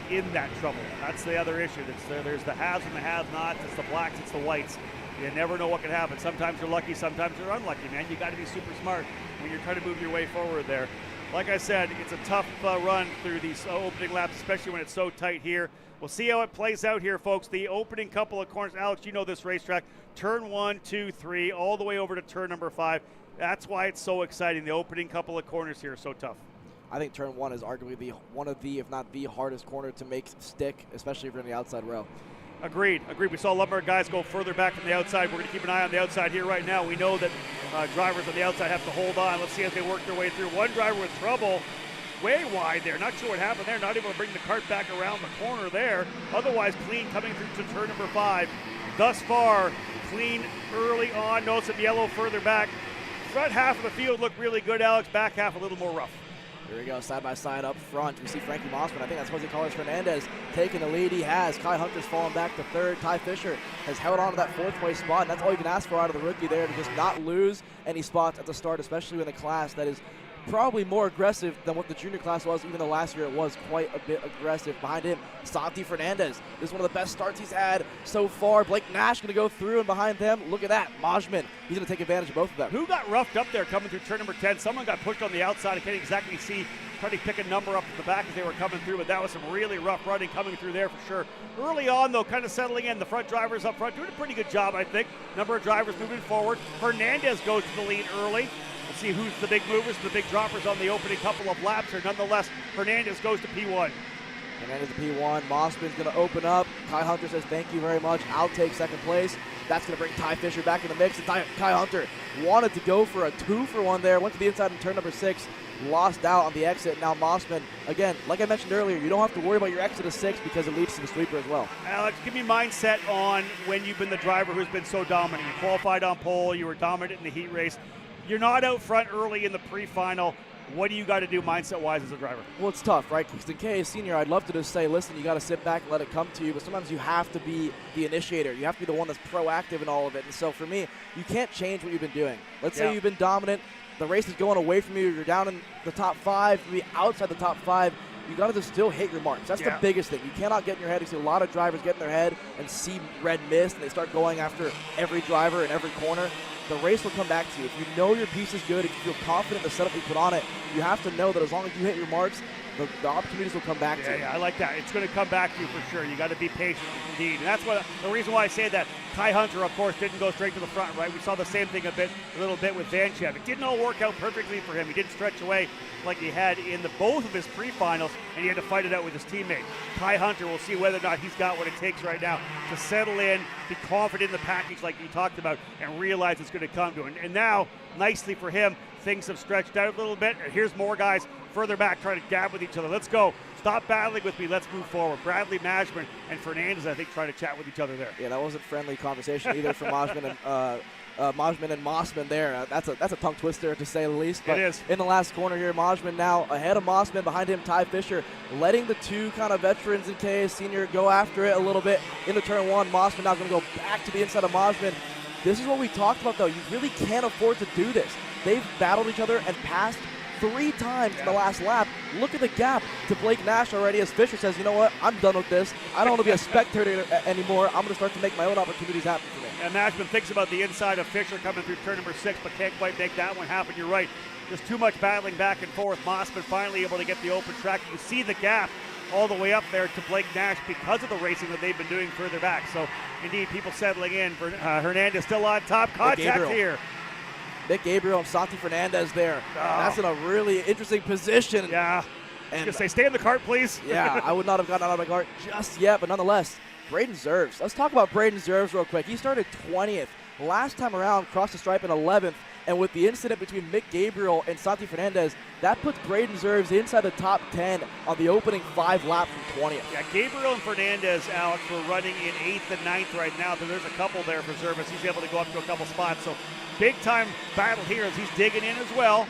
in that trouble. That's the other issue. There's the haves and the have-nots. It's the blacks, it's the whites. You never know what can happen. Sometimes you're lucky, sometimes you're unlucky, man. You got to be super smart when you're trying to move your way forward there. Like I said, it's a tough run through these opening laps, especially when it's so tight here. We'll see how it plays out here, folks. The opening couple of corners. Alex, you know this racetrack. Turn 1, 2, 3, all the way over to turn number 5. That's why it's so exciting. The opening couple of corners here are so tough. I think turn 1 is arguably one of the, if not the hardest corner to make stick, especially if you're in the outside row. Agreed. We saw a lot more guys go further back from the outside. We're going to keep an eye on the outside here right now. We know that drivers on the outside have to hold on. Let's see as they work their way through. One driver with trouble, way wide there. Not sure what happened there. Not able to bring the cart back around the corner there. Otherwise, clean coming through to turn number 5. Thus far, clean early on. Note some yellow further back. Front half of the field looked really good, Alex. Back half a little more rough. Here we go, side by side up front. We see Frankie Mossman. I think that's Jose Carlos Hernandez taking the lead. He has. Kai Hunter's fallen back to 3rd. Ty Fisher has held on to that 4th place spot. And that's all you can ask for out of the rookie there, to just not lose any spots at the start, especially in a class that is probably more aggressive than what the junior class was. Even though last year it was quite a bit aggressive. Behind him, Santi Fernandez. This is one of the best starts he's had so far. Blake Nash going to go through, and behind them, look at that, Majman. He's going to take advantage of both of them. Who got roughed up there coming through turn number 10? Someone got pushed on the outside. I can't exactly see. Trying to pick a number up at the back as they were coming through, but that was some really rough running coming through there for sure. Early on, though, kind of settling in. The front drivers up front doing a pretty good job, I think. Number of drivers moving forward. Hernandez goes to the lead early. We'll see who's the big movers, the big droppers on the opening couple of laps here. Nonetheless, Hernandez goes to P1. Hernandez to P1. Mossman's going to open up. Kai Hunter says, thank you very much. I'll take second place. That's going to bring Ty Fisher back in the mix. And Kai Hunter wanted to go for a 2-for-1 there. Went to the inside in turn number 6. Lost out on the exit. Now Mossman, again, like I mentioned earlier, you don't have to worry about your exit of 6 because it leads to the sweeper as well. Alex, give me mindset on when you've been the driver who's been so dominant. You qualified on pole. You were dominant in the heat race. You're not out front early in the pre-final. What do you got to do mindset-wise as a driver? Well, it's tough, right? Because in KA Senior, I'd love to just say, listen, you got to sit back and let it come to you, but sometimes you have to be the initiator. You have to be the one that's proactive in all of it. And so for me, you can't change what you've been doing. Let's say you've been dominant. The race is going away from you. You're down in the top 5, maybe outside the top 5. You got to just still hit your marks. That's the biggest thing. You cannot get in your head. You see a lot of drivers get in their head and see red mist, and they start going after every driver in every corner. The race will come back to you. If you know your piece is good, if you feel confident in the setup you put on it, you have to know that as long as you hit your marks, the opportunities will come back to you. Yeah, I like that. It's going to come back to you for sure. You got to be patient indeed. And that's what the reason why I say that. Kai Hunter, of course, didn't go straight to the front, right? We saw the same thing a little bit with Vanchev. It didn't all work out perfectly for him. He didn't stretch away like he had in both of his pre-finals, and he had to fight it out with his teammate. Kai Hunter, will see whether or not he's got what it takes right now to settle in, be confident in the package like you talked about, and realize it's going to come to him. And now, nicely for him, things have stretched out a little bit. And here's more guys further back trying to gab with each other. Let's go. Stop battling with me. Let's move forward. Bradley Majman and Fernandez, I think, trying to chat with each other there. Yeah, that wasn't friendly conversation either from Majman and Mossman there. That's a tongue twister to say the least. But it is. In the last corner here, Majman now ahead of Mossman. Behind him, Ty Fisher, letting the two kind of veterans in KA Senior go after it a little bit into turn 1. Mossman now going to go back to the inside of Majman. This is what we talked about, though. You really can't afford to do this. They've battled each other and passed 3 times in the last lap. Look at the gap to Blake Nash already as Fisher says, you know what, I'm done with this. I don't want to be a spectator anymore. I'm going to start to make my own opportunities happen for me. And Mashman thinks about the inside of Fisher coming through turn number 6, but can't quite make that one happen. You're right. There's too much battling back and forth. Mossman finally able to get the open track. You see the gap all the way up there to Blake Nash because of the racing that they've been doing further back. So, indeed, people settling in. Hernandez still on top. Contact here. Nick Gabriel and Santi Fernandez there. Oh. That's in a really interesting position. Yeah. I was going to say, stay in the cart, please. Yeah, I would not have gotten out of my cart just yet, but nonetheless, Braden Zerves. Let's talk about Braden Zerves real quick. He started 20th. Last time around, crossed the stripe in 11th. And with the incident between Mick Gabriel and Santi Fernandez, that puts Braden Zerves inside the top 10 on the opening 5 laps from 20th. Yeah, Gabriel and Fernandez, Alex, were running in 8th and 9th right now. So there's a couple there for Zerves. He's able to go up to a couple spots. So big time battle here as he's digging in as well.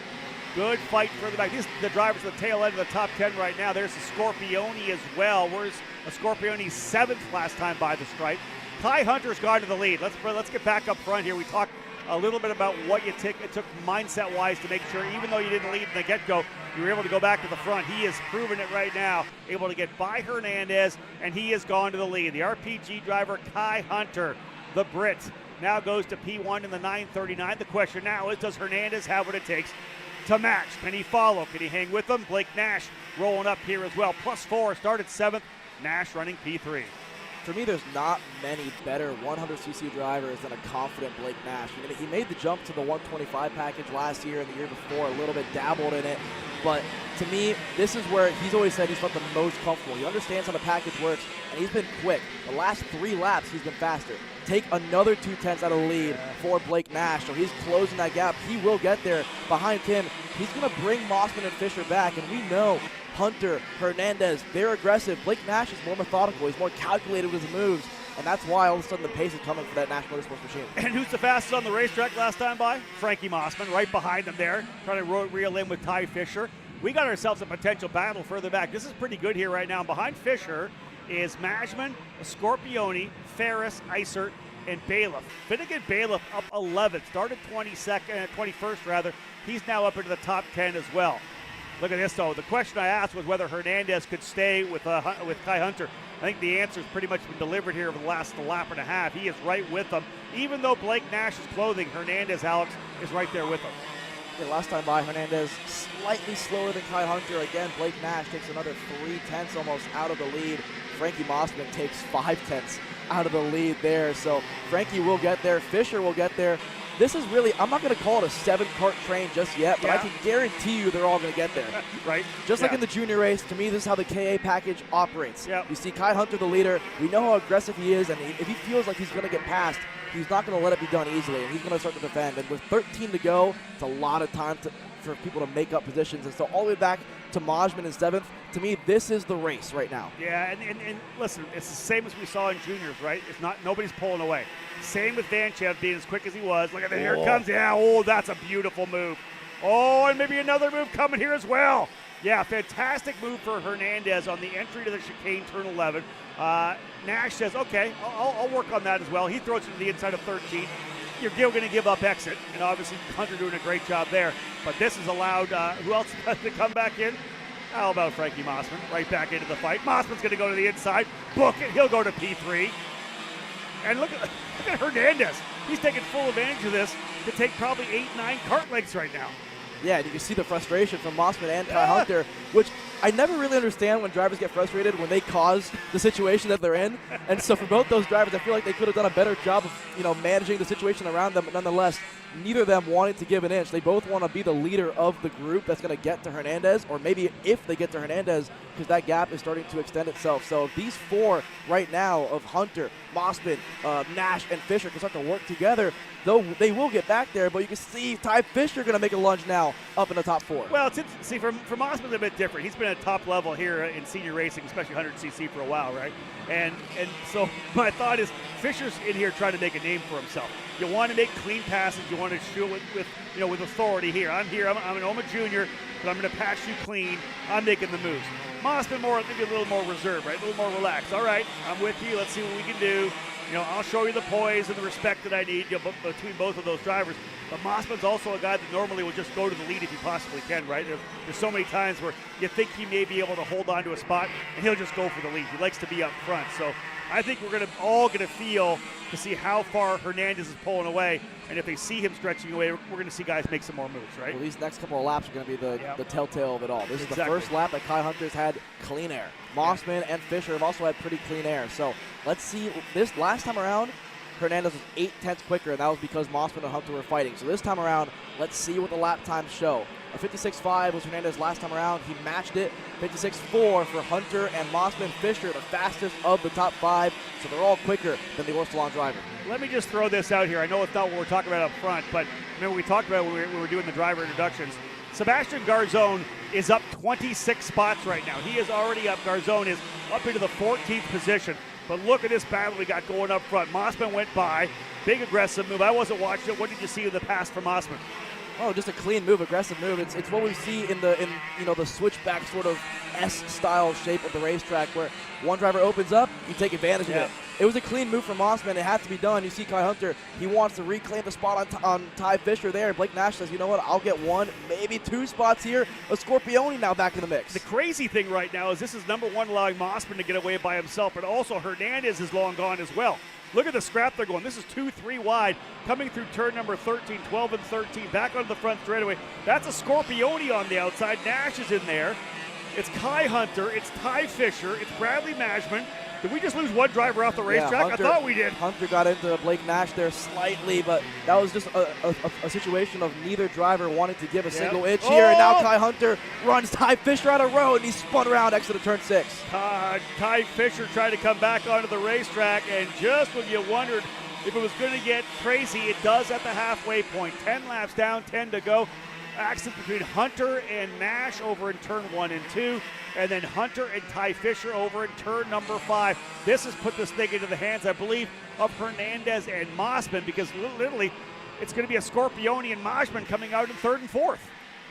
Good fight further back. These are the drivers at the tail end of the top 10 right now. There's the Scorpione as well. Where's a Scorpione 7th last time by the stripe. Kai Hunter's gone to the lead. Let's get back up front here. We talked a little bit about what it took mindset-wise to make sure, even though you didn't lead in the get-go, you were able to go back to the front. He is proving it right now, able to get by Hernandez, and he has gone to the lead. The RPG driver, Kai Hunter, the Brit, now goes to P1 in the 939. The question now is, does Hernandez have what it takes to match? Can he follow? Can he hang with them? Blake Nash rolling up here as well. +4, started 7th. Nash running P3. For me, there's not many better 100cc drivers than a confident Blake Nash. I mean, he made the jump to the 125 package last year and the year before, a little bit dabbled in it. But to me, this is where he's always said he's felt the most comfortable. He understands how the package works, and he's been quick. The last 3 laps, he's been faster. Take another 2/10 out of the lead for Blake Nash. So he's closing that gap. He will get there. Behind him, he's going to bring Mossman and Fisher back, and we know Hunter, Hernandez, they're aggressive. Blake Nash is more methodical. He's more calculated with his moves, and that's why all of a sudden the pace is coming for that Nash Motorsports machine. And who's the fastest on the racetrack last time by? Frankie Mossman, right behind him there, trying to reel in with Ty Fisher. We got ourselves a potential battle further back. This is pretty good here right now. Behind Fisher is Majman, Scorpione, Ferris, Isert, and Bailiff. Finnegan Bailiff up 11th, started 21st rather. He's now up into the top 10 as well. Look at this, though. The question I asked was whether Hernandez could stay with Kai Hunter. I think the answer's pretty much been delivered here over the last lap and a half. He is right with them. Even though Blake Nash is clothing, Hernandez, Alex, is right there with him. Yeah, last time by, Hernandez slightly slower than Kai Hunter. Again, Blake Nash takes another 3/10 almost out of the lead. Frankie Mossman takes 5/10 out of the lead there. So Frankie will get there. Fisher will get there. this is really, I'm not going to call it a 7-cart train just yet, but I can guarantee you they're all going to get there. Right. Just like in the junior race, to me, this is how the KA package operates. Yep. You see Kai Hunter, the leader. We know how aggressive he is, and if he feels like he's going to get past, he's not going to let it be done easily, and he's going to start to defend. And with 13 to go, it's a lot of time for people to make up positions. And so all the way back to Majman in 7th, to me, this is the race right now. Yeah, and listen, it's the same as we saw in juniors, right? It's not, nobody's pulling away. Same with Vanchev being as quick as he was. Look at that, here it comes. Yeah, oh, that's a beautiful move. Oh, and maybe another move coming here as well. Yeah, fantastic move for Hernandez on the entry to the chicane, turn 11. Nash says, okay, I'll work on that as well. He throws it to the inside of 13. You're going to give up exit, and obviously Hunter doing a great job there. But this has allowed, who else has to come back in? How about Frankie Mossman? Right back into the fight. Mossman's going to go to the inside, book it. He'll go to P3. And look at Hernandez. He's taking full advantage of this to take probably 8-9 cart lengths right now. Yeah, and you can see the frustration from Mossman and Kai Hunter, which I never really understand when drivers get frustrated when they cause the situation that they're in. And so for both those drivers, I feel like they could have done a better job of, managing the situation around them. But nonetheless, neither of them wanted to give an inch. They both want to be the leader of the group that's going to get to Hernandez, or maybe if they get to Hernandez, because that gap is starting to extend itself. So if these four right now of Hunter, Mossman, Nash, and Fisher can start to work together, though they will get back there, but you can see Ty Fisher going to make a lunge now up in the top 4. Well, see, for Mossman's a bit different. He's been at top level here in senior racing, especially 100cc for a while, right? And so my thought is Fisher's in here trying to make a name for himself. You want to make clean passes. You want to shoot with authority here. I'm an OMA junior, but I'm going to pass you clean. I'm making the moves. Mossman maybe a little more reserved, right? A little more relaxed. All right, I'm with you. Let's see what we can do. I'll show you the poise and the respect that I need between both of those drivers. But Mossman's also a guy that normally will just go to the lead if he possibly can, right? There's so many times where you think he may be able to hold on to a spot, and he'll just go for the lead. He likes to be up front. So I think we're all going to feel to see how far Hernandez is pulling away. And if they see him stretching away, we're going to see guys make some more moves, right? Well, these next couple of laps are going to be the telltale of it all. This is the first lap that Kai Hunter's had clean air. Mossman and Fisher have also had pretty clean air. So let's see. This last time around, Hernandez was 8/10 quicker, and that was because Mossman and Hunter were fighting. So this time around, let's see what the lap times show. A 56.5 was Hernandez last time around. He matched it. 56.4 for Hunter and Mossman. Fisher, the fastest of the top 5. So they're all quicker than the Orsalon driver. Let me just throw this out here. I know it's not what we're talking about up front, but remember we talked about when we were doing the driver introductions. Sebastian Garzone is up 26 spots right now. He is already up. Garzone is up into the 14th position. But look at this battle we got going up front. Mossman went by. Big aggressive move. I wasn't watching it. What did you see in the pass from Mossman? Oh, just a clean move, aggressive move. It's what we see in the switchback sort of S-style shape of the racetrack, where one driver opens up, you take advantage of it. It was a clean move from Mossman. It had to be done. You see Kai Hunter, he wants to reclaim the spot on Ty Fisher there. Blake Nash says, you know what, I'll get 1, maybe 2 spots here. A Scorpione now back in the mix. The crazy thing right now is this is number 1 allowing Mossman to get away by himself, but also Hernandez is long gone as well. Look at the scrap they're going. This is 2-3 wide, coming through turn number 13, 12 and 13, back onto the front straightaway. That's a Scorpione on the outside. Nash is in there. It's Kai Hunter. It's Ty Fisher. It's Bradley Majman. Did we just lose one driver off the racetrack? I thought we did. Hunter got into Blake Nash there slightly, but that was just a situation of neither driver wanting to give a single inch here. And now Kai Hunter runs Ty Fisher out of road, and he spun around exit of turn 6. Ty Fisher tried to come back onto the racetrack, and just when you wondered if it was going to get crazy, it does at the halfway point. 10 laps down, 10 to go. Accident between Hunter and Nash over in turn 1 and 2, and then Hunter and Ty Fisher over in turn number 5. This has put this thing into the hands, I believe, of Hernandez and Mossman, because literally it's going to be a Scorpione and Majman coming out in 3rd and 4th.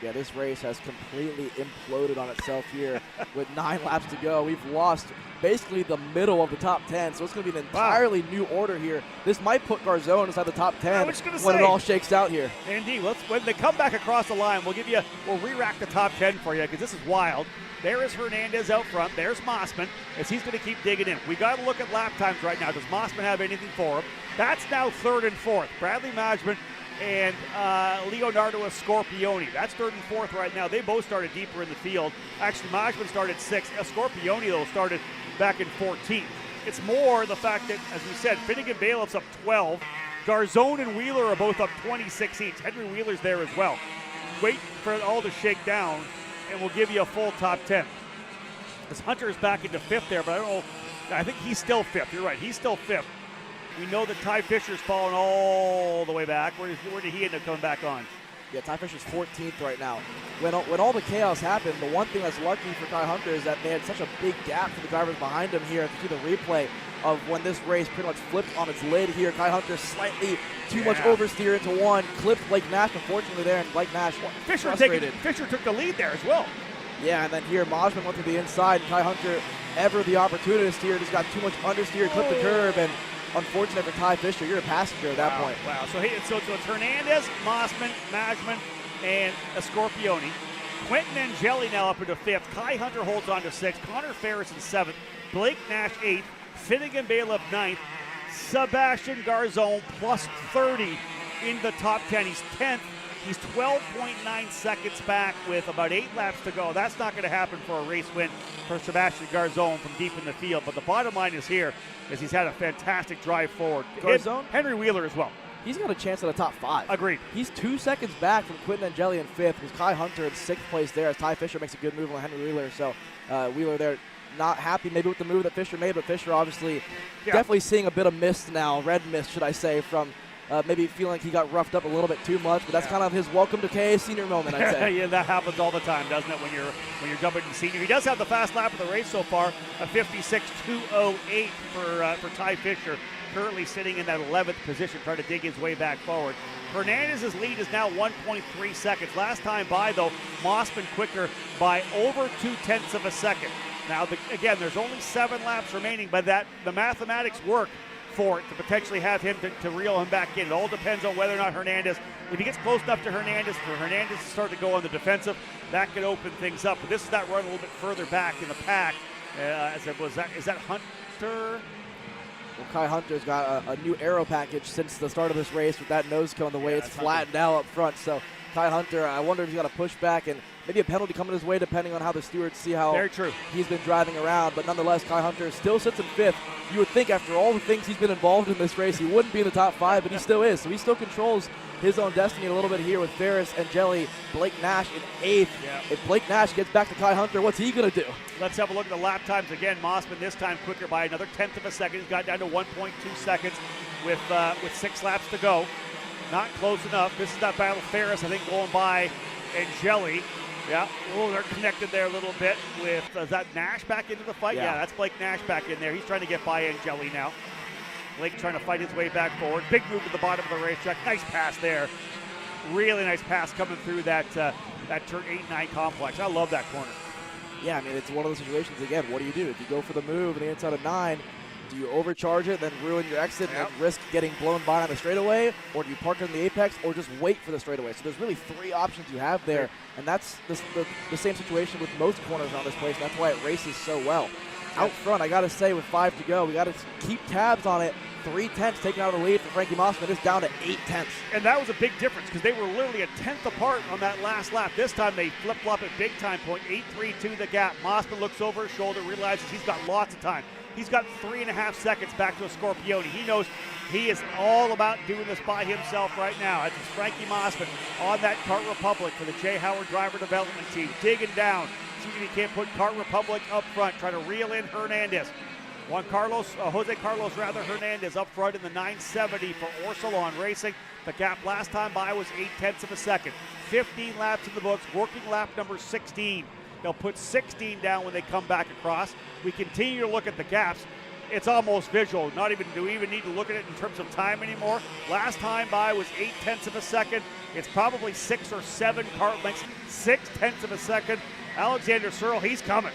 Yeah, this race has completely imploded on itself here with 9 laps to go. We've lost basically the middle of the top 10, so it's going to be an entirely new order here. This might put Garzone inside the top 10 when it all shakes out here. Indeed. When they come back across the line, we'll re-rack the top 10 for you, because this is wild. There is Hernandez out front. There's Mossman as he's going to keep digging in. We got to look at lap times right now. Does Mossman have anything for him? That's now 3rd and 4th. Bradley Majman and Leonardo Scorpione. That's 3rd and 4th right now. They both started deeper in the field. Actually, Majman started 6th. Scorpione, though, started back in 14th. It's more the fact that, as we said, Finnegan Bailiff's up 12. Garzone and Wheeler are both up 26 each. Henry Wheeler's there as well. Wait for it all to shake down, and we'll give you a full top 10. Because Hunter's back into 5th there, but I don't know. I think he's still 5th. You're right. He's still 5th. We know that Ty Fisher's fallen all the way back. Where did he end up coming back on? Yeah, Ty Fisher's 14th right now. When all the chaos happened, the one thing that's lucky for Ty Hunter is that they had such a big gap for the drivers behind him here. If you see the replay of when this race pretty much flipped on its lid here, Ty Hunter slightly too much oversteer into one, clipped Blake Nash unfortunately there, and Blake Nash Fisher took the lead there as well. Yeah, and then here Mosman went to the inside, and Ty Hunter, ever the opportunist here, just got too much understeer, clipped the curb, and unfortunate for Ty Fisher. You're a passenger at that point. Wow. So it's Hernandez, Mossman, Majman, and Scorpioni. Quentin Angeli now up into 5th. Kai Hunter holds on to 6th. Connor Ferris in 7th. Blake Nash 8th. Finnegan Bailiff 9th. Sebastian Garzone plus 30 in the top 10. He's 10th. He's 12.9 seconds back with about 8 laps to go. That's not going to happen for a race win for Sebastian Garzone from deep in the field. But the bottom line is here is he's had a fantastic drive forward. Garzone? Henry Wheeler as well. He's got a chance at a top 5. Agreed. He's 2 seconds back from Quentin Angeli in 5th, with Kai Hunter in 6th place there as Ty Fisher makes a good move on Henry Wheeler. So Wheeler there not happy maybe with the move that Fisher made, but Fisher obviously definitely seeing a bit of mist now, red mist should I say, from maybe feeling like he got roughed up a little bit too much, but that's kind of his welcome to KA senior moment, I'd say. Yeah, that happens all the time, doesn't it, when you're jumping to senior. He does have the fast lap of the race so far, a 56.208 for Ty Fisher, currently sitting in that 11th position, trying to dig his way back forward. Hernandez's lead is now 1.3 seconds. Last time by, though, Mossman quicker by over 0.2 of a second. Now, again, there's only 7 laps remaining, but the mathematics work for it to potentially have him to reel him back in. It all depends on whether or not Hernandez, if he gets close enough to Hernandez, for Hernandez to start to go on the defensive, that could open things up. But this is that run a little bit further back in the pack. Is that Hunter? Well, Kai Hunter's got a new aero package since the start of this race with that nose cone, the way it's flattened out up front. So Kai Hunter, I wonder if he's got a pushback and maybe a penalty coming his way depending on how the stewards see how he's been driving around. But nonetheless, Kai Hunter still sits in 5th. You would think after all the things he's been involved in this race, he wouldn't be in the top 5, but he still is. So he still controls his own destiny a little bit here with Ferris, Angeli, Blake Nash in 8th. Yeah. If Blake Nash gets back to Kai Hunter, what's he going to do? Let's have a look at the lap times again. Mossman this time quicker by another 1/10 of a second. He's got down to 1.2 seconds with 6 laps to go. Not close enough. This is that battle. Ferris, I think, going by Angeli. Yeah, they're connected there a little bit with, is that Nash back into the fight? Yeah, that's Blake Nash back in there. He's trying to get by Angeli now. Blake trying to fight his way back forward. Big move to the bottom of the racetrack. Nice pass there. Really nice pass coming through that turn 8-9 complex. I love that corner. Yeah, I mean, it's one of those situations, again, what do you do? If you go for the move on the inside of 9, do you overcharge it, then ruin your exit and risk getting blown by on the straightaway? Or do you park it in the apex or just wait for the straightaway? So there's really 3 options you have there, and that's the same situation with most corners around this place. That's why it races so well. Out front, I got to say, with 5 to go, we got to keep tabs on it. 3/10 taking out of the lead for Frankie Mossman. It's down to 8/10. And that was a big difference because they were literally a 1/10 apart on that last lap. This time they flip-flop at big time point, 8.32 the gap. Mossman looks over his shoulder, realizes he's got lots of time. He's got 3.5 seconds back to a Scorpioni. He knows he is all about doing this by himself right now. It's Frankie Mossman on that Kart Republic for the Jay Howard Driver Development Team, digging down. See if he can't put Kart Republic up front, trying to reel in Hernandez. Jose Carlos Hernandez up front in the 970 for Orsolon Racing. The gap last time by was 0.8 of a second. 15 laps in the books, working lap number 16. They'll put 16 down when they come back across. We continue to look at the gaps. It's almost visual. Do we even need to look at it in terms of time anymore? Last time by was 0.8 of a second. It's probably 6 or 7 kart lengths, 0.6 of a second. Alexander Searle, he's coming.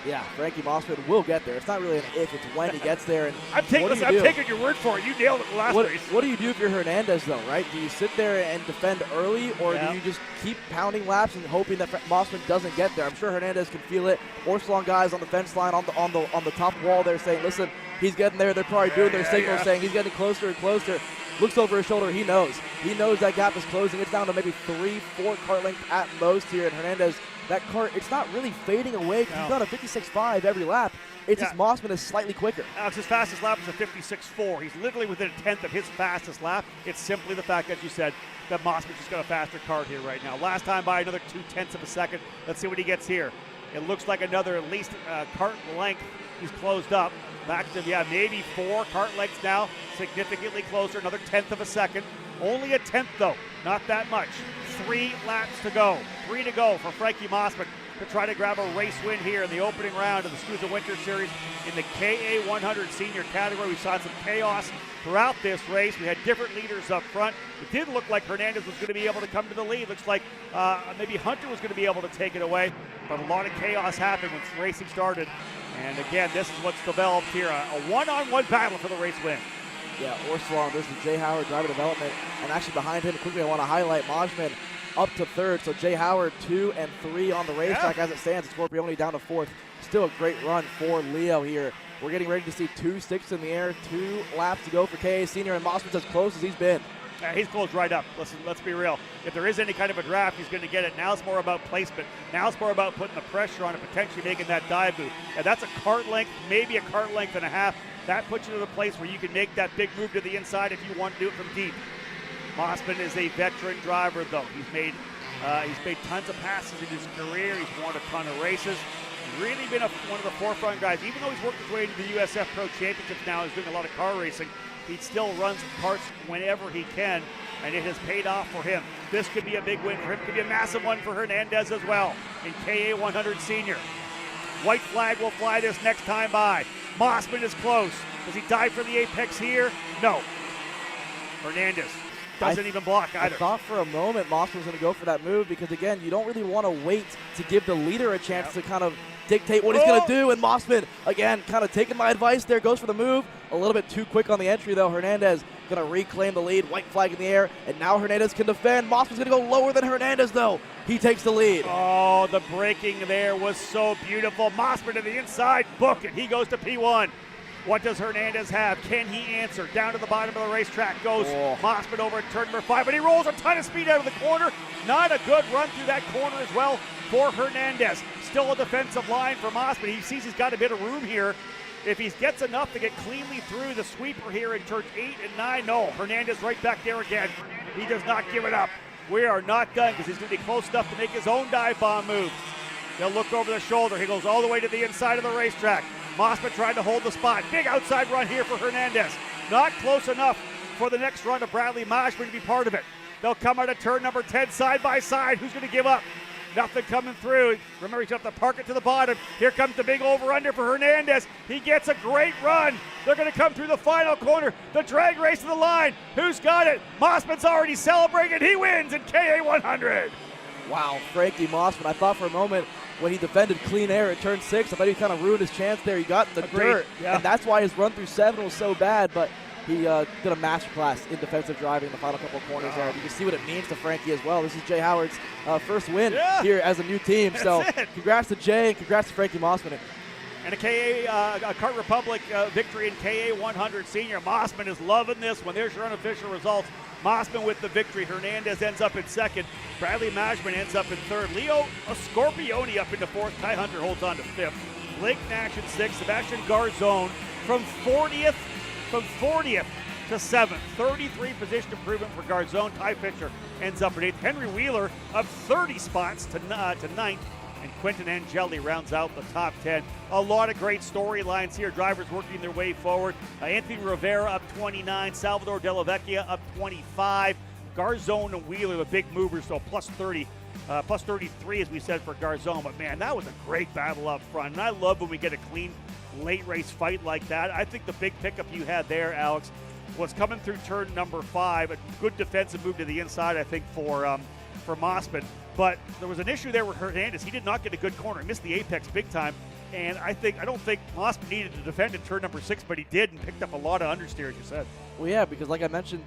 Yeah, Frankie Mossman will get there. It's not really an if, it's when he gets there. And I'm taking your word for it. You nailed it the last race. What do you do if you're Hernandez, though, right? Do you sit there and defend early, or do you just keep pounding laps and hoping that Mossman doesn't get there? I'm sure Hernandez can feel it. Orsolon guys on the fence line on the top wall there saying, listen, he's getting there. They're probably doing their signals saying he's getting closer and closer. Looks over his shoulder. He knows. He knows that gap is closing. It's down to maybe 3-4 kart lengths at most here, and Hernandez that Kart, it's not really fading away. No. He's done a 56.5 every lap. It's just Mossman is slightly quicker. Alex, his fastest lap was a 56.4. He's literally within a tenth of his fastest lap. It's simply the fact, as you said, that Mossman just got a faster Kart here right now. Last time by another 0.2 of a second. Let's see what he gets here. It looks like another at least Kart length. He's closed up. Back to, maybe 4 Kart lengths now. Significantly closer, another 1/10 of a second. Only a 1/10 though, not that much. 3 laps to go. 3 to go for Frankie Mossman to try to grab a race win here in the opening round of the SKUSA Winter Series in the KA100 senior category. We saw some chaos throughout this race. We had different leaders up front. It did look like Hernandez was going to be able to come to the lead. Looks like maybe Hunter was going to be able to take it away, but a lot of chaos happened when racing started. And again, this is what's developed here, a one-on-one battle for the race win. Yeah, Orsalon, this is Jay Howard, driver development, and actually behind him, quickly I want to highlight Majman up to 3rd, so Jay Howard 2 and 3 on the racetrack as it stands. Scorpione down to 4th. Still a great run for Leo here. We're getting ready to see 2 sticks in the air, 2 laps to go for KA Senior, and Mossman's as close as he's been. He's closed right up. Listen, let's be real. If there is any kind of a draft, he's going to get it. Now it's more about placement. Now it's more about putting the pressure on and potentially making that dive move. And that's a Kart length, maybe a Kart length and a half. That puts you to the place where you can make that big move to the inside if you want to do it from deep. Mossman is a veteran driver, though. He's made tons of passes in his career. He's won a ton of races. He's really been one of the forefront guys. Even though he's worked his way into the USF Pro Championships now, he's doing a lot of car racing. He still runs karts whenever he can, and it has paid off for him. This could be a big win for him. Could be a massive one for Hernandez as well in KA100 Senior. White flag will fly this next time by. Mossman is close. Does he dive for the apex here? No. Hernandez doesn't even block either. I thought for a moment Mossman was going to go for that move because, again, you don't really want to wait to give the leader a chance to kind of dictate what he's going to do. And Mossman, again, kind of taking my advice there, goes for the move. A little bit too quick on the entry, though. Hernandez going to reclaim the lead. White flag in the air, and now Hernandez can defend. Mossman's going to go lower than Hernandez, though. He takes the lead. Oh, the braking there was so beautiful. Mossman to the inside. Book it. He goes to P1. What does Hernandez have? Can he answer? Down to the bottom of the racetrack goes Mossman over at turn number 5, but he rolls a ton of speed out of the corner. Not a good run through that corner as well for Hernandez. Still a defensive line for Mossman. He sees he's got a bit of room here. If he gets enough to get cleanly through the sweeper here in turns 8 and 9, no. Hernandez right back there again. He does not give it up. We are not done because he's going to be close enough to make his own dive bomb move. He'll look over the shoulder. He goes all the way to the inside of the racetrack. Mossman trying to hold the spot. Big outside run here for Hernandez. Not close enough for the next run of Bradley Majman to be part of it. They'll come out of turn number 10 side by side. Who's going to give up? Nothing coming through. Remember, he's got to park it to the bottom. Here comes the big over-under for Hernandez. He gets a great run. They're going to come through the final corner. The drag race to the line. Who's got it? Mossman's already celebrating. He wins in KA100. Wow, Frankie Mossman. I thought for a moment when he defended clean air at turn 6, I thought he kind of ruined his chance there. He got in the dirt, and that's why his run through 7 was so bad, but he did a masterclass in defensive driving in the final couple of corners there. You can see what it means to Frankie as well. This is Jay Howard's first win here as a new team, so congrats to Jay and congrats to Frankie Mossman. And a Kart Republic victory in KA100 Senior. Mossman is loving this one. There's your unofficial results. Mossman with the victory. Hernandez ends up in 2nd. Bradley Majman ends up in 3rd. Leo Scorpione up into 4th. Kai Hunter holds on to 5th. Blake Nash in 6th. Sebastian Garzone from 40th to 7th. 33 position improvement for Garzone. Ty Fisher ends up in 8th. Henry Wheeler up 30 spots to 9th. And Quentin Angeli rounds out the top 10. A lot of great storylines here. Drivers working their way forward. Anthony Rivera up 29. Salvador Della Vecchia up 25. Garzone and Wheeler, the big movers, so plus 30. Plus 33, as we said, for Garzone. But, man, that was a great battle up front. And I love when we get a clean late race fight like that. I think the big pickup you had there, Alex, was coming through turn number 5. A good defensive move to the inside, I think, for Mossman. But there was an issue there with Hernandez. He did not get a good corner. He missed the apex big time. And I don't think Mossman needed to defend in turn number 6, but he did and picked up a lot of understeer, as you said. Well, yeah, because like I mentioned,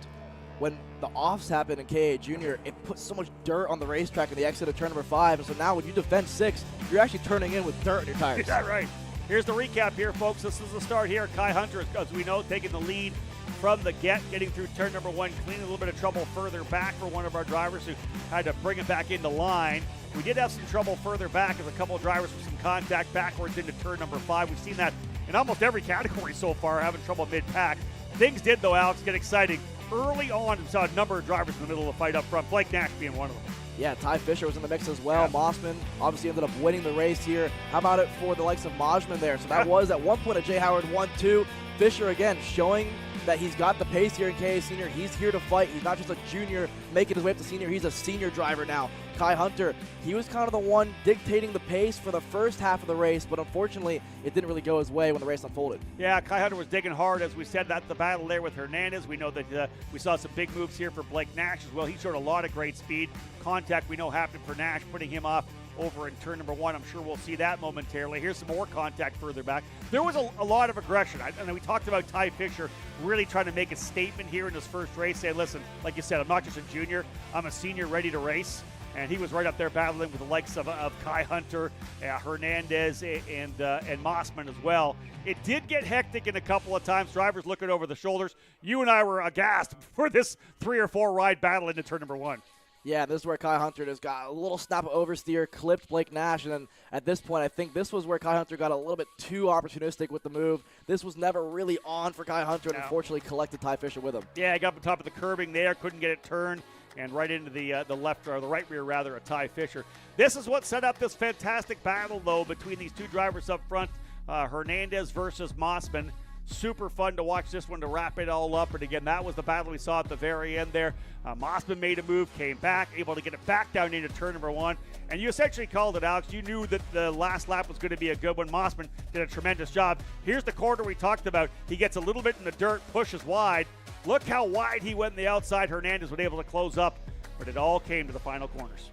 when the offs happened in KA Junior, it put so much dirt on the racetrack in the exit of turn number 5. And so now when you defend 6, you're actually turning in with dirt in your tires. Yeah, right. Here's the recap here, folks. This is the start here. Kai Hunter, as we know, taking the lead from the getting through turn number 1, cleaning a little bit of trouble further back for one of our drivers who had to bring it back into line. We did have some trouble further back as a couple of drivers with some contact backwards into turn number 5. We've seen that in almost every category so far, having trouble mid-pack. Things did, though, Alex, get exciting. Early on, we saw a number of drivers in the middle of the fight up front, Blake Nash being one of them. Yeah, Ty Fisher was in the mix as well. Yeah. Mossman obviously ended up winning the race here. How about it for the likes of Majman there? So that was at one point a Jay Howard 1-2. Fisher, again, showing that he's got the pace here in KA Senior. He's here to fight. He's not just a junior making his way up to senior. He's a senior driver now. Kai Hunter, he was kind of the one dictating the pace for the first half of the race, but unfortunately, it didn't really go his way when the race unfolded. Yeah, Kai Hunter was digging hard, as we said. That's the battle there with Hernandez. We know that we saw some big moves here for Blake Nash as well. He showed a lot of great speed. Contact we know happened for Nash, putting him off over in turn number 1. I'm sure we'll see that momentarily. Here's some more contact further back. There was a lot of aggression. And we talked about Ty Fisher really trying to make a statement here in his first race, saying, listen, like you said, I'm not just a junior, I'm a senior ready to race. And he was right up there battling with the likes of Kai Hunter, Hernandez, and Mossman as well. It did get hectic in a couple of times, drivers looking over the shoulders. You and I were aghast for this 3 or 4 ride battle into turn number 1. Yeah, this is where Kai Hunter just got a little snap of oversteer, clipped Blake Nash, and then at this point, I think this was where Kai Hunter got a little bit too opportunistic with the move. This was never really on for Kai Hunter, and unfortunately collected Ty Fisher with him. Yeah, he got up on top of the curbing there, couldn't get it turned, and right into the left, or the right rear rather, of Ty Fisher. This is what set up this fantastic battle, though, between these two drivers up front, Hernandez versus Mossman. Super fun to watch this one to wrap it all up. And again, that was the battle we saw at the very end there. Mossman made a move, came back, able to get it back down into turn number 1. And you essentially called it, Alex. You knew that the last lap was going to be a good one. Mossman did a tremendous job. Here's the corner we talked about. He gets a little bit in the dirt, pushes wide. Look how wide he went in the outside. Hernandez was able to close up, but it all came to the final corners.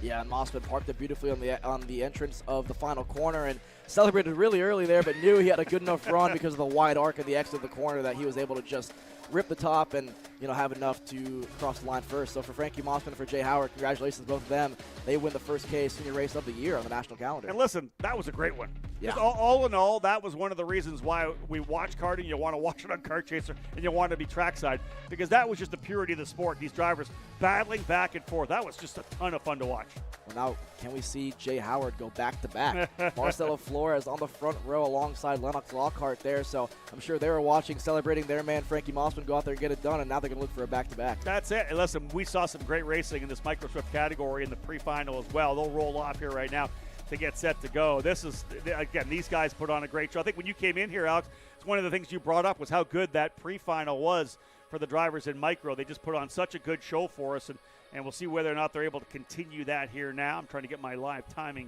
Yeah, and Mossman parked it beautifully on the entrance of the final corner and celebrated really early there, but knew he had a good enough run because of the wide arc of the exit of the corner that he was able to just rip the top and, you know, have enough to cross the line first. So for Frankie Mossman and for Jay Howard, congratulations both of them. They win the first KA Senior race of the year on the national calendar. And listen, that was a great one. Yeah. All in all, that was one of the reasons why we watch karting. You want to watch it on Kart Chaser, and you want to be trackside, because that was just the purity of the sport. These drivers battling back and forth. That was just a ton of fun to watch. Well, now can we see Jay Howard go back-to-back? Marcelo Flores on the front row alongside Lennox Lockhart there, so I'm sure they were watching, celebrating their man Frankie Mossman go out there and get it done, and now they're going to look for a back-to-back. That's it. And listen, we saw some great racing in this Micro Swift category in the pre-final as well. They'll roll off here right now to get set to go. This is, again, these guys put on a great show. I think when you came in here, Alex, it's one of the things you brought up was how good that pre-final was for the drivers in Micro. They just put on such a good show for us, and we'll see whether or not they're able to continue that here now. I'm trying to get my live timing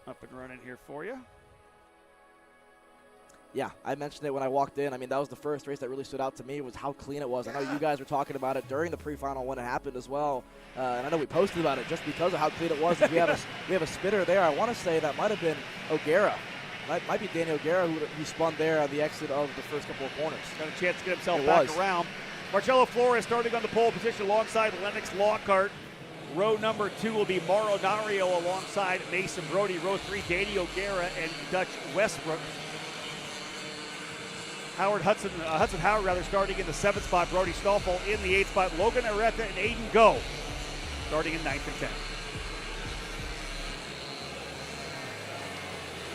up and running here for you. Yeah, I mentioned it when I walked in. I mean, that was the first race that really stood out to me, was how clean it was. I know you guys were talking about it during the pre-final when it happened as well, and I know we posted about it just because of how clean it was. We have a spinner there. I want to say that might have been O'Gara. Might be Danny O'Gara who spun there on the exit of the first couple of corners. Got a chance to get himself back around. Marcelo Flores starting on the pole position alongside Lennox Lockhart. Row number 2 will be Mauro Nario alongside Mason Brody. Row 3, Danny O'Gara and Dutch Westbrook. Hudson Howard starting in the 7th spot. Brody Stoffel in the 8th spot. Logan Areta and Aiden Go starting in 9th and 10th.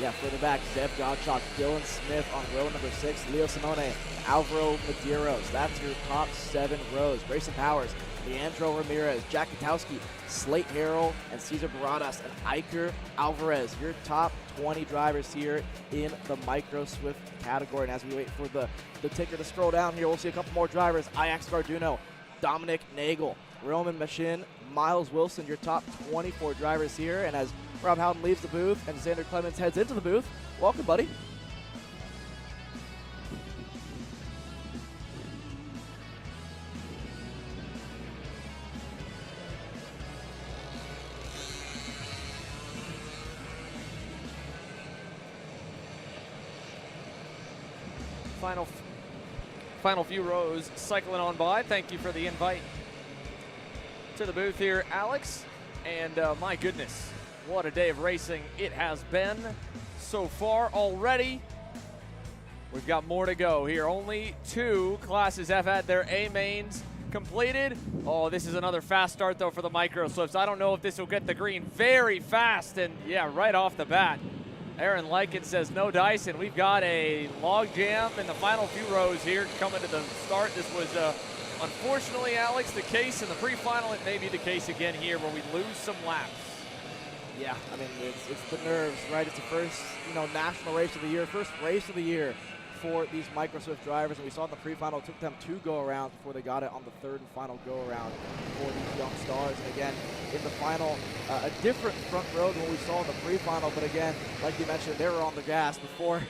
Yeah, further back, Zeb Gottschalk, Dylan Smith on row number 6, Leo Simone, Alvaro Medeiros. That's your top 7 rows. Grayson Powers, Leandro Ramirez, Jack Katowski, Slate Harrell, and Cesar Baradas, and Iker Alvarez. Your top 20 drivers here in the Micro Swift category. And as we wait for the ticker to scroll down here, we'll see a couple more drivers. Ajax Garduno, Dominic Nagel, Roman Machin, Miles Wilson, your top 24 drivers here. And as Rob Howden leaves the booth and Xander Clemens heads into the booth, welcome, buddy. Final few rows cycling on by. Thank you for the invite to the booth here, Alex. And my goodness, what a day of racing it has been so far already. We've got more to go here. Only 2 classes have had their A mains completed. Oh, this is another fast start, though, for the Micro Swifts. I don't know if this will get the green very fast, and yeah, right off the bat. Aaron Lykin says no dice, and we've got a log jam in the final few rows here coming to the start. This was, unfortunately, Alex, the case in the pre-final. It may be the case again here where we lose some laps. Yeah, I mean, it's the nerves, right? It's the first, national race of the year, first race of the year for these Micro Swift drivers, and we saw in the pre-final it took them 2 go-arounds before they got it on the 3rd and final go-around for these young stars. And again, in the final, a different front row than what we saw in the pre-final, but again, like you mentioned, they were on the gas before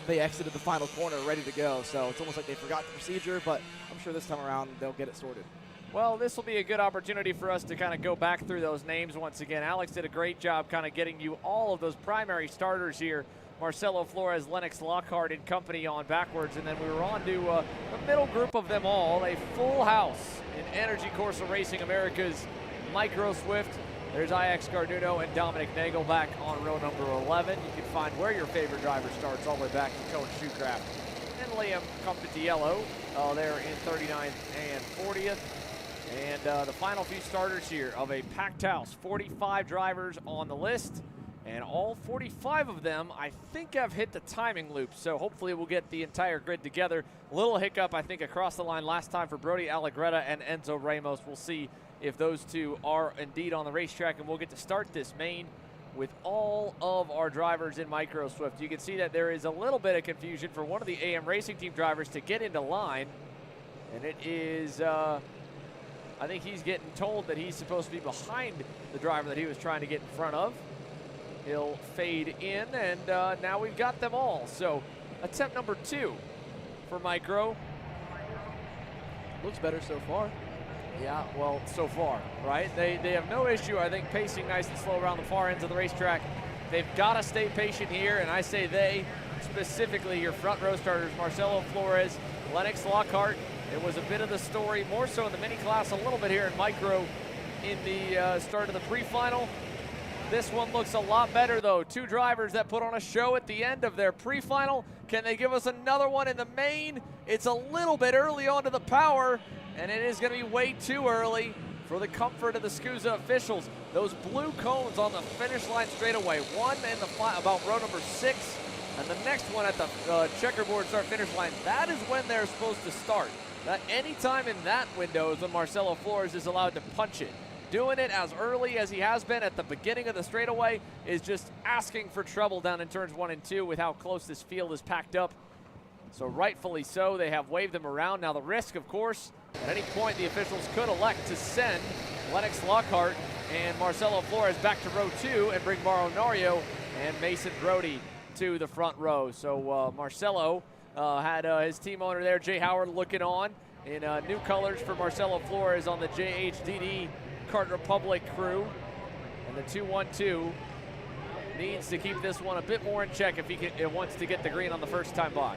they exited the final corner ready to go. So it's almost like they forgot the procedure, but I'm sure this time around they'll get it sorted. Well, this will be a good opportunity for us to kind of go back through those names once again. Alex did a great job kind of getting you all of those primary starters here. Marcelo Flores, Lennox Lockhart and company on backwards, and then we were on to the middle group of them all, a full house in Energy Corsa Racing America's Micro Swift. There's IX Garduno and Dominic Nagelback on row number 11. You can find where your favorite driver starts all the way back to Cohen Shoecraft. And Liam Compitiello there in 39th and 40th. And the final few starters here of a packed house, 45 drivers on the list. And all 45 of them, I think, have hit the timing loop. So hopefully we'll get the entire grid together. A little hiccup, I think, across the line last time for Brody Allegretta and Enzo Ramos. We'll see if those two are indeed on the racetrack. And we'll get to start this main with all of our drivers in Micro Swift. You can see that there is a little bit of confusion for one of the AM Racing Team drivers to get into line. And it is, I think he's getting told that he's supposed to be behind the driver that he was trying to get in front of. He'll fade in, and now we've got them all. So attempt number 2 for Micro. Looks better so far. Yeah, well, so far, right? They have no issue, I think, pacing nice and slow around the far ends of the racetrack. They've got to stay patient here, and I say they, specifically your front row starters, Marcelo Flores, Lennox Lockhart. It was a bit of the story, more so in the mini class, a little bit here in Micro in the start of the pre-final. This one looks a lot better, though. 2 drivers that put on a show at the end of their pre-final. Can they give us another one in the main? It's a little bit early onto the power, and it is going to be way too early for the comfort of the SKUSA officials. Those blue cones on the finish line straightaway. One in the about row number 6, and the next one at the checkerboard start-finish line. That is when they're supposed to start. Any time in that window is when Marcelo Flores is allowed to punch it. Doing it as early as he has been at the beginning of the straightaway is just asking for trouble down in turns 1 and 2 with how close this field is packed up. So rightfully so, they have waved them around. Now the risk, of course, at any point the officials could elect to send Lennox Lockhart and Marcelo Flores back to row 2 and bring Mauro Nario and Mason Brody to the front row. So Marcelo had his team owner there, Jay Howard, looking on in new colors for Marcelo Flores on the JHDD Kart Republic crew. And the 2-1-2 needs to keep this one a bit more in check if he wants to get the green on the first time by.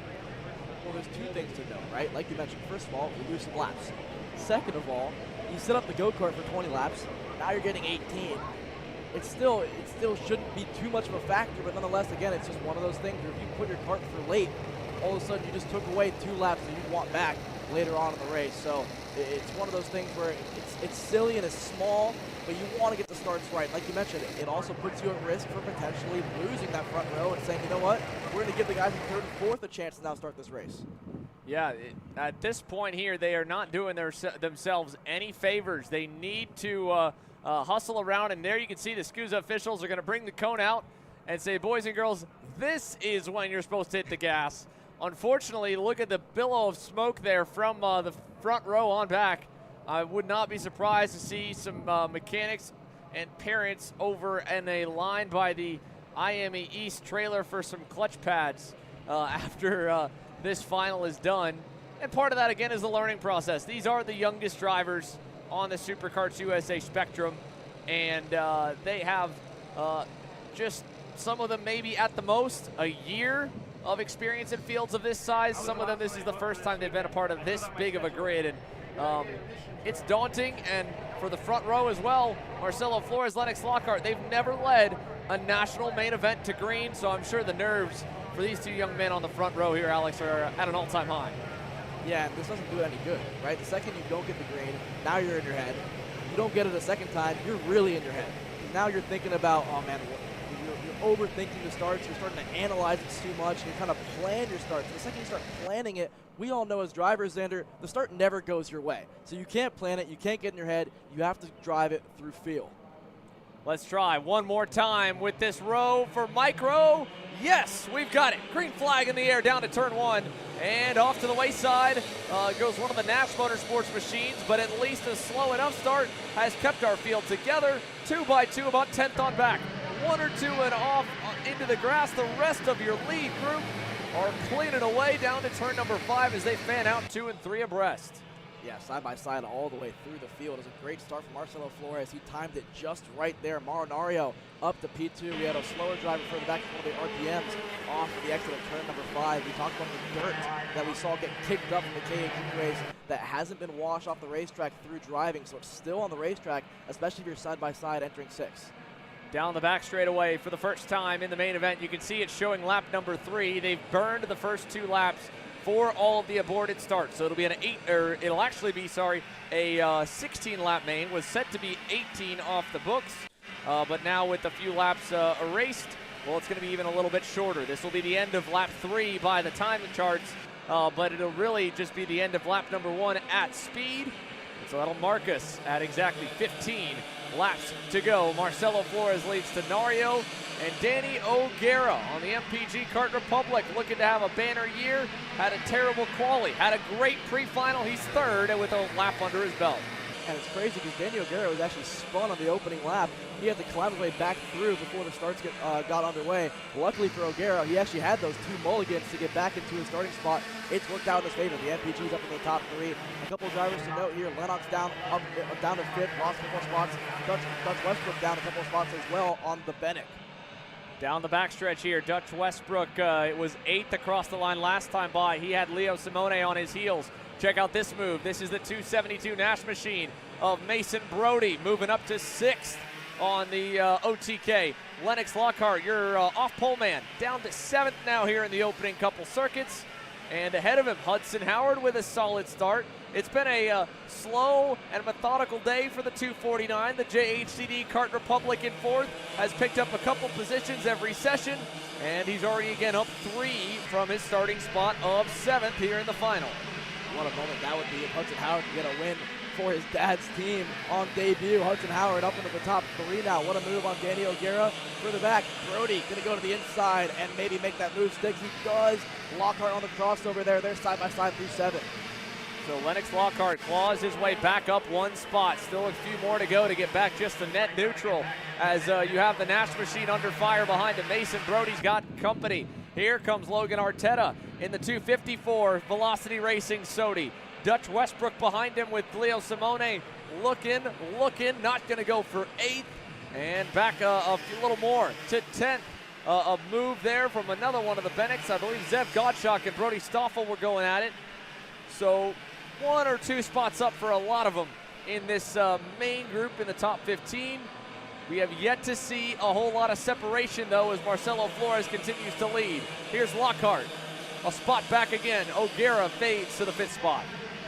Well, there's 2 things to know, right? Like you mentioned, first of all, we lose some laps. Second of all, you set up the go-kart for 20 laps. Now you're getting 18. It still shouldn't be too much of a factor, but nonetheless, again, it's just one of those things where if you put your kart for late, all of a sudden you just took away 2 laps that you want back later on in the race. So it's one of those things where it's silly and it's small, but you want to get the starts right. Like you mentioned, it also puts you at risk for potentially losing that front row and saying, you know what, we're going to give the guys in 3rd and 4th a chance to now start this race. Yeah, at this point here, they are not doing themselves any favors. They need to hustle around, and there you can see the SKUSA officials are going to bring the cone out and say, boys and girls, this is when you're supposed to hit the gas. Unfortunately, look at the billow of smoke there from the front row on back. I would not be surprised to see some mechanics and parents over in a line by the IME East trailer for some clutch pads after this final is done. And part of that, again, is the learning process. These are the youngest drivers on the SuperKarts USA spectrum, and they have just some of them maybe at the most a year of experience in fields of this size. Some of them, this is the first time they've been a part of this big of a grid, and it's daunting. And for the front row as well, Marcelo Flores, Lennox Lockhart, they've never led a national main event to green, so I'm sure the nerves for these two young men on the front row here, Alex, are at an all-time high. Yeah, and this doesn't do any good, right? The second you don't get the green, now you're in your head. You don't get it a second time, you're really in your head. Now you're thinking about, oh man, you're overthinking the starts. You're starting to analyze it too much. And you kind of plan your starts. The second you start planning it, we all know as drivers, Xander, the start never goes your way. So you can't plan it. You can't get in your head. You have to drive it through feel. Let's try one more time with this row for Micro. Yes, we've got it. Green flag in the air down to turn 1. And off to the wayside goes one of the Nash Motorsports machines, but at least a slow enough start has kept our field together. 2 by 2, about 10th on back. 1 or 2 and off into the grass. The rest of your lead group are cleaning away down to turn number 5 as they fan out 2 and 3 abreast. Yeah, side by side all the way through the field. It was a great start from Marcelo Flores. He timed it just right there. Marinario up to P2. We had a slower driver further back from one of the RPMs off the exit of turn number 5. We talked about the dirt that we saw get kicked up in the K8 Junior race that hasn't been washed off the racetrack through driving, so it's still on the racetrack, especially if you're side by side entering 6. Down the back straightaway for the first time in the main event. You can see it showing lap number 3. They've burned the first 2 laps for all of the aborted starts. So it'll be a 16 lap main. Was set to be 18 off the books, but now with a few laps erased, well, it's going to be even a little bit shorter. This will be the end of lap 3 by the time charts, but it'll really just be the end of lap number 1 at speed. So that'll mark us at exactly 15 laps to go. Marcelo Flores leads to Nario and Danny O'Gara on the MPG Kart Republic, looking to have a banner year. Had a terrible quali, had a great pre-final. He's 3rd with a lap under his belt. And it's crazy because Danny O'Gara was actually spun on the opening lap. He had to climb his way back through before the starts got underway. Luckily for O'Gara, he actually had those 2 mulligans to get back into his starting spot. It's worked out in his favor. The MPG's up in the top 3. A couple of drivers to note here. Lennox down to 5th, lost a couple of spots. Dutch Westbrook down a couple of spots as well on the Bennett. Down the backstretch here, Dutch Westbrook it was 8th across the line last time by. He had Leo Simone on his heels. Check out this move. This is the 272 Nash machine of Mason Brody, moving up to 6th on the OTK. Lennox Lockhart, your off-pole man, down to 7th now here in the opening couple circuits. And ahead of him, Hudson Howard with a solid start. It's been a slow and methodical day for the 249. The JHCD Kart Republic in 4th has picked up a couple positions every session, and he's already again up 3 from his starting spot of 7th here in the final. What a moment that would be if Hudson Howard could get a win for his dad's team on debut. Hudson Howard up into the top 3 now. What a move on Danny O'Gara. Further back, Brody going to go to the inside and maybe make that move stick. He does. Lockhart on the crossover there. They're side by side through 7. So Lennox Lockhart claws his way back up 1 spot. Still a few more to go to get back just to net neutral as you have the Nash machine under fire behind him. Mason Brody's got company. Here comes Logan Arteta in the 254 Velocity Racing Sodi. Dutch Westbrook behind him with Leo Simone looking, not going to go for 8th. And back a little more to 10th. A move there from another one of the Bennetts. I believe Zev Gottschalk and Brody Stoffel were going at it. So 1 or 2 spots up for a lot of them in this main group in the top 15. We have yet to see a whole lot of separation, though, as Marcelo Flores continues to lead. Here's Lockhart. A spot back again. O'Gara fades to the 5th spot.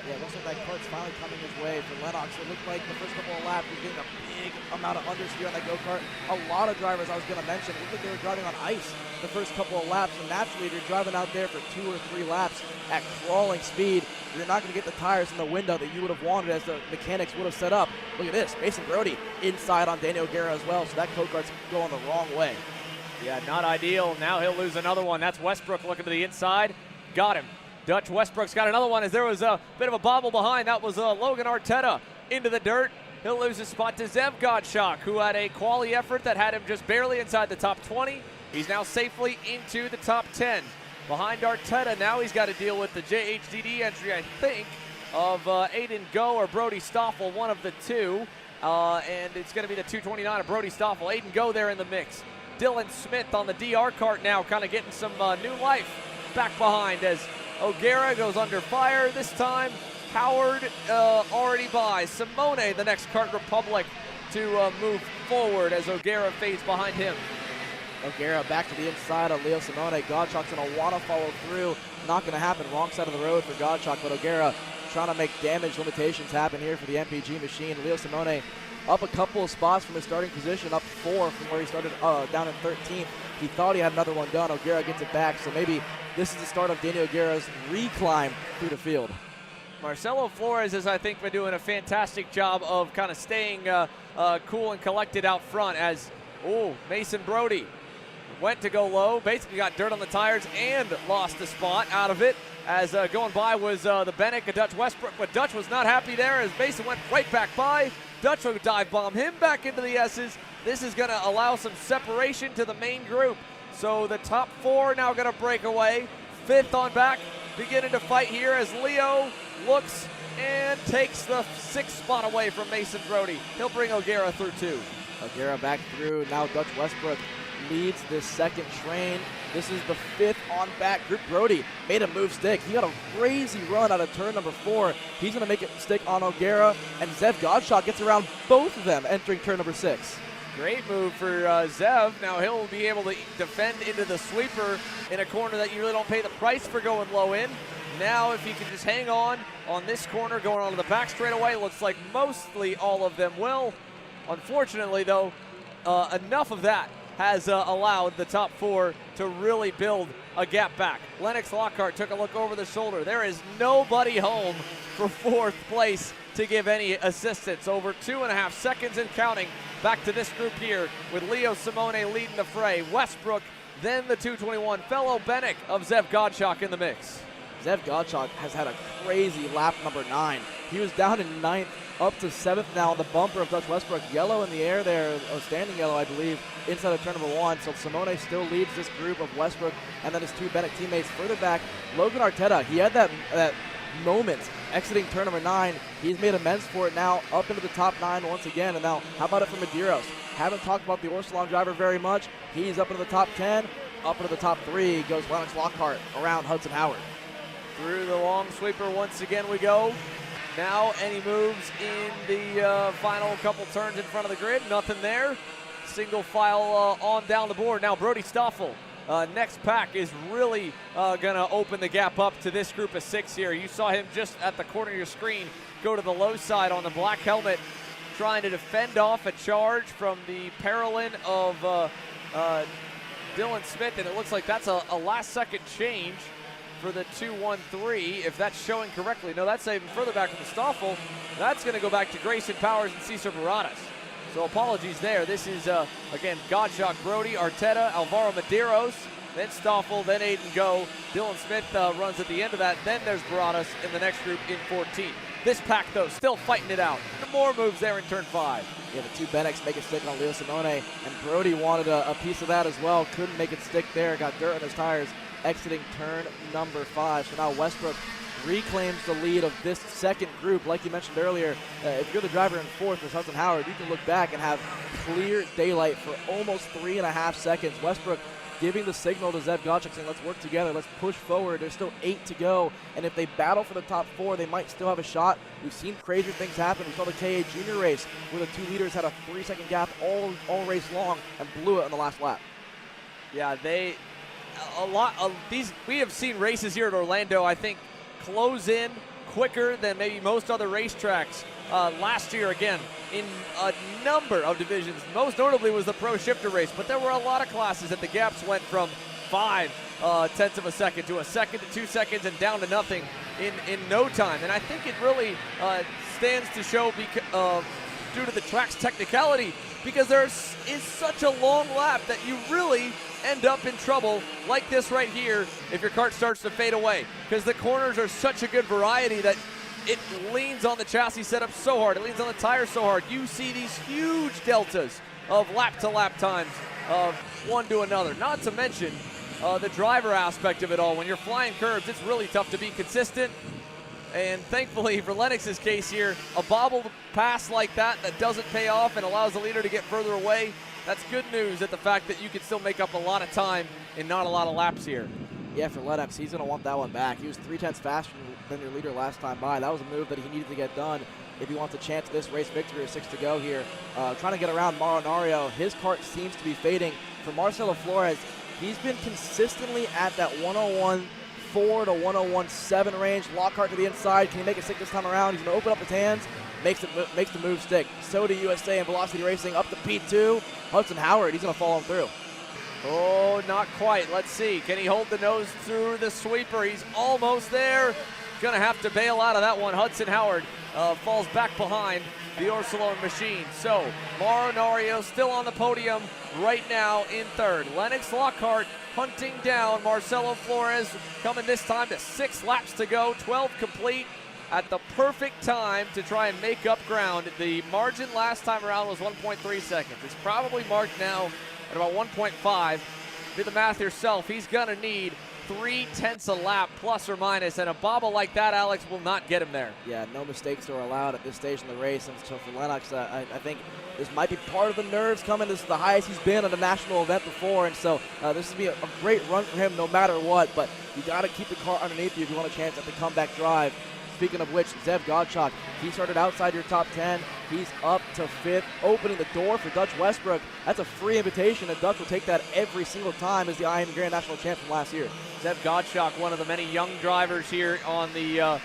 Yeah, it looks like that kart's finally coming his way for Lennox. It looked like the first couple of laps was getting a big amount of understeer on that go-kart. A lot of drivers I was going to mention, it looked like they were driving on ice the first couple of laps. And naturally, if you're driving out there for 2 or 3 laps at crawling speed, you're not going to get the tires in the window that you would have wanted as the mechanics would have set up. Look at this, Mason Brody inside on Danny O'Gara as well, so that go-kart's going the wrong way. Yeah, not ideal. Now he'll lose another one. That's Westbrook looking to the inside. Got him. Dutch Westbrook's got another one as there was a bit of a bobble behind. That was Logan Arteta into the dirt. He'll lose his spot to Zev Gottschalk, who had a quali effort that had him just barely inside the top 20. He's now safely into the top 10. Behind Arteta, now he's got to deal with the JHDD entry, I think, of Aiden Go or Brody Stoffel, one of the 2. And it's going to be the 229 of Brody Stoffel. Aiden Go there in the mix. Dylan Smith on the DR kart now, kind of getting some new life back behind as O'Gara goes under fire this time. Howard already by. Simone, the next Kart Republic, to move forward as O'Gara fades behind him. O'Gara back to the inside of Leo Simone. Gottschalk's going to want to follow through. Not going to happen. Wrong side of the road for Gottschalk, but O'Gara trying to make damage limitations happen here for the MPG machine. Leo Simone up a couple of spots from his starting position, up 4 from where he started down in 13th. He thought he had another one done. O'Gara gets it back, so maybe this is the start of Daniel O'Gara's reclimb through the field. Marcelo Flores has, I think, been doing a fantastic job of kind of staying cool and collected out front as, Mason Brody went to go low, basically got dirt on the tires and lost a spot out of it. As going by was the Bennett, a Dutch Westbrook, but Dutch was not happy there as Mason went right back by. Dutch will dive bomb him back into the S's. This is going to allow some separation to the main group. So the top 4 now going to break away. 5th on back, beginning to fight here as Leo looks and takes the 6th spot away from Mason Brody. He'll bring O'Gara through 2. O'Gara back through. Now Dutch Westbrook leads this second train. This is the 5th on back group. Brody made a move stick. He got a crazy run out of turn number 4. He's going to make it stick on O'Gara, and Zev Gottschalk gets around both of them entering turn number 6. Great move for Zev. Now he'll be able to defend into the sweeper in a corner that you really don't pay the price for going low in. Now if he can just hang on this corner going onto the back straightaway, looks like mostly all of them will. Unfortunately though, enough of that has allowed the top 4 to really build a gap back. Lennox Lockhart took a look over the shoulder. There is nobody home for 4th place to give any assistance. Over 2.5 seconds and counting back to this group here with Leo Simone leading the fray. Westbrook, then the 221 fellow Bennett of Zev Gottschalk in the mix. Zev Gottschalk has had a crazy lap number 9. He was down in 9th, up to 7th now on the bumper of Dutch Westbrook. Yellow in the air there, standing yellow, I believe, inside of turn number 1. So Simone still leads this group of Westbrook and then his 2 Bennett teammates further back. Logan Arteta, he had that moment exiting turn number 9. He's made amends for it now, up into the top 9 once again. And now, how about it for Medeiros? Haven't talked about the Orsalon driver very much. He's up into the top 10. Up into the top 3 goes Lennox Lockhart around Hudson Howard. Through the long sweeper once again we go. Now any moves in the final couple turns in front of the grid? Nothing there. Single file on down the board. Now Brody Stoffel, next pack, is really going to open the gap up to this group of 6 here. You saw him just at the corner of your screen go to the low side on the black helmet, trying to defend off a charge from the Paralyn of Dylan Smith, and it looks like that's a last-second change for the 2-1-3, if that's showing correctly. No, that's even further back from the Stoffel. That's going to go back to Grayson Powers and Cesar Baradas. So apologies there. This is, again, Gottschalk, Brody, Arteta, Alvaro Medeiros, then Stoffel, then Aiden Go. Dylan Smith runs at the end of that. Then there's Baradas in the next group in 14. This pack, though, still fighting it out. More moves there in turn 5. Yeah, the 2 Bennecks make it stick on Leo Simone, and Brody wanted a piece of that as well. Couldn't make it stick there. Got dirt on his tires exiting turn number 5. So now Westbrook reclaims the lead of this second group. Like you mentioned earlier, if you're the driver in 4th as Hudson Howard, you can look back and have clear daylight for almost 3.5 seconds. Westbrook giving the signal to Zev Gottschalk saying, let's work together, let's push forward. There's still 8 to go, and if they battle for the top 4, they might still have a shot. We've seen crazier things happen. We saw the KA Junior race where the 2 leaders had a 3-second gap all race long and blew it on the last lap. Yeah, we have seen races here at Orlando, I think, close in quicker than maybe most other racetracks. Last year, again, in a number of divisions, most notably was the Pro Shifter race, but there were a lot of classes that the gaps went from 5/10 of a second to a second to 2 seconds and down to nothing in no time. And I think it really stands to show due to the track's technicality, because there is such a long lap that you really end up in trouble like this right here if your kart starts to fade away, because the corners are such a good variety that it leans on the chassis setup so hard, it leans on the tires so hard. You see these huge deltas of lap-to-lap times of one to another. Not to mention the driver aspect of it all. When you're flying curbs, it's really tough to be consistent. And thankfully for Lennox's case here, a bobbled pass like that doesn't pay off and allows the leader to get further away. That's good news at the fact that you can still make up a lot of time in not a lot of laps here. Yeah, for Lennox, he's going to want that one back. He was 0.3 faster than your leader last time by. That was a move that he needed to get done if he wants a chance at this race victory with 6 to go here. Trying to get around Mauro Nario. His kart seems to be fading. for Marcelo Flores, he's been consistently at that 101.4 to 101.7 range. Lockhart to the inside. Can he make it stick this time around? He's going to open up his hands. Makes the move stick. So do USA and Velocity Racing up to P2. Hudson Howard, he's going to follow him through. Oh, not quite. Let's see. Can he hold the nose through the sweeper? He's almost there. Going to have to bail out of that one. Hudson Howard falls back behind the Orsolone machine. So, Mauro Nario still on the podium right now in third. Lennox Lockhart hunting down Marcelo Flores, coming this time to 6 laps to go, 12 complete. At the perfect time to try and make up ground. The margin last time around was 1.3 seconds. It's probably marked now at about 1.5. Do the math yourself. He's going to need 0.3 a lap, plus or minus, and a bobble like that, Alex, will not get him there. Yeah, no mistakes are allowed at this stage in the race. And so for Lennox, I think this might be part of the nerves coming. This is the highest he's been at a national event before, and so this will be a great run for him no matter what. But you got to keep the car underneath you if you want a chance at the comeback drive. Speaking of which, Zev Godchuk, he started outside your top 10. He's up to 5th, opening the door for Dutch Westbrook. That's a free invitation, and Dutch will take that every single time as the IAM Grand National Champ from last year. Zev Godchuk, one of the many young drivers here on the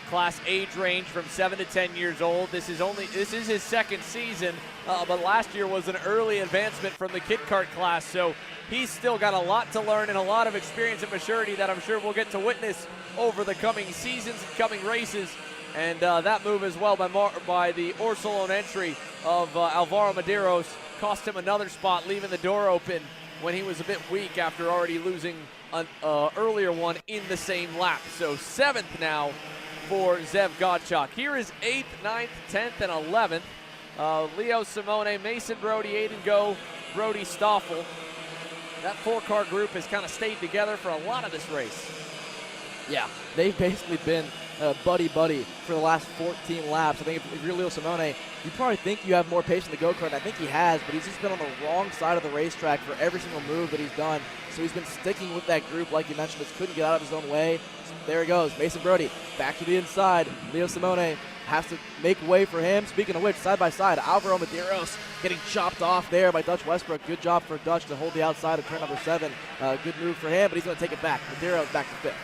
class age range from 7 to 10 years old. This is his second season, but last year was an early advancement from the Kid Kart class, so he's still got a lot to learn and a lot of experience and maturity that I'm sure we'll get to witness over the coming seasons and coming races. And that move as well by the Orsolone entry of Alvaro Medeiros cost him another spot, leaving the door open when he was a bit weak after already losing an earlier one in the same lap. So 7th now for Zev Godchuk. Here is 8th, 9th, 10th, and 11th. Leo Simone, Mason Brody, Aiden Go, Brody Stoffel. That 4-car group has kind of stayed together for a lot of this race. Yeah, they've basically been buddy-buddy for the last 14 laps. I think if you're Leo Simone, you probably think you have more pace in the go-kart, and I think he has, but he's just been on the wrong side of the racetrack for every single move that he's done. So he's been sticking with that group, like you mentioned, just couldn't get out of his own way. So there he goes, Mason Brody back to the inside. Leo Simone has to make way for him. Speaking of which, side by side, Alvaro Medeiros getting chopped off there by Dutch Westbrook. Good job for Dutch to hold the outside of turn number 7. Good move for him, but he's going to take it back. Medeiros back to 5th.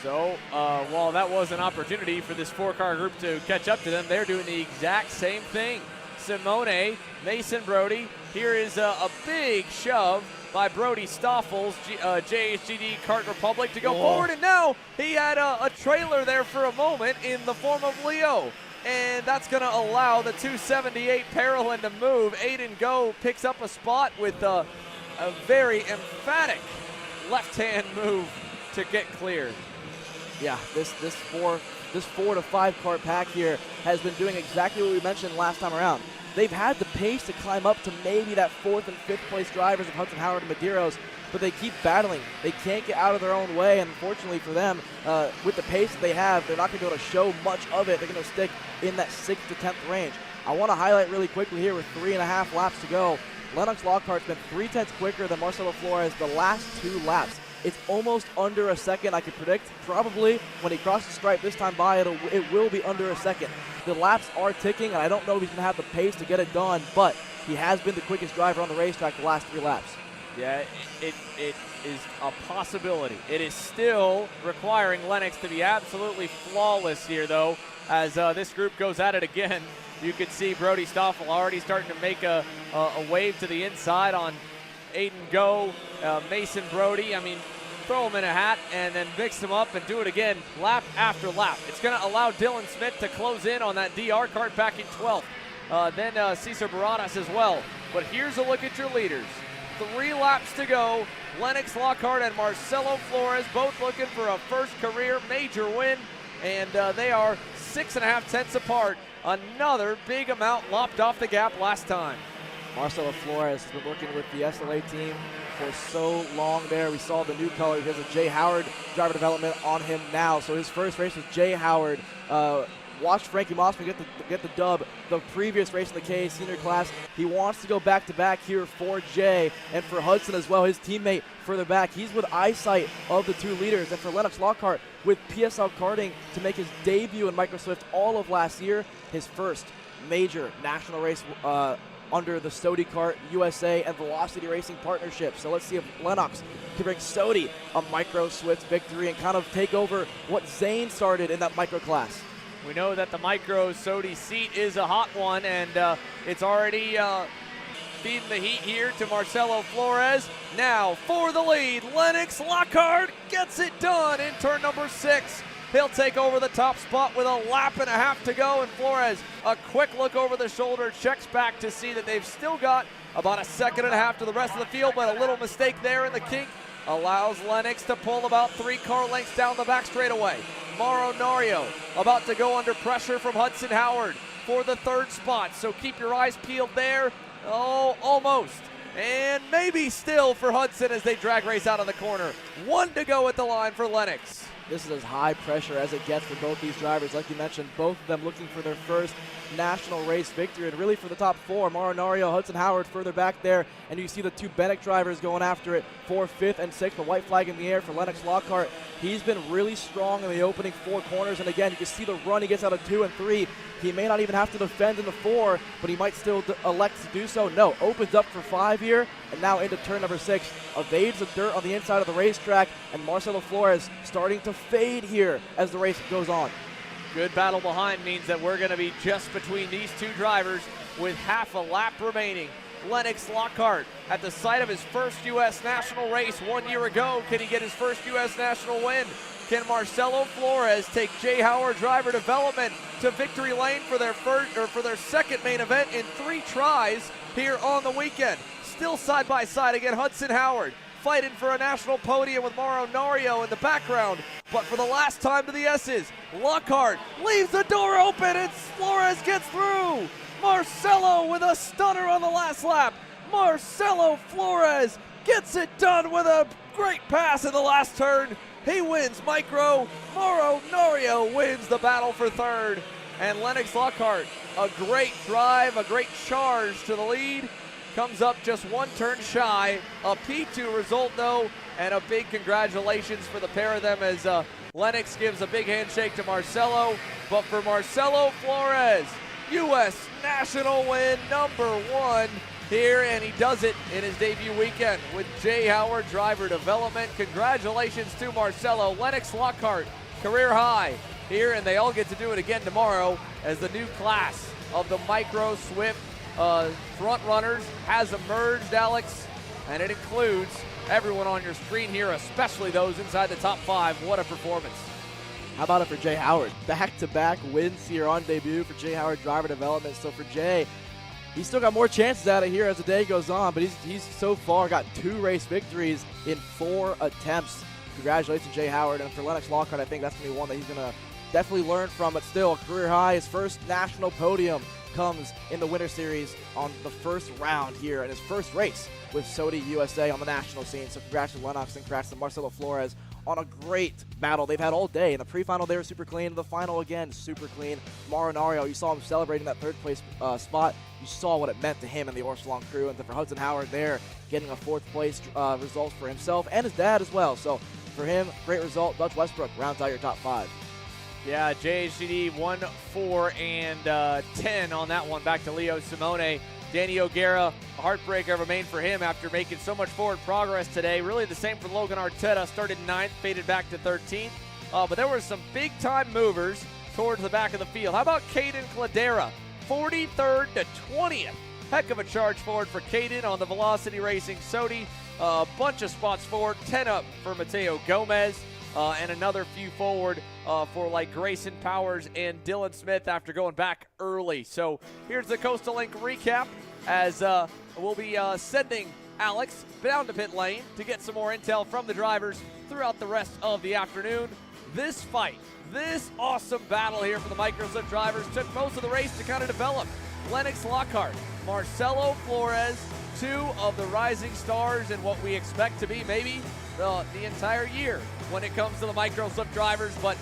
So while that was an opportunity for this 4-car group to catch up to them, they're doing the exact same thing. Simone, Mason Brody. Here is a big shove by Brody Stoffel's JHGD Kart Republic to go forward, and now he had a trailer there for a moment in the form of Leo. And that's going to allow the 278 Parolin to move. Aiden Go picks up a spot with a very emphatic left-hand move to get clear. Yeah, this 4 to 5 kart pack here has been doing exactly what we mentioned last time around. They've had the pace to climb up to maybe that 4th and 5th place drivers of Hudson Howard and Medeiros, but they keep battling. They can't get out of their own way, and unfortunately for them, with the pace that they have, they're not going to be able to show much of it. They're going to stick in that 6th to 10th range. I want to highlight really quickly here with 3.5 laps to go. Lennox Lockhart's been 0.3 quicker than Marcelo Flores the last 2 laps. It's almost under a second, I could predict. Probably when he crosses the stripe this time by, it will be under a second. The laps are ticking, and I don't know if he's going to have the pace to get it done, but he has been the quickest driver on the racetrack the last 3 laps. Yeah, it is a possibility. It is still requiring Lennox to be absolutely flawless here, though, as this group goes at it again. You could see Brody Stoffel already starting to make a wave to the inside on Aiden Go, Mason Brody. I mean, throw them in a hat and then mix them up and do it again lap after lap. It's going to allow Dylan Smith to close in on that DR kart back in 12th. Then Cesar Baradas as well. But here's a look at your leaders. 3 laps to go. Lennox Lockhart and Marcelo Flores both looking for a first career major win. And they are 6.5 apart. Another big amount lopped off the gap last time. Marcelo Flores has been working with the SLA team for so long there. We saw the new color because of Jay Howard driver development on him now. So his first race was Jay Howard. Watched Frankie Mossman get the dub the previous race in the KA senior class. He wants to go back-to-back here for Jay and for Hudson as well, his teammate further back. He's with eyesight of the 2 leaders. And for Lennox Lockhart with PSL karting to make his debut in Microswift all of last year, his first major national race under the Stody Kart USA and Velocity Racing partnership. So let's see if Lennox can bring Stody a micro Swift victory and kind of take over what Zane started in that micro class. We know that the micro Sody seat is a hot one, and it's already feeding the heat here to Marcelo Flores. Now for the lead, Lennox Lockhart gets it done in turn number 6. He'll take over the top spot with a lap and a half to go, and Flores, a quick look over the shoulder, checks back to see that they've still got about a second and a half to the rest of the field, but a little mistake there in the kink allows Lennox to pull about 3 car lengths down the back straightaway. Mauro Nario about to go under pressure from Hudson Howard for the 3rd spot, so keep your eyes peeled there. Oh, almost. And maybe still for Hudson as they drag race out of the corner. 1 to go at the line for Lennox. This is as high pressure as it gets for both these drivers. Like you mentioned, both of them looking for their first national race victory, and really for the top 4. Mauro Nario, Hudson Howard further back there, and you see the 2 Bennett drivers going after it for 5th and 6th. The white flag in the air for Lennox Lockhart. He's been really strong in the opening 4 corners, and again, you can see the run he gets out of 2 and 3. He may not even have to defend in the 4, but he might still elect to do so. No, opens up for 5 here, and now into turn number 6. Evades the dirt on the inside of the racetrack, and Marcelo Flores starting to fade here as the race goes on. Good battle behind means that we're going to be just between these 2 drivers with half a lap remaining. Lennox Lockhart at the site of his first U.S. national race 1 year ago. Can he get his first U.S. national win? Can Marcelo Flores take Jay Howard Driver Development to victory lane for their second main event in 3 tries here on the weekend? Still side by side again, Hudson Howard fighting for a national podium with Mauro Nario in the background. But for the last time to the S's, Lockhart leaves the door open and Flores gets through. Marcelo with a stunner on the last lap. Marcelo Flores gets it done with a great pass in the last turn. He wins micro. Mauro Nario wins the battle for 3rd. And Lennox Lockhart, a great drive, a great charge to the lead. Comes up just 1 turn shy. A P2 result though, and a big congratulations for the pair of them as Lennox gives a big handshake to Marcelo. But for Marcelo Flores, U.S. national win number 1 here, and he does it in his debut weekend with Jay Howard Driver Development. Congratulations to Marcelo. Lennox Lockhart, career high here, and they all get to do it again tomorrow as the new class of the Micro Swift front runners has emerged, Alex, and it includes everyone on your screen here, especially those inside the top 5. What a performance. How about it for Jay Howard? Back-to-back wins here on debut for Jay Howard Driver Development. So for Jay, he's still got more chances out of here as the day goes on, but he's so far got 2 race victories in 4 attempts. Congratulations, Jay Howard. And for Lennox Lockhart, I think that's going to be one that he's going to definitely learn from, but still a career high. His first national podium comes in the Winter Series on the first round here in his first race with Sody USA on the national scene. So congrats to Lennox and congrats to Marcelo Flores on a great battle they've had all day. In the pre-final, they were super clean. In the final, again, super clean. Mauro Nario, you saw him celebrating that 3rd place spot. You saw what it meant to him and the Orsalon crew. And for Hudson Howard there, getting a 4th place result for himself and his dad as well. So for him, great result. Dutch Westbrook rounds out your top 5. Yeah, JHCD 1, 4, and 10 on that one. Back to Leo Simone. Danny O'Gara, a heartbreaker remained for him after making so much forward progress today. Really the same for Logan Arteta. Started 9th, faded back to 13th. But there were some big-time movers towards the back of the field. How about Caden Cladera? 43rd to 20th. Heck of a charge forward for Caden on the Velocity Racing Sody. A bunch of spots forward. 10 up for Mateo Gomez. And another few forward for like Grayson Powers and Dylan Smith after going back early. So here's the Coastal Link recap as we'll be sending Alex down to pit lane to get some more intel from the drivers throughout the rest of the afternoon. This fight, this awesome battle here for the Microslip drivers took most of the race to kind of develop. Lennox Lockhart, Marcelo Flores, 2 of the rising stars in what we expect to be maybe the entire year when it comes to the Microslip drivers. But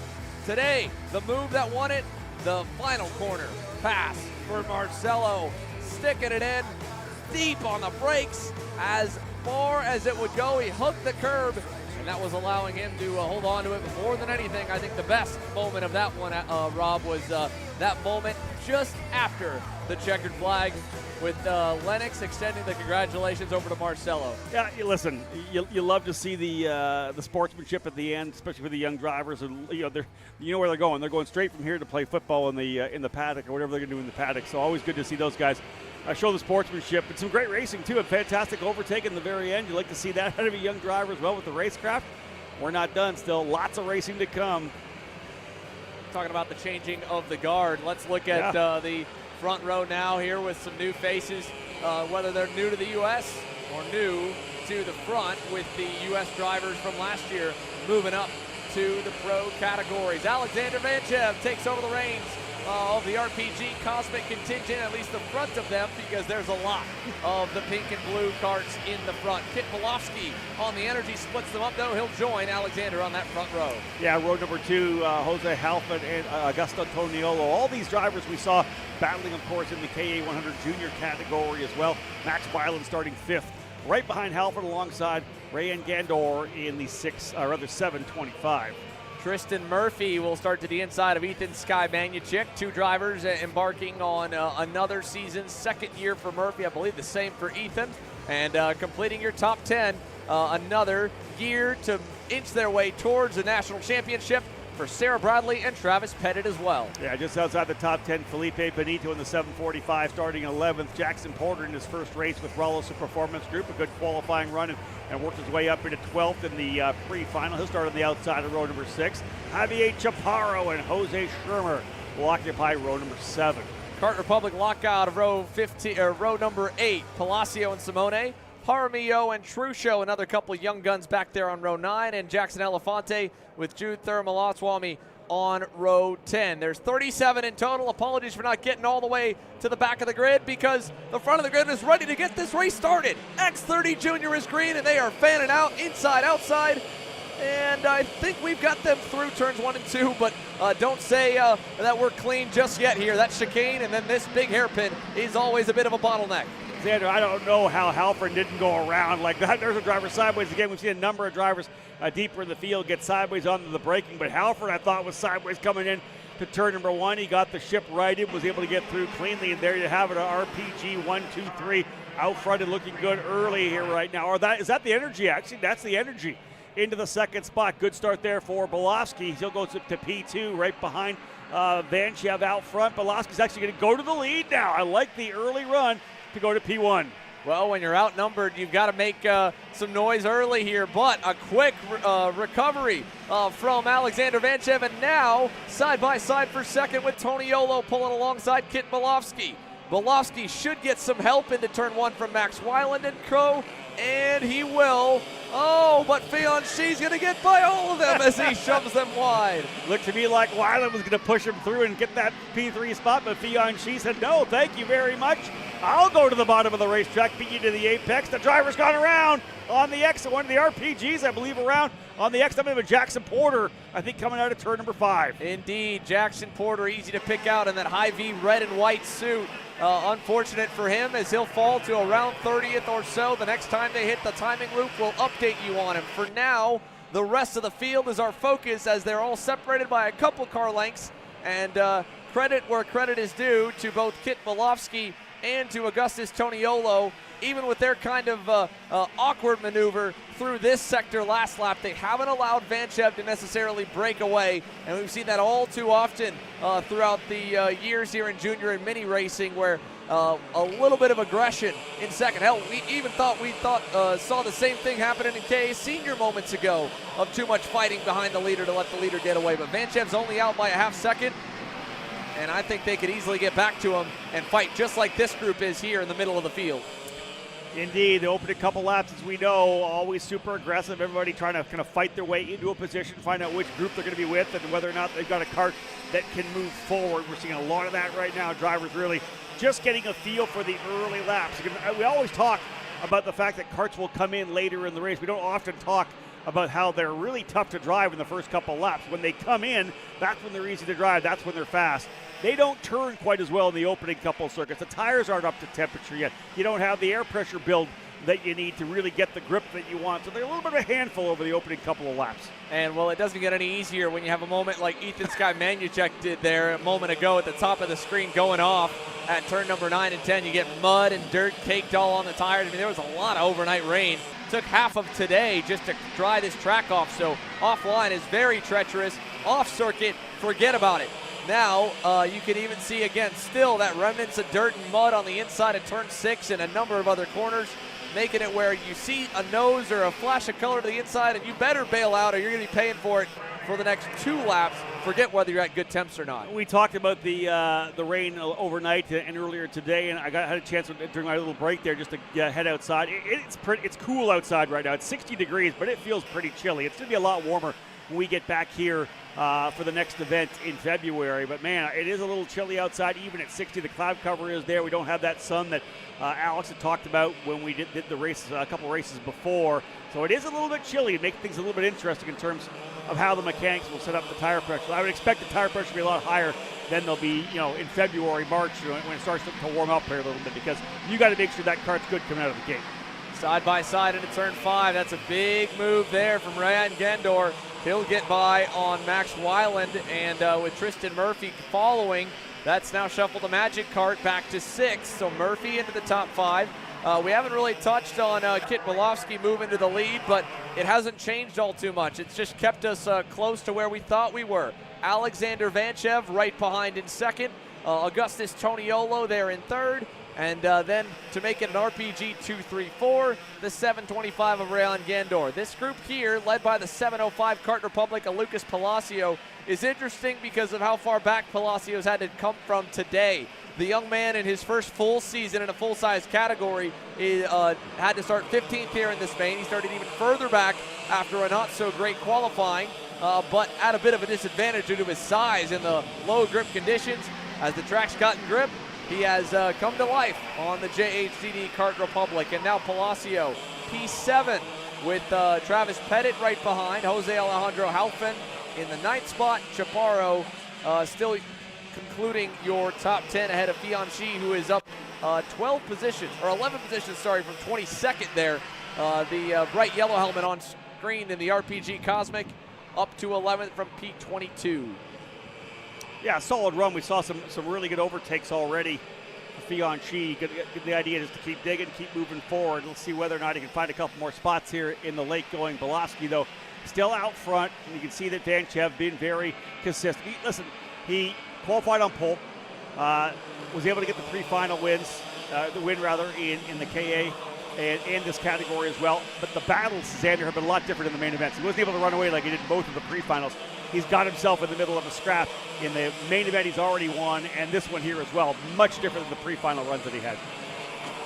today, the move that won it, the final corner pass for Marcelo, sticking it in deep on the brakes as far as it would go. He hooked the curb, and that was allowing him to hold on to it. But more than anything, I think the best moment of that one, Rob, was that moment just after the checkered flag with Lennox extending the congratulations over to Marcelo. Yeah, listen, you love to see the sportsmanship at the end, especially for the young drivers. And you know where they're going. They're going straight from here to play football in the paddock or whatever they're going to do in the paddock. So always good to see those guys show the sportsmanship. But some great racing too. A fantastic overtake in the very end. You like to see that out of a young driver as well with the racecraft. We're not done. Still lots of racing to come. Talking about the changing of the guard. Let's look at the front row now here with some new faces, whether they're new to the U.S. or new to the front, with the U.S. drivers from last year moving up to the pro categories. Alexander Vanchev takes over the reins of the RPG Cosmic contingent, at least the front of them, because there's a lot of the pink and blue karts in the front. Kit Malofsky on the energy splits them up, though. He'll join Alexander on that front row. Yeah, row number 2, Jose Halfon and Augusto Toniolo. All these drivers we saw battling, of course, in the KA100 Junior category as well. Max Weiland starting 5th, right behind Halfon alongside Rayan Gandor in the 725. Tristan Murphy will start to the inside of Ethan Sky Banyachik. Two drivers embarking on another season, second year for Murphy. I believe the same for Ethan. And completing your top 10, another year to inch their way towards the national championship for Sarah Bradley and Travis Pettit as well. Yeah, just outside the top 10, Felipe Benito in the 745 starting 11th. Jackson Porter in his first race with Rallosa Performance Group, a good qualifying run, and worked his way up into 12th in the pre-final. He'll start on the outside of row number 6. Javier Chaparro and Jose Schirmer will occupy row number 7. Kart Republic lockout of row number 8. Palacio and Simone. Jaramillo and Trusho, another couple of young guns back there on row 9, and Jackson Elefante with Jude Thurmalatswamy on row 10. There's 37 in total. Apologies for not getting all the way to the back of the grid, because the front of the grid is ready to get this race started. X30 Junior is green, and they are fanning out inside, outside. And I think we've got them through turns 1 and 2, but don't say that we're clean just yet here. That chicane and then this big hairpin is always a bit of a bottleneck. Xander, I don't know how Halford didn't go around like that. There's a driver sideways again. We've seen a number of drivers deeper in the field get sideways onto the braking, but Halford, I thought, was sideways coming in to turn number 1. He got the ship righted, was able to get through cleanly, and there you have it, RPG 1, 2, 3 out front and looking good early here right now. Or is that the energy, actually? That's the energy into the second spot. Good start there for Belofsky. He'll go to P2 right behind Vanchev out front. Belofsky's actually going to go to the lead now. I like the early run to go to P1. Well, when you're outnumbered, you've got to make some noise early here, but a quick recovery from Alexander Vanchev, and now side by side for second with Toniolo pulling alongside Kit Belofsky. Belofsky should get some help into turn 1 from Max Weiland and co, and he will. Oh, but Fianchy's going to get by all of them as he shoves them wide. Looked to me like Weiland was going to push him through and get that P3 spot, but Fianchy said, no, thank you very much. I'll go to the bottom of the racetrack, beat you to the apex. The driver's gone around on the X, one of the RPGs, I believe, around on the X. I'm with Jackson Porter, I think, coming out of turn number 5. Indeed, Jackson Porter, easy to pick out in that high V red and white suit. Unfortunate for him, as he'll fall to around 30th or so. The next time they hit the timing loop, we'll update you on him. For now, the rest of the field is our focus, as they're all separated by a couple car lengths. And credit where credit is due to both Kit Belofsky and to Augustus Toniolo. Even with their kind of awkward maneuver through this sector last lap, they haven't allowed Vanchev to necessarily break away, and we've seen that all too often throughout the years here in junior and mini racing, where a little bit of aggression in second. Hell, we even saw the same thing happening in KA Senior moments ago, of too much fighting behind the leader to let the leader get away. But Vanchev's only out by a half second, and I think they could easily get back to him and fight just like this group is here in the middle of the field. Indeed, they opened a couple laps, as we know, always super aggressive. Everybody trying to kind of fight their way into a position, find out which group they're going to be with, and whether or not they've got a kart that can move forward. We're seeing a lot of that right now. Drivers really just getting a feel for the early laps. We always talk about the fact that karts will come in later in the race. We don't often talk about how they're really tough to drive in the first couple laps. When they come in, that's when they're easy to drive. That's when they're fast. They don't turn quite as well in the opening couple circuits. The tires aren't up to temperature yet. You don't have the air pressure build that you need to really get the grip that you want. So they're a little bit of a handful over the opening couple of laps. And, well, it doesn't get any easier when you have a moment like Ethan Sky Manuchek did there a moment ago at the top of the screen going off at turn number 9 and 10. You get mud and dirt caked all on the tires. I mean, there was a lot of overnight rain. Took half of today just to dry this track off, so offline is very treacherous. Off circuit, forget about it. Now, you can even see, again, still that remnants of dirt and mud on the inside of turn 6 and a number of other corners, making it where you see a nose or a flash of color to the inside, and you better bail out or you're going to be paying for it for the next 2 laps. Forget whether you're at good temps or not. We talked about the rain overnight and earlier today, and I had a chance during my little break there just to head outside. It's cool outside right now. It's 60 degrees, but it feels pretty chilly. It's going to be a lot warmer when we get back here for the next event in February. But, man, it is a little chilly outside, even at 60. The cloud cover is there. We don't have that sun that Alex had talked about when we did the races, a couple races before. So it is a little bit chilly. It makes things a little bit interesting in terms of how the mechanics will set up the tire pressure. I would expect the tire pressure to be a lot higher than they'll be, in February, March, when it starts to warm up here a little bit, because you got to make sure that cart's good coming out of the gate. Side by side into turn 5. That's a big move there from Ryan Gandor. He'll get by on Max Weiland, and with Tristan Murphy following, that's now shuffled the Magic Kart back to 6. So Murphy into the top 5. We haven't really touched on Kit Bolofsky moving to the lead, but it hasn't changed all too much. It's just kept us close to where we thought we were. Alexander Vanchev right behind in second. Augustus Toniolo there in third. And then to make it an RPG 2-3-4, the 725 of Rayon Gandor. This group here, led by the 705 Kart Republic of Lucas Palacio, is interesting because of how far back Palacio's had to come from today. The young man in his first full season in a full-size category had to start 15th here in this main. He started even further back after a not-so-great qualifying, but at a bit of a disadvantage due to his size in the low grip conditions. As the track's gotten grip, he has come to life on the JHDD Kart Republic. And now Palacio, P7, with Travis Pettit right behind. Jose Alejandro Halfin in the 9th spot. Chaparro still concluding your top 10 ahead of Fianchi, who is up 11 positions, from 22nd there. The bright yellow helmet on screen in the RPG Cosmic, up to 11th from P22. Yeah, solid run. We saw some really good overtakes already for Fianchi. The idea is to keep digging, keep moving forward. Let's see whether or not he can find a couple more spots here in the late going. Bolofsky, though, still out front. And you can see that Vanchev being very consistent. He qualified on pole, was able to get the pre-final wins, in the KA and in this category as well. But the battles, Xander, have been a lot different in the main events. He wasn't able to run away like he did in both of the pre-finals. He's got himself in the middle of a scrap. In the main event, he's already won, and this one here as well. Much different than the pre-final runs that he had.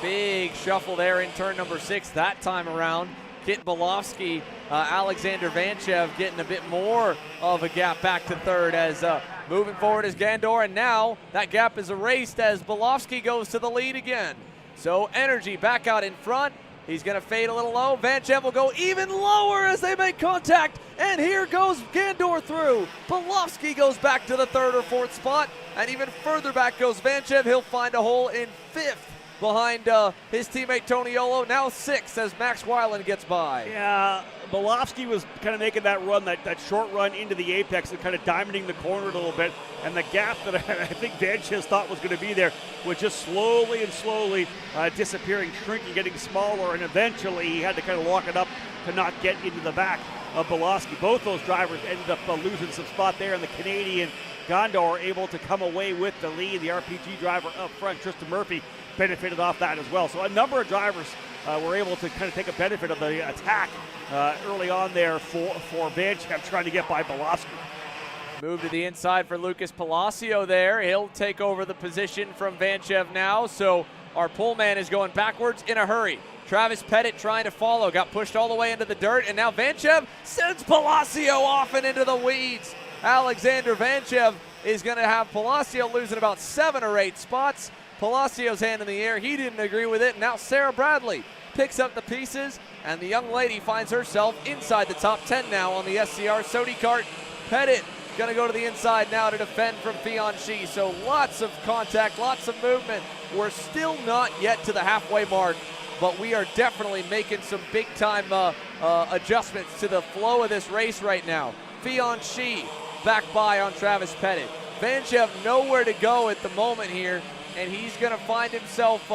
Big shuffle there in turn number 6 that time around. Kit Bolofsky, Alexander Vanchev getting a bit more of a gap back to third as moving forward is Gandor, and now that gap is erased as Bolofsky goes to the lead again. So Energy back out in front. He's going to fade a little low. Vanchev will go even lower as they make contact. And here goes Gandor through. Bolofsky goes back to the 3rd or 4th spot. And even further back goes Vanchev. He'll find a hole in 5th behind his teammate Toniolo. Now 6th as Max Weiland gets by. Yeah, Bolofsky was kind of making that run, that short run into the apex and kind of diamonding the corner a little bit. And the gap that I think Vanchev thought was going to be there was just slowly disappearing, shrinking, getting smaller. And eventually he had to kind of lock it up to not get into the back of Bolofsky. Both those drivers ended up losing some spot there. And the Canadian Gondor able to come away with the lead. The RPG driver up front, Tristan Murphy, benefited off that as well. So a number of drivers were able to kind of take a benefit of the attack early on there for Vanchev trying to get by Bolofsky. Move to the inside for Lucas Palacio there. He'll take over the position from Vanchev now. So our pole man is going backwards in a hurry. Travis Pettit trying to follow, got pushed all the way into the dirt, and now Vanchev sends Palacio off and into the weeds. Alexander Vanchev is going to have Palacio losing about 7 or 8 spots. Palacio's hand in the air, he didn't agree with it. Now Sarah Bradley picks up the pieces, and the young lady finds herself inside the top 10 now on the SCR Sodi Kart. Pettit going to go to the inside now to defend from Fianchi. So lots of contact, lots of movement. We're still not yet to the halfway mark but we are definitely making some big-time adjustments to the flow of this race right now. Fianchy back by on Travis Pettit. Vanchev nowhere to go at the moment here, and he's going to find himself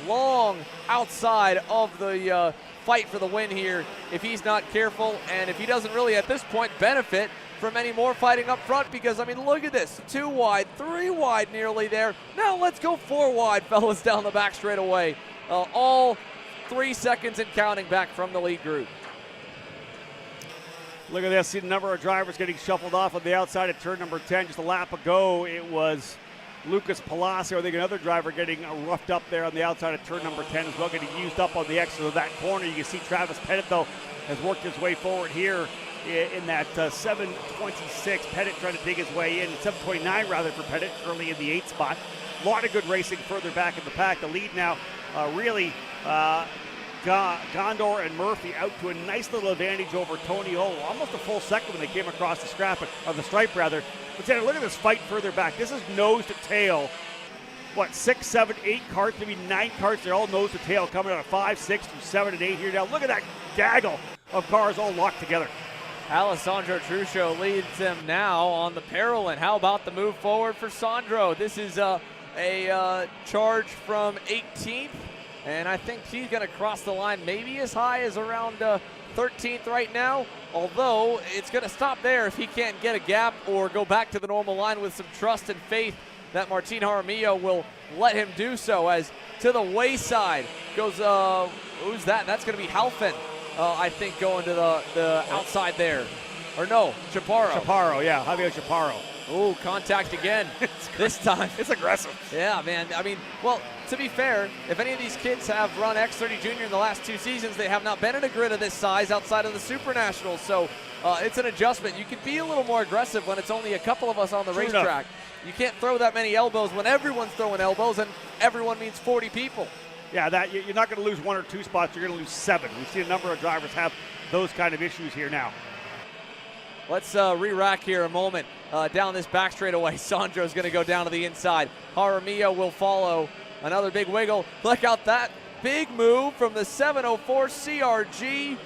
long outside of the fight for the win here if he's not careful, and if he doesn't really at this point benefit from any more fighting up front, because I mean, look at this, 2 wide, 3 wide nearly there. Now let's go 4 wide, fellas, down the back straightaway. All 3 seconds and counting back from the lead group. Look at this, see the number of drivers getting shuffled off on the outside at turn number 10. Just a lap ago, it was Lucas Palacio. I think another driver getting roughed up there on the outside of turn number 10 as well, getting used up on the exit of that corner. You can see Travis Pettit, though, has worked his way forward here in that 7:26. Pettit trying to dig his way in. 7:29 rather for Pettit, early in the 8th spot. A lot of good racing further back in the pack. The lead now really Gondor and Murphy out to a nice little advantage over Tony Olo. Almost a full second when they came across the stripe rather. But Tanner, look at this fight further back. This is nose to tail. What, 6, 7, 8 carts, maybe 9 carts. They're all nose to tail coming out of 5, 6, through 7, and 8 here now. Look at that gaggle of cars all locked together. Alessandro Truscio leads him now on the Parolin. How about the move forward for Sandro? This is a charge from 18th, and I think he's going to cross the line maybe as high as around 13th right now, although it's going to stop there if he can't get a gap or go back to the normal line with some trust and faith that Martin Jaramillo will let him do so. As to the wayside goes, who's that? That's going to be Halfin. I think going to the outside there. Or no, Chaparro. Chaparro, yeah, Javier Chaparro. Oh, contact again. This time. It's aggressive. Yeah, man. I mean, well, to be fair, if any of these kids have run X30 Junior in the last 2 seasons, they have not been in a grid of this size outside of the Super Nationals. So it's an adjustment. You can be a little more aggressive when it's only a couple of us on the racetrack. You can't throw that many elbows when everyone's throwing elbows, and everyone means 40 people. Yeah, that you're not going to lose 1 or 2 spots. You're going to lose 7. We've seen a number of drivers have those kind of issues here now. Let's re-rack here a moment. Down this back straightaway, Sandro's going to go down to the inside. Jaramillo will follow. Another big wiggle. Look out, that big move from the 704 CRG.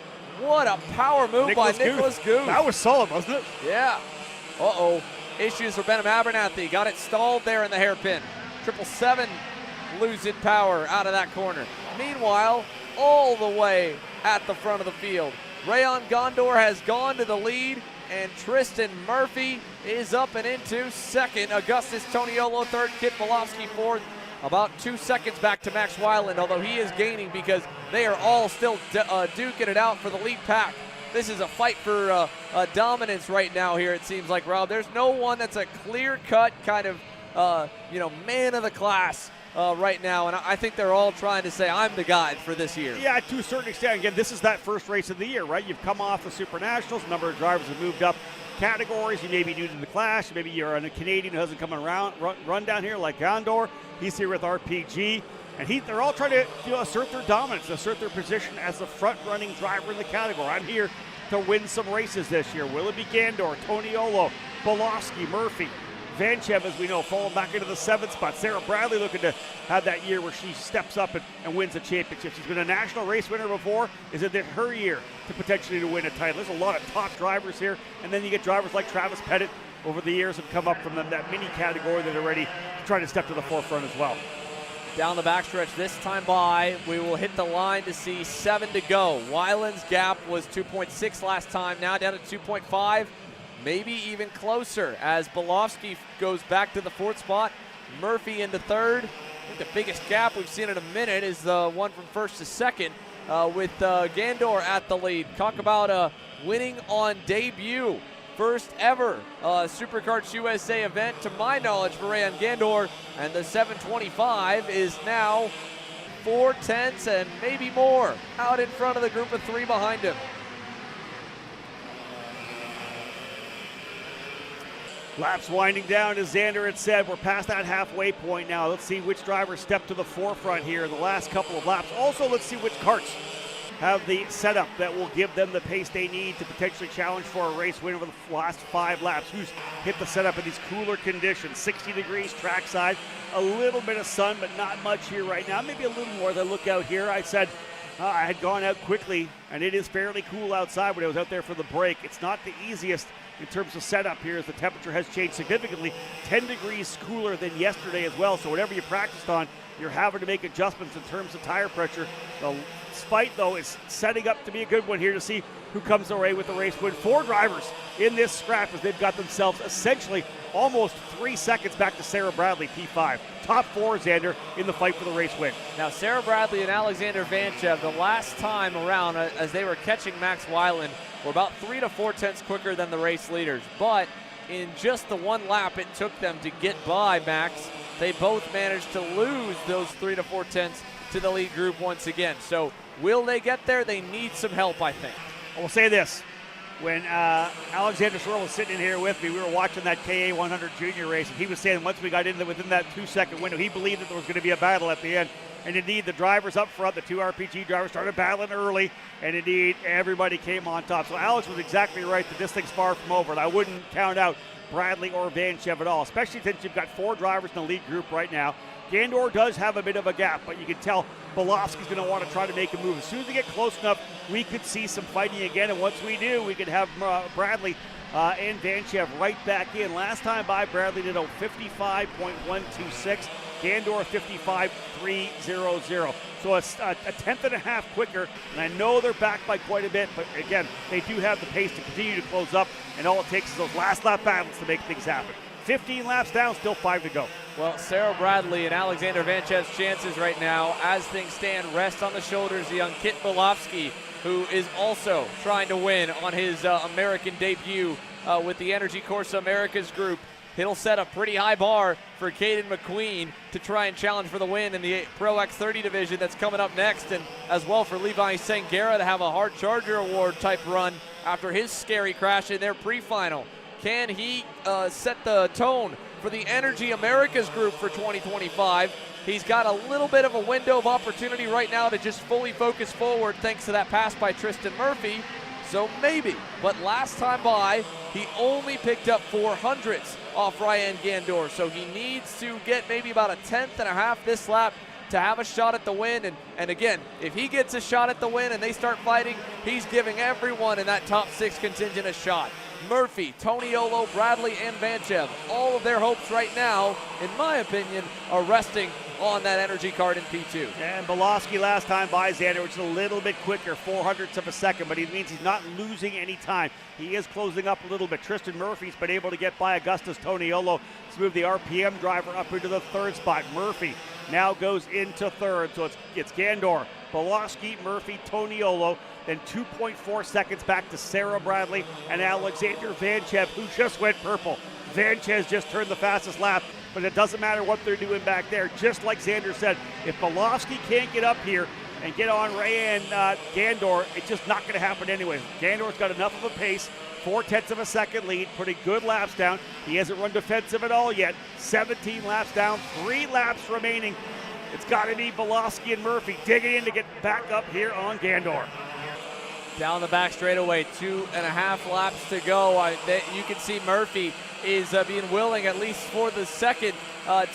What a power move by Nicholas Guth. That was solid, wasn't it? Yeah. Uh-oh. Issues for Benham Abernathy. Got it stalled there in the hairpin. 777 losing power out of that corner. Meanwhile, all the way at the front of the field, Rayon Gondor has gone to the lead, and Tristan Murphy is up and into second. Augustus Toniolo third, Kit Bolofsky fourth. About 2 seconds back to Max Weiland, although he is gaining because they are all still duking it out for the lead pack. This is a fight for dominance right now here, it seems like, Rob. There's no one that's a clear-cut kind of, man of the class right now, and I think they're all trying to say, I'm the guy for this year. Yeah, to a certain extent. Again, this is that first race of the year, right? You've come off the Super Nationals. A number of drivers have moved up categories. You may be new to the class. Maybe you're a Canadian who hasn't come around, run down here like Gondor. He's here with RPG. And they're all trying to assert their dominance, assert their position as the front-running driver in the category. I'm here to win some races this year. Will it be Gandor, Toniolo, Bolofsky, Murphy? Vanchev, as we know, falling back into the 7th spot. Sarah Bradley looking to have that year where she steps up and wins a championship. She's been a national race winner before. Is it her year to potentially win a title? There's a lot of top drivers here. And then you get drivers like Travis Pettit over the years have come up from that mini category that are ready to try to step to the forefront as well. Down the backstretch this time by, we will hit the line to see 7 to go. Weiland's gap was 2.6 last time, now down to 2.5. Maybe even closer as Bolofsky goes back to the 4th spot. Murphy into 3rd. I think the biggest gap we've seen in a minute is the one from 1st to 2nd with Gandor at the lead. Talk about winning on debut. First ever Superkarts USA event, to my knowledge, for Rayan Gandor. And the 725 is now 4 tenths and maybe more out in front of the group of 3 behind him. Laps winding down, as Xander had said. We're past that halfway point now. Let's see which drivers step to the forefront here in the last couple of laps. Also, let's see which karts have the setup that will give them the pace they need to potentially challenge for a race win over the last 5 laps. Who's hit the setup in these cooler conditions? 60 degrees trackside, a little bit of sun, but not much here right now. Maybe a little more as I look out here. I said I had gone out quickly, and it is fairly cool outside when I was out there for the break. It's not the easiest in terms of setup here as the temperature has changed significantly. 10 degrees cooler than yesterday as well, so whatever you practiced on, you're having to make adjustments in terms of tire pressure. The fight, though, is setting up to be a good one here to see who comes away with the race win. 4 drivers in this scrap as they've got themselves essentially almost 3 seconds back to Sarah Bradley, P5. Top 4, Xander, in the fight for the race win. Now, Sarah Bradley and Alexander Vanchev, the last time around as they were catching Max Weiland, were about 3 to 4 tenths quicker than the race leaders. But in just the 1 lap it took them to get by Max, they both managed to lose those 3 to 4 tenths to the lead group once again. So will they get there? They need some help, I think. I will say this. When Alexander Sorrell was sitting in here with me, we were watching that KA 100 Junior race, and he was saying once we got into within that 2-second window, he believed that there was going to be a battle at the end. And indeed, the drivers up front, the 2 RPG drivers, started battling early, and indeed, everybody came on top. So Alex was exactly right that this thing's far from over, and I wouldn't count out Bradley or Vanchev at all, especially since you've got 4 drivers in the lead group right now. Gandor does have a bit of a gap, but you can tell Belofsky's going to want to try to make a move. As soon as they get close enough, we could see some fighting again, and once we do, we could have Bradley and Vanchev right back in. Last time by, Bradley did a 55.126, Gandor 55.300. So a tenth and a half quicker, and I know they're back by quite a bit, but again, they do have the pace to continue to close up, and all it takes is those last lap battles to make things happen. 15 laps down, still 5 to go. Well, Sarah Bradley and Alexander Vanchev's chances right now, as things stand, rest on the shoulders of young Kit Belofsky, who is also trying to win on his American debut with the Energy Corsa Americas group. It'll set a pretty high bar for Caden McQueen to try and challenge for the win in the Pro X30 division that's coming up next, and as well for Levi Sangera to have a Hard Charger Award type run after his scary crash in their pre-final. Can he set the tone for the Energy Americas group for 2025? He's got a little bit of a window of opportunity right now to just fully focus forward thanks to that pass by Tristan Murphy. So maybe, but last time by, he only picked up 400ths off Ryan Gandor. So he needs to get maybe about a tenth and a half this lap to have a shot at the win. And again, if he gets a shot at the win and they start fighting, he's giving everyone in that top 6 contingent a shot. Murphy, Toniolo, Bradley, and Vanchev, all of their hopes right now, in my opinion, are resting on that energy card in P2. And Belofsky last time by, Xander, which is a little bit quicker, 400ths of a second, but he means he's not losing any time. He is closing up a little bit. Tristan Murphy's been able to get by Augustus Toniolo to move the RPM driver up into the 3rd spot. Murphy now goes into 3rd, so it's Gandor, Belofsky, Murphy, Toniolo, then 2.4 seconds back to Sarah Bradley and Alexander Vanchev, who just went purple. Vanchev just turned the fastest lap, but it doesn't matter what they're doing back there. Just like Xander said, if Belofsky can't get up here and get on Ray and Gandor, it's just not going to happen anyway. Gandor's got enough of a pace, 4/10 of a second lead, putting good laps down. He hasn't run defensive at all yet. 17 laps down, 3 laps remaining. It's got to be Belofsky and Murphy digging in to get back up here on Gandor. Down the back straightaway, 2.5 laps to go. You can see Murphy is being willing, at least for the second,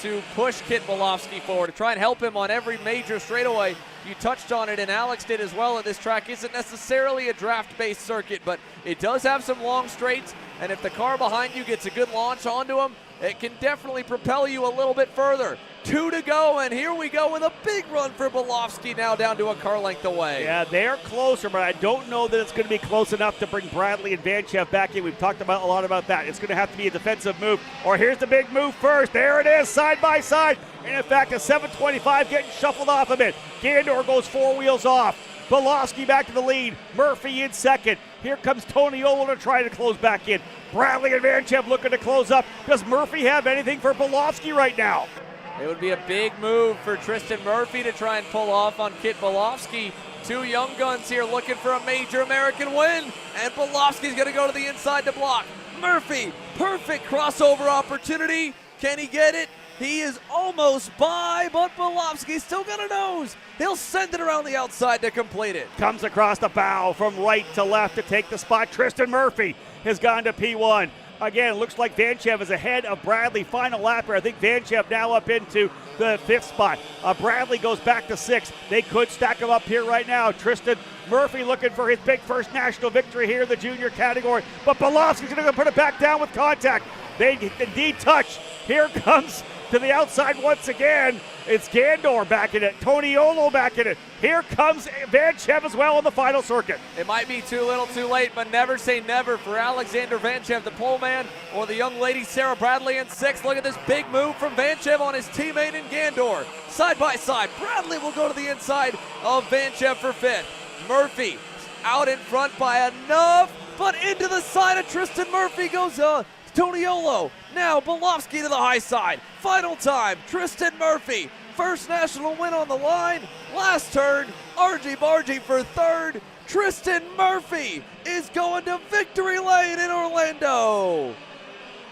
to push Kit Belofsky forward, to try and help him on every major straightaway. You touched on it, and Alex did as well, and this track isn't necessarily a draft-based circuit, but it does have some long straights, and if the car behind you gets a good launch onto him, it can definitely propel you a little bit further. 2 to go, and here we go with a big run for Belofsky, now down to a car length away. Yeah, they're closer, but I don't know that it's going to be close enough to bring Bradley and Vanchev back in. We've talked about a lot about that. It's going to have to be a defensive move, or here's the big move first. There it is, side by side. And in fact, a 725 getting shuffled off a bit. Gandor goes 4 wheels off. Belofsky back to the lead. Murphy in second. Here comes Toniolo to try to close back in. Bradley and Vanchev looking to close up. Does Murphy have anything for Belofsky right now? It would be a big move for Tristan Murphy to try and pull off on Kit Belofsky. 2 young guns here looking for a major American win, and Belofsky's going to go to the inside to block. Murphy, perfect crossover opportunity. Can he get it? He is almost by, but Belofsky still got a nose. He'll send it around the outside to complete it. Comes across the bow from right to left to take the spot. Tristan Murphy has gone to P1. Again, it looks like Vanchev is ahead of Bradley. Final lap here. I think Vanchev now up into the 5th spot. Bradley goes back to 6th. They could stack him up here right now. Tristan Murphy looking for his big first national victory here in the junior category. But Belofsky's going to put it back down with contact. They indeed touch. Here comes to the outside once again. It's Gandor back in it. Toniolo back in it. Here comes Vanchev as well on the final circuit. It might be too little too late, but never say never for Alexander Vanchev, the pole man, or the young lady Sarah Bradley in 6th. Look at this big move from Vanchev on his teammate in Gandor. Side by side, Bradley will go to the inside of Vanchev for 5th. Murphy out in front by enough, but into the side of Tristan Murphy goes Toniolo. Now Belofsky to the high side. Final time, Tristan Murphy. First national win on the line. Last turn, argy-bargy for 3rd. Tristan Murphy is going to victory lane in Orlando.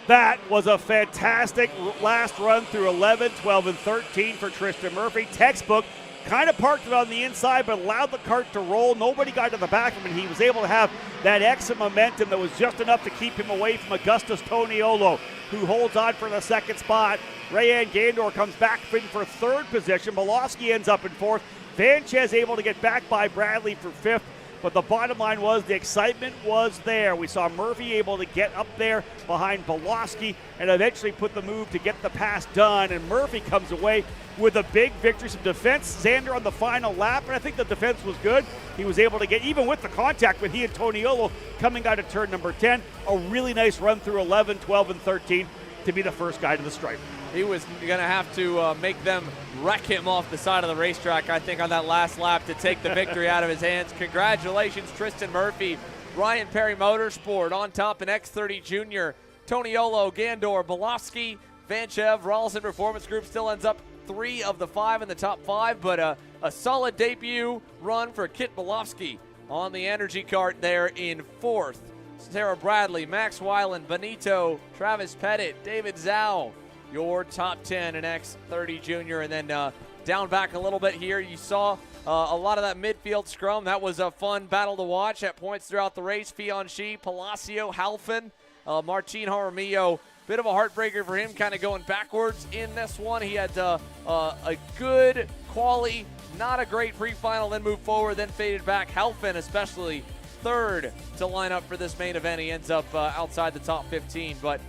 That was a fantastic last run through 11, 12, and 13 for Tristan Murphy. Textbook. Kind of parked it on the inside, but allowed the kart to roll. Nobody got to the back of him, and he was able to have that extra momentum that was just enough to keep him away from Augustus Toniolo, who holds on for the 2nd spot. Rayan Gandor comes back in for 3rd position. Belofsky ends up in 4th. Vanchev able to get back by Bradley for 5th. But the bottom line was the excitement was there. We saw Murphy able to get up there behind Belofsky and eventually put the move to get the pass done. And Murphy comes away with a big victory. Some defense, Xander on the final lap, and I think the defense was good. He was able to get, even with the contact with he and Toniolo coming out of turn number 10, a really nice run through 11, 12, and 13 to be the first guy to the stripe. He was going to have to make them wreck him off the side of the racetrack, I think, on that last lap to take the victory out of his hands. Congratulations, Tristan Murphy. Ryan Perry Motorsport on top in X30 Junior. Toniolo, Gandor, Belofsky, Vanchev, Rollison Performance Group still ends up 3 of the 5 in the top 5, but a solid debut run for Kit Belofsky on the energy kart there in 4th. Sarah Bradley, Max Weiland, Benito, Travis Pettit, David Zhao, your top 10 in X30 Junior. And then down back a little bit here, you saw a lot of that midfield scrum. That was a fun battle to watch at points throughout the race. Fianchi, Palacio, Halfin, Martin Jaramillo. Bit of a heartbreaker for him, kind of going backwards in this one. He had a good quali, not a great pre-final, then moved forward, then faded back. Halfin especially 3rd to line up for this main event. He ends up outside the top 15. But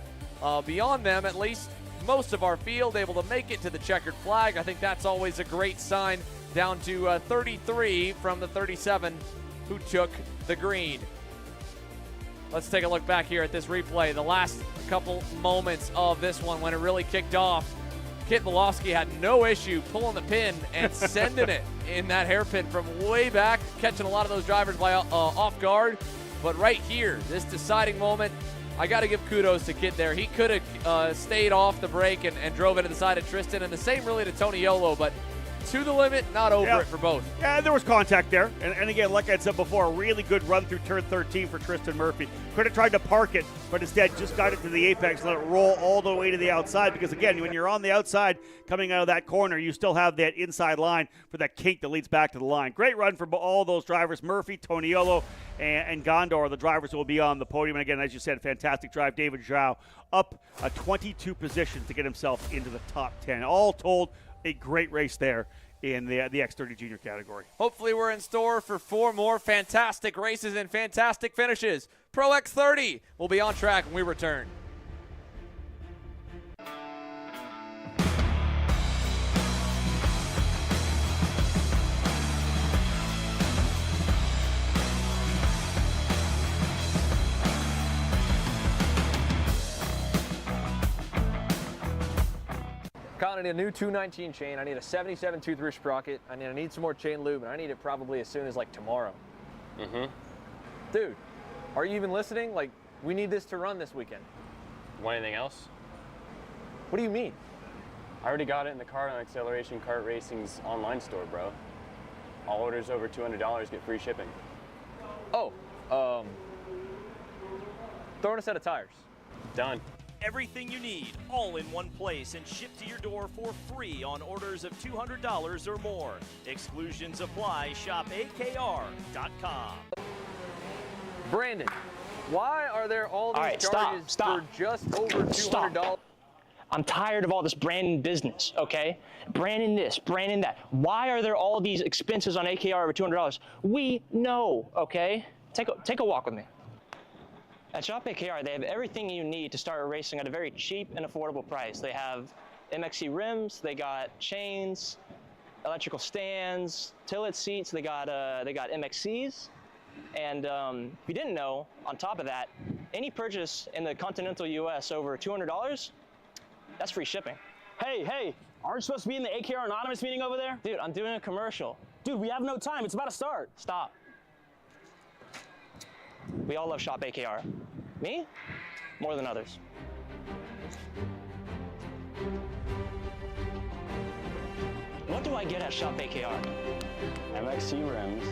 beyond them, at least most of our field able to make it to the checkered flag. I think that's always a great sign. Down to 33 from the 37 who took the green. Let's take a look back here at this replay. The last couple moments of this one when it really kicked off. Kit Belofsky had no issue pulling the pin and sending it in that hairpin from way back, catching a lot of those drivers by off guard. But right here, this deciding moment, I got to give kudos to Kit there. He could have stayed off the brake and drove into the side of Tristan, and the same really to Toniolo, but to the limit, not over it for both. Yeah, there was contact there. And again, like I said before, a really good run through turn 13 for Tristan Murphy. Could have tried to park it, but instead just got it to the apex, let it roll all the way to the outside. Because again, when you're on the outside coming out of that corner, you still have that inside line for that kink that leads back to the line. Great run for all those drivers, Murphy, Toniolo, and Gondor, the drivers who will be on the podium. And again, as you said, fantastic drive. David Zhao up 22 positions to get himself into the top 10. All told, a great race there in the X30 Junior category. Hopefully we're in store for 4 more fantastic races and fantastic finishes. Pro X30 will be on track when we return. I need a new 219 chain. I need a 77 tooth rear sprocket. I need some more chain lube, and I need it probably as soon as like tomorrow. Dude, are you even listening? Like, we need this to run this weekend. Want anything else? What do you mean? I already got it in the Kart on Acceleration Kart Racing's online store, bro. All orders over $200 get free shipping. Oh, throw in a set of tires. Done. Everything you need, all in one place, and shipped to your door for free on orders of $200 or more. Exclusions apply. Shop AKR.com. Brandon, why are there all these right, charges stop. for just over $200? I'm tired of all this branding business, okay? Branding this, branding that. Why are there all these expenses on AKR over $200? We know, okay? Take a walk with me. At Shop AKR, they have everything you need to start racing at a very cheap and affordable price. They have MXC rims, they got chains, electrical stands, tilt seats, they got MXCs. And if you didn't know, on top of that, any purchase in the continental US over $200, that's free shipping. Hey, aren't you supposed to be in the AKR Anonymous meeting over there? Dude, I'm doing a commercial. Dude, we have no time. It's about to start. Stop. We all love Shop AKR. Me? More than others. What do I get at Shop AKR? MXC rims.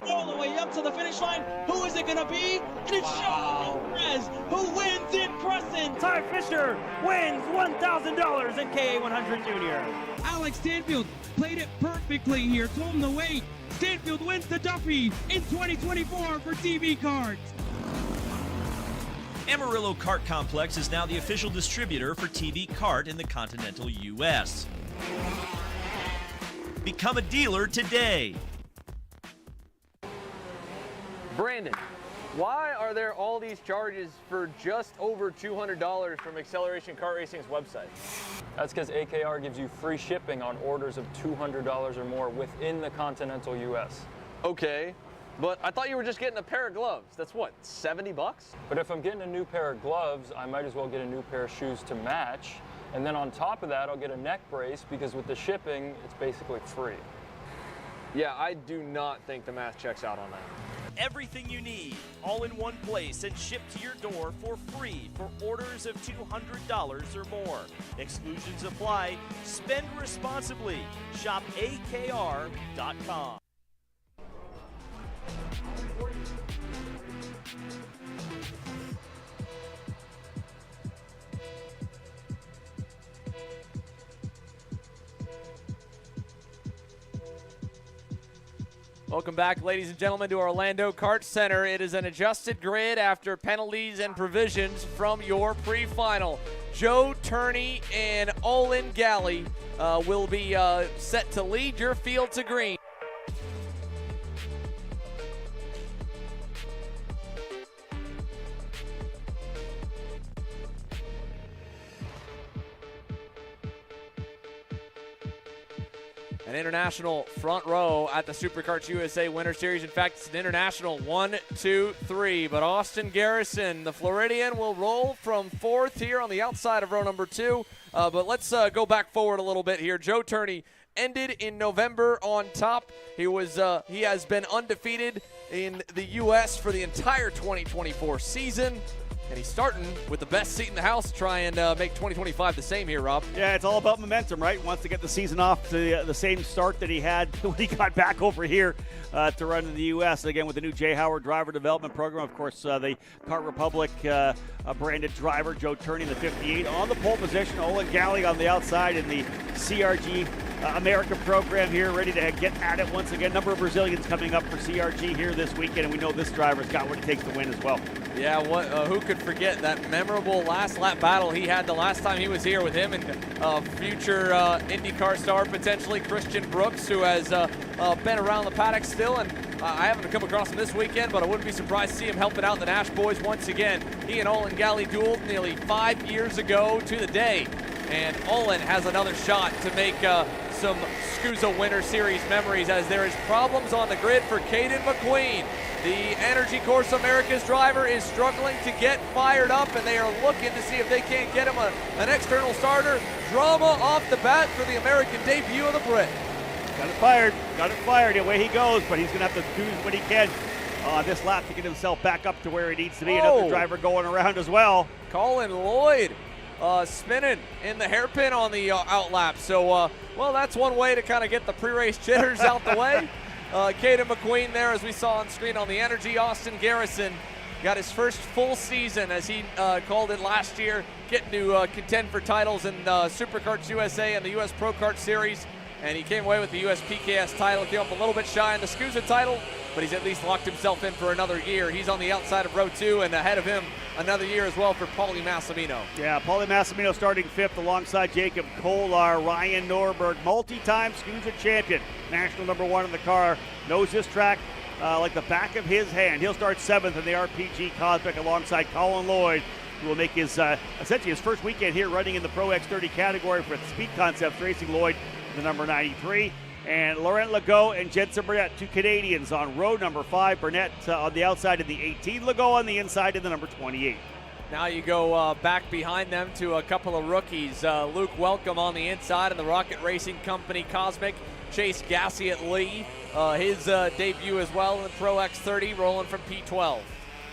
All the way up to the finish line. Who is it going to be? And it's Sean Perez who wins in Crescent. Ty Fisher wins $1,000 in KA100 Junior. Alex Stanfield played it perfectly here, told him to wait. Stanfield wins the Duffy in 2024 for TV Kart. Amarillo Kart Complex is now the official distributor for TV Kart in the continental U.S. Become a dealer today. Brandon, why are there all these charges for just over $200 from Acceleration Kart Racing's website? That's because AKR gives you free shipping on orders of $200 or more within the continental US. Okay, but I thought you were just getting a pair of gloves. That's what, 70 bucks? But if I'm getting a new pair of gloves, I might as well get a new pair of shoes to match. And then on top of that, I'll get a neck brace because with the shipping, it's basically free. Yeah, I do not think the math checks out on that. Everything you need, all in one place, and shipped to your door for free for orders of $200 or more. Exclusions apply. Spend responsibly. Shop AKR.com. Welcome back, ladies and gentlemen, to Orlando Kart Center. It is an adjusted grid after penalties and provisions from your pre-final. Joe Turney and Olin Galley will be set to lead your field to green. An international front row at the SuperKarts USA Winter Series. In fact, it's an international 1, 2, 3. But Austin Garrison, the Floridian, will roll from fourth here on the outside of row number 2. But let's go back forward a little bit here. Joe Turney ended in November on top. He has been undefeated in the U.S. for the entire 2024 season. And he's starting with the best seat in the house to try and make 2025 the same here, Rob. Yeah, it's all about momentum, right? Wants to get the season off to the same start that he had when he got back over here to run in the U.S. Again, with the new Jay Howard driver development program. Of course, the Kart Republic branded driver, Joe Turney, the 58, on the pole position. Olin Galley on the outside in the CRG America program here, ready to get at it once again. Number of Brazilians coming up for CRG here this weekend, and we know this driver's got what it takes to win as well. Yeah, who could forget that memorable last lap battle he had the last time he was here with him and future IndyCar star, potentially Christian Brooks, who has been around the paddock still. And I haven't come across him this weekend, but I wouldn't be surprised to see him helping out the Nash boys once again. He and Olin Galley dueled nearly 5 years ago to the day. And Olin has another shot to make some SKUSA Winter Series memories, as there is problems on the grid for Caden McQueen. The Energy Course America's driver is struggling to get fired up, and they are looking to see if they can't get him an external starter. Drama off the bat for the American debut of the Brit. Got it fired, away he goes, but he's going to have to do what he can this lap to get himself back up to where he needs to be. Another driver going around as well. Colin Lloyd spinning in the hairpin on the outlap. So, well, that's one way to kind of get the pre-race jitters out the way. Caden McQueen there, as we saw on screen on the Energy. Austin Garrison got his first full season, as he called it last year, getting to contend for titles in Superkarts USA and the US Pro Kart Series. And he came away with the US PKS title, came up a little bit shy on the SKUSA title, but he's at least locked himself in for another year. He's on the outside of row 2, and ahead of him another year as well for Paulie Massimino. Yeah, Paulie Massimino starting 5th alongside Jacob Kolar. Ryan Norberg, multi-time SKUSA champion, national number 1 in the car, knows this track like the back of his hand. He'll start 7th in the RPG Cosmic alongside Colin Lloyd, who will make his essentially his first weekend here running in the Pro X30 category for Speed Concepts Racing. Lloyd, the number 93. And Laurent Legault and Jensen Burnett, 2 Canadians on row number 5. Burnett on the outside in the 18, Legault on the inside in the number 28. Now you go back behind them to a couple of rookies. Luke Welcome on the inside in the Rocket Racing Company Cosmic. Chase Gassey at Lee, his debut as well in the Pro X30, rolling from P12.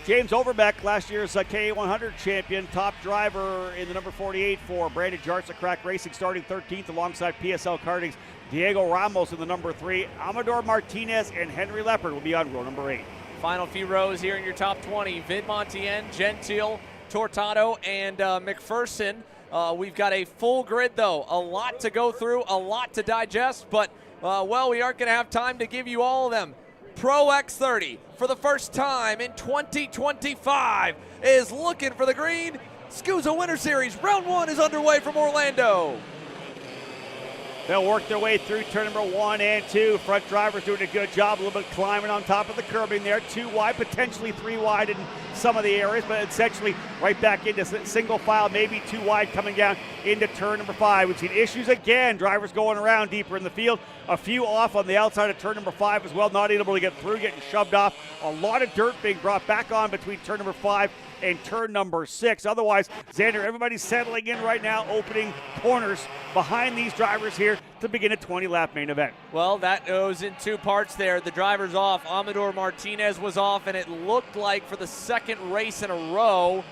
James Overbeck, last year's KA100 champion, top driver in the number 48 for Brandon Jarts at Crack Racing, starting 13th alongside PSL Karting's Diego Ramos in the number 3. Amador Martinez and Henry Leopard will be on row number 8. Final few rows here in your top 20. Vid Montien, Gentile, Tortado, and McPherson. We've got a full grid, though. A lot to go through, a lot to digest, but, well, we aren't going to have time to give you all of them. Pro X30, for the first time in 2025, is looking for the green. SKUSA Winter Series, round 1 is underway from Orlando. They'll work their way through turn number 1 and 2. Front drivers doing a good job, a little bit climbing on top of the curbing there. 2 wide, potentially 3 wide in some of the areas, but essentially right back into single file, maybe 2 wide coming down into turn number 5. We've seen issues again, drivers going around deeper in the field. A few off on the outside of turn number 5 as well, not able to get through, getting shoved off. A lot of dirt being brought back on between turn number 5 and turn number 6. Otherwise, Xander, everybody's settling in right now, opening corners behind these drivers here to begin a 20-lap main event. Well, that goes in 2 parts there. The driver's off. Amador Martinez was off, and it looked like for the second race in a row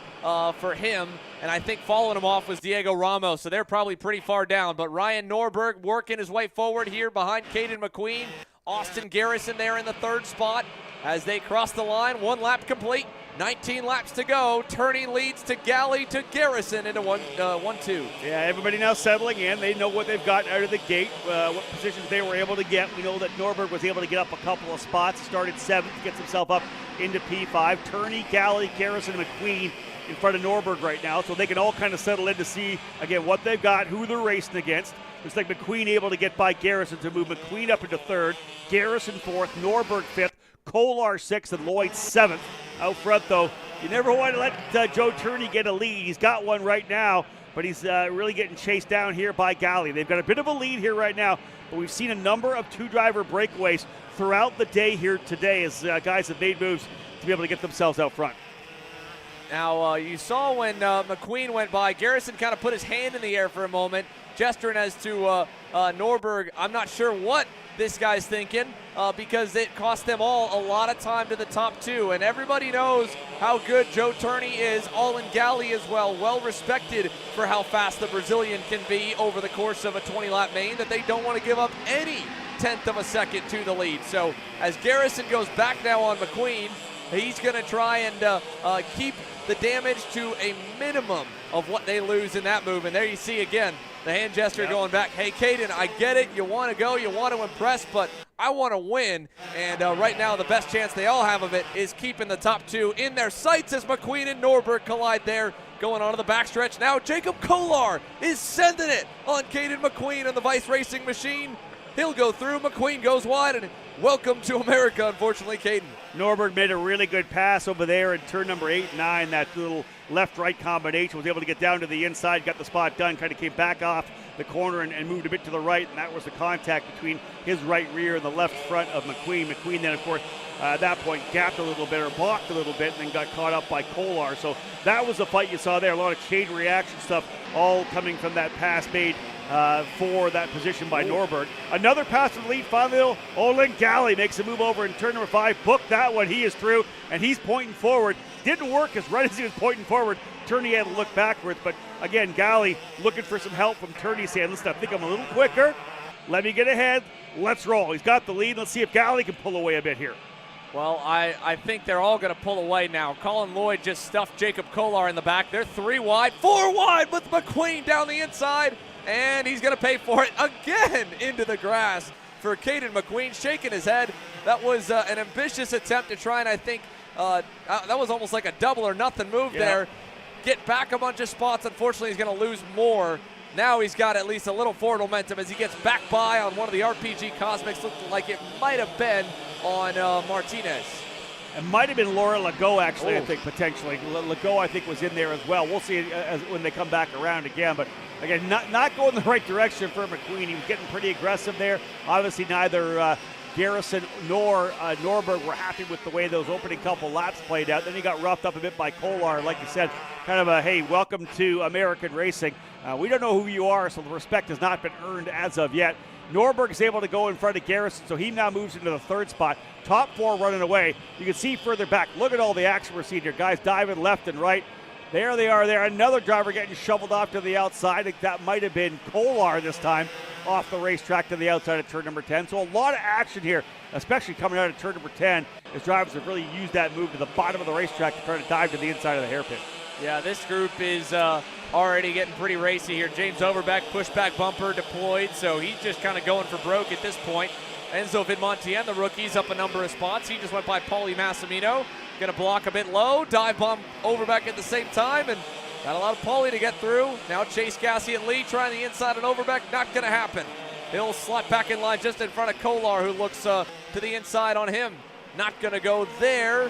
for him, and I think following him off was Diego Ramos, so they're probably pretty far down. But Ryan Norberg working his way forward here behind Caden McQueen. Austin Garrison there in the 3rd spot as they cross the line. 1 lap complete. 19 laps to go. Turning leads to Galley to Garrison into 1-2. Yeah, everybody now settling in. They know what they've got out of the gate, what positions they were able to get. We know that Norberg was able to get up a couple of spots. Started 7th, gets himself up into P5. Turney, Galley, Garrison, and McQueen in front of Norberg right now, so they can all kind of settle in to see, again, what they've got, who they're racing against. Looks like McQueen able to get by Garrison to move McQueen up into 3rd, Garrison 4th, Norberg 5th, Kolar 6th, and Lloyd 7th. Out front, though, you never want to let Joe Turney get a lead. He's got one right now, but he's really getting chased down here by Galley. They've got a bit of a lead here right now, but we've seen a number of 2-driver breakaways throughout the day here today as guys have made moves to be able to get themselves out front. Now, you saw when McQueen went by, Garrison kind of put his hand in the air for a moment, gesturing as to Norberg. I'm not sure what this guy's thinking because it cost them all a lot of time to the top 2. And everybody knows how good Joe Turney is, all in Galley as well. Well respected for how fast the Brazilian can be over the course of a 20-lap main, that they don't want to give up any 1/10 of a second to the lead. So as Garrison goes back now on McQueen, he's going to try and keep the damage to a minimum of what they lose in that move. And there you see again the hand gesture going back. Hey, Caden, I get it. You want to go, you want to impress, but I want to win. And right now the best chance they all have of it is keeping the top 2 in their sights as McQueen and Norberg collide there. Going on to the backstretch now, Jacob Kolar is sending it on Caden McQueen and the Vice Racing machine. He'll go through, McQueen goes wide, and welcome to America, unfortunately, Caden. Norberg made a really good pass over there in turn number 8 and 9. That little left-right combination, was able to get down to the inside, got the spot done, kind of came back off the corner and moved a bit to the right, and that was the contact between his right rear and the left front of McQueen. McQueen then, of course, at that point gapped a little bit or blocked a little bit and then got caught up by Kolar. So that was the fight you saw there. A lot of chain reaction stuff all coming from that pass made for that position by Norberg. Another pass to the lead. Finally, Olin Galley makes a move over in turn number 5. Booked that one. He is through, and he's pointing forward. Didn't work as right as he was pointing forward. Turney had to look backwards, but again, Galley looking for some help from Turney, saying, listen, I think I'm a little quicker. Let me get ahead. Let's roll. He's got the lead. Let's see if Galley can pull away a bit here. Well, I think they're all going to pull away now. Colin Lloyd just stuffed Jacob Kolar in the back. They're 3 wide, 4 wide with McQueen down the inside, and he's going to pay for it again into the grass for Caden McQueen, shaking his head. That was an ambitious attempt to try and, I think, that was almost like a double or nothing move there. Get back a bunch of spots. Unfortunately, he's going to lose more. Now he's got at least a little forward momentum as he gets back by on one of the RPG Cosmics. Looked like it might have been on Martinez. It might have been Laura Legault, actually, I think, potentially. Legault, I think, was in there as well. We'll see when they come back around again. But, again, not going the right direction for McQueen. He was getting pretty aggressive there. Obviously, neither Garrison nor Norberg were happy with the way those opening couple laps played out. Then he got roughed up a bit by Kolar. Like you said, kind of a, hey, welcome to American racing. We don't know who you are, so the respect has not been earned as of yet. Norberg is able to go in front of Garrison, so he now moves into the 3rd spot. Top 4 running away. You can see further back. Look at all the action we're seeing here. Guys diving left and right. There they are there. Another driver getting shoveled off to the outside. I think that might have been Kolar this time, off the racetrack to the outside of turn number 10. So a lot of action here, especially coming out of turn number 10, as drivers have really used that move to the bottom of the racetrack to try to dive to the inside of the hairpin. Yeah, this group is already getting pretty racy here. James Overbeck, pushback bumper deployed, so he's just kind of going for broke at this point. Enzo Vidmontien, the rookie's up a number of spots. He just went by Paulie Massimino. Going to block a bit low, dive bomb Overbeck at the same time, and that allowed Paulie to get through. Now Chase Gassie and Lee trying the inside on Overbeck. Not going to happen. He'll slot back in line just in front of Kolar, who looks to the inside on him. Not going to go there.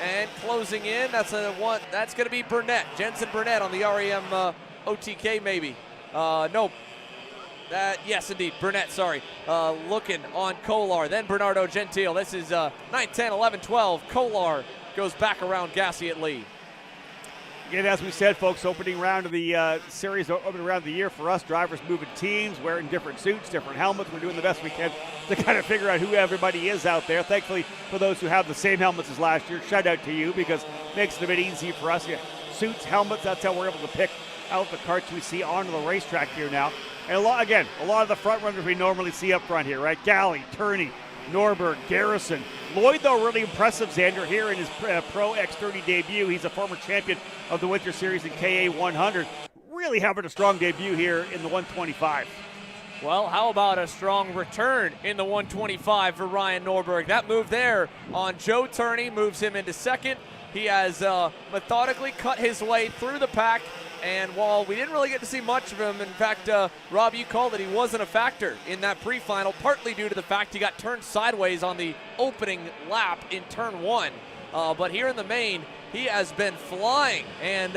And closing in, that's going to be Burnett. Jensen Burnett on the REM OTK maybe. Nope. Yes, indeed. Burnett, sorry. Looking on Kolar. Then Bernardo Gentile. This is 9, 10, 11, 12. Kolar goes back around Gassie at Lee. Again, as we said, folks, opening round of the series, opening round of the year for us, drivers moving teams, wearing different suits, different helmets. We're doing the best we can to kind of figure out who everybody is out there. Thankfully, for those who have the same helmets as last year, shout out to you, because it makes it a bit easy for us. Yeah, suits, helmets, that's how we're able to pick out the karts we see onto the racetrack here now. And a lot of the front runners we normally see up front here, right? Galley, Turney, Norberg, Garrison. Lloyd, though, really impressive, Xander, here in his Pro X30 debut. He's a former champion of the Winter Series in KA 100. Really having a strong debut here in the 125. Well, how about a strong return in the 125 for Ryan Norberg? That move there on Joe Turney moves him into 2nd. He has methodically cut his way through the pack. And while we didn't really get to see much of him, in fact, Rob, you called it, he wasn't a factor in that pre-final, partly due to the fact he got turned sideways on the opening lap in turn 1. But here in the main, he has been flying. And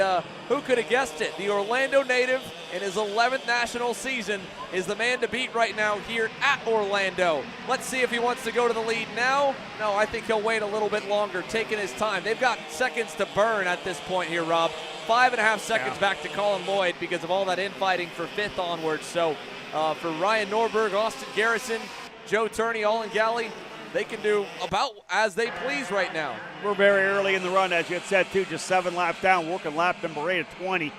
who could have guessed it? The Orlando native in his 11th national season is the man to beat right now here at Orlando. Let's see if he wants to go to the lead now. No, I think he'll wait a little bit longer, taking his time. They've got seconds to burn at this point here, Rob. 5.5 seconds back to Colin Lloyd because of all that infighting for 5th onwards. So for Ryan Norberg, Austin Garrison, Joe Turney, Olin Galley, they can do about as they please right now. We're very early in the run, as you had said, too. Just 7 laps down, working lap number 8 at 20.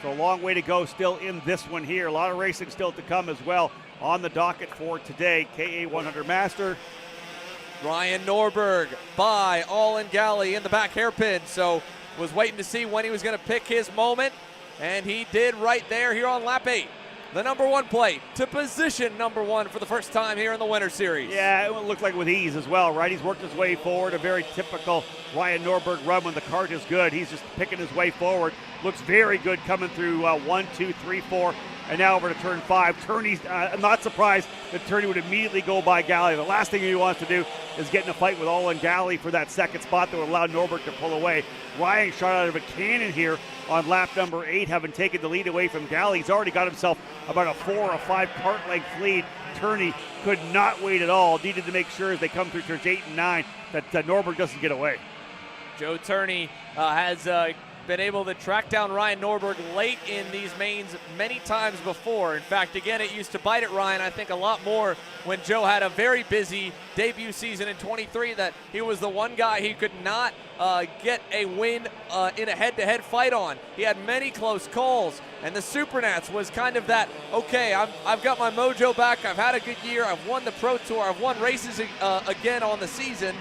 So a long way to go still in this one here. A lot of racing still to come as well on the docket for today. KA 100 Master. Ryan Norberg by Olin Galley in the back hairpin. So was waiting to see when he was going to pick his moment, and he did right there here on lap 8. The number 1 plate to position number 1 for the first time here in the Winter Series. Yeah, it looked like with ease as well, right? He's worked his way forward, a very typical Ryan Norberg run when the kart is good. He's just picking his way forward. Looks very good coming through 1, 2, 3, 4, and now over to turn 5. Turney's, I'm not surprised that Turney would immediately go by Galley. The last thing he wants to do is get in a fight with Olin Galley for that 2nd spot that would allow Norberg to pull away. Ryan shot out of a cannon here on lap number 8, having taken the lead away from Galley. He's already got himself about a 4 or 5 kart length lead. Turney could not wait at all. Needed to make sure as they come through turns 8 and 9 that Norberg doesn't get away. Joe Turney has been able to track down Ryan Norberg late in these mains many times before. In fact, again, it used to bite at Ryan, I think, a lot more when Joe had a very busy debut season in 23, that he was the one guy he could not get a win in a head-to-head fight on. He had many close calls, and the Supernats was kind of that, okay, I've got my mojo back, I've had a good year, I've won the Pro Tour, I've won races again on the season,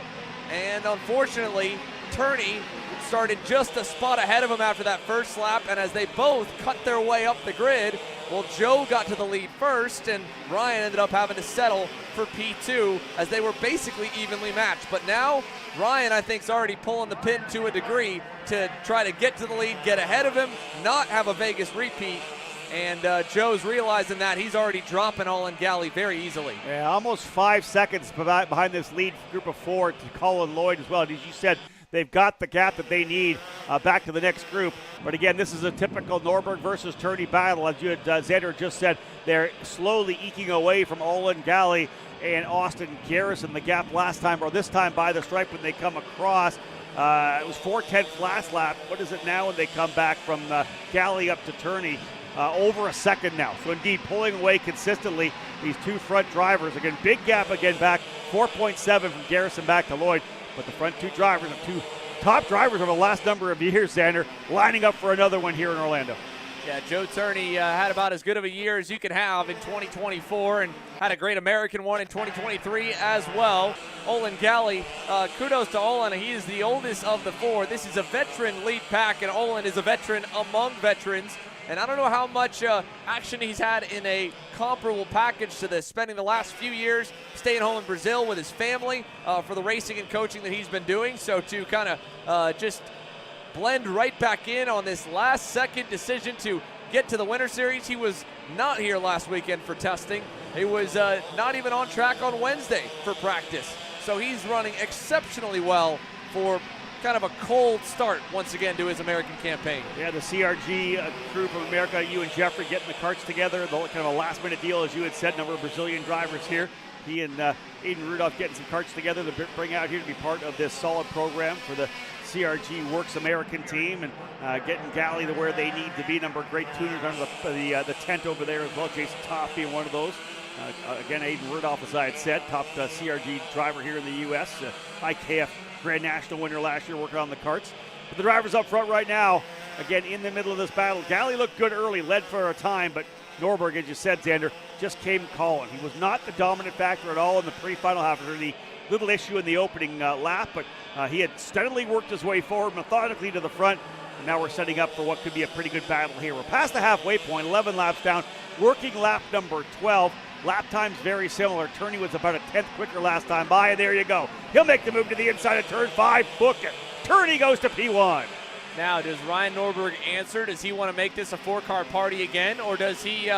And unfortunately, Turney started just a spot ahead of him after that first lap, and as they both cut their way up the grid, well, Joe got to the lead first, and Ryan ended up having to settle for P2 as they were basically evenly matched. But now, Ryan, I think, is already pulling the pin to a degree to try to get to the lead, get ahead of him, not have a Vegas repeat. And Joe's realizing that he's already dropping Olin Galley very easily. Yeah, almost 5 seconds behind this lead group of 4 to Colin Lloyd as well. And as you said, they've got the gap that they need back to the next group. But again, this is a typical Norberg versus Turney battle. As you had, Xander just said, they're slowly eking away from Olin Galley and Austin Garrison. The gap last time, or this time by the stripe when they come across. It was 4:10 last lap. What is it now when they come back from Galley up to Turney? Over a second now. So indeed, pulling away consistently, these two front drivers. Again, big gap again back, 4.7 from Garrison back to Lloyd. But the front two drivers are two top drivers over the last number of years, Xander, lining up for another one here in Orlando. Yeah, Joe Turney had about as good of a year as you can have in 2024 and had a great American one in 2023 as well. Olin Galley, kudos to Olin. He is the oldest of the 4. This is a veteran lead pack, and Olin is a veteran among veterans. And I don't know how much action he's had in a comparable package to this, spending the last few years staying home in Brazil with his family for the racing and coaching that he's been doing. So to kind of just blend right back in on this last second decision to get to the Winter Series. He was not here last weekend for testing. He was not even on track on Wednesday for practice. So he's running exceptionally well for kind of a cold start once again to his American campaign. Yeah, the CRG crew from America, you and Jeffrey getting the karts together, kind of a last minute deal, as you had said, number of Brazilian drivers here. He and Aiden Rudolph getting some karts together to bring out here to be part of this solid program for the CRG Works American team, and getting Galley to where they need to be. Number of great tuners under the tent over there as well. Jason Toff being one of those. Again, Aiden Rudolph, as I had said, top CRG driver here in the U.S. IKF Grand National winner last year, working on the karts. But the drivers up front right now, again, in the middle of this battle. Galley looked good early, led for a time, but Norberg, as you said, Xander, just came calling. He was not the dominant factor at all in the pre-final half after the little issue in the opening lap, but he had steadily worked his way forward methodically to the front. And now we're setting up for what could be a pretty good battle here. We're past the halfway point, 11 laps down, working lap number 12. Lap time's very similar. Turney was about a 10th quicker last time by, and there you go. He'll make the move to the inside of turn 5, book it. Turney goes to P1. Now, does Ryan Norberg answer? Does he want to make this a 4-car party again, or does he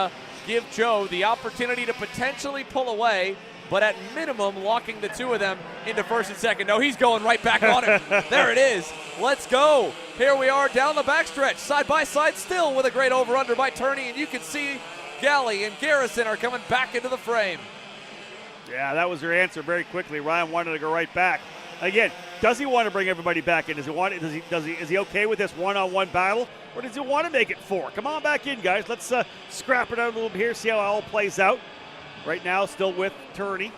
give Joe the opportunity to potentially pull away, but at minimum locking the two of them into first and second? No, he's going right back on him. There it is. Let's go. Here we are down the backstretch, side by side still with a great over-under by Turney, and you can see Galley and Garrison are coming back into the frame. Yeah, that was their answer very quickly. Ryan wanted to go right back. Again, does he want to bring everybody back in? Is he okay with this one-on-one battle, or does he want to make it 4? Come on back in, guys. Let's scrap it out a little bit here, see how it all plays out. Right now, still with Turney.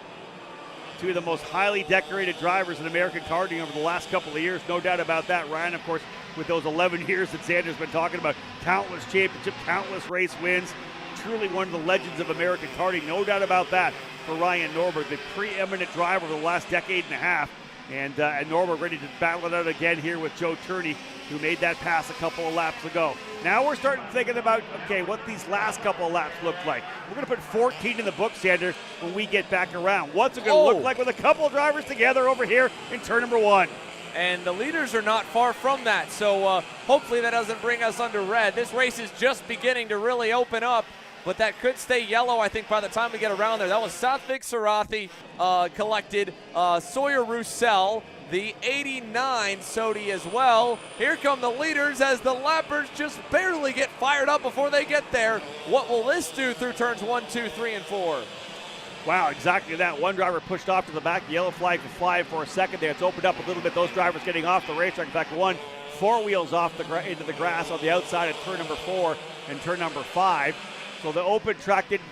Two of the most highly decorated drivers in American karting over the last couple of years, no doubt about that. Ryan, of course, with those 11 years that Xander's been talking about, countless championship, countless race wins. Truly one of the legends of American karting, no doubt about that for Ryan Norberg, the preeminent driver of the last decade and a half. And Norberg ready to battle it out again here with Joe Turney, who made that pass a couple of laps ago. Now we're starting thinking about, okay, what these last couple of laps look like. We're going to put 14 in the book, Xander, when we get back around. What's it going to look like with a couple of drivers together over here in turn number 1? And the leaders are not far from that, so hopefully that doesn't bring us under red. This race is just beginning to really open up, but that could stay yellow, I think, by the time we get around there. That was Satvik Sarathi collected, Sawyer Roussel, the 89 Sodi as well. Here come the leaders as the lappers just barely get fired up before they get there. What will this do through turns 1, 2, 3, and 4? Wow, exactly that. One driver pushed off to the back. The yellow flag was flying for a second there. It's opened up a little bit. Those drivers getting off the racetrack. In fact, one 4 wheels off into the grass on the outside of turn number 4 and turn number 5. So the open track didn't,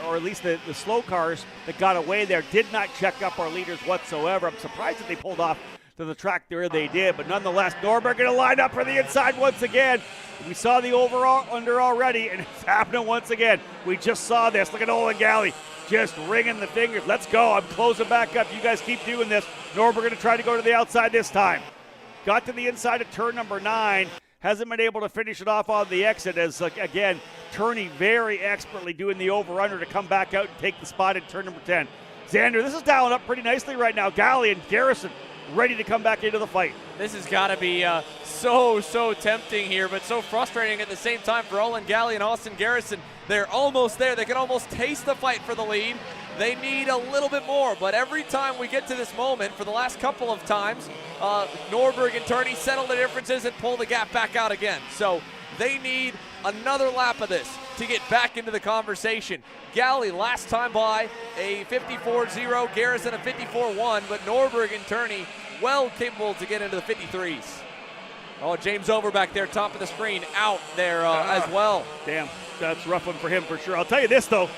or at least the slow cars that got away there did not check up our leaders whatsoever. I'm surprised that they pulled off to the track there. They did, but nonetheless, Norberg going to line up for the inside once again. We saw the under already, and it's happening once again. We just saw this. Look at Olin Galley just ringing the fingers. Let's go. I'm closing back up. You guys keep doing this. Norberg going to try to go to the outside this time. Got to the inside of turn number 9. Hasn't been able to finish it off on the exit as, again, Turney very expertly doing the over-under to come back out and take the spot in turn number 10. Xander, this is dialing up pretty nicely right now. Galley and Garrison ready to come back into the fight. This has got to be so tempting here, but so frustrating at the same time for Olin Galley and Austin Garrison. They're almost there. They can almost taste the fight for the lead. They need a little bit more, but every time we get to this moment, for the last couple of times, Norberg and Turney settle the differences and pull the gap back out again. So they need another lap of this to get back into the conversation. Galley last time by a 54-0, Garrison a 54-1, but Norberg and Turney well capable to get into the 53s. Oh, James Over back there, top of the screen, out there as well. Damn, that's a rough one for him for sure. I'll tell you this, though.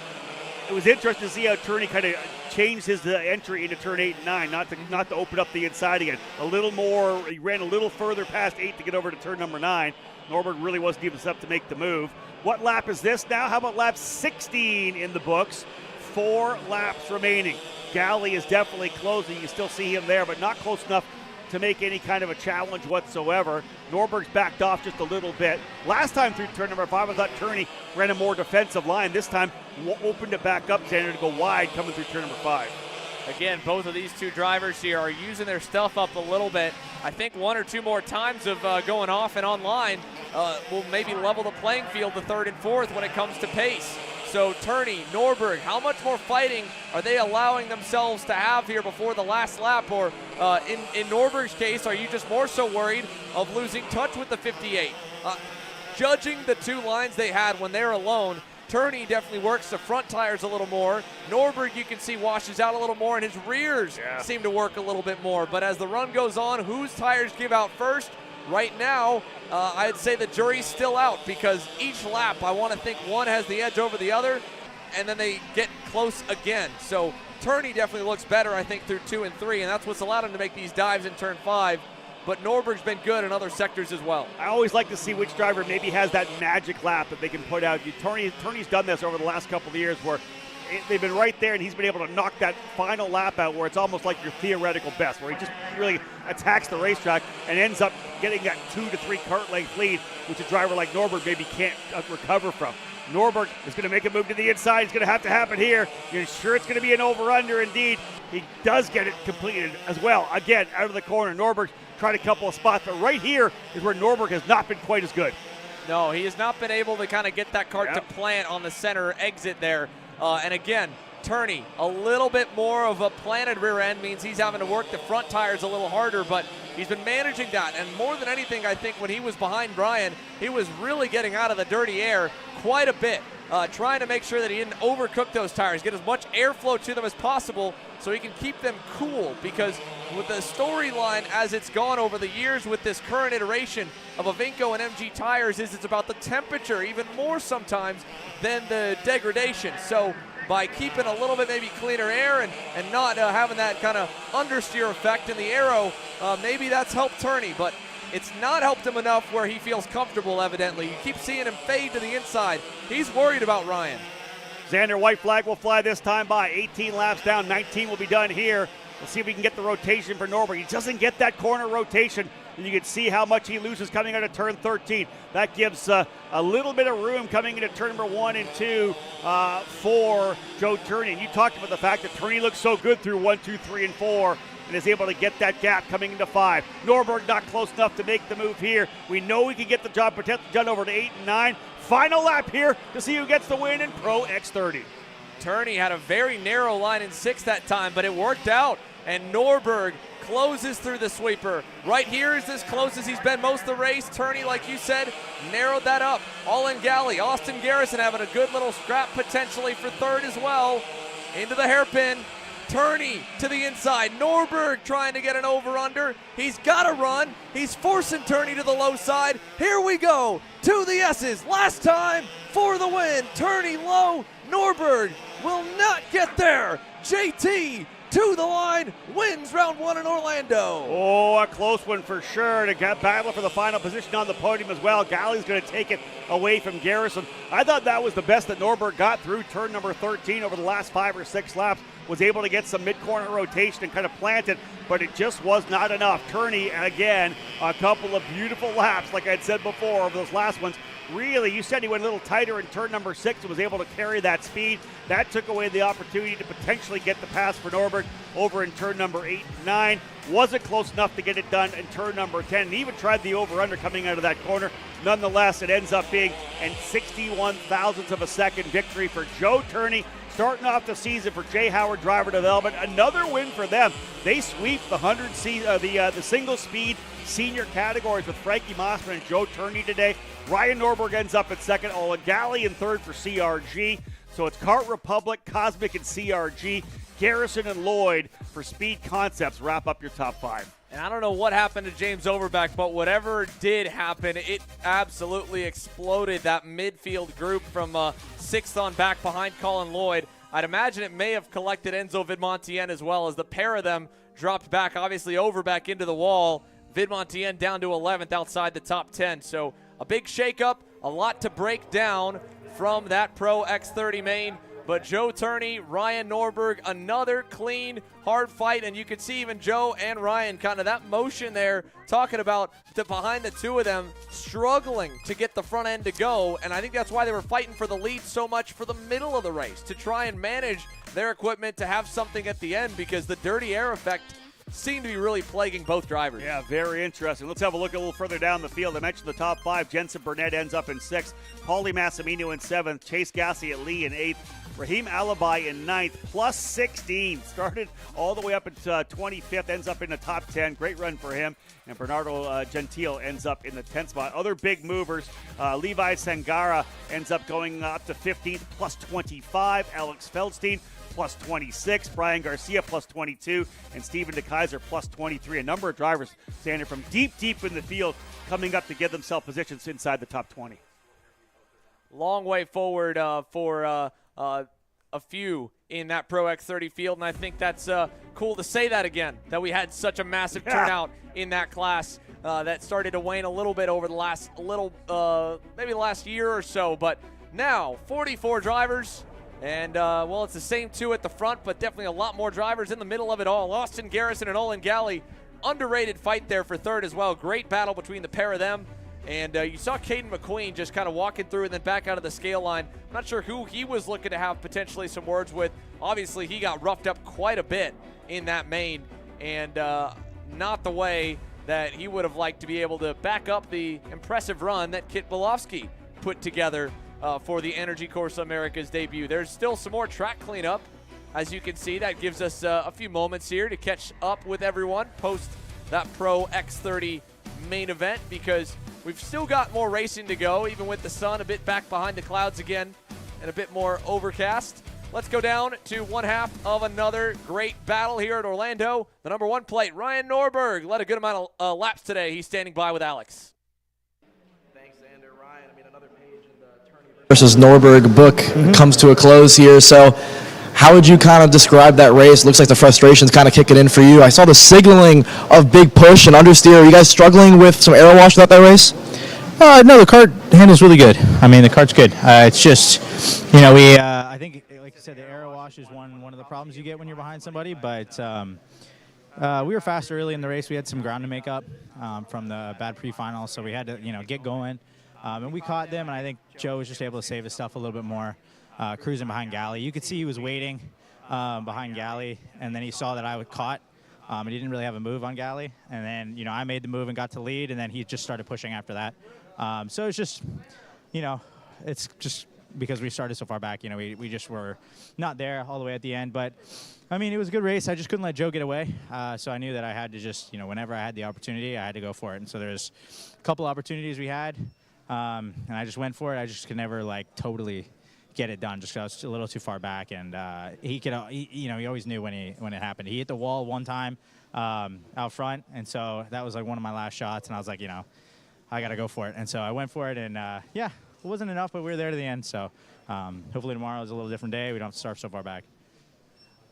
It was interesting to see how Turney kind of changed his entry into turn 8 and 9, not to open up the inside again. A little more, he ran a little further past 8 to get over to turn number 9. Norberg really wasn't even set up to make the move. What lap is this now? How about lap 16 in the books? 4 laps remaining. Galley is definitely closing. You still see him there, but not close enough to make any kind of a challenge whatsoever. Norberg's backed off just a little bit. Last time through turn number 5, I thought Turney ran a more defensive line. This time, opened it back up, Xander, to go wide coming through turn number 5. Again, both of these two drivers here are using their stealth up a little bit. I think 1 or 2 more times of going off and online will maybe level the playing field to 3rd and 4th when it comes to pace. So Turney, Norberg, how much more fighting are they allowing themselves to have here before the last lap? Or in Norberg's case, are you just more so worried of losing touch with the 58? Judging the 2 lines they had when they're alone, Turney definitely works the front tires a little more. Norberg, you can see, washes out a little more, and his rears seem to work a little bit more. But as the run goes on, whose tires give out first? Right now, I'd say the jury's still out, because each lap, I want to think one has the edge over the other, and then they get close again. So Turney definitely looks better, I think, through 2 and 3, and that's what's allowed him to make these dives in turn 5. But Norberg's been good in other sectors as well. I always like to see which driver maybe has that magic lap that they can put out. Turney's done this over the last couple of years where they've been right there, and he's been able to knock that final lap out where it's almost like your theoretical best, where he just really attacks the racetrack and ends up getting that 2 to 3 kart length lead, which a driver like Norberg maybe can't recover from. Norberg is going to make a move to the inside. It's going to have to happen here. You're sure it's going to be an over-under indeed. He does get it completed as well. Again, out of the corner. Norberg tried a couple of spots, but right here is where Norberg has not been quite as good. No, he has not been able to kind of get that kart to plant on the center exit there. And again, Turney, a little bit more of a planted rear end means he's having to work the front tires a little harder, but he's been managing that. And more than anything, I think when he was behind Brian, he was really getting out of the dirty air quite a bit, trying to make sure that he didn't overcook those tires, get as much airflow to them as possible so he can keep them cool, because with the storyline as it's gone over the years with this current iteration of Avinco and MG tires is it's about the temperature even more sometimes than the degradation. So by keeping a little bit maybe cleaner air and not having that kind of understeer effect in the aero, maybe that's helped Turney, but it's not helped him enough where he feels comfortable, evidently. You keep seeing him fade to the inside. He's worried about Ryan. Xander, white flag will fly this time by. 18 laps down, 19 will be done here. We'll see if we can get the rotation for Norberg. He doesn't get that corner rotation, and you can see how much he loses coming out of turn 13. That gives a little bit of room coming into turn number 1 and 2 for Joe Turney. And you talked about the fact that Turney looks so good through 1, 2, 3, and 4. And is able to get that gap coming into 5. Norberg not close enough to make the move here. We know he can get the job done over to 8 and 9. Final lap here to see who gets the win in Pro X30. Turney had a very narrow line in 6 that time, but it worked out. And Norberg closes through the sweeper. Right here is as close as he's been most of the race. Turney, like you said, narrowed that up. Olin Galley, Austin Garrison having a good little scrap potentially for 3rd as well. Into the hairpin. Turney to the inside. Norberg trying to get an over-under. He's got to run. He's forcing Turney to the low side. Here we go. To the S's. Last time for the win. Turney low. Norberg will not get there. JT to the line, wins round 1 in Orlando. Oh, a close one for sure. To get battle for the final position on the podium as well. Galley's going to take it away from Garrison. I thought that was the best that Norberg got through turn number 13 over the last 5 or 6 laps. Was able to get some mid-corner rotation and kind of plant it, but it just was not enough. Turney, again, a couple of beautiful laps, like I had said before, over those last ones. Really, you said he went a little tighter in turn number 6 and was able to carry that speed. That took away the opportunity to potentially get the pass for Norberg over in turn number 8 and 9. Wasn't close enough to get it done in turn number 10, and even tried the over-under coming out of that corner. Nonetheless, it ends up being a 61 thousandths of a second victory for Joe Turney, starting off the season for Jay Howard Driver Development. Another win for them. They sweep the single speed senior categories with Frankie Mossman and Joe Turney today. Ryan Norberg ends up at second, Owen Galley in third for CRG. So it's Kart Republic, Cosmic, and CRG. Garrison and Lloyd for Speed Concepts wrap up your top 5. And I don't know what happened to James Overbeck, but whatever did happen, it absolutely exploded that midfield group from 6th on back behind Colin Lloyd. I'd imagine it may have collected Enzo Vidmontien as well, as the pair of them dropped back, obviously Overbeck into the wall. Vidmontien down to 11th outside the top 10. So a big shakeup, a lot to break down from that Pro X30 main. But Joe Turney, Ryan Norberg, another clean, hard fight. And you can see even Joe and Ryan kind of that motion there, talking about behind the two of them struggling to get the front end to go. And I think that's why they were fighting for the lead so much for the middle of the race, to try and manage their equipment to have something at the end, because the dirty air effect seemed to be really plaguing both drivers. Yeah, very interesting. Let's have a look a little further down the field. I mentioned the top 5. Jensen Burnett ends up in 6th. Paulie Massimino in 7th. Chase Gassiet Lee in 8th. Raheem Alibi in 9th, plus 16. Started all the way up at 25th, ends up in the top 10. Great run for him. And Bernardo Gentile ends up in the 10th spot. Other big movers, Levi Sangara ends up going up to 15th, plus 25. Alex Feldstein, plus 26. Brian Garcia, plus 22. And Steven DeKaiser, plus 23. A number of drivers standing from deep in the field coming up to get themselves positions inside the top 20. Long way forward for a few in that Pro X30 field, and I think that's cool to say that again, that we had such a massive turnout in that class. That started to wane a little bit over the last maybe the last year or so, but now 44 drivers, and well, it's the same two at the front, but definitely a lot more drivers in the middle of it all. Austin Garrison and Olin Galley, underrated fight there for third as well. Great battle between the pair of them. And you saw Caden McQueen just kind of walking through and then back out of the scale line. I'm not sure who he was looking to have potentially some words with. Obviously, he got roughed up quite a bit in that main, and not the way that he would have liked to be able to back up the impressive run that Kit Bolofsky put together for the Energy Corsa America's debut. There's still some more track cleanup. As you can see, that gives us a few moments here to catch up with everyone post that Pro X30 main event, because we've still got more racing to go, even with the sun a bit back behind the clouds again and a bit more overcast. Let's go down to one half of another great battle here at Orlando. The number 1 plate, Ryan Norberg, led a good amount of laps today. He's standing by with Alex. Thanks, Xander. Ryan, I mean, another page in the Turney versus Norberg book comes to a close here. So how would you kind of describe that race? Looks like the frustration's kind of kicking in for you. I saw the signaling of big push and understeer. Are you guys struggling with some aero wash without that race? No, the kart handles really good. I mean, the kart's good. It's just, you know, I think, like you said, the aero wash is one of the problems you get when you're behind somebody. But we were fast early in the race. We had some ground to make up from the bad pre-final, so we had to, get going. And we caught them, and I think Joe was just able to save his stuff a little bit more. Cruising behind Galley. You could see he was waiting behind Galley, and then he saw that I was caught, and he didn't really have a move on Galley. And then, I made the move and got to lead, and then he just started pushing after that. So it's just, it's just because we started so far back, we just were not there all the way at the end. But, I mean, it was a good race. I just couldn't let Joe get away. So I knew that I had to just, whenever I had the opportunity, I had to go for it. And so there's a couple opportunities we had, and I just went for it. I just could never, totally get it done just because I was a little too far back, and he always knew when it happened. He hit the wall one time out front, and so that was one of my last shots, and I was like, I got to go for it. And so I went for it, and yeah, it wasn't enough, but we were there to the end. So hopefully tomorrow is a little different day. We don't have to start so far back.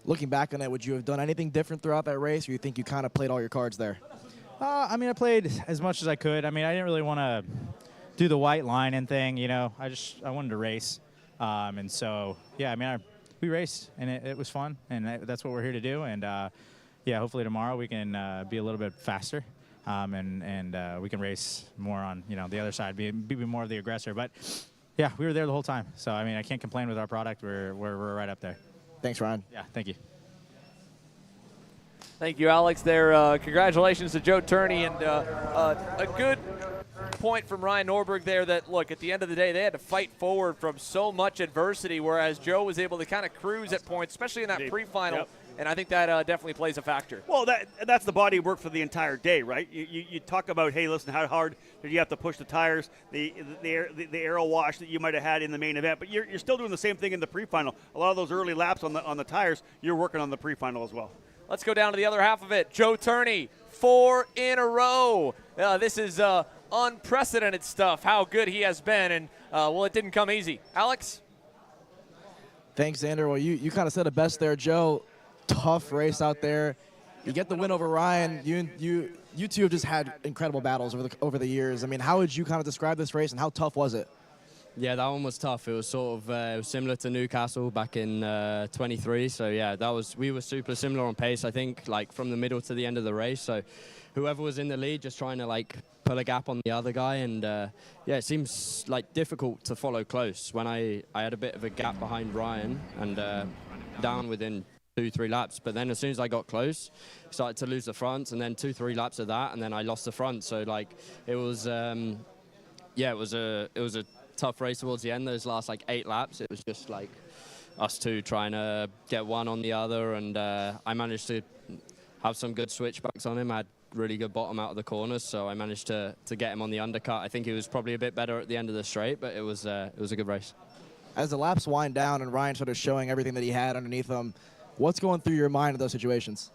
Looking back on it, would you have done anything different throughout that race, or you think you kind of played all your cards there? I mean, I played as much as I could. I mean, I didn't really want to do the white line and thing, you know. I wanted to race. And so, yeah, I mean, we raced, and it was fun, and that's what we're here to do. And, yeah, hopefully tomorrow we can be a little bit faster, and we can race more on, you know, the other side, be more of the aggressor. But, yeah, we were there the whole time. So, I mean, I can't complain with our product. We're right up there. Thanks, Ryan. Yeah, thank you. Thank you, Alex. There, congratulations to Joe Turney, and a good point from Ryan Norberg there that, look, at the end of the day, they had to fight forward from so much adversity, whereas Joe was able to kind of cruise at points, especially in that pre-final, and I think that definitely plays a factor. Well, that's the body of work for the entire day, right? You talk about, hey, listen, how hard did you have to push the tires, the aero wash that you might have had in the main event, but you're still doing the same thing in the pre-final. A lot of those early laps on the tires, you're working on the pre-final as well. Let's go down to the other half of it. Joe Turney, 4 in a row. This is unprecedented stuff, how good he has been, and, well, it didn't come easy. Alex? Thanks, Xander. Well, you kind of said it best there, Joe. Tough race out there. You get the win over Ryan. You two have just had incredible battles over the years. I mean, how would you kind of describe this race, and how tough was it? Yeah, that one was tough. It was sort of it was similar to Newcastle back in 23. So yeah, we were super similar on pace. I think like from the middle to the end of the race. So whoever was in the lead, just trying to like pull a gap on the other guy. And yeah, it seems like difficult to follow close. When I had a bit of a gap behind Ryan and down within 2-3 laps. But then as soon as I got close, started to lose the front, and then 2-3 laps of that, and then I lost the front. So like it was yeah, it was a tough race towards the end. Those last like 8 laps, it was just like us two trying to get one on the other, and I managed to have some good switchbacks on him. I had really good bottom out of the corners, so I managed to get him on the undercut. I think he was probably a bit better at the end of the straight, but it was a good race. As the laps wind down and Ryan started showing everything that he had underneath him, what's going through your mind in those situations?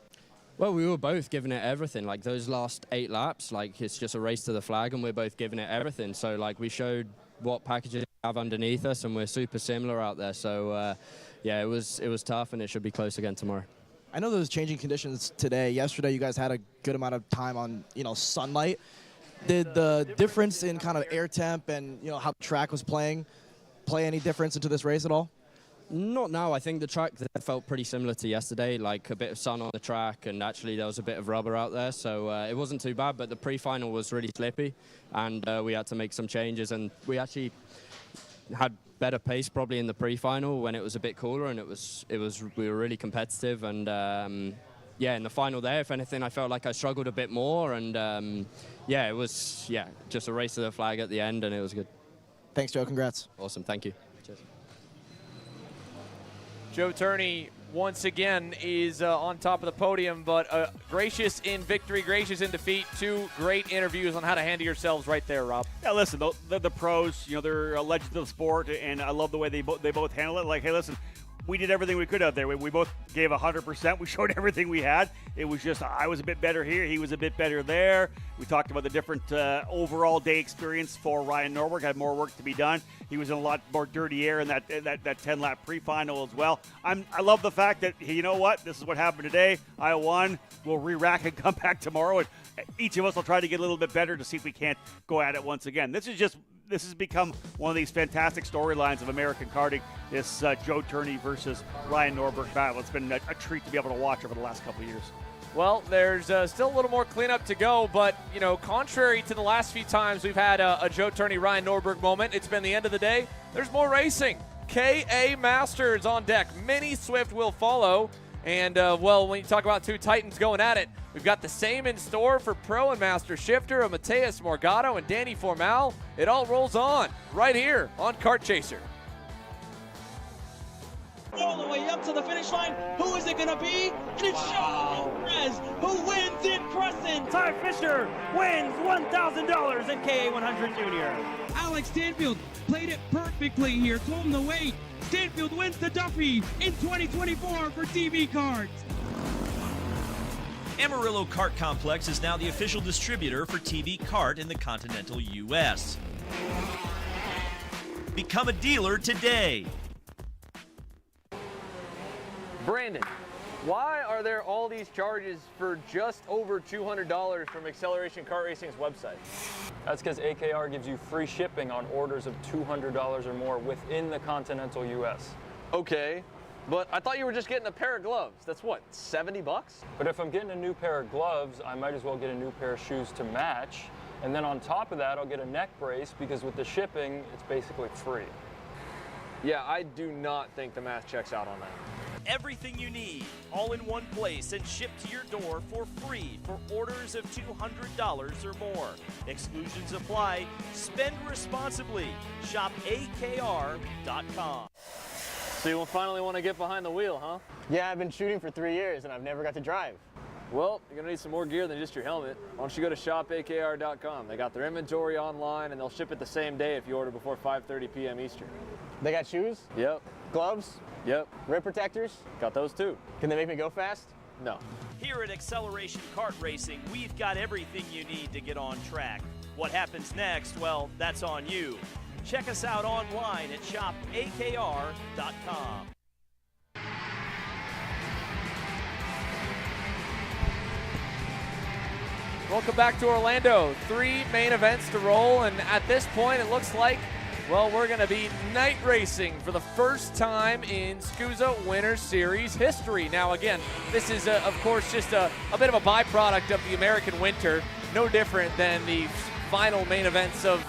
Well, we were both giving it everything. Like those last 8 laps, like it's just a race to the flag, and we're both giving it everything. So like we showed what packages we have underneath us, and we're super similar out there. So yeah, it was tough, and it should be close again tomorrow. I know those changing conditions today. Yesterday, you guys had a good amount of time on sunlight. Did the difference in kind of air temp and how the track was play any difference into this race at all? Not now. I think the track felt pretty similar to yesterday, like a bit of sun on the track, and actually there was a bit of rubber out there, so it wasn't too bad, but the pre-final was really slippy, and we had to make some changes, and we actually had better pace probably in the pre-final when it was a bit cooler, and we were really competitive, and yeah, in the final there, if anything, I felt like I struggled a bit more, and yeah, it was just a race to the flag at the end, and it was good. Thanks, Joe. Congrats. Awesome. Thank you. Cheers. Joe Turney, once again, is on top of the podium, but gracious in victory, gracious in defeat. 2 great interviews on how to handle yourselves right there, Rob. Yeah, listen, the pros, they're legends of the sport, and I love the way they both handle it. Like, hey, listen, we did everything we could out there. We both gave 100%. We showed everything we had. It was just I was a bit better here. He was a bit better there. We talked about the different overall day experience for Ryan Norberg. Had more work to be done. He was in a lot more dirty air in that 10-lap pre-final as well. I love the fact that, you know what, this is what happened today. I won. We'll re-rack and come back tomorrow. And each of us will try to get a little bit better to see if we can't go at it once again. This has become one of these fantastic storylines of American karting, this Joe Turney versus Ryan Norberg battle. It's been a treat to be able to watch over the last couple of years. Well, there's still a little more cleanup to go, but, contrary to the last few times we've had a Joe Turney, Ryan Norberg moment, it's been the end of the day. There's more racing. KA Masters on deck. Mini Swift will follow. And, well, when you talk about 2 Titans going at it, we've got the same in store for Pro and Master Shifter of Mateus Morgado and Danny Formal. It all rolls on right here on Kart Chaser. All the way up to the finish line. Who is it going to be? And it's Sean Perez who wins in Crescent. Ty Fisher wins $1,000 in KA100 Junior. Alex Stanfield played it perfectly here, told him to wait. Stanfield wins the Duffy in 2024 for TV Kart. Amarillo Kart Complex is now the official distributor for TV Kart in the continental U.S. Become a dealer today. Brandon, Why are there all these charges for just over $200 from Acceleration Kart Racing's website? That's because AKR gives you free shipping on orders of $200 or more within the continental US. Okay, but I thought you were just getting a pair of gloves. That's what, 70 bucks? But if I'm getting a new pair of gloves, I might as well get a new pair of shoes to match. And then on top of that, I'll get a neck brace because with the shipping, it's basically free. Yeah, I do not think the math checks out on that. Everything you need, all in one place and shipped to your door for free for orders of $200 or more. Exclusions apply. Spend responsibly. Shop AKR.com. So you finally want to get behind the wheel, huh? Yeah, I've been shooting for 3 years and I've never got to drive. Well, you're going to need some more gear than just your helmet. Why don't you go to shopakr.com. They got their inventory online, and they'll ship it the same day if you order before 5:30 p.m. Eastern. They got shoes? Yep. Gloves? Yep. Rim protectors? Got those too. Can they make me go fast? No. Here at Acceleration Kart Racing, we've got everything you need to get on track. What happens next? Well, that's on you. Check us out online at shopakr.com. Welcome back to Orlando. 3 main events to roll, and at this point it looks like, well, we're going to be night racing for the first time in SKUSA Winter Series history. Now again, this is of course just a bit of a byproduct of the American winter, no different than the final main events of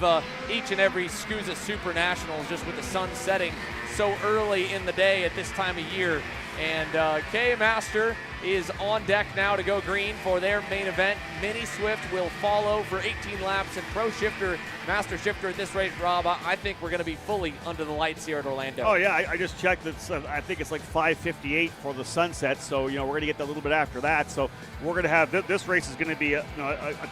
each and every SKUSA Super Nationals, just with the sun setting so early in the day at this time of year. And KA Master is on deck now to go green for their main event. Mini Swift will follow for 18 laps, and Pro Shifter, Master Shifter at this rate, Rob, I think we're going to be fully under the lights here at Orlando. Oh, yeah, I just checked. It's, I think it's like 5:58 for the sunset, so, you know, we're going to get a little bit after that. So we're going to have, this race is going to be a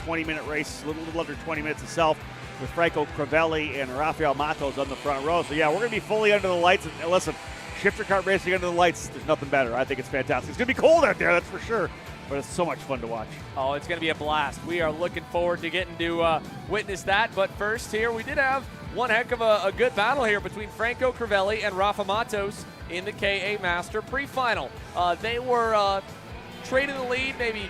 20-minute race, a little under 20 minutes itself, with Franco Crivelli and Rafael Matos on the front row. So, yeah, we're going to be fully under the lights. And listen, shifter kart racing under the lights, there's nothing better. I think it's fantastic. It's going to be cold out there, that's for sure, but it's so much fun to watch. Oh, it's going to be a blast. We are looking forward to getting to witness that. But first here, we did have one heck of a good battle here between Franco Crivelli and Rafa Matos in the KA Master Prefinal. They were trading the lead maybe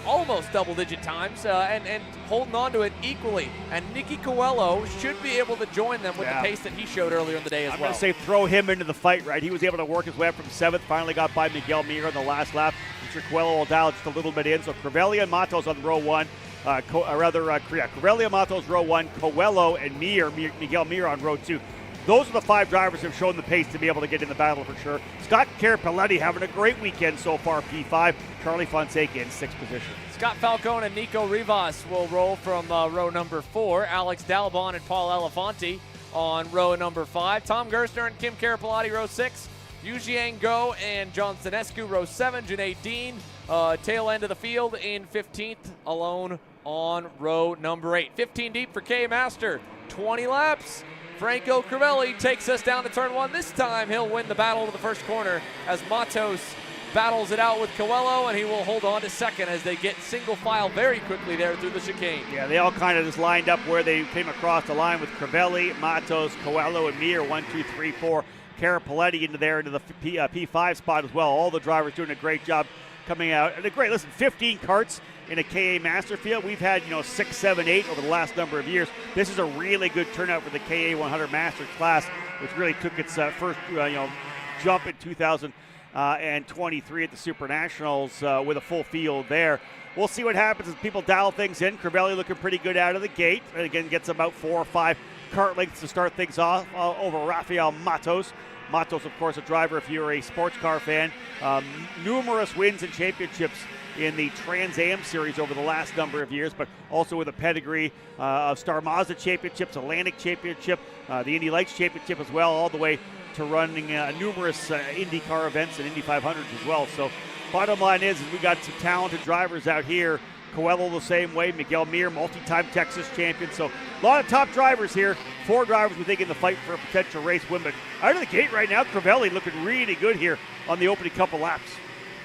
almost double-digit times and holding on to it equally. And Nicky Coelho should be able to join them with the pace that he showed earlier in the day as well. I'm going to say throw him into the fight, right? He was able to work his way up from 7th, finally got by Miguel Mir on the last lap. I'm sure Coelho will dial just a little bit in. So Crivelli and Matos on row 1. Crivelli and Matos row 1, Coelho and Miguel Mir on row 2. Those are the 5 drivers who have shown the pace to be able to get in the battle for sure. Scott Carapelletti having a great weekend so far, P5. Charlie Fonseca in 6th position. Scott Falcone and Nico Rivas will roll from row number 4. Alex Dalbon and Paul Elefanti on row number 5. Tom Gerstner and Kim Carapelletti, row 6. Yujiang Go and John Sinescu, row 7. Janae Dean, tail end of the field in 15th, alone on row number 8. 15 deep for K Master, 20 laps. Franco Crivelli takes us down to turn 1. This time he'll win the battle to the first corner as Matos battles it out with Coelho, and he will hold on to 2nd as they get single file very quickly there through the chicane. Yeah, they all kind of just lined up where they came across the line with Crivelli, Matos, Coelho, and Mir, 1, 2, 3, 4. Carapelletti into the P5 spot as well. All the drivers doing a great job coming out. And great, listen, 15 karts in a KA Master field. We've had, 6, 7, 8 over the last number of years. This is a really good turnout for the KA 100 Master class, which really took its first, jump in 2023 at the Super Nationals with a full field there. We'll see what happens as people dial things in. Crivelli looking pretty good out of the gate. And again, gets about 4 or 5 kart lengths to start things off over Rafael Matos. Matos, of course, a driver if you're a sports car fan. Numerous wins and championships in the Trans Am Series over the last number of years, but also with a pedigree of Star Mazda Championships, Atlantic Championship, the Indy Lights Championship as well, all the way to running numerous IndyCar events and Indy 500s as well. So bottom line is we got some talented drivers out here. Coelho the same way, Miguel Mir, multi-time Texas champion. So a lot of top drivers here. 4 drivers we think in the fight for a potential race win. But out of the gate right now, Crivelli looking really good here on the opening couple laps.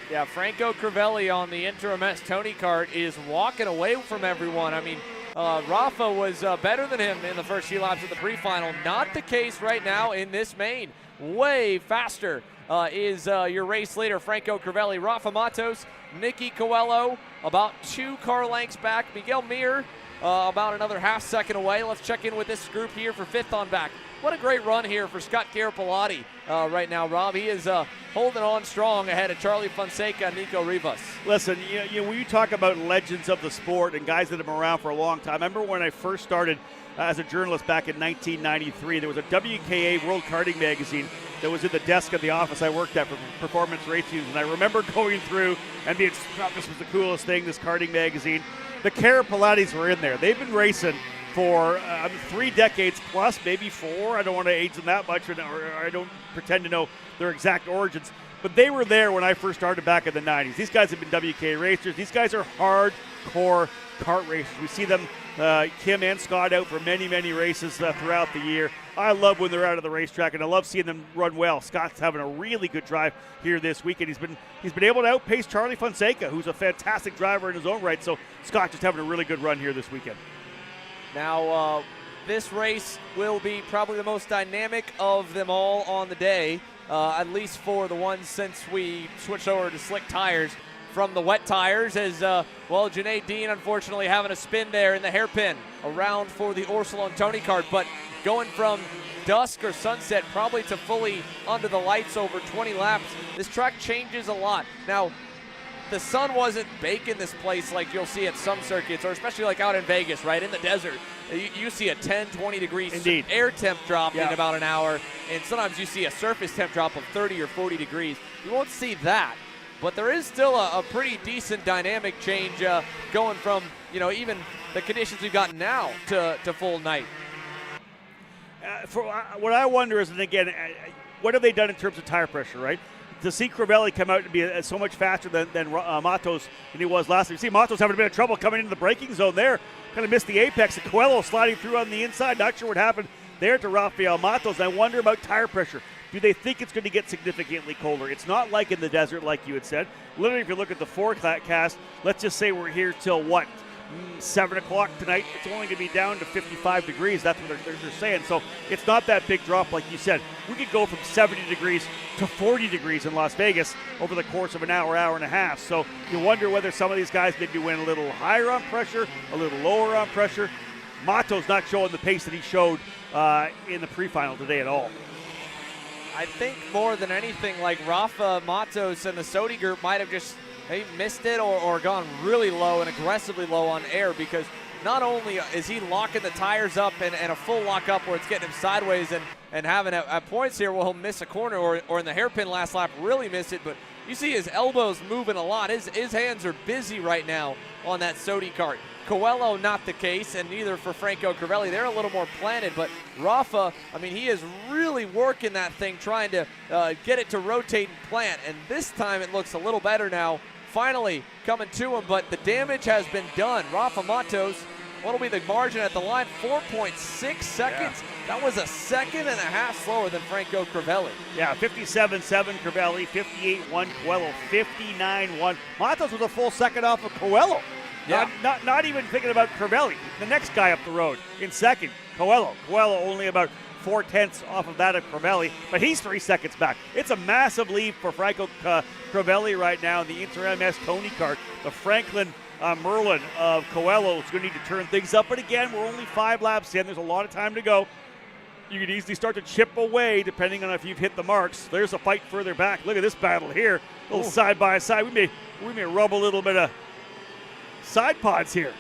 Yeah, Franco Crivelli on the Interim S Tony kart is walking away from everyone. I mean, Rafa was better than him in the first few laps of the pre-final. Not the case right now in this main. way faster is your race leader, Franco Crivelli. Rafa Matos, Nicky Coelho, about 2 car lengths back. Miguel Mir, about another half second away. Let's check in with this group here for 5th on back. What a great run here for Scott Carapolati right now, Rob. He is holding on strong ahead of Charlie Fonseca and Nico Rivas. Listen, when you talk about legends of the sport and guys that have been around for a long time, I remember when I first started as a journalist back in 1993, there was a WKA World Karting magazine that was in the desk of the office I worked at for Performance Race News, and I remember going through and being, this was the coolest thing, this karting magazine. The Carapolatis were in there. They've been racing for 3 decades plus, maybe 4. I don't want to age them that much, or I don't pretend to know their exact origins. But they were there when I first started back in the 90s. These guys have been WK racers. These guys are hardcore kart racers. We see them, Kim and Scott, out for many, many races throughout the year. I love when they're out of the racetrack, and I love seeing them run well. Scott's having a really good drive here this weekend. He's been able to outpace Charlie Fonseca, who's a fantastic driver in his own right. So Scott just having a really good run here this weekend. Now, this race will be probably the most dynamic of them all on the day, at least for the ones since we switched over to slick tires from the wet tires, as, Janae Dean unfortunately having a spin there in the hairpin around for the Ursula and Tony Kart, but going from dusk or sunset probably to fully under the lights over 20 laps, this track changes a lot. Now, the sun wasn't baking this place like you'll see at some circuits, or especially like out in Vegas, right? In the desert, you see a 10, 20 degrees air temp drop in about an hour, and sometimes you see a surface temp drop of 30 or 40 degrees. You won't see that, but there is still a pretty decent dynamic change going from, even the conditions we've got now to full night. What I wonder is, and again, what have they done in terms of tire pressure, right? To see Crivelli come out and be so much faster than Matos than he was last time. You see Matos having a bit of trouble coming into the braking zone there. Kind of missed the apex. And Coelho sliding through on the inside. Not sure what happened there to Rafael Matos. I wonder about tire pressure. Do they think it's going to get significantly colder? It's not like in the desert, like you had said. Literally, if you look at the forecast, let's just say we're here till what? 7 o'clock tonight. It's only going to be down to 55 degrees. That's what they're saying. So it's not that big drop, like you said. We could go from 70 degrees to 40 degrees in Las Vegas over the course of an hour, hour and a half. So you wonder whether some of these guys maybe went a little higher on pressure, a little lower on pressure. Mato's not showing the pace that he showed in the pre-final today at all. I think more than anything, like Rafa Matos and the Sodi group might have just missed it or gone really low and aggressively low on air, because not only is he locking the tires up and a full lock up where it's getting him sideways and having at points here where he'll miss a corner or in the hairpin last lap really miss it, but you see his elbows moving a lot. His hands are busy right now on that Sodi kart. Coelho, not the case, and neither for Franco Crivelli. They're a little more planted, but Rafa, he is really working that thing, trying to get it to rotate and plant, and this time it looks a little better now. Finally coming to him, but the damage has been done. Rafa Matos, what'll be the margin at the line? 4.6 seconds. That was a second and a half slower than Franco Crivelli. Yeah, 57.7 Crivelli, 58.1 Coelho, 59.1. Matos was a full second off of Coelho. Yeah. Not even thinking about Crivelli. The next guy up the road in second, Coelho. Coelho only about 4/10 off of that of Crivelli, but he's 3 seconds back. It's a massive lead for Franco Crivelli right now in the Inter-MS Tony Kart. The Franklin Merlin of Coelho is going to need to turn things up, but again, we're only 5 laps in. There's a lot of time to go. You can easily start to chip away depending on if you've hit the marks. There's a fight further back. Look at this battle here. A little side by side. We may rub a little bit of side pods here.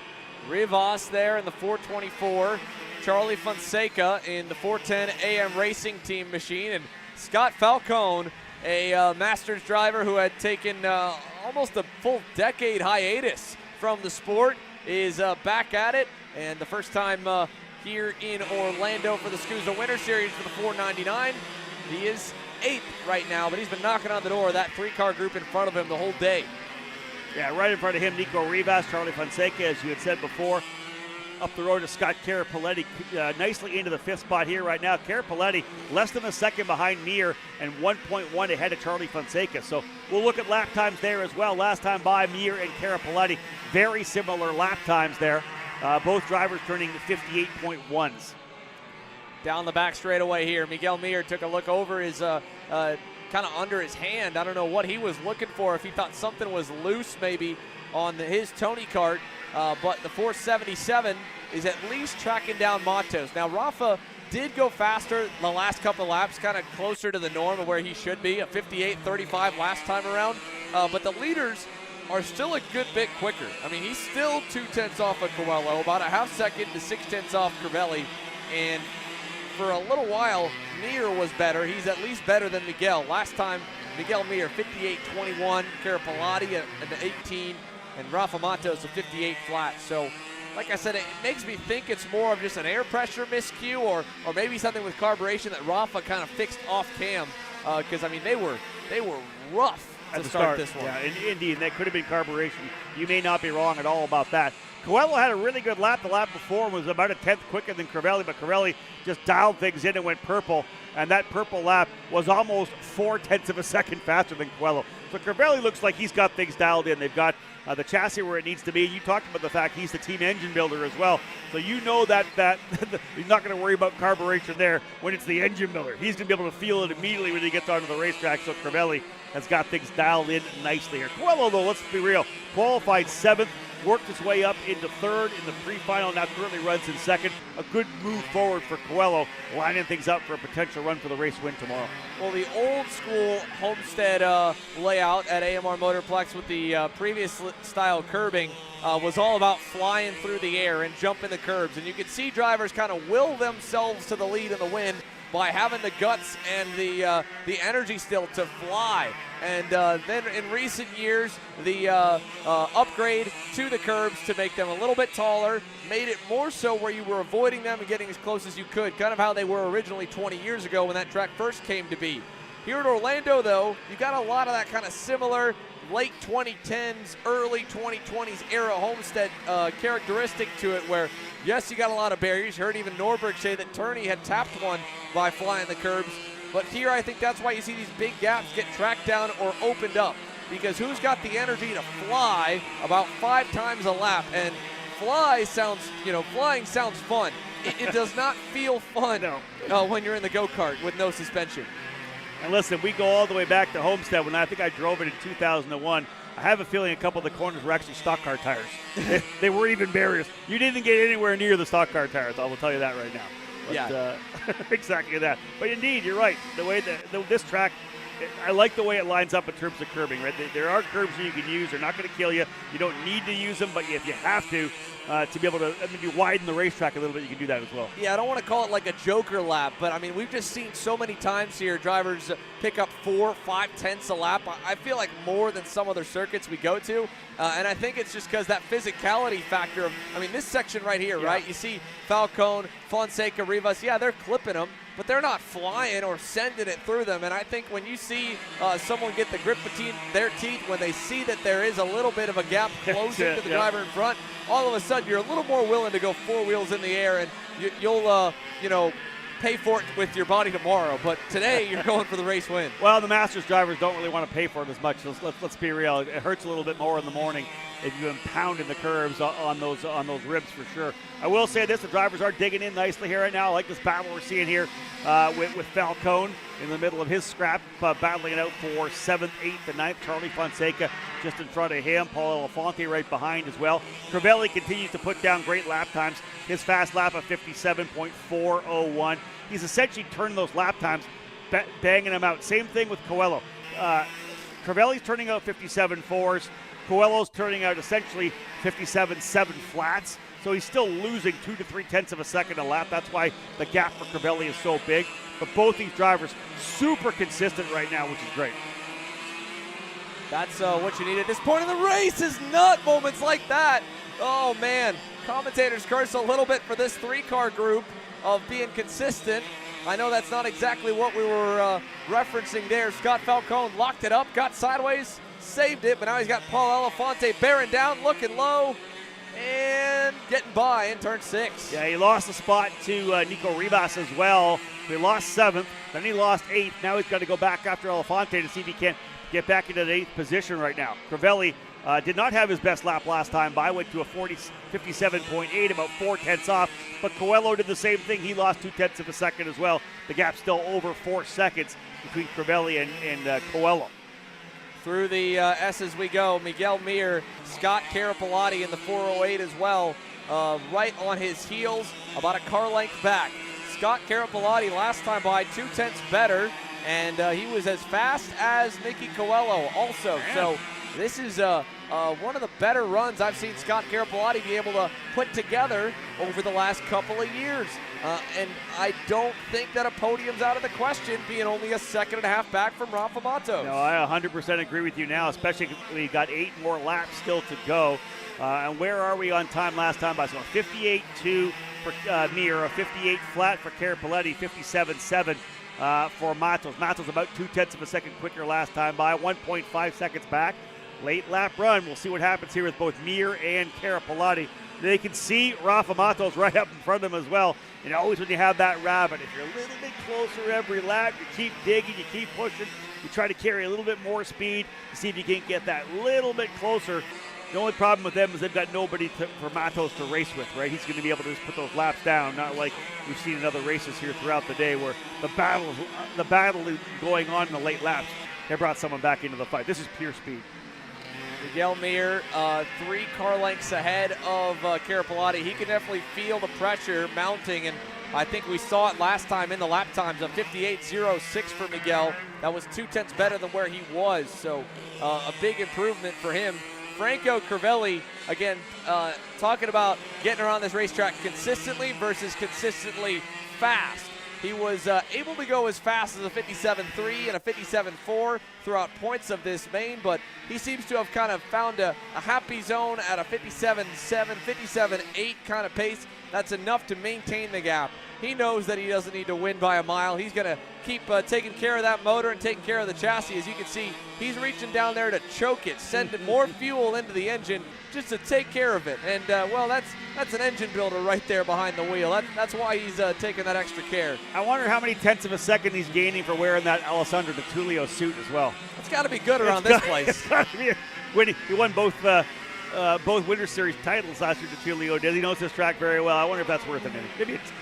Rivas there in the 424. Charlie Fonseca in the 410 AM Racing Team machine, and Scott Falcone, a Masters driver who had taken almost a full decade hiatus from the sport, is back at it, and the first time here in Orlando for the SKUSA Winter Series for the 499. He is 8th right now, but he's been knocking on the door of that 3-car group in front of him the whole day. Yeah, right in front of him, Nico Rivas, Charlie Fonseca, as you had said before. Up the road to Scott Carapolletti, nicely into the 5th spot here right now. Carapolletti less than a second behind Mir and 1.1 ahead of Charlie Fonseca. So we'll look at lap times there as well. Last time by, Mir and Carapolletti, very similar lap times there. Both drivers turning 58.1s. Down the back straightaway here. Miguel Mir took a look over his, kind of under his hand. I don't know what he was looking for, if he thought something was loose maybe on his Tony kart. But the 477 is at least tracking down Matos. Now, Rafa did go faster the last couple of laps, kind of closer to the norm of where he should be, a 58.35 last time around. But the leaders are still a good bit quicker. I mean, he's still 2/10 off of Coelho, about a half second to 6/10 off Crivelli. And for a little while, Mir was better. He's at least better than Miguel. Last time, Miguel Mir, 58.21, Carapalati at 18, and Rafa Matos a 58 flat. So, like I said, it makes me think it's more of just an air pressure miscue or maybe something with carburation that Rafa kind of fixed off cam. Because, I mean, they were rough at to start this one. Yeah, indeed, that could have been carburation. You may not be wrong at all about that. Coelho had a really good lap. The lap before was about a 10th quicker than Crivelli, but Crivelli just dialed things in and went purple, and that purple lap was almost 4/10 of a second faster than Coelho. So Crivelli looks like he's got things dialed in. They've got the chassis where it needs to be. You talked about the fact he's the team engine builder as well. So you know that he's not going to worry about carburation there when it's the engine builder. He's going to be able to feel it immediately when he gets onto the racetrack. So Crivelli has got things dialed in nicely here. Coelho, though, let's be real, qualified 7th, worked his way up into 3rd in the pre-final, now currently runs in 2nd. A good move forward for Coelho, lining things up for a potential run for the race win tomorrow. Well, the old school Homestead layout at AMR Motorplex with the previous style curbing was all about flying through the air and jumping the curbs. And you could see drivers kind of will themselves to the lead in the win by having the guts and the energy still to fly. And then in recent years, the upgrade to the curbs to make them a little bit taller made it more so where you were avoiding them and getting as close as you could, kind of how they were originally 20 years ago when that track first came to be. Here at Orlando, though, you got a lot of that kind of similar late 2010s, early 2020s era Homestead characteristic to it where, yes, you got a lot of barriers. You heard even Norberg say that Turney had tapped one by flying the curbs. But here I think that's why you see these big gaps get tracked down or opened up, because who's got the energy to fly about 5 times a lap? And flying sounds fun. It does not feel fun when you're in the go-kart with no suspension. And listen, we go all the way back to Homestead when I think I drove it in 2001. I have a feeling a couple of the corners were actually stock car tires. They weren't even barriers. You didn't get anywhere near the stock car tires. I will tell you that right now. But, yeah. Exactly that. But indeed, you're right. The way this track, I like the way it lines up in terms of curbing. Right, there are curbs that you can use. They're not going to kill you. You don't need to use them, but if you have to be able to maybe widen the racetrack a little bit, you can do that as well. Yeah, I don't want to call it like a joker lap, but I mean, we've just seen so many times here drivers pick up 4-5 tenths a lap. I feel like more than some other circuits we go to, and I think it's just because that physicality factor of, I mean, this section right here, right? You see Falcone, Fonseca, Rivas, yeah, they're clipping them, but they're not flying or sending it through them. And I think when you see someone get the grip between their teeth, when they see that there is a little bit of a gap closing to the driver in front, all of a sudden you're a little more willing to go 4 wheels in the air, and you'll pay for it with your body tomorrow. But today you're going for the race win. Well, the Masters drivers don't really want to pay for it as much. Let's be real. It hurts a little bit more in the morning if you've been pounding the curves on those ribs for sure. I will say this: the drivers are digging in nicely here right now. I like this battle we're seeing here with Falcone in the middle of his scrap, battling it out for 7th, 8th, and 9th. Charlie Fonseca just in front of him. Paul Elefante right behind as well. Crivelli continues to put down great lap times. His fast lap of 57.401. He's essentially turning those lap times, banging them out. Same thing with Coelho. Crivelli's turning out 57.4s. Coelho's turning out essentially 57.7 flats. So he's still losing 2 to 3 tenths of a second a lap. That's why the gap for Crivelli is so big. But both these drivers super consistent right now, which is great. That's what you need at this point in the race, is nut moments like that. Oh, man. Commentators curse a little bit for this 3-car group of being consistent. I know that's not exactly what we were referencing there. Scott Falcone locked it up, got sideways, saved it, but now he's got Paul Elefante bearing down, looking low, and getting by in turn 6. Yeah, he lost the spot to Nico Rivas as well. He lost 7th, then he lost 8th. Now he's got to go back after Elefante to see if he can get back into the 8th position right now. Crivelli Did not have his best lap last time by, went to a 57.8, about 4/10 off. But Coelho did the same thing. He lost 2/10 of a second as well. The gap's still over 4 seconds between Crivelli and Coelho. Through the S's we go. Miguel Mir, Scott Carapolati in the 408 as well. Right on his heels, about a car length back. Scott Carapolati last time by 2/10 better, and he was as fast as Nicky Coelho also. Man. So this is one of the better runs I've seen Scott Carapolati be able to put together over the last couple of years. And I don't think that a podium's out of the question, being only a second and a half back from Rafa Matos. No, I 100% agree with you now, especially if we've got 8 more laps still to go. And where are we on time last time by? So 58.2 for Mir, a 58 flat for Carapolati, 57.7 for Matos. Matos about 2/10 of a second quicker last time by, 1.5 seconds back. Late lap run. We'll see what happens here with both Mir and Carapolati. They can see Rafa Matos right up in front of them as well. And always when you have that rabbit, if you're a little bit closer every lap, you keep digging, you keep pushing, you try to carry a little bit more speed to see if you can get that little bit closer. The only problem with them is they've got nobody for Matos to race with, right? He's going to be able to just put those laps down, not like we've seen in other races here throughout the day where the battle is going on in the late laps. They brought someone back into the fight. This is pure speed. Miguel Mir, 3 car lengths ahead of Carapolati. He can definitely feel the pressure mounting, and I think we saw it last time in the lap times, a 58.06 for Miguel. That was 2/10 better than where he was, so a big improvement for him. Franco Crivelli, again, talking about getting around this racetrack consistently versus consistently fast. He was able to go as fast as a 57.3 and a 57.4 throughout points of this main, but he seems to have kind of found a happy zone at a 57.7, 57.8 kind of pace. That's enough to maintain the gap. He knows that he doesn't need to win by a mile. He's going to keep taking care of that motor and taking care of the chassis. As you can see, he's reaching down there to choke it, sending more fuel into the engine just to take care of it. And, well, that's an engine builder right there behind the wheel. That's why he's taking that extra care. I wonder how many tenths of a second he's gaining for wearing that Alessandro Di Tullio suit as well. It's got to be good around this place. It's gotta be he won both Winter Series titles last year. Di Tullio did. He knows this track very well. I wonder if that's worth it.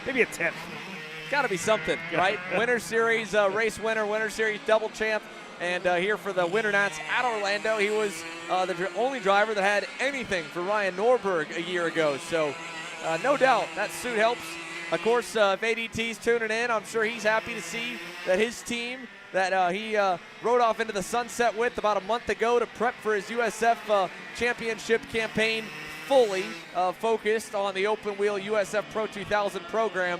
Maybe a tenth. Got to be something, right? Winter Series race winner, Winter Series double champ, and here for the Winter Nats at Orlando. He was the only driver that had anything for Ryan Norberg a year ago. So no doubt that suit helps. Of course, if ADT's tuning in, I'm sure he's happy to see that his team that he rode off into the sunset with about a month ago to prep for his USF championship campaign, fully focused on the open wheel USF Pro 2000 program,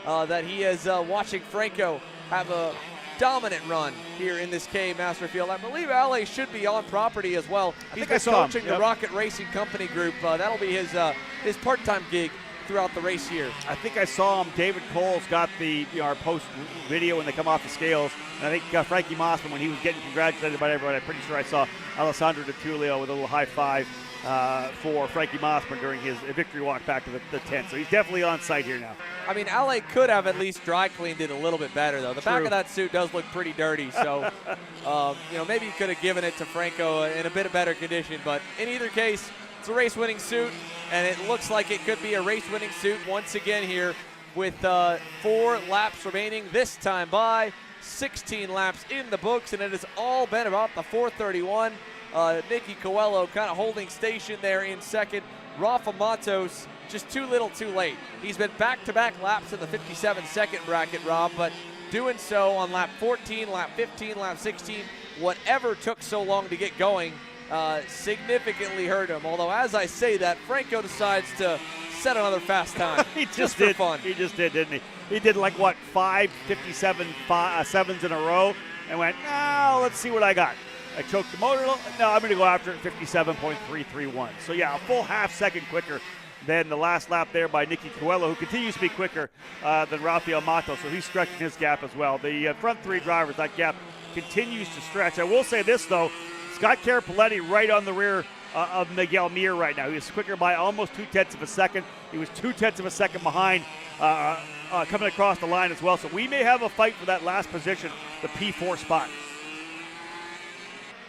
that he is watching Franco have a dominant run here in this K Master Field. I believe Ale should be on property as well. He's been coaching the Rocket Racing Company group. That'll be his part-time gig throughout the race year. I think I saw him. David Cole's got the our post video when they come off the scales. And I think Frankie Mossman, when he was getting congratulated by everybody, I'm pretty sure I saw Alessandro Di Tullio with a little high five for Frankie Mossman during his victory walk back to the tent. So he's definitely on site here now. I mean, Ale could have at least dry cleaned it a little bit better, though. The back of that suit does look pretty dirty, so maybe he could have given it to Franco in a bit of better condition. But in either case, it's a race-winning suit, and it looks like it could be a race-winning suit once again here with 4 laps remaining this time by, 16 laps in the books, and it has all been about the 431. Nicky Coelho kind of holding station there in second. Rafa Matos just too little too late. He's been back-to-back laps in the 57-second bracket, Rob, but doing so on lap 14, lap 15, lap 16, whatever took so long to get going, significantly hurt him. Although, as I say that, Franco decides to set another fast time. He just did. For fun. He just did, didn't he? He did like, what, 5 57.7s in a row and went, no, let's see what I got. I choked the motor. No, I'm going to go after it, 57.331. So, yeah, a full half-second quicker than the last lap there by Nicky Coelho, who continues to be quicker than Rafael Matos, so he's stretching his gap as well. The front 3 drivers, that gap continues to stretch. I will say this, though. Scott Carapolati right on the rear of Miguel Mir right now. He was quicker by almost 2/10 of a second. He was 2/10 of a second behind coming across the line as well. So we may have a fight for that last position, the P4 spot.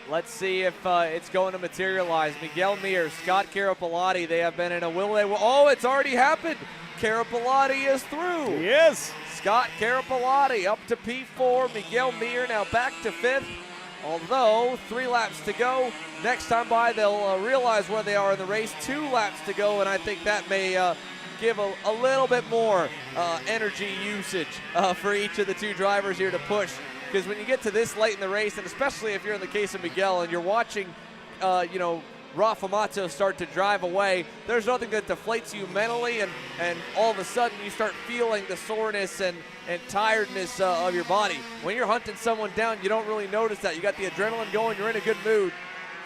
Let's see if it's going to materialize. Miguel Mir, Scott Carapalati, they have been in a oh, it's already happened. Carapalati is through. He is. Scott Carapalati up to P4. Miguel Mir now back to 5th. Although 3 laps to go. Next time by, they'll realize where they are in the race. 2 laps to go, and I think that may give a little bit more energy usage for each of the 2 drivers here to push. Because when you get to this late in the race, and especially if you're in the case of Miguel and you're watching, Rafa Mato start to drive away, there's nothing that deflates you mentally, and all of a sudden you start feeling the soreness and tiredness of your body. When you're hunting someone down, you don't really notice that. You got the adrenaline going, you're in a good mood.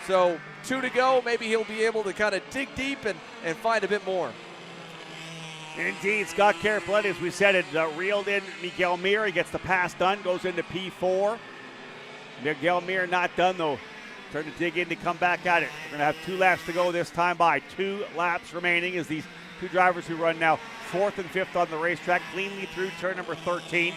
So 2 to go, maybe he'll be able to kind of dig deep and find a bit more. Indeed, Scott Carapalati, as we said, it reeled in Miguel Mir. He gets the pass done, goes into P4. Miguel Mir not done, though. Trying to dig in to come back at it. We're going to have 2 laps to go this time by. 2 laps remaining as these 2 drivers who run now 4th and 5th on the racetrack cleanly through turn number 13.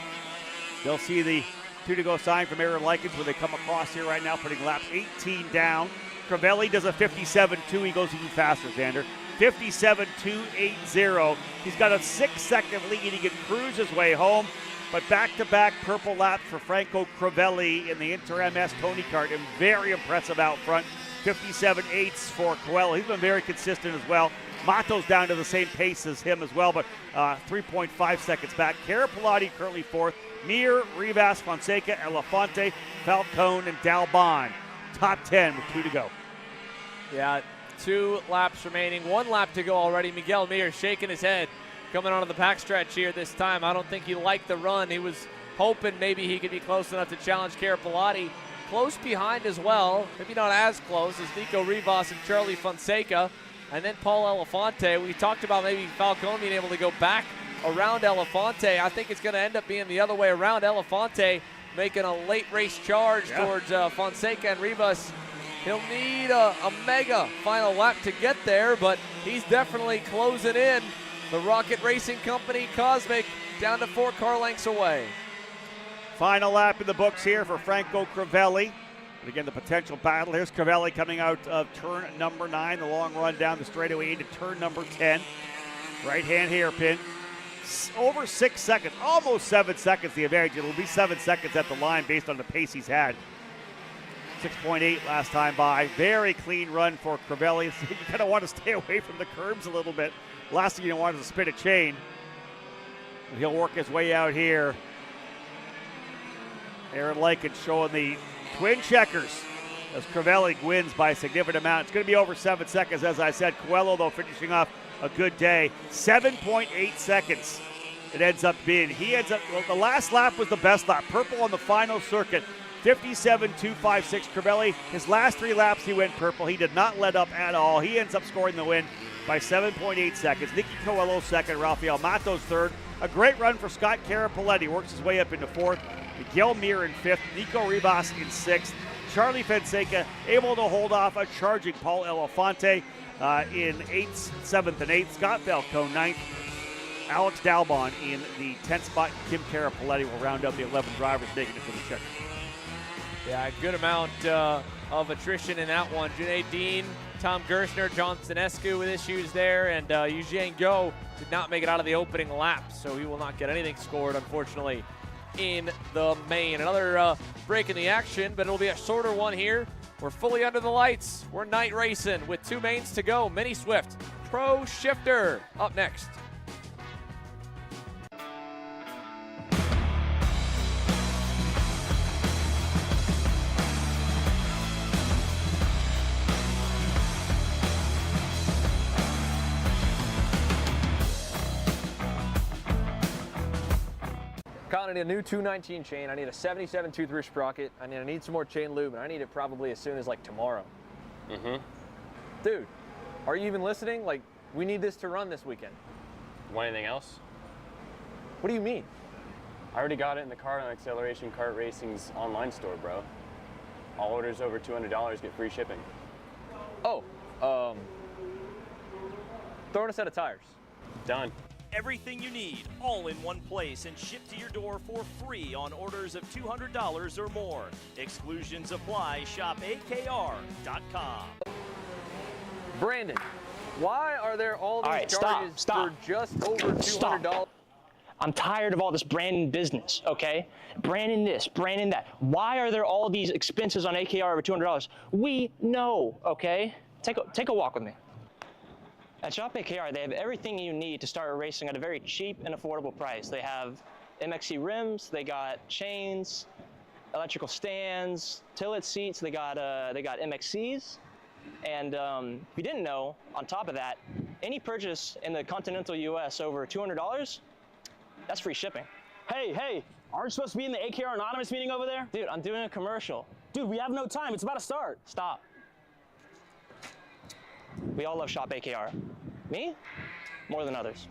They'll see the 2 to go sign from Aaron Likens when they come across here right now, putting lap 18 down. Crivelli does a 57.2. He goes even faster, Xander. 57.280. He's got a 6-second lead. He can cruise his way home. But back-to-back purple laps for Franco Crivelli in the Inter-MS Tony Kart, and very impressive out front. 57.8 for Coelho. He's been very consistent as well. Mato's down to the same pace as him as well, but 3.5 seconds back. Carapalati currently 4th. Mir, Rivas, Fonseca, Elefante, Falcone, and Dalbon. Top 10 with 2 to go. Yeah, 2 laps remaining. 1 lap to go already. Miguel Mir shaking his head coming onto the backstretch here this time. I don't think he liked the run. He was hoping maybe he could be close enough to challenge Carapalati. Close behind as well, maybe not as close as Nico Rivas and Charlie Fonseca. And then Paul Elefante. We talked about maybe Falcone being able to go back around Elefante. I think it's going to end up being the other way around. Elefante making a late race charge towards Fonseca and Rivas. He'll need a mega final lap to get there, but he's definitely closing in. The Rocket Racing Company Cosmic down to 4 car lengths away. Final lap in the books here for Franco Crivelli. And again, the potential battle. Here's Crivelli coming out of turn number 9, the long run down the straightaway into turn number 10. Right-hand hairpin. Over 6 seconds, almost 7 seconds the advantage. It'll be 7 seconds at the line based on the pace he's had. 6.8 last time by. Very clean run for Crivelli. You kind of want to stay away from the curbs a little bit. Last thing you want is to spin a chain. And he'll work his way out here. Aaron Likens showing the twin checkers as Crivelli wins by a significant amount. It's going to be over 7 seconds, as I said. Coelho, though, finishing off a good day. 7.8 seconds it ends up being. He ends up, well, the last lap was the best lap. Purple on the final circuit. 57.256. Crivelli, his last 3 laps he went purple. He did not let up at all. He ends up scoring the win by 7.8 seconds. Nicky Coelho second, Rafael Matos third. A great run for Scott Carapalati. Works his way up into 4th. Miguel Mir in 5th. Nico Rivas in 6th. Charlie Fonseca able to hold off a charging Paul Elefante in 8th, 7th, and 8th. Scott Falcone 9th. Alex Dalbon in the 10th spot. Kim Carapalati will round out the 11 drivers making it to the check. Yeah, a good amount of attrition in that one. Junaid Dean, Tom Gershner, Johnson Escu with issues there, and Eugene Go did not make it out of the opening lap, so he will not get anything scored, unfortunately, in the main. Another break in the action, but it'll be a shorter one here. We're fully under the lights. We're night racing with 2 mains to go. Mini Swift Pro Shifter up next. I need a new 219 chain. I need a 77 tooth roof sprocket. I need some more chain lube, and I need it probably as soon as like tomorrow. Dude, are you even listening? Like, we need this to run this weekend. Want anything else? What do you mean? I already got it in the car on Acceleration Kart Racing's online store, bro. All orders over $200 get free shipping. Oh, throw in a set of tires. Done. everything you need all in one place and shipped to your door for free on orders of $200 or more. Exclusions apply. Shop AKR.com. Brandon, why are there all these right, charges stop. for just over $200? I'm tired of all this branding business, okay? Branding this, branding that. Why are there all these expenses on AKR over $200? We know, okay? Take a walk with me. At Shop AKR, they have everything you need to start racing at a very cheap and affordable price. They have MXC rims, they got chains, electrical stands, tilt seats, they got MXCs. And if you didn't know, on top of that, any purchase in the continental US over $200, that's free shipping. Hey, aren't you supposed to be in the AKR Anonymous meeting over there? Dude, I'm doing a commercial. Dude, we have no time. It's about to start. Stop. We all love Shop AKR. Me? More than others.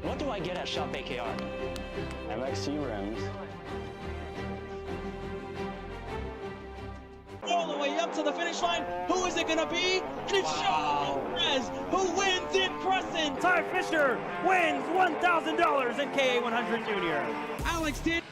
What do I get at Shop AKR? MXC rims. All the way up to the finish line. Who is it going to be? And it's Sean Perez who wins in Crescent. Ty Fisher wins $1,000 in KA100 Junior. Alex did.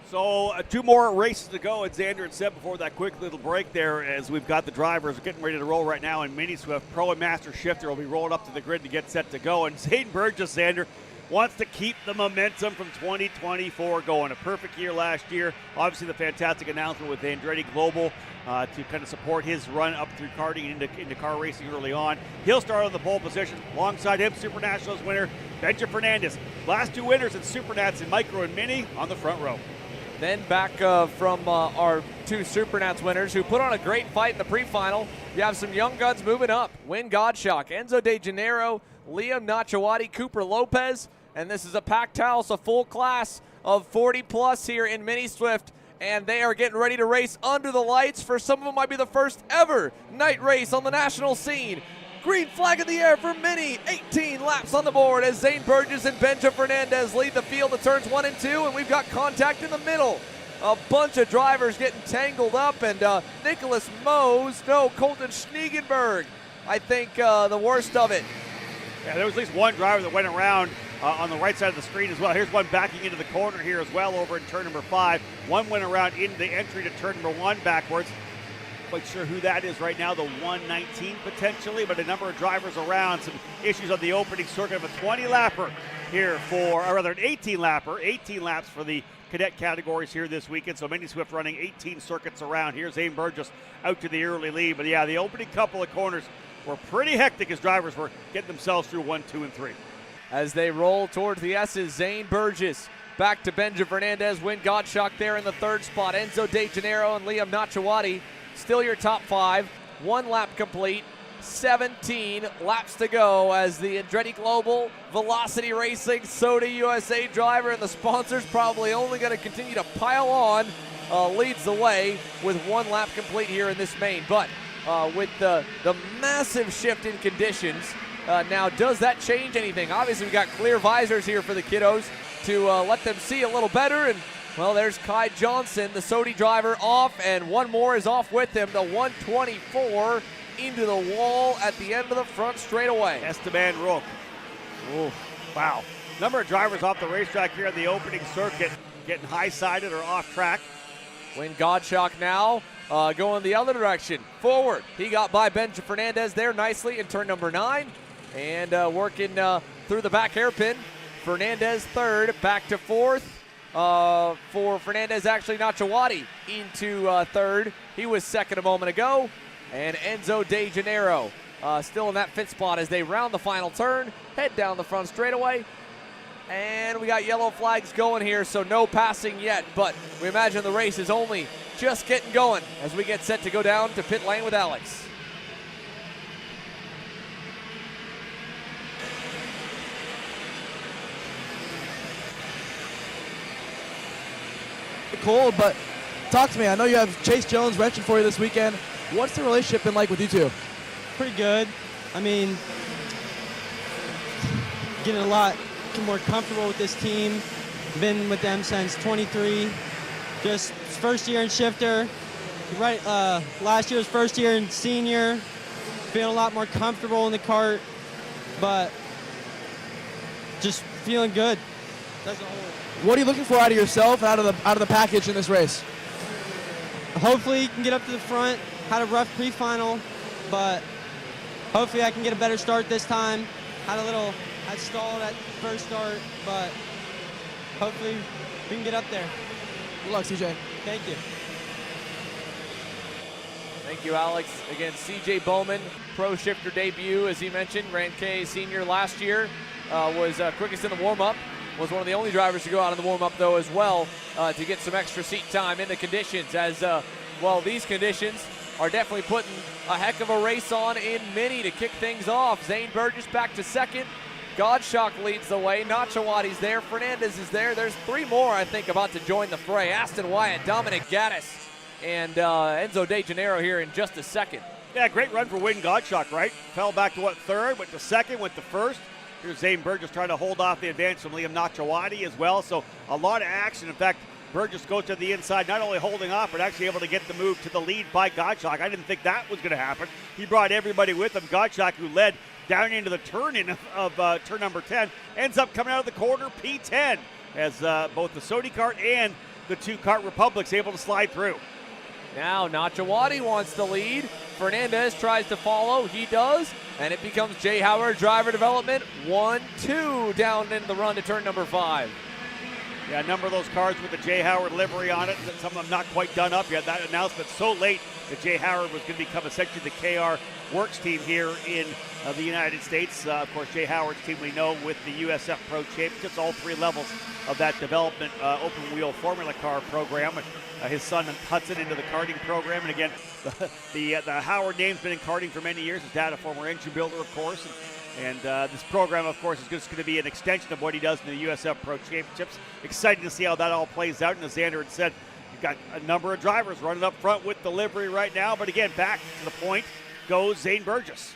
So two more races to go, and Xander had said before that quick little break there, as we've got the drivers getting ready to roll right now in Mini Swift. Pro and Master Shifter will be rolling up to the grid to get set to go. And Zane Burgess, Xander, wants to keep the momentum from 2024 going. A perfect year last year. Obviously the fantastic announcement with Andretti Global to kind of support his run up through karting into car racing early on. He'll start on the pole position. Alongside him, Super Nationals winner Benja Fernandez. Last two winners in Super Nats in Micro and Mini on the front row. Then back from our two Super Nats winners who put on a great fight in the pre-final. You have some young guns moving up. Win Godshock, Enzo De Janeiro, Liam Nachawati, Cooper Lopez. And this is a packed house, a full class of 40 plus here in Mini Swift. And they are getting ready to race under the lights. For some of them, might be the first ever night race on the national scene. Green flag in the air for Mini. 18 laps on the board as Zane Burgess and Benja Fernandez lead the field at turns 1 and 2. And we've got contact in the middle. A bunch of drivers getting tangled up. And Nicholas Mose, Colton Schniegenberg, I think the worst of it. Yeah, there was at least one driver that went around on the right side of the screen as well. Here's one backing into the corner here as well over in turn number 5. One went around in the entry to turn number 1 backwards. Quite sure who that is right now, the 119 potentially, but a number of drivers around. Some issues on the opening circuit of a 20-lapper here for, or rather an 18-lapper, 18 laps for the cadet categories here this weekend. So Mini Swift running 18 circuits around. Here's Zane Burgess out to the early lead. But yeah, the opening couple of corners were pretty hectic as drivers were getting themselves through 1, 2, and 3. As they roll towards the S's, Zane Burgess back to Benja Fernandez. Win Godshock there in the third spot. Enzo De Janeiro and Liam Nachawati still your top 5. 1 lap complete. 17 laps to go as the Andretti Global, Velocity Racing, Soda USA driver and the sponsors probably only going to continue to pile on, leads the way with 1 lap complete here in this main. But with the massive shift in conditions, now does that change anything? Obviously we got clear visors here for the kiddos to let them see a little better. And well, there's Kai Johnson, the Sodi driver, off, and one more is off with him. The 124 into the wall at the end of the front straightaway. Esteban Roque. Oh, wow. Number of drivers off the racetrack here in the opening circuit, getting high-sided or off track. Win Godshock now, going the other direction, forward. He got by Benja Fernandez there nicely in turn number 9. And working through the back hairpin. Fernandez third, back to fourth. For Fernandez, actually, Nachawati into third. He was second a moment ago. And Enzo De Janeiro still in that fifth spot as they round the final turn, head down the front straightaway. And we got yellow flags going here, so no passing yet. But we imagine the race is only just getting going as we get set to go down to pit lane with Alex. Cold, but talk to me. I know you have Chase Jones wrenching for you this weekend. What's the relationship been like with you two? Pretty good. I mean, getting a lot more comfortable with this team. Been with them since 23. Just first year in shifter. Right, last year's first year in senior. Feeling a lot more comfortable in the kart, but just feeling good. That's the whole. What are you looking for out of yourself and out of the package in this race? Hopefully you can get up to the front. Had a rough pre-final, but hopefully I can get a better start this time. I stalled at first start, but hopefully we can get up there. Good luck, CJ. Thank you. Thank you, Alex. Again, CJ Bowman, pro shifter debut, as he mentioned, ran K senior last year, was quickest in the warm-up. Was one of the only drivers to go out in the warm-up, though, as well, to get some extra seat time in the conditions. As, well, these conditions are definitely putting a heck of a race on in Mini to kick things off. Zane Burgess back to second. Godshock leads the way. Nachawati's there. Fernandez is there. There's three more, I think, about to join the fray. Aston Wyatt, Dominic Gaddis, and Enzo De Janeiro here in just a second. Yeah, great run for Wayne Godshock, right? Fell back to, third, went to second, went to first. Here's Zane Burgess trying to hold off the advance from Liam Nachawati as well. So a lot of action. In fact, Burgess goes to the inside, not only holding off, but actually able to get the move to the lead by Godshock. I didn't think that was going to happen. He brought everybody with him. Godshock, who led down into the turn-in of turn number 10, ends up coming out of the corner P10 as both the Sodi Kart and the two Kart Republics able to slide through. Now Nachawati wants the lead. Fernandez tries to follow. He does. And it becomes Jay Howard driver development. 1-2 down in the run to turn number 5. Yeah, a number of those cars with the Jay Howard livery on it. Some of them not quite done up yet. That announcement so late that Jay Howard was going to become essentially the KR Works team here in the United States. Of course, Jay Howard's team we know with the USF Pro Championships, all three levels of that development open wheel formula car program. His son Hudson into the karting program. And again, the Howard name's been in karting for many years. His dad, a former engine builder, of course. And this program, of course, is just going to be an extension of what he does in the USF Pro Championships. Exciting to see how that all plays out. And as Xander had said, you've got a number of drivers running up front with the livery right now. But again, back to the point goes Zane Burgess.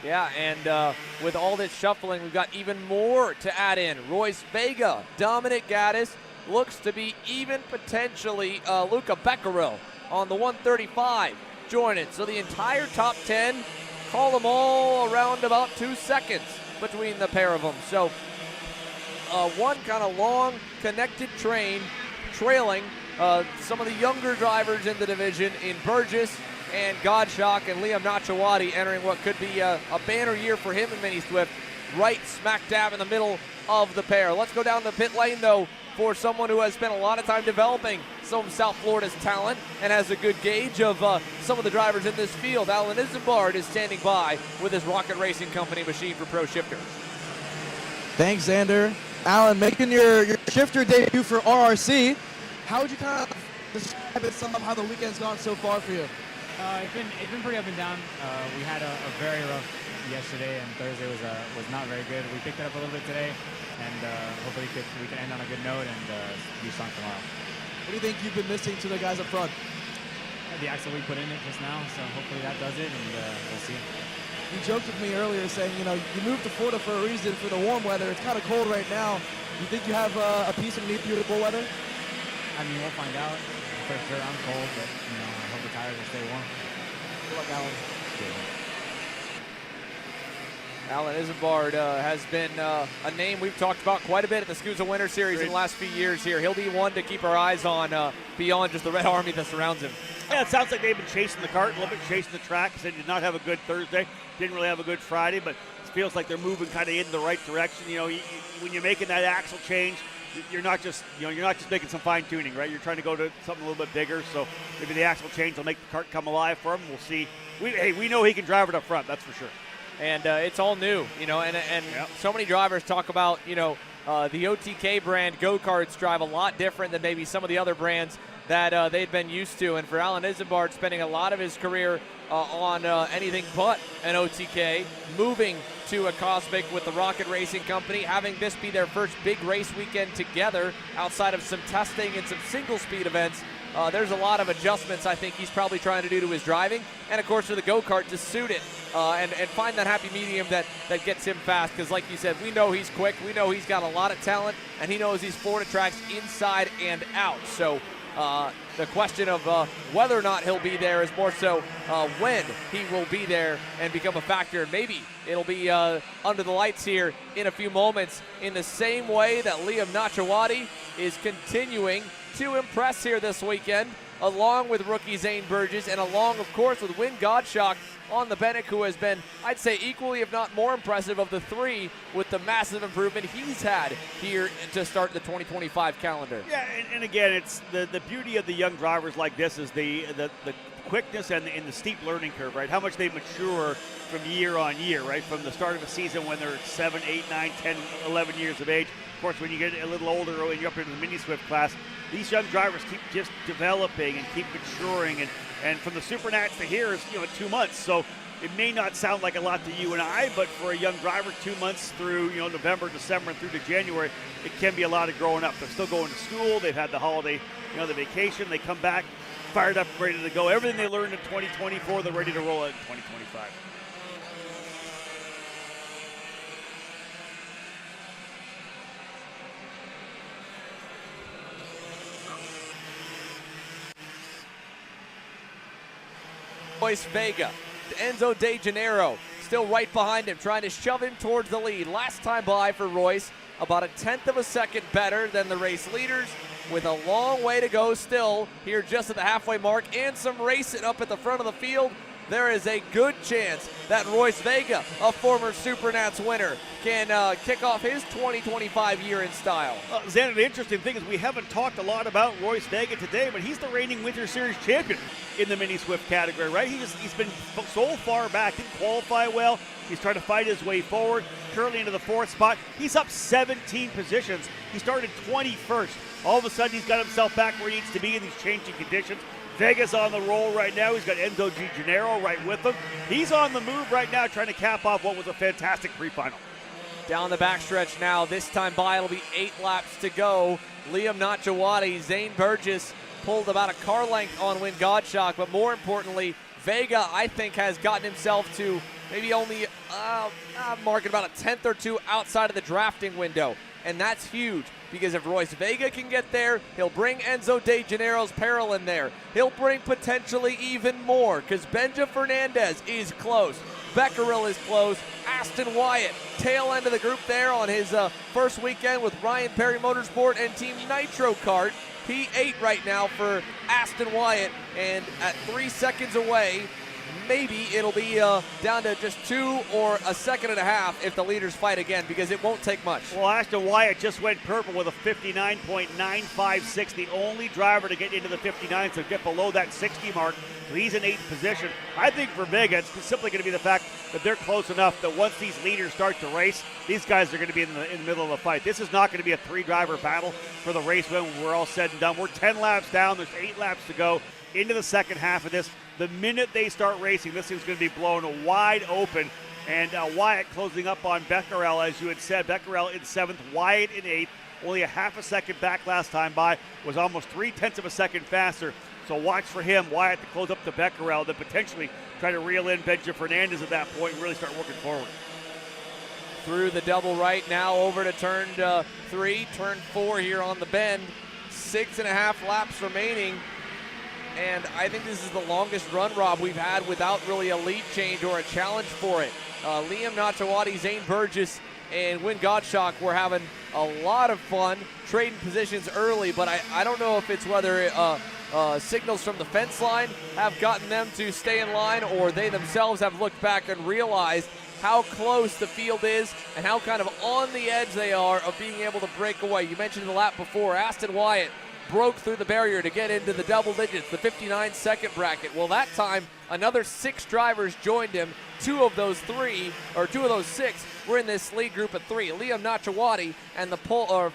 Yeah, and with all this shuffling, we've got even more to add in. Royce Vega, Dominic Gaddis, looks to be even potentially Luca Becquerel on the 135 joining. So the entire top 10, call them all around about 2 seconds between the pair of them. So one kind of long connected train trailing some of the younger drivers in the division in Burgess and Godshock and Liam Nachawati entering what could be a banner year for him and Mini Swift, right smack dab in the middle of the pair. Let's go down the pit lane, though, for someone who has spent a lot of time developing some of South Florida's talent and has a good gauge of some of the drivers in this field. Alan Isambard is standing by with his Rocket Racing Company machine for Pro Shifter. Thanks, Xander. Alan, making your shifter debut for RRC. How would you kind of describe it, some of how the weekend's gone so far for you? It's been pretty up and down. We had a very rough yesterday, and Thursday was not very good. We picked it up a little bit today, and hopefully we can end on a good note and be strong tomorrow. What do you think you've been missing to the guys up front? The axle we put in it just now, so hopefully that does it, and we'll see. You joked with me earlier saying, you moved to Florida for a reason, for the warm weather. It's kind of cold right now. You think you have a piece underneath beautiful weather? I mean, we'll find out. For sure, I'm cold, but I hope the tires will stay warm. Good luck, Alan. Alan Isambard has been a name we've talked about quite a bit at the SKUSA Winter Series in the last few years here. He'll be one to keep our eyes on beyond just the Red Army that surrounds him. Yeah, it sounds like they've been chasing the kart, a little bit chasing the track, because they did not have a good Thursday, didn't really have a good Friday, but feels like they're moving kind of in the right direction. You know, when you're making that axle change, you're not just making some fine tuning, right? You're trying to go to something a little bit bigger. So maybe the axle change will make the kart come alive for him. We'll see. We know he can drive it up front. That's for sure. And it's all new, you know, and so many drivers talk about, you know, the OTK brand go-karts drive a lot different than maybe some of the other brands that they've been used to. And for Alan Isambard, spending a lot of his career on anything but an OTK, moving to a Cosmic with the Rocket Racing Company, having this be their first big race weekend together outside of some testing and some single-speed events. There's a lot of adjustments I think he's probably trying to do to his driving, and of course for the go-kart to suit it and find that happy medium that gets him fast, because like you said, we know he's quick, we know he's got a lot of talent, and he knows these Florida tracks inside and out. So the question of whether or not he'll be there is more so when he will be there and become a factor. Maybe it'll be under the lights here in a few moments, in the same way that Liam Nachawati is continuing to impress here this weekend, along with rookie Zane Burgess, and along, of course, with Wynn Gottschalk on the Bennett, who has been, I'd say, equally, if not more impressive of the three with the massive improvement he's had here to start the 2025 calendar. Yeah, and again, it's the beauty of the young drivers like this is the quickness and the steep learning curve, right? How much they mature from year on year, right? From the start of a season when they're 7, 8, 9, 10, 11 years of age. Of course, when you get a little older and you're up into the mini Swift class, these young drivers keep just developing and keep maturing. And from the Super Nats to here is, 2 months. So it may not sound like a lot to you and I, but for a young driver, 2 months through, November, December, and through to January, it can be a lot of growing up. They're still going to school. They've had the holiday, the vacation. They come back fired up, ready to go. Everything they learned in 2024, they're ready to roll out in 2025. Royce Vega, Enzo De Janeiro still right behind him, trying to shove him towards the lead. Last time by for Royce, about 1/10 of a second better than the race leaders, with a long way to go still here just at the halfway mark, and some racing up at the front of the field. There is a good chance that Royce Vega, a former Supernats winner, can kick off his 2025 year in style. Xander, the interesting thing is we haven't talked a lot about Royce Vega today, but he's the reigning Winter Series champion in the Mini Swift category, right? He's been so far back, didn't qualify well. He's trying to fight his way forward, currently into the 4th spot. He's up 17 positions. He started 21st. All of a sudden, he's got himself back where he needs to be in these changing conditions. Vega's on the roll right now. He's got Enzo De Janeiro right with him. He's on the move right now, trying to cap off what was a fantastic pre-final. Down the backstretch now. This time by, it'll be 8 laps to go. Liam Nachawati, Zane Burgess pulled about a car length on Wynn Gottschalk, but more importantly, Vega, I think, has gotten himself to maybe only marking about 1/10 or 2 outside of the drafting window. And that's huge, because if Royce Vega can get there, he'll bring Enzo De Janeiro's peril in there. He'll bring potentially even more, because Benja Fernandez is close. Becquerel is close. Aston Wyatt, tail end of the group there on his first weekend with Ryan Perry Motorsport and Team Nitro Kart. P8 right now for Aston Wyatt, and at 3 seconds away, maybe it'll be down to just 2 or a second and a half if the leaders fight again, because it won't take much. Well, Aston Wyatt just went purple with a 59.956, the only driver to get into the 59, so get below that 60 mark. So he's in 8th position. I think for Vega, it's simply going to be the fact that they're close enough that once these leaders start to race, these guys are going to be in the middle of the fight. This is not going to be a 3-driver battle for the race when we're all said and done. We're 10 laps down. There's 8 laps to go into the second half of this. The minute they start racing, this thing's going to be blown wide open. And Wyatt closing up on Becquerel, as you had said. Becquerel in 7th, Wyatt in 8th. Only a half a second back last time by. Was almost 0.3 of a second faster. So watch for him, Wyatt, to close up to Becquerel, then potentially try to reel in Benja Fernandez at that point and really start working forward. Through the double right now, over to turn 3, turn 4 here on the bend. 6.5 laps remaining. And I think this is the longest run, Rob, we've had without really a lead change or a challenge for it. Liam Nachawati, Zane Burgess, and Wynn Gottschalk were having a lot of fun trading positions early, but I don't know if it's whether signals from the fence line have gotten them to stay in line, or they themselves have looked back and realized how close the field is and how kind of on the edge they are of being able to break away. You mentioned the lap before, Aston Wyatt broke through the barrier to get into the double digits, the 59-second bracket. Well, that time, another 6 drivers joined him. 2 of those 6 were in this lead group of 3. Liam Nachawati and the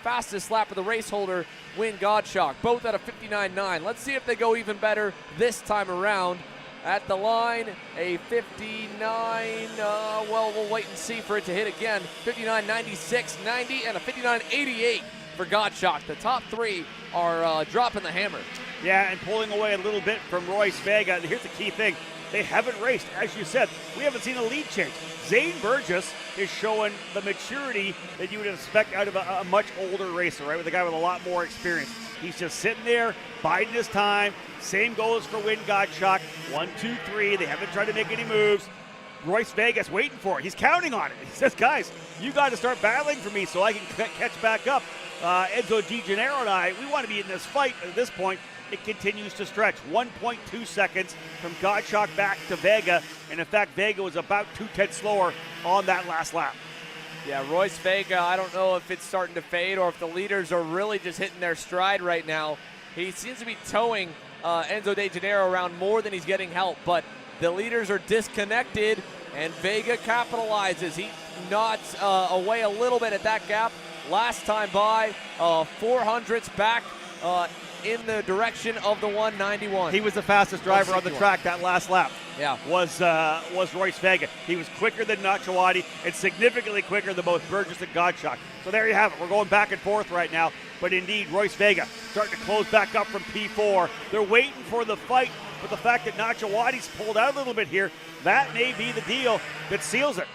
fastest lap of the race holder, Win Godshock, both at a 59.9. Let's see if they go even better this time around. At the line, a 59, well, we'll wait and see for it to hit again. 59.96, 90, and a 59.88 for Godshock. The top 3 are dropping the hammer. Yeah, and pulling away a little bit from Royce Vega. And here's the key thing. They haven't raced. As you said, we haven't seen a lead change. Zane Burgess is showing the maturity that you would expect out of a much older racer, right? With a guy with a lot more experience. He's just sitting there, biding his time. Same goes for Win Godshock. 1, 2, 3. They haven't tried to make any moves. Royce Vegas waiting for it. He's counting on it. He says, guys, you got to start battling for me so I can catch back up. Enzo DiGennaro and I, we want to be in this fight. At this point, it continues to stretch. 1.2 seconds from Godshock back to Vega. And in fact, Vega was about 2/10 slower on that last lap. Yeah, Royce Vega, I don't know if it's starting to fade or if the leaders are really just hitting their stride right now. He seems to be towing Enzo DiGennaro around more than he's getting help, but the leaders are disconnected, and Vega capitalizes. He nods away a little bit at that gap. Last time by, 400ths back in the direction of the 191. He was the fastest driver on the track that last lap. Yeah, was Royce Vega. He was quicker than Nachawati and significantly quicker than both Burgess and Godshock. So there you have it. We're going back and forth right now. But indeed, Royce Vega starting to close back up from P4. They're waiting for the fight, but the fact that Nachawati's pulled out a little bit here, that may be the deal that seals it.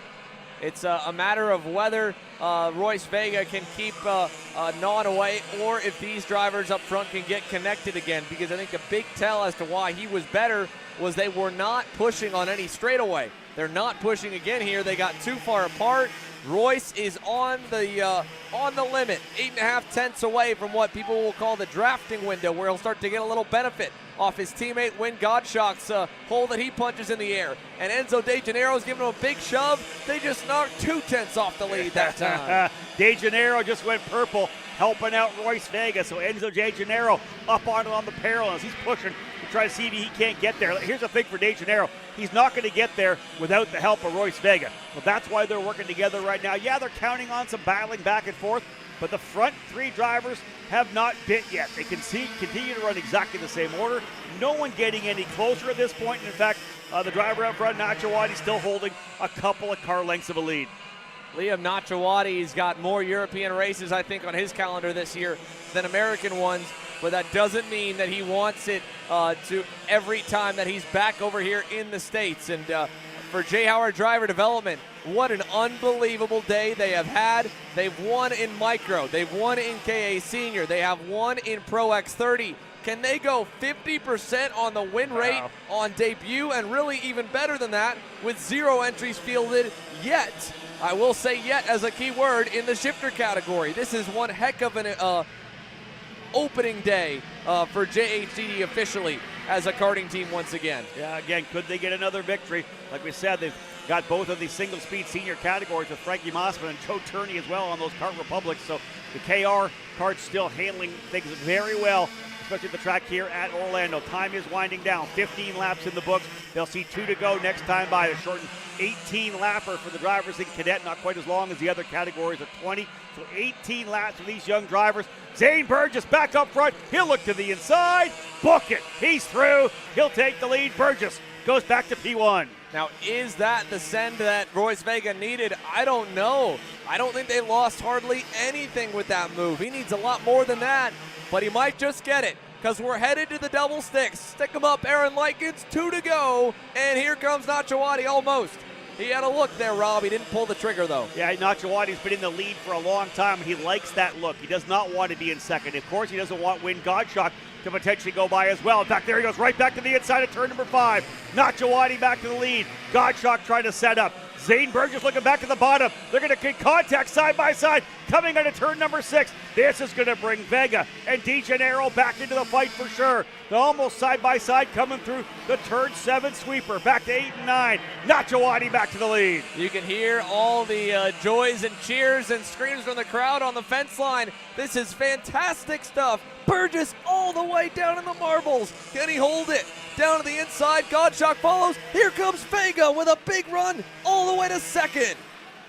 It's a matter of whether Royce Vega can keep gnawing away or if these drivers up front can get connected again, because I think a big tell as to why he was better was they were not pushing on any straightaway. They're not pushing again here. They got too far apart. Royce is on the limit, 8.5 tenths away from what people will call the drafting window, where he'll start to get a little benefit off his teammate Win Godshock's hole that he punches in the air. And Enzo DiGennaro's giving him a big shove. They just knocked 2 tenths off the lead that time. DiGennaro just went purple, helping out Royce Vega. So Enzo DiGennaro up on the parallels. He's pushing to try to see if he can't get there. Here's the thing for DiGennaro. He's not going to get there without the help of Royce Vega. Well, that's why they're working together right now. Yeah, they're counting on some battling back and forth, but the front 3 drivers have not bit yet. They can continue to run exactly the same order. No one getting any closer at this point. And in fact, the driver up front, Nachawati, still holding a couple of car lengths of a lead. Liam Nachawati's got more European races, I think, on his calendar this year than American ones, but that doesn't mean that he wants it to every time that he's back over here in the States. And for Jay Howard Driver Development, what an unbelievable day they have had. They've won in Micro. They've won in KA Senior. They have won in Pro X30. Can they go 50% on the win rate on debut, and really even better than that with 0 entries fielded yet? I will say yet as a key word in the shifter category. This is one heck of an opening day for JHDD officially as a karting team once again. Yeah, again, could they get another victory? Like we said, they've got both of these single-speed senior categories with Frankie Mossman and Joe Turney as well on those Kart Republics. So the KR Kart's still handling things very well, especially at the track here at Orlando. Time is winding down. 15 laps in the books. They'll see 2 to go next time by. A shortened 18-lapper for the drivers in cadet, not quite as long as the other categories of 20. So 18 laps for these young drivers. Zane Burgess back up front. He'll look to the inside. Book it. He's through. He'll take the lead. Burgess goes back to P1. Now, is that the send that Royce Vega needed? I don't know. I don't think they lost hardly anything with that move. He needs a lot more than that, but he might just get it, because we're headed to the double sticks. Stick him up, Aaron Likens, 2 to go, and here comes Nachawati almost. He had a look there, Rob. He didn't pull the trigger, though. Yeah, Nachawati's been in the lead for a long time. He likes that look. He does not want to be in second. Of course, he doesn't want Win Godshock to potentially go by as well. In fact, there he goes right back to the inside of turn number 5. Nachawati back to the lead. Godshock trying to set up. Zane Burgess looking back at the bottom. They're going to get contact side by side. Coming out of turn number 6. This is going to bring Vega and De Janeiro back into the fight for sure. They're almost side by side coming through the turn 7 sweeper. Back to 8 and 9. Nacho Wadi back to the lead. You can hear all the joys and cheers and screams from the crowd on the fence line. This is fantastic stuff. Burgess all the way down in the marbles. Can he hold it? Down to the inside. Godshock follows. Here comes Vega with a big run all the way to second.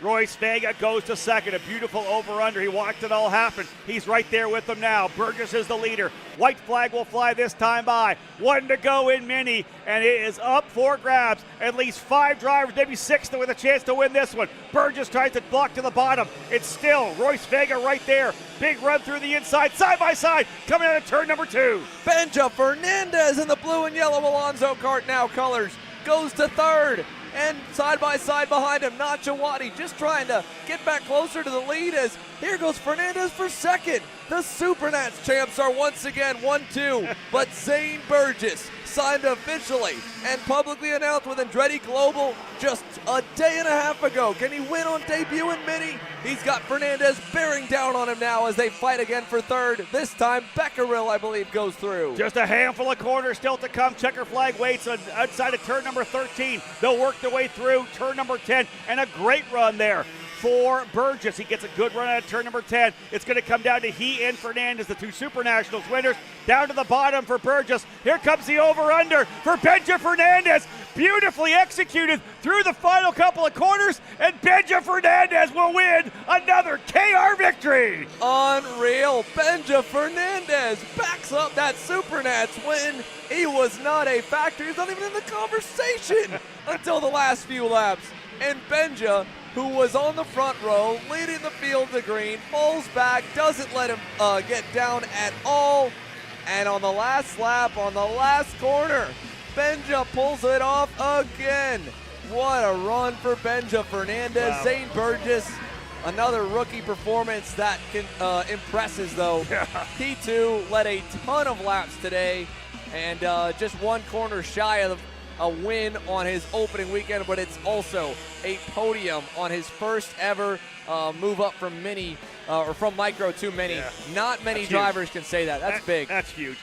Royce Vega goes to second. A beautiful over-under. He watched it all happen. He's right there with them now. Burgess is the leader. White flag will fly this time by. 1 to go in mini, and it is up for grabs. At least 5 drivers, maybe 6 with a chance to win this one. Burgess tries to block to the bottom. It's still Royce Vega right there. Big run through the inside, side by side, coming out of turn number 2. Benja Fernandez in the blue and yellow Alonso Kart now colors goes to third. And side by side behind him, Nacho Wadi just trying to get back closer to the lead as here goes Fernandez for second. The Supernats champs are once again 1-2, but Zane Burgess signed officially and publicly announced with Andretti Global just a day and a half ago. Can he win on debut in Mini? He's got Fernandez bearing down on him now as they fight again for third. This time, Becquerel, I believe, goes through. Just a handful of corners still to come. Checker flag waits outside of turn number 13. They'll work their way through turn number 10, and a great run there for Burgess. He gets a good run out of turn number 10. It's going to come down to he and Fernandez, the 2 Super Nationals winners. Down to the bottom for Burgess. Here comes the over-under for Benja Fernandez. Beautifully executed through the final couple of corners, and Benja Fernandez will win another KR victory. Unreal. Benja Fernandez backs up that Supernats win. He was not a factor. He's not even in the conversation until the last few laps. And Benja, who was on the front row, leading the field to green, falls back, doesn't let him get down at all. And on the last lap, on the last corner, Benja pulls it off again. What a run for Benja Fernandez. Wow. Zane Burgess, another rookie performance that impresses, though. He, too, led a ton of laps today, and just 1 corner shy of a win on his opening weekend, but it's also a podium on his first ever move up from mini or from micro to mini. Yeah. Not many drivers can say that. That's big. That's huge.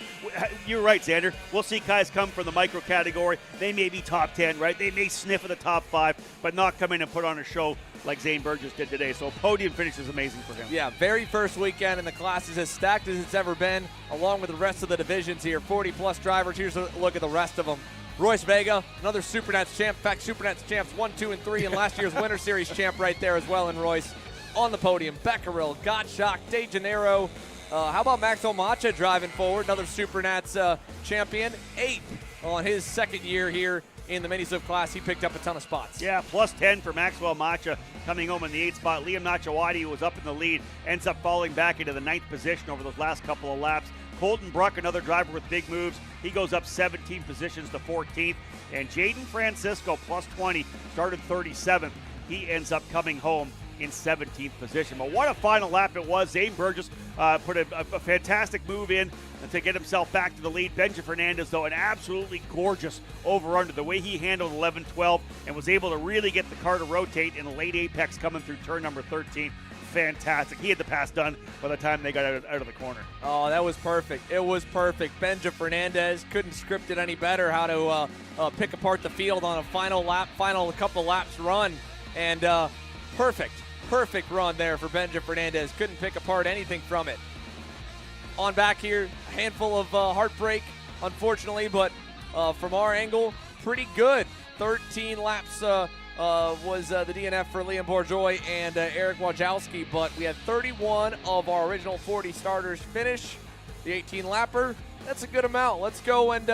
You're right, Xander. We'll see guys come from the micro category. They may be top 10, right? They may sniff at the top 5, but not come in and put on a show like Zane Burgess did today. So a podium finish is amazing for him. Yeah, very first weekend, and the class is as stacked as it's ever been, along with the rest of the divisions here. 40-plus drivers. Here's a look at the rest of them. Royce Vega, another Supernats champ. In fact, Supernats champs 1, 2, and 3, and last year's Winter Series champ right there as well in Royce. On the podium, Becquerel, Gottschalk, De Janeiro. How about Maxwell Macha driving forward, another Supernats champion. 8th on his second year here in the mini-swift class. He picked up a ton of spots. Yeah, plus 10 for Maxwell Macha coming home in the 8th spot. Liam Nachawadi, who was up in the lead, ends up falling back into the 9th position over those last couple of laps. Colton Bruck, another driver with big moves. He goes up 17 positions to 14th. And Jaden Francisco, plus 20, started 37th. He ends up coming home in 17th position. But what a final lap it was. Zane Burgess put a fantastic move in to get himself back to the lead. Benja Fernandez, though, an absolutely gorgeous over-under. The way he handled 11-12 and was able to really get the car to rotate in the late apex coming through turn number 13. Fantastic. He had the pass done by the time they got out of the corner. Oh, that was perfect. It was perfect. Benja Fernandez couldn't script it any better how to pick apart the field on a final couple laps run. And perfect run there for Benja Fernandez. Couldn't pick apart anything from it. On back here, a handful of heartbreak, unfortunately, but from our angle, pretty good. 13 laps was the DNF for Liam Bourgeois and Eric Wojciechowski, but we had 31 of our original 40 starters finish the 18-lapper. That's a good amount. Let's go and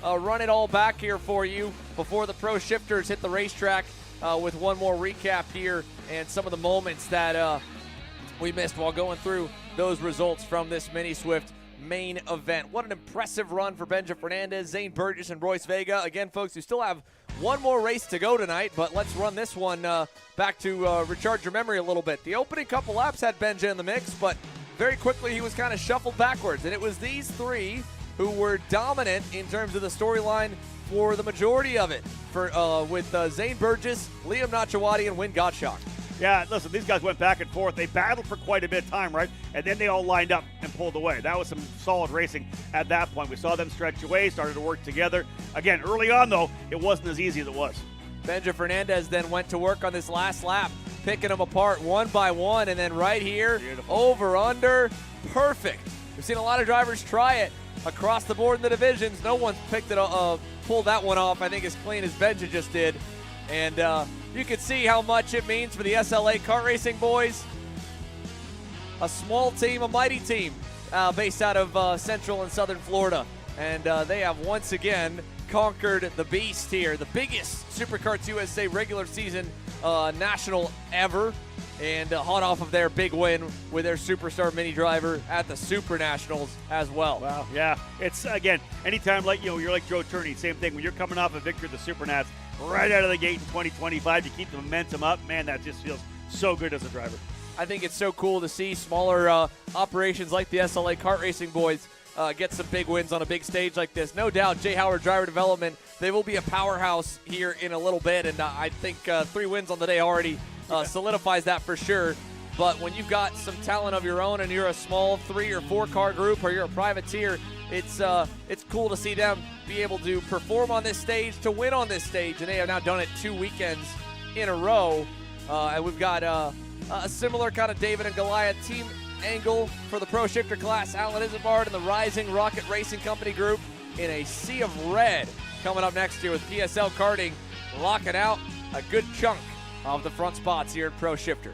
run it all back here for you before the pro shifters hit the racetrack with one more recap here and some of the moments that we missed while going through those results from this Mini Swift main event. What an impressive run for Benja Fernandez, Zane Burgess, and Royce Vega. Again, folks, we still have one more race to go tonight, but let's run this one back to recharge your memory a little bit. The opening couple laps had Benja in the mix, but very quickly he was kind of shuffled backwards, and it was these three who were dominant in terms of the storyline for the majority of it with Zane Burgess, Liam Nachawati, and Wynn Gottschalk. Yeah, listen, these guys went back and forth. They battled for quite a bit of time, right? And then they all lined up and pulled away. That was some solid racing at that point. We saw them stretch away, started to work together. Again, early on, though, it wasn't as easy as it was. Benja Fernandez then went to work on this last lap, picking them apart one by one, and then right here, over, under, perfect. We've seen a lot of drivers try it across the board in the divisions. No one's pulled that one off, I think, as clean as Benja just did. And you can see how much it means for the SLA kart racing boys. A small team, a mighty team based out of Central and Southern Florida. And they have once again conquered the beast here. The biggest SuperKarts USA regular season national ever. And hot off of their big win with their superstar mini driver at the Super Nationals as well. Wow, yeah. It's, again, anytime you're like Joe Turney, same thing. When you're coming off a victory at the Super Nats, right out of the gate in 2025, you keep the momentum up. Man, that just feels so good as a driver. I think it's so cool to see smaller operations like the SLA kart racing boys get some big wins on a big stage like this. No doubt, Jay Howard Driver Development, they will be a powerhouse here in a little bit, and I think 3 wins on the day already solidifies that for sure. But when you've got some talent of your own and you're a small 3 or 4 car group or you're a privateer, it's cool to see them be able to perform on this stage, to win on this stage, and they have now done it 2 weekends in a row. And we've got a similar kind of David and Goliath team angle for the Pro Shifter class. Alan Isambard and the Rising Rocket Racing Company group in a sea of red coming up next year with PSL Karting locking out a good chunk of the front spots here at Pro Shifter.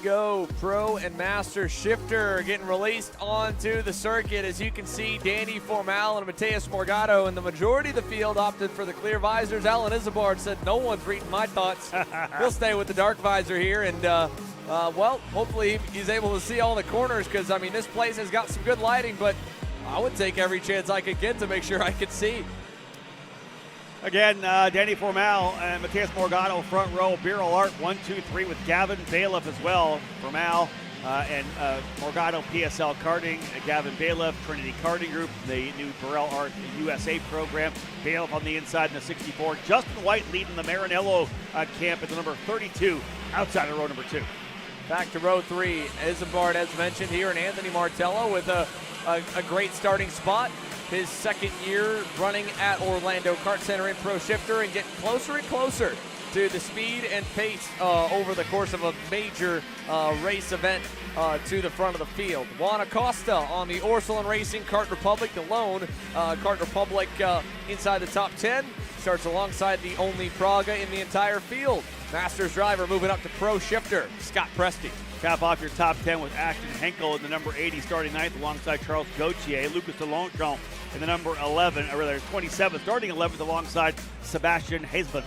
go. Pro and Master Shifter getting released onto the circuit. As you can see, Danny Formal and Mateus Morgado and the majority of the field opted for the clear visors. Alan Isabard said, no one's reading my thoughts. He'll stay with the dark visor here. And, well, hopefully he's able to see all the corners because, I mean, this place has got some good lighting, but I would take every chance I could get to make sure I could see. Again, Danny Formal and Mateus Morgado front row. Beryl Art 1, 2, 3 with Gavin Bailiff as well. Formal and Morgado PSL Karting. Gavin Bailiff, Trinity Karting Group, the new Beryl Art USA program. Bailiff on the inside in the 64. Justin White leading the Maranello camp at the number 32 outside of row number 2. Back to row 3. Isambard, as mentioned here, and Anthony Martello with a great starting spot. His second year running at Orlando Kart Center in Pro Shifter and getting closer and closer to the speed and pace over the course of a major race event to the front of the field. Juan Acosta on the Orsolin Racing Kart Republic, the lone Kart Republic inside the top 10. Starts alongside the only Praga in the entire field. Masters driver moving up to Pro Shifter, Scott Presti. Cap off your top 10 with Ashton Henkel in the number 80 starting 9th alongside Charles Gauthier. Lucas DeLongchamp in the number 11, or rather 27, starting 11th alongside Sebastian Haisman.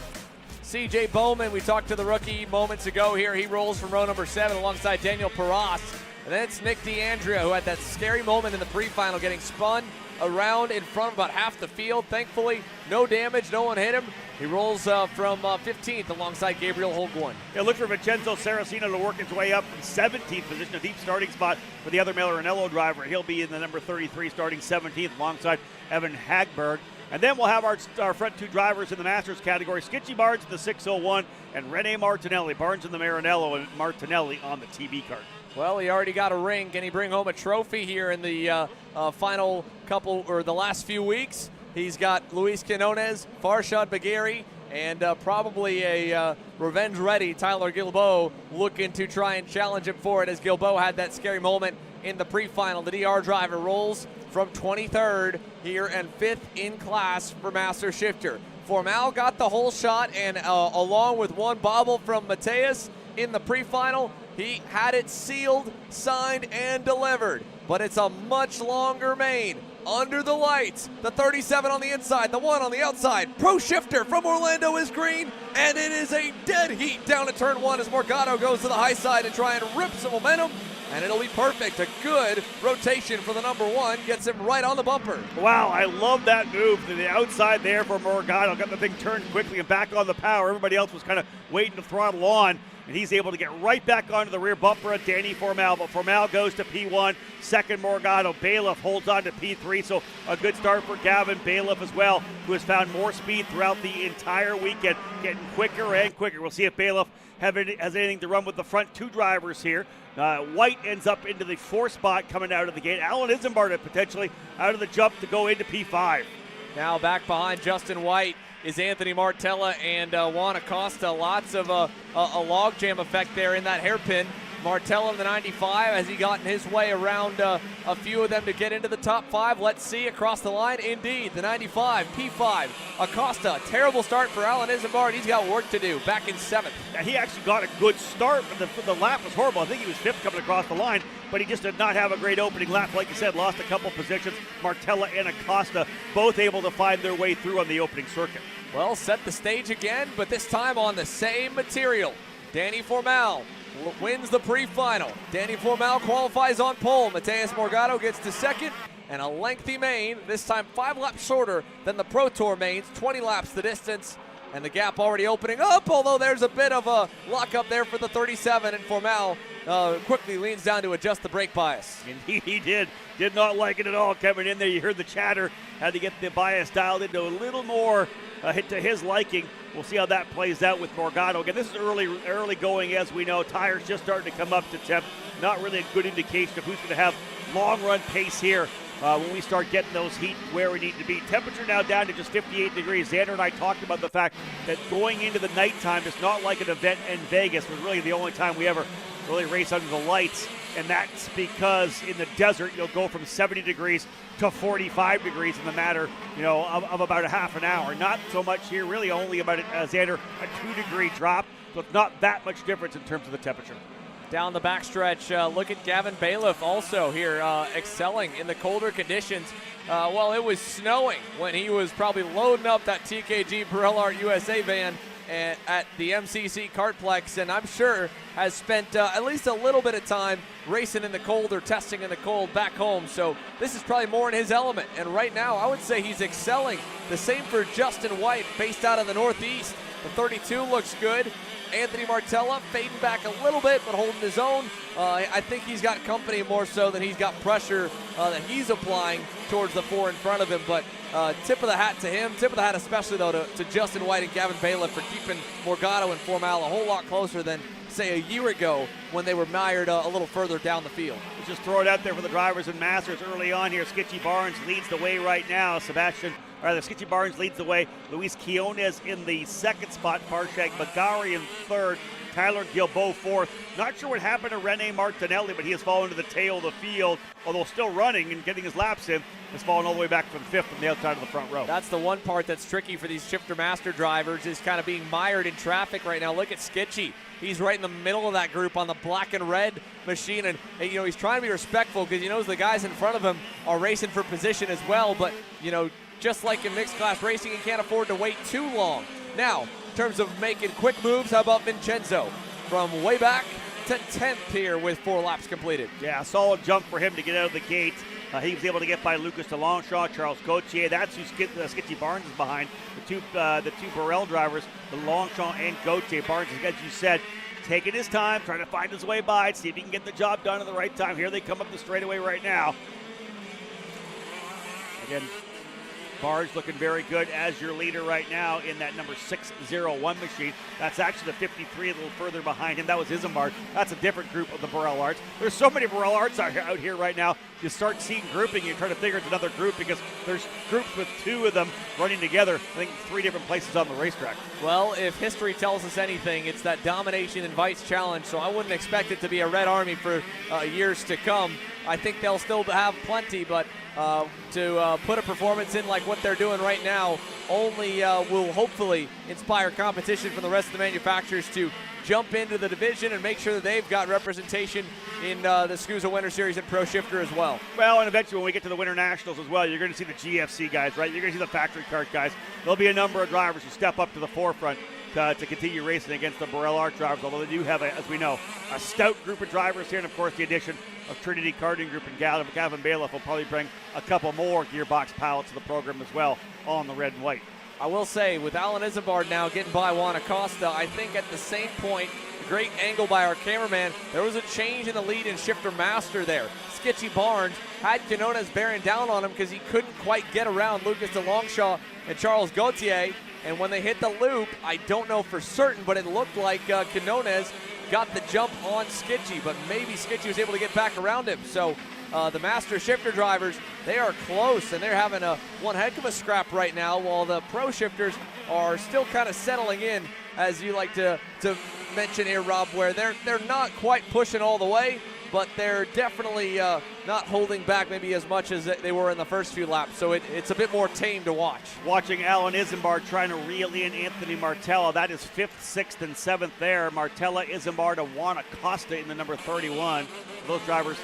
CJ Bowman, we talked to the rookie moments ago here. He rolls from row number 7 alongside Daniel Perras. And then it's Nick D'Andrea, who had that scary moment in the pre-final getting spun around in front of about half the field. Thankfully, no damage, no one hit him. He rolls from 15th alongside Gabriel Holguin. Yeah, look for Vincenzo Saraceno to work his way up from 17th position, a deep starting spot for the other Maranello driver. He'll be in the number 33, starting 17th alongside Evan Hagberg. And then we'll have our front 2 drivers in the Masters category, Skitchy Barnes in the 601 and Rene Martinelli. Barnes in the Maranello and Martinelli on the TB kart. Well, he already got a ring. Can he bring home a trophy here in the final couple, or the last few weeks? He's got Luis Quinones, Farshad Bagheri, and probably a revenge-ready Tyler Gilbo looking to try and challenge him for it, as Gilbo had that scary moment in the pre-final. The DR driver rolls from 23rd here and 5th in class for Master Shifter. Formal got the whole shot, and along with one bobble from Mateus in the pre-final, he had it sealed, signed, and delivered. But it's a much longer main. Under the lights, the 37 on the inside, the 1 on the outside. Pro Shifter from Orlando is green, and it is a dead heat down at turn 1 as Morgado goes to the high side and try and rip some momentum, and it'll be perfect. A good rotation for the number 1, gets him right on the bumper. Wow, I love that move to the outside there for Morgado. Got the thing turned quickly and back on the power. Everybody else was kind of waiting to throttle on, and he's able to get right back onto the rear bumper of Danny Formal. But Formal goes to P1, second Morgado. Bailiff holds on to P3, so a good start for Gavin Bailiff as well, who has found more speed throughout the entire weekend, getting quicker and quicker. We'll see if Bailiff has anything to run with the front 2 drivers here. White ends up into the 4th spot coming out of the gate. Alan Isambard potentially out of the jump to go into P5. Now back behind Justin White is Anthony Martella and Juan Acosta. Lots of a logjam effect there in that hairpin. Martella in the 95, has he gotten his way around a few of them to get into the top 5? Let's see, across the line, indeed, the 95, P5, Acosta. Terrible start for Alan Isambard. He's got work to do, back in 7th. Yeah, he actually got a good start, but the lap was horrible. I think he was 5th coming across the line, but he just did not have a great opening lap. Like you said, lost a couple positions. Martella and Acosta both able to find their way through on the opening circuit. Well, set the stage again, but this time on the same material. Danny Formal wins the pre-final. Danny Formal qualifies on pole. Mateus Morgado gets to 2nd, and a lengthy main, this time 5 laps shorter than the Pro Tour mains, 20 laps the distance, and the gap already opening up, although there's a bit of a lockup there for the 37, and Formal quickly leans down to adjust the brake bias. Indeed he did. Did not like it at all coming in there. You heard the chatter. Had to get the bias dialed into a little more hit to his liking. We'll see how that plays out with Morgado. Again, this is early going, as we know. Tires just starting to come up to temp. Not really a good indication of who's going to have long run pace here when we start getting those heat where we need to be. Temperature now down to just 58 degrees. Xander and I talked about the fact that going into the nighttime is not like an event in Vegas. It was really the only time we ever really race under the lights, and that's because in the desert you'll go from 70 degrees to 45 degrees in the matter, of about a half an hour. Not so much here, really only about, Xander, a 2-degree drop, so it's not that much difference in terms of the temperature. down the backstretch. Look at Gavin Bailiff also here excelling in the colder conditions. Well, it was snowing when he was probably loading up that TKG Burrell Art USA van at the MCC Kartplex, and I'm sure has spent at least a little bit of time racing in the cold or testing in the cold back home. So this is probably more in his element. And right now, I would say he's excelling. The same for Justin White, based out of the Northeast. The 32 looks good. Anthony Martella fading back a little bit, but holding his own. I think he's got company more so than he's got pressure that he's applying towards the four in front of him. But tip of the hat to him. Tip of the hat especially, though, to Justin White and Gavin Bailiff for keeping Morgado and Formal a whole lot closer than, say, a year ago when they were mired a little further down the field. Let's just throw it out there for the drivers and masters early on here. Skitchy Barnes leads the way right now. Skitchy Barnes leads the way. Luis Quiones in the second spot. Farshak Bagari in third. Tyler Gilbo fourth. Not sure what happened to Rene Martinelli, but he has fallen to the tail of the field, although still running and getting his laps in. Has fallen all the way back from fifth from the outside of the front row. That's the one part that's tricky for these shifter master drivers, is kind of being mired in traffic right now. Look at Skitchy. He's right in the middle of that group on the black and red machine, and you know, he's trying to be respectful because he knows the guys in front of him are racing for position as well. But you know, just like in mixed class racing, he can't afford to wait too long. Now, in terms of making quick moves, how about Vincenzo? From way back to 10th here with 4 laps completed. Yeah, solid jump for him to get out of the gate. He was able to get by Lucas de Longchamp, Charles Gauthier. That's who Skitchy Barnes is behind. The two Burrell drivers, the Longchamp and Gauthier. Barnes, as you said, taking his time, trying to find his way by, see if he can get the job done at the right time. Here they come up the straightaway right now. Again, Barnes looking very good as your leader right now in that number 601 machine. That's actually the 53 a little further behind him. That was Isambard. That's a different group of the Burrell Arts. There's so many Burrell Arts out here right now. You start seeing grouping, you try to figure it's another group because there's groups with 2 of them running together. I think 3 different places on the racetrack. Well, if history tells us anything, it's that domination invites challenge, so I wouldn't expect it to be a Red Army for years to come. I think they'll still have plenty, but to put a performance in like what they're doing right now only will hopefully inspire competition from the rest of the manufacturers to jump into the division and make sure that they've got representation in the SKUSA Winter Series and Pro Shifter as well. Well, and eventually when we get to the Winter Nationals as well, you're going to see the GFC guys, right? You're going to see the factory kart guys. There'll be a number of drivers who step up to the forefront to continue racing against the Burrell Art drivers, although they do have, as we know, a stout group of drivers here, and of course the addition of Trinity Karting Group and Gavin Bailiff will probably bring a couple more gearbox pilots to the program as well on the red and white. I will say, with Alan Isambard now getting by Juan Acosta, I think at the same point, great angle by our cameraman, there was a change in the lead in shifter master there. Skitchy Barnes had Quinones bearing down on him because he couldn't quite get around Lucas de Longchamp and Charles Gauthier. And when they hit the loop, I don't know for certain, but it looked like Quinones got the jump on Skitchy, but maybe Skitchy was able to get back around him. So the master shifter drivers, they are close, and they're having one heck of a scrap right now, while the pro shifters are still kind of settling in, as you like to mention here, Rob, where they're not quite pushing all the way, but they're definitely not holding back maybe as much as they were in the first few laps. So it's a bit more tame to watch. Watching Alan Isambard trying to reel in Anthony Martella. That is 5th, 6th, and 7th there. Martella, Isambard, and Juan Acosta in the number 31. Those drivers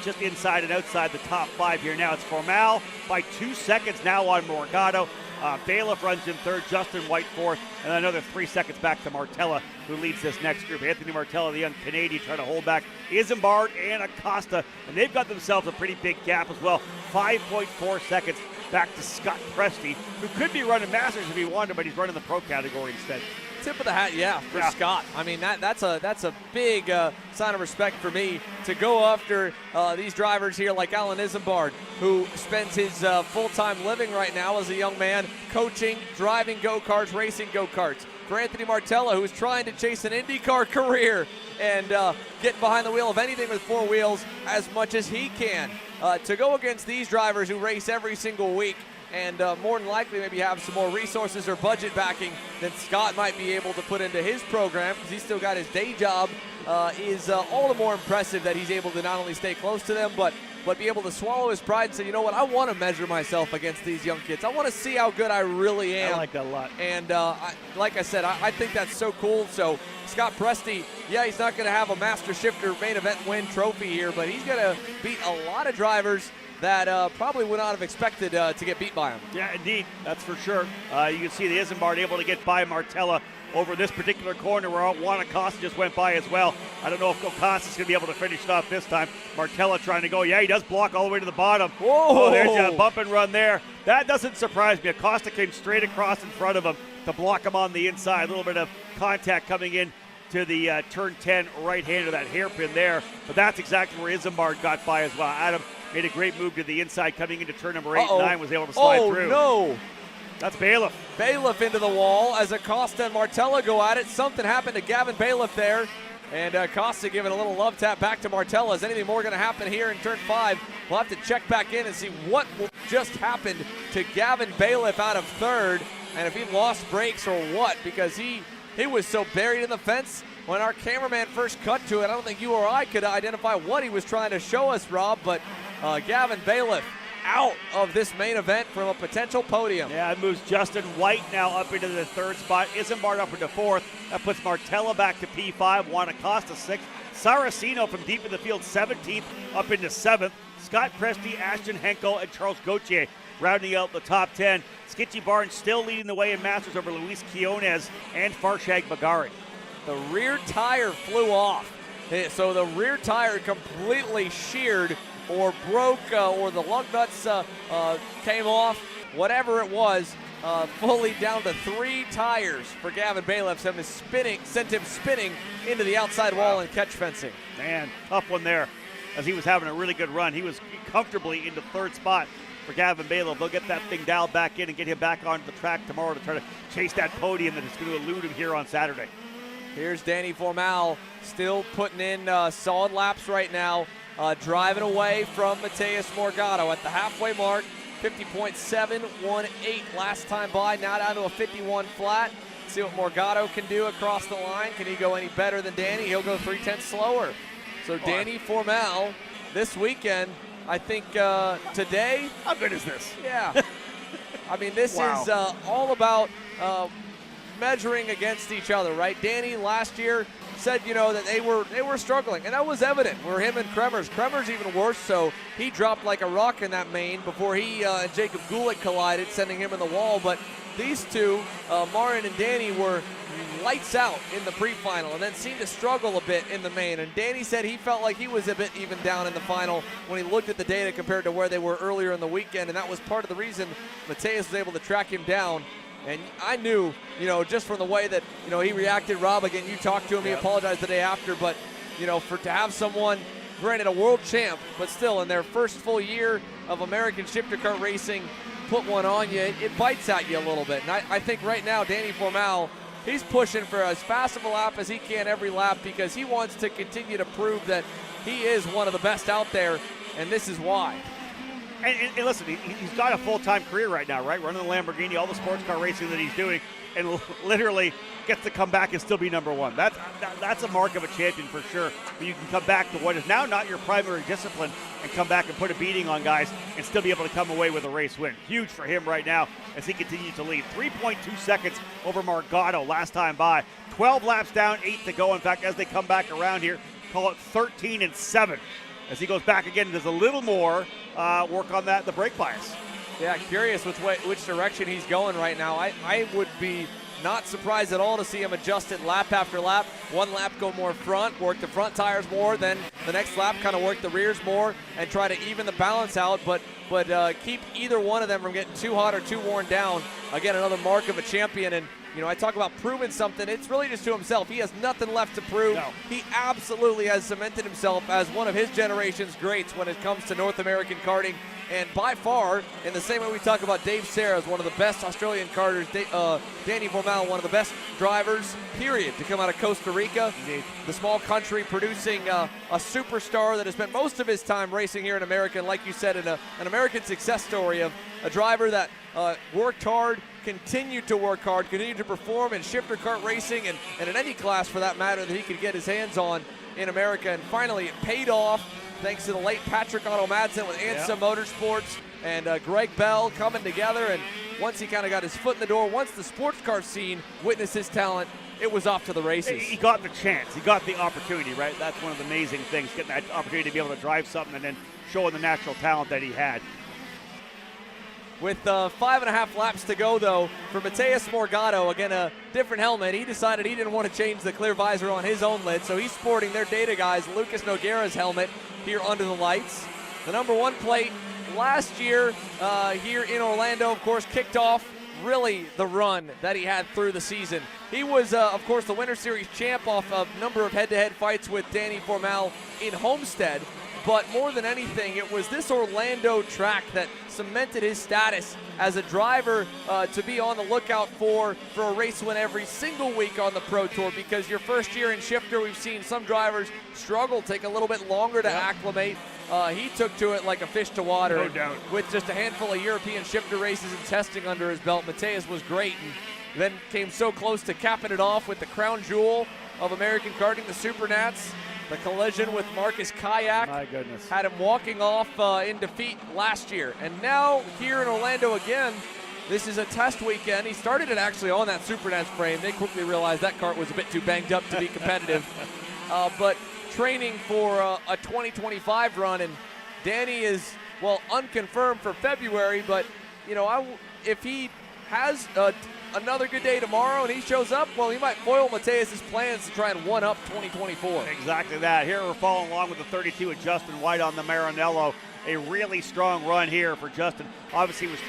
just inside and outside the top 5 here now. It's Formal by 2 seconds now on Morgado. Bailiff runs in 3rd, Justin White 4th, and another 3 seconds back to Martella, who leads this next group. Anthony Martella, the young Canadian, trying to hold back Isambard and Acosta, and they've got themselves a pretty big gap as well. 5.4 seconds back to Scott Presti, who could be running Masters if he wanted, but he's running the Pro category instead. Tip of the hat, yeah, for Scott. I mean, that's a big sign of respect for me to go after these drivers here like Alan Isambard, who spends his full-time living right now as a young man coaching, driving go-karts, racing go-karts. For Anthony Martella, who's trying to chase an IndyCar career and get behind the wheel of anything with 4 wheels as much as he can. To go against these drivers who race every single week and more than likely maybe have some more resources or budget backing than Scott might be able to put into his program, because he's still got his day job, is all the more impressive that he's able to not only stay close to them, but be able to swallow his pride and say, you know what, I want to measure myself against these young kids. I want to see how good I really am. I like that a lot. And like I said, I think that's so cool. So Scott Presti, yeah, he's not going to have a Master Shifter main event win trophy here, but he's going to beat a lot of drivers that probably would not have expected to get beat by him. Yeah, indeed. That's for sure. You can see the Isambard able to get by Martella over this particular corner where Juan Acosta just went by as well. I don't know if Acosta's going to be able to finish it off this time. Martella trying to go. Yeah, he does block all the way to the bottom. Whoa! Oh, there's a bump and run there. That doesn't surprise me. Acosta came straight across in front of him to block him on the inside. A little bit of contact coming in to the turn 10 right-hander, that hairpin there. But that's exactly where Isambard got by as well. Adam made a great move to the inside coming into turn number 8 and 9, was able to slide through. Oh, no. That's Bailiff. Bailiff into the wall as Acosta and Martella go at it. Something happened to Gavin Bailiff there. And Acosta giving a little love tap back to Martella. Is anything more going to happen here in turn 5? We'll have to check back in and see what just happened to Gavin Bailiff out of third. And if he lost brakes or what, because he was so buried in the fence. When our cameraman first cut to it, I don't think you or I could identify what he was trying to show us, Rob, but Gavin Bailiff out of this main event from a potential podium. Yeah, it moves Justin White now up into the third spot. Isambard up into fourth. That puts Martella back to P5. Juan Acosta 6th. Saraceno from deep in the field 17th up into 7th. Scott Presti, Ashton Henkel, and Charles Gauthier rounding out the top 10. Skitchy Barnes still leading the way in Masters over Luis Quiones and Farshad Bagari. The rear tire flew off. So the rear tire completely sheared or broke or the lug nuts came off, whatever it was, fully down to 3 tires for Gavin Bailiff. Sent him spinning into the outside wall and catch fencing. Man, tough one there as he was having a really good run. He was comfortably into third spot for Gavin Bailiff. They'll get that thing dialed back in and get him back onto the track tomorrow to try to chase that podium that is going to elude him here on Saturday. Here's Danny Formal still putting in solid laps right now, driving away from Mateus Morgado at the halfway mark. 50.718 last time by, now down to a 51 flat. See what Morgado can do across the line. Can he go any better than Danny? He'll go 3/10 slower. So Danny Formal this weekend, I think today. How good is this? Yeah. I mean, this is all about measuring against each other, right? Danny last year said, you know, that they were struggling, and that was evident where him and Kremers even worse, so he dropped like a rock in that main before he and Jacob Gulick collided, sending him in the wall. But these two, Marin and Danny, were lights out in the pre-final and then seemed to struggle a bit in the main. And Danny said he felt like he was a bit even down in the final when he looked at the data compared to where they were earlier in the weekend, and that was part of the reason Mateus was able to track him down. And I knew, you know, just from the way that, you know, he reacted. Rob, again, you talked to him, he apologized the day after, but, you know, to have someone, granted a world champ, but still in their first full year of American shifter kart racing, put one on you, it bites at you a little bit. And I think right now, Danny Formal, he's pushing for as fast of a lap as he can every lap because he wants to continue to prove that he is one of the best out there, and this is why. And listen, he's got a full-time career right now, right? Running the Lamborghini, all the sports car racing that he's doing, and literally gets to come back and still be number one. That's a mark of a champion for sure. When you can come back to what is now not your primary discipline and come back and put a beating on guys and still be able to come away with a race win. Huge for him right now as he continues to lead. 3.2 seconds over Morgado last time by. 12 laps down, 8 to go. In fact, as they come back around here, call it 13 and 7. As he goes back again, does a little more work on the brake bias. Yeah, curious which direction he's going right now. I would be not surprised at all to see him adjust it lap after lap. One lap go more front, work the front tires more, then the next lap kind of work the rears more and try to even the balance out, but keep either one of them from getting too hot or too worn down. Again, another mark of a champion. And You know, I talk about proving something. It's really just to himself. He has nothing left to prove. No. He absolutely has cemented himself as one of his generation's greats when it comes to North American karting. And by far, in the same way we talk about Dave Serra as one of the best Australian karters, Danny Formal, one of the best drivers, period, to come out of Costa Rica. Indeed. The small country producing a superstar that has spent most of his time racing here in America. And like you said, an American success story of a driver that worked hard, continued to work hard, continued to perform in shifter kart racing and in any class for that matter that he could get his hands on in America. And finally, it paid off thanks to the late Patrick Otto Madsen with ANSA Motorsports and Greg Bell coming together. And once he kind of got his foot in the door, once the sports car scene witnessed his talent, it was off to the races. He got the chance. He got the opportunity, right? That's one of the amazing things, getting that opportunity to be able to drive something and then showing the natural talent that he had. With 5.5 laps to go, though, for Mateus Morgado, again, a different helmet. He decided he didn't want to change the clear visor on his own lid, so he's sporting their data guys, Lucas Nogueira's helmet here under the lights. The number 1 plate last year here in Orlando, of course, kicked off really the run that he had through the season. He was, of course, the Winter Series champ off a number of head-to-head fights with Danny Formal in Homestead. But more than anything, it was this Orlando track that cemented his status as a driver to be on the lookout for a race win every single week on the Pro Tour, because your first year in shifter, we've seen some drivers struggle, take a little bit longer to acclimate. He took to it like a fish to water. No doubt. With just a handful of European shifter races and testing under his belt, Mateus was great, and then came so close to capping it off with the crown jewel of American karting, the Super Nats. The collision with Marcus Kayak My goodness. had him walking off in defeat last year. And now here in Orlando again, this is a test weekend. He started it actually on that Super Nats frame. They quickly realized that kart was a bit too banged up to be competitive. But training for a 2025 run, and Danny is, well, unconfirmed for February, but, you know, if he has another good day tomorrow and he shows up, well, he might foil Mateus' plans to try and one-up 2024. Exactly that. Here we're following along with the 32 of Justin White on the Maranello. A really strong run here for Justin. Obviously, he was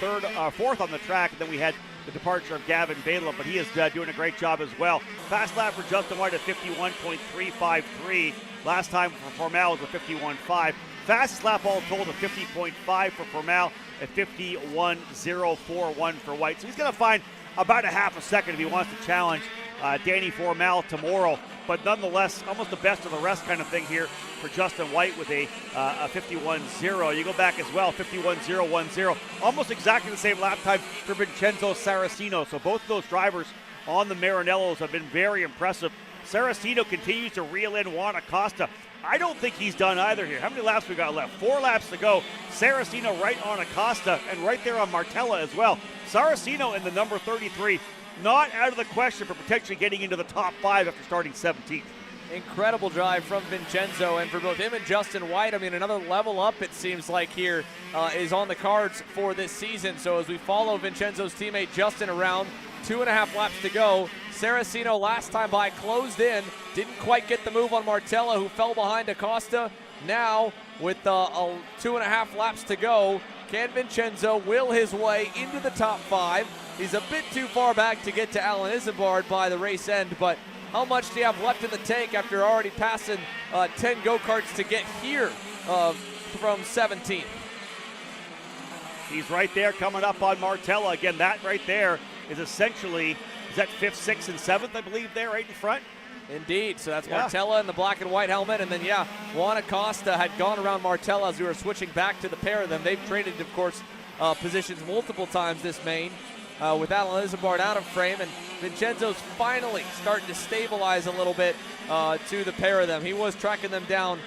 fourth on the track, and then we had the departure of Gavin Bailiff, but he is doing a great job as well. Fast lap for Justin White at 51.353. Last time for Formal was a 51.5. Fastest lap all told, a 50.5 for Formal at 51.041 for White. So he's going to find about a half a second if he wants to challenge Danny Formal tomorrow. But nonetheless, almost the best of the rest kind of thing here for Justin White with a 51.0. You go back as well, 51.010. Almost exactly the same lap time for Vincenzo Saracino. So both of those drivers on the Maranellos have been very impressive. Saracino continues to reel in Juan Acosta. I don't think he's done either here. How many laps we got left? 4 laps to go. Saracino right on Acosta and right there on Martella as well. Saracino in the number 33, not out of the question for potentially getting into the top 5 after starting 17th. Incredible drive from Vincenzo, and for both him and Justin White, I mean, another level up, it seems like here is on the cards for this season. So as we follow Vincenzo's teammate Justin around, 2.5 laps to go. Saracino last time by closed in, didn't quite get the move on Martella, who fell behind Acosta. Now with 2.5 laps to go, can Vincenzo will his way into the top 5? He's a bit too far back to get to Alan Isambard by the race end, but how much do you have left in the tank after already passing 10 go-karts to get here from 17th? He's right there coming up on Martella. Again, that right there is essentially, is that 5th, 6th, and 7th, I believe, there right in front? Indeed, so that's Martella in the black and white helmet, and then, Juan Acosta had gone around Martella as we were switching back to the pair of them. They've traded, of course, positions multiple times this main with Alan Isambard out of frame, and Vincenzo's finally starting to stabilize a little bit to the pair of them. He was tracking them down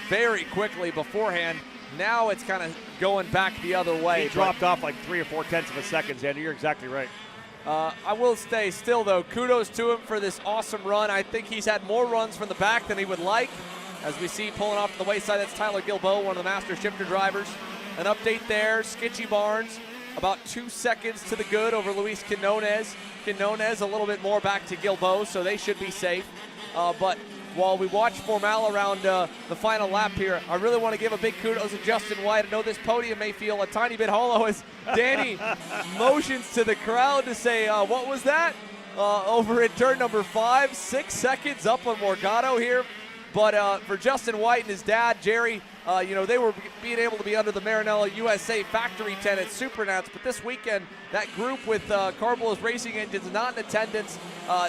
very quickly beforehand. Now it's kind of going back the other way. He dropped off like 3 or 4 tenths of a second, Xander. You're exactly right. I will stay still, though. Kudos to him for this awesome run. I think he's had more runs from the back than he would like. As we see pulling off to the wayside, that's Tyler Gilboa, one of the Master Shifter drivers. An update there, Skitchy Barnes, about 2 seconds to the good over Luis Quinones. Quinones a little bit more back to Gilboa, so they should be safe. But while we watch Formal around the final lap here, I really want to give a big kudos to Justin White. I know this podium may feel a tiny bit hollow as Danny motions to the crowd to say, what was that? Over at turn number 5, 6 seconds up on Morgado here. But for Justin White and his dad, Jerry, they were being able to be under the Maranello USA factory tent at Supernats, but this weekend, that group with Carbo's Racing Engines not in attendance.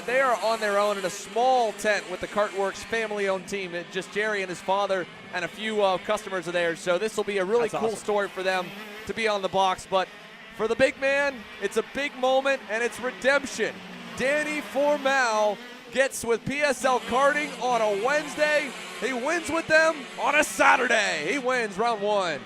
They are on their own in a small tent with the Kartworks family-owned team. Just Jerry and his father and a few customers of theirs. So this will be a really cool story for them to be on the box. But for the big man, it's a big moment, and it's redemption. Danny Formal gets with PSL Karting on a Wednesday. He wins with them on a Saturday. He wins round 1.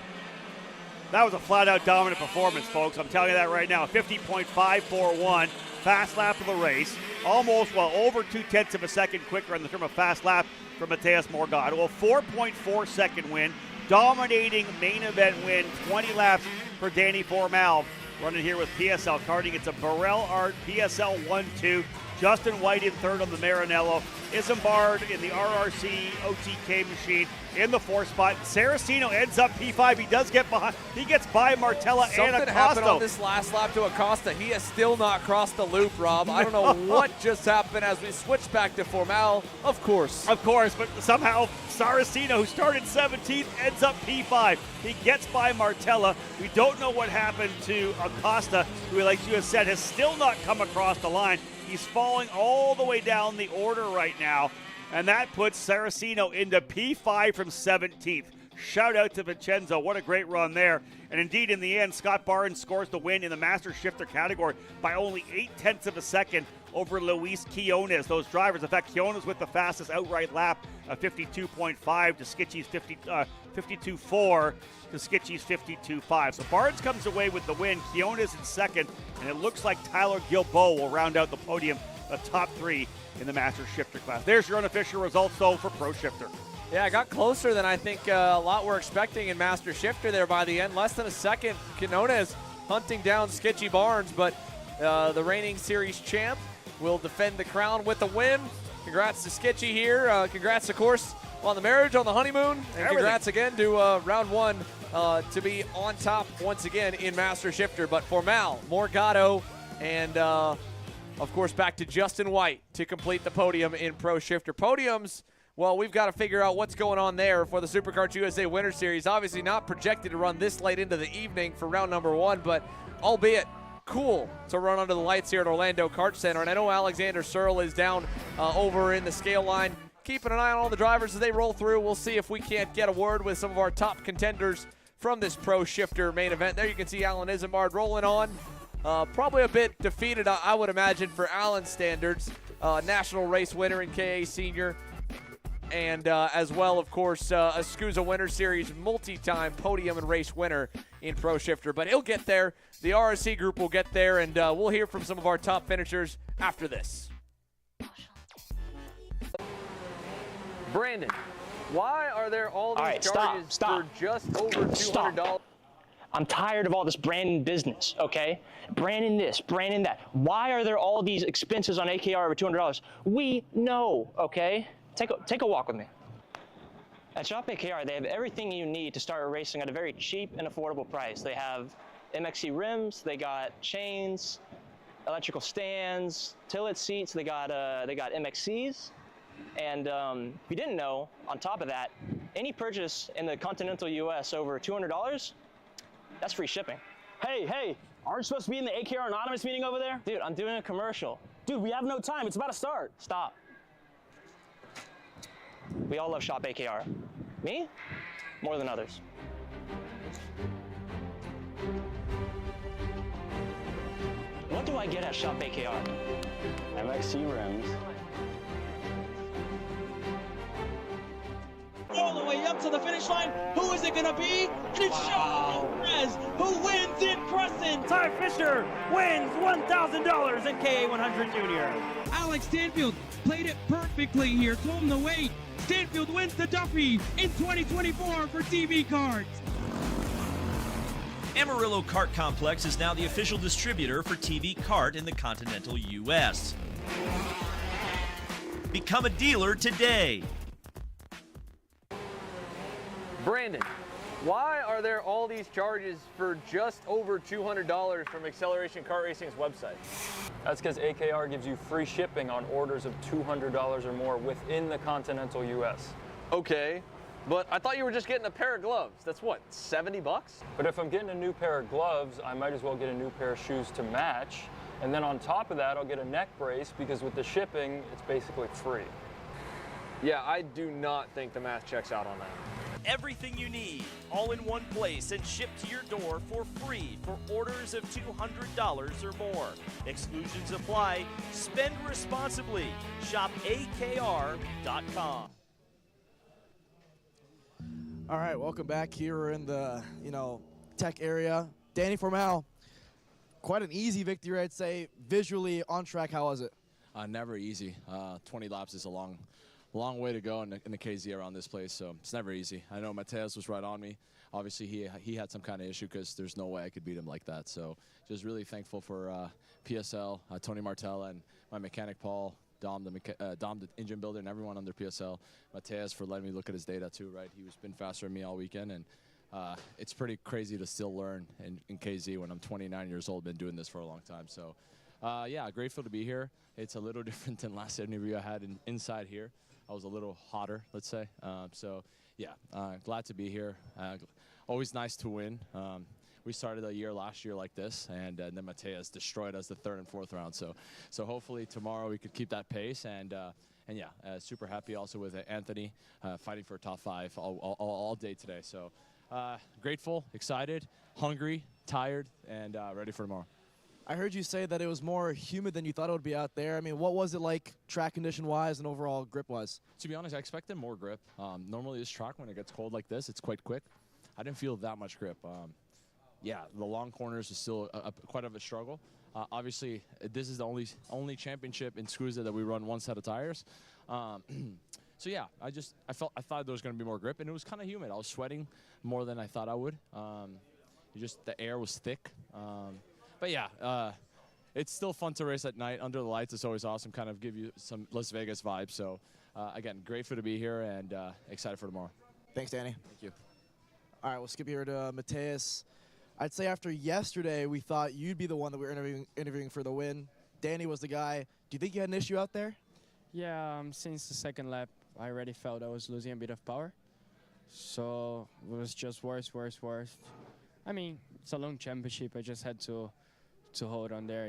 That was a flat-out dominant performance, folks. I'm telling you that right now. 50.541, fast lap of the race. Almost, over 0.2 of a second quicker in the term of fast lap for Mateus Morgado. A 4.4 second win, dominating main event win, 20 laps for Danny Formal. Running here with PSL Karting. It's a Burrell Art PSL 1-2. Justin White in third on the Maranello. Isambard in the RRC OTK machine in the 4th spot. Saraceno ends up P5. He does get behind. He gets by Martella and Acosta. Something happened on this last lap to Acosta. He has still not crossed the loop, Rob. I don't know what just happened as we switch back to Formal. Of course, but somehow Saraceno, who started 17th, ends up P5. He gets by Martella. We don't know what happened to Acosta, who, like you have said, has still not come across the line. He's falling all the way down the order right now, and that puts Saraceno into P5 from 17th. Shout out to Vincenzo. What a great run there. And indeed, in the end, Scott Barnes scores the win in the Master Shifter category by only 0.8 of a second over Luis Quiones. Those drivers, in fact, Quiones with the fastest outright lap, 52.5 to Skitchy's 52.4 to Skitchy's 52.5. So Barnes comes away with the win. Quiones in second, and it looks like Tyler Gilboa will round out the podium, the top 3 in the Master Shifter class. There's your unofficial results, though, for Pro Shifter. Yeah, it got closer than I think a lot were expecting in Master Shifter there by the end. Less than a second. Quinones hunting down Skitchy Barnes, but the reigning series champ will defend the crown with the win. Congrats to Skitchy here. Congrats, of course, on the marriage, on the honeymoon. And congrats again to round 1 to be on top once again in Master Shifter. But Formal, Morgado, and of course back to Justin White to complete the podium in Pro Shifter. Podiums, well, we've got to figure out what's going on there for the SuperKarts USA Winter Series. Obviously not projected to run this late into the evening for round number 1, but albeit cool to run under the lights here at Orlando Kart Center. And I know Alexander Searle is down over in the scale line, keeping an eye on all the drivers as they roll through. We'll see if we can't get a word with some of our top contenders from this Pro Shifter main event. There you can see Alan Isambard rolling on. Probably a bit defeated, I would imagine, for Alan's standards. National race winner in KA Senior. And as well, of course, a SKUSA Winter Series multi-time podium and race winner in Pro Shifter. But he'll get there. The RSC group will get there, and we'll hear from some of our top finishers after this. Brandon, why are there all these charges for just over $200? I'm tired of all this branding business, okay? Branding this, branding that. Why are there all these expenses on AKR over $200? We know, okay? Take a walk with me. At Shop AKR, they have everything you need to start racing at a very cheap and affordable price. They have MXC rims, they got chains, electrical stands, tilt seats. They got MXCs, and if you didn't know, on top of that, any purchase in the continental U.S. over $200, that's free shipping. Hey, aren't you supposed to be in the AKR Anonymous meeting over there? Dude, I'm doing a commercial. Dude, we have no time. It's about to start. Stop. We all love Shop AKR. Me? More than others. What do I get at Shop AKR? MXC rims. All the way up to the finish line. Who is it going to be? And it's Sean Perez who wins in Crescent. Ty Fisher wins $1,000 in KA100 Junior. Alex Stanfield played it perfectly here. Told him to wait. Stanfield wins the Duffy in 2024 for TV Karts. Amarillo Kart Complex is now the official distributor for TV Kart in the continental U.S. Become a dealer today. Brandon, why are there all these charges for just over $200 from Acceleration Kart Racing's website? That's because AKR gives you free shipping on orders of $200 or more within the continental U.S. Okay, but I thought you were just getting a pair of gloves. That's what, 70 bucks? But if I'm getting a new pair of gloves, I might as well get a new pair of shoes to match. And then on top of that, I'll get a neck brace because with the shipping, it's basically free. Yeah, I do not think the math checks out on that. Everything you need, all in one place and shipped to your door for free for orders of $200 or more. Exclusions apply. Spend responsibly. Shop AKR.com. All right, welcome back here in the, tech area. Danny Formal, quite an easy victory, I'd say. Visually, on track, how was it? Never easy. 20 laps is a long way to go in the KZ around this place, so it's never easy. I know Mateus was right on me. Obviously, he had some kind of issue because there's no way I could beat him like that. So just really thankful for PSL, Tony Martella, and my mechanic Paul, Dom, the engine builder, and everyone under PSL. Mateus for letting me look at his data too, right? He's been faster than me all weekend, and it's pretty crazy to still learn in KZ when I'm 29 years old, been doing this for a long time. So yeah, grateful to be here. It's a little different than last interview I had inside here. I was a little hotter, let's say. So yeah, glad to be here. Always nice to win. We started a year last year like this, and then Mateus destroyed us the third and fourth round. So hopefully tomorrow we could keep that pace. And yeah, super happy also with Anthony fighting for top 5 all day today. So grateful, excited, hungry, tired, and ready for tomorrow. I heard you say that it was more humid than you thought it would be out there. I mean, what was it like track condition-wise and overall grip-wise? To be honest, I expected more grip. Normally this track, when it gets cold like this, it's quite quick. I didn't feel that much grip. Yeah, the long corners is still quite of a struggle. Obviously, this is the only championship in SKUSA that we run one set of tires. So yeah, I thought there was going to be more grip, and it was kind of humid. I was sweating more than I thought I would. The air was thick. But yeah, it's still fun to race at night under the lights. It's always awesome, kind of give you some Las Vegas vibes. So again, grateful to be here and excited for tomorrow. Thanks, Danny. Thank you. All right, we'll skip here to Mateus. I'd say after yesterday, we thought you'd be the one that we were interviewing for the win. Danny was the guy. Do you think you had an issue out there? Yeah, since the second lap, I already felt I was losing a bit of power. So it was just worse. I mean, it's a long championship. I just had to hold on there,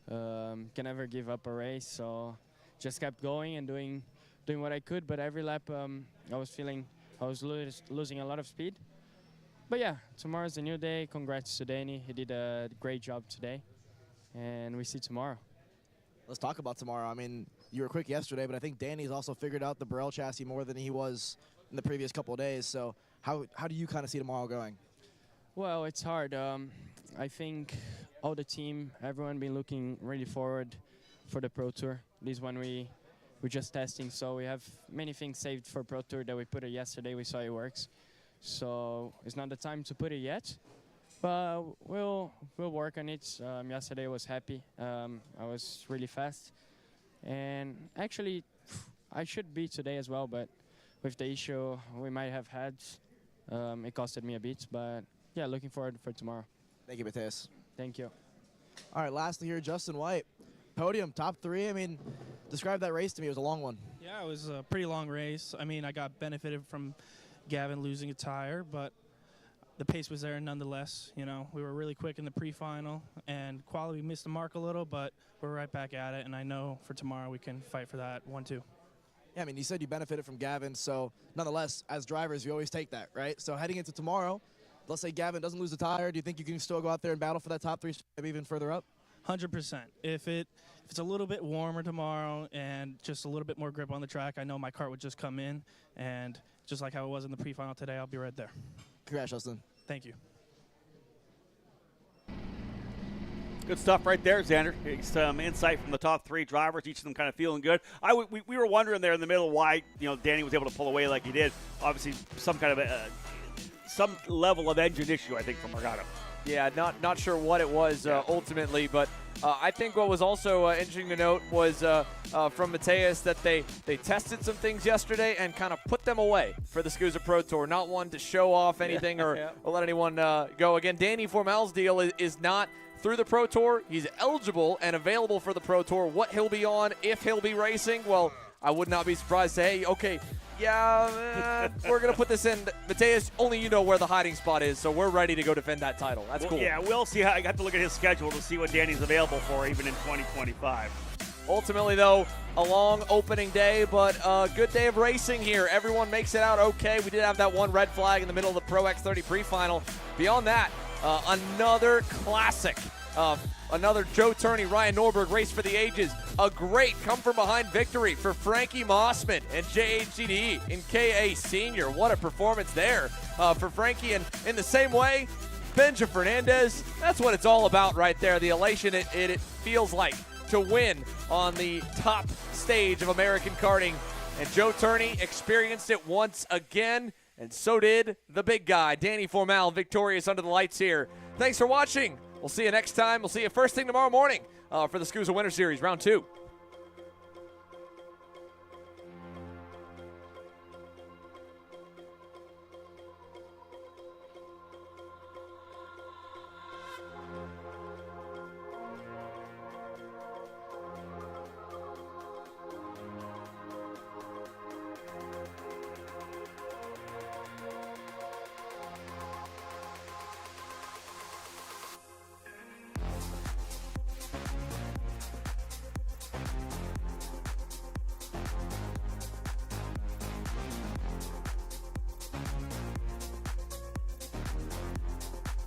Can never give up a race, so just kept going and doing what I could. But every lap, I was feeling I was losing a lot of speed. But yeah, tomorrow's a new day. Congrats to Danny. He did a great job today, and we see tomorrow. Let's talk about tomorrow. I mean, you were quick yesterday, but I think Danny's also figured out the Burrell chassis more than he was in the previous couple of days. So how do you kind of see tomorrow going? Well, it's hard. I think all the team, everyone been looking really forward for the Pro Tour. This one we're just testing, so we have many things saved for Pro Tour that we put it yesterday. We saw it works. So it's not the time to put it yet, but we'll work on it. Yesterday I was happy. I was really fast, and actually I should be today as well, but with the issue we might have had, it costed me a bit. But yeah, looking forward for tomorrow. Thank you, Mateus. Thank you. All right, lastly here, Justin White. Podium, top 3. I mean, describe that race to me. It was a long one. Yeah, it was a pretty long race. I mean, I got benefited from Gavin losing a tire, but the pace was there nonetheless. We were really quick in the pre-final, and quality missed the mark a little, but we're right back at it, and I know for tomorrow we can fight for that 1-2. Yeah, I mean, you said you benefited from Gavin, so nonetheless, as drivers, you always take that, right? So heading into tomorrow, let's say Gavin doesn't lose a tire, do you think you can still go out there and battle for that top 3, maybe even further up? 100%. If it's a little bit warmer tomorrow and just a little bit more grip on the track, I know my kart would just come in, and just like how it was in the pre-final today, I'll be right there. Congrats, Justin. Thank you. Good stuff right there, Xander. Some insight from the top 3 drivers, each of them kind of feeling good. We were wondering there in the middle why Danny was able to pull away like he did. Obviously, some kind of some level of engine issue, I think, from Morgado. Yeah, not sure what it was ultimately, but I think what was also interesting to note was from Mateus that they tested some things yesterday and kind of put them away for the SKUSA Pro Tour. Not one to show off anything or let anyone go. Again, Danny Formal's deal is not through the Pro Tour. He's eligible and available for the Pro Tour. What he'll be on, if he'll be racing, well, I would not be surprised to say, hey, okay, we're going to put this in. Mateus, only you know where the hiding spot is, so we're ready to go defend that title. That's cool. Yeah, we'll see. I got to look at his schedule to see what Danny's available for even in 2025. Ultimately, though, a long opening day, but a good day of racing here. Everyone makes it out okay. We did have that one red flag in the middle of the Pro X30 Prefinal. Beyond that, another classic. Another Joe Turney, Ryan Norberg race for the ages. A great come-from-behind victory for Frankie Mossman and JHGD in KA Senior. What a performance there for Frankie. And in the same way, Benja Fernandez, that's what it's all about right there. The elation it feels like to win on the top stage of American karting. And Joe Turney experienced it once again, and so did the big guy, Danny Formal, victorious under the lights here. Thanks for watching. We'll see you next time. We'll see you first thing tomorrow morning for the SKUSA Winter Series, Round 2.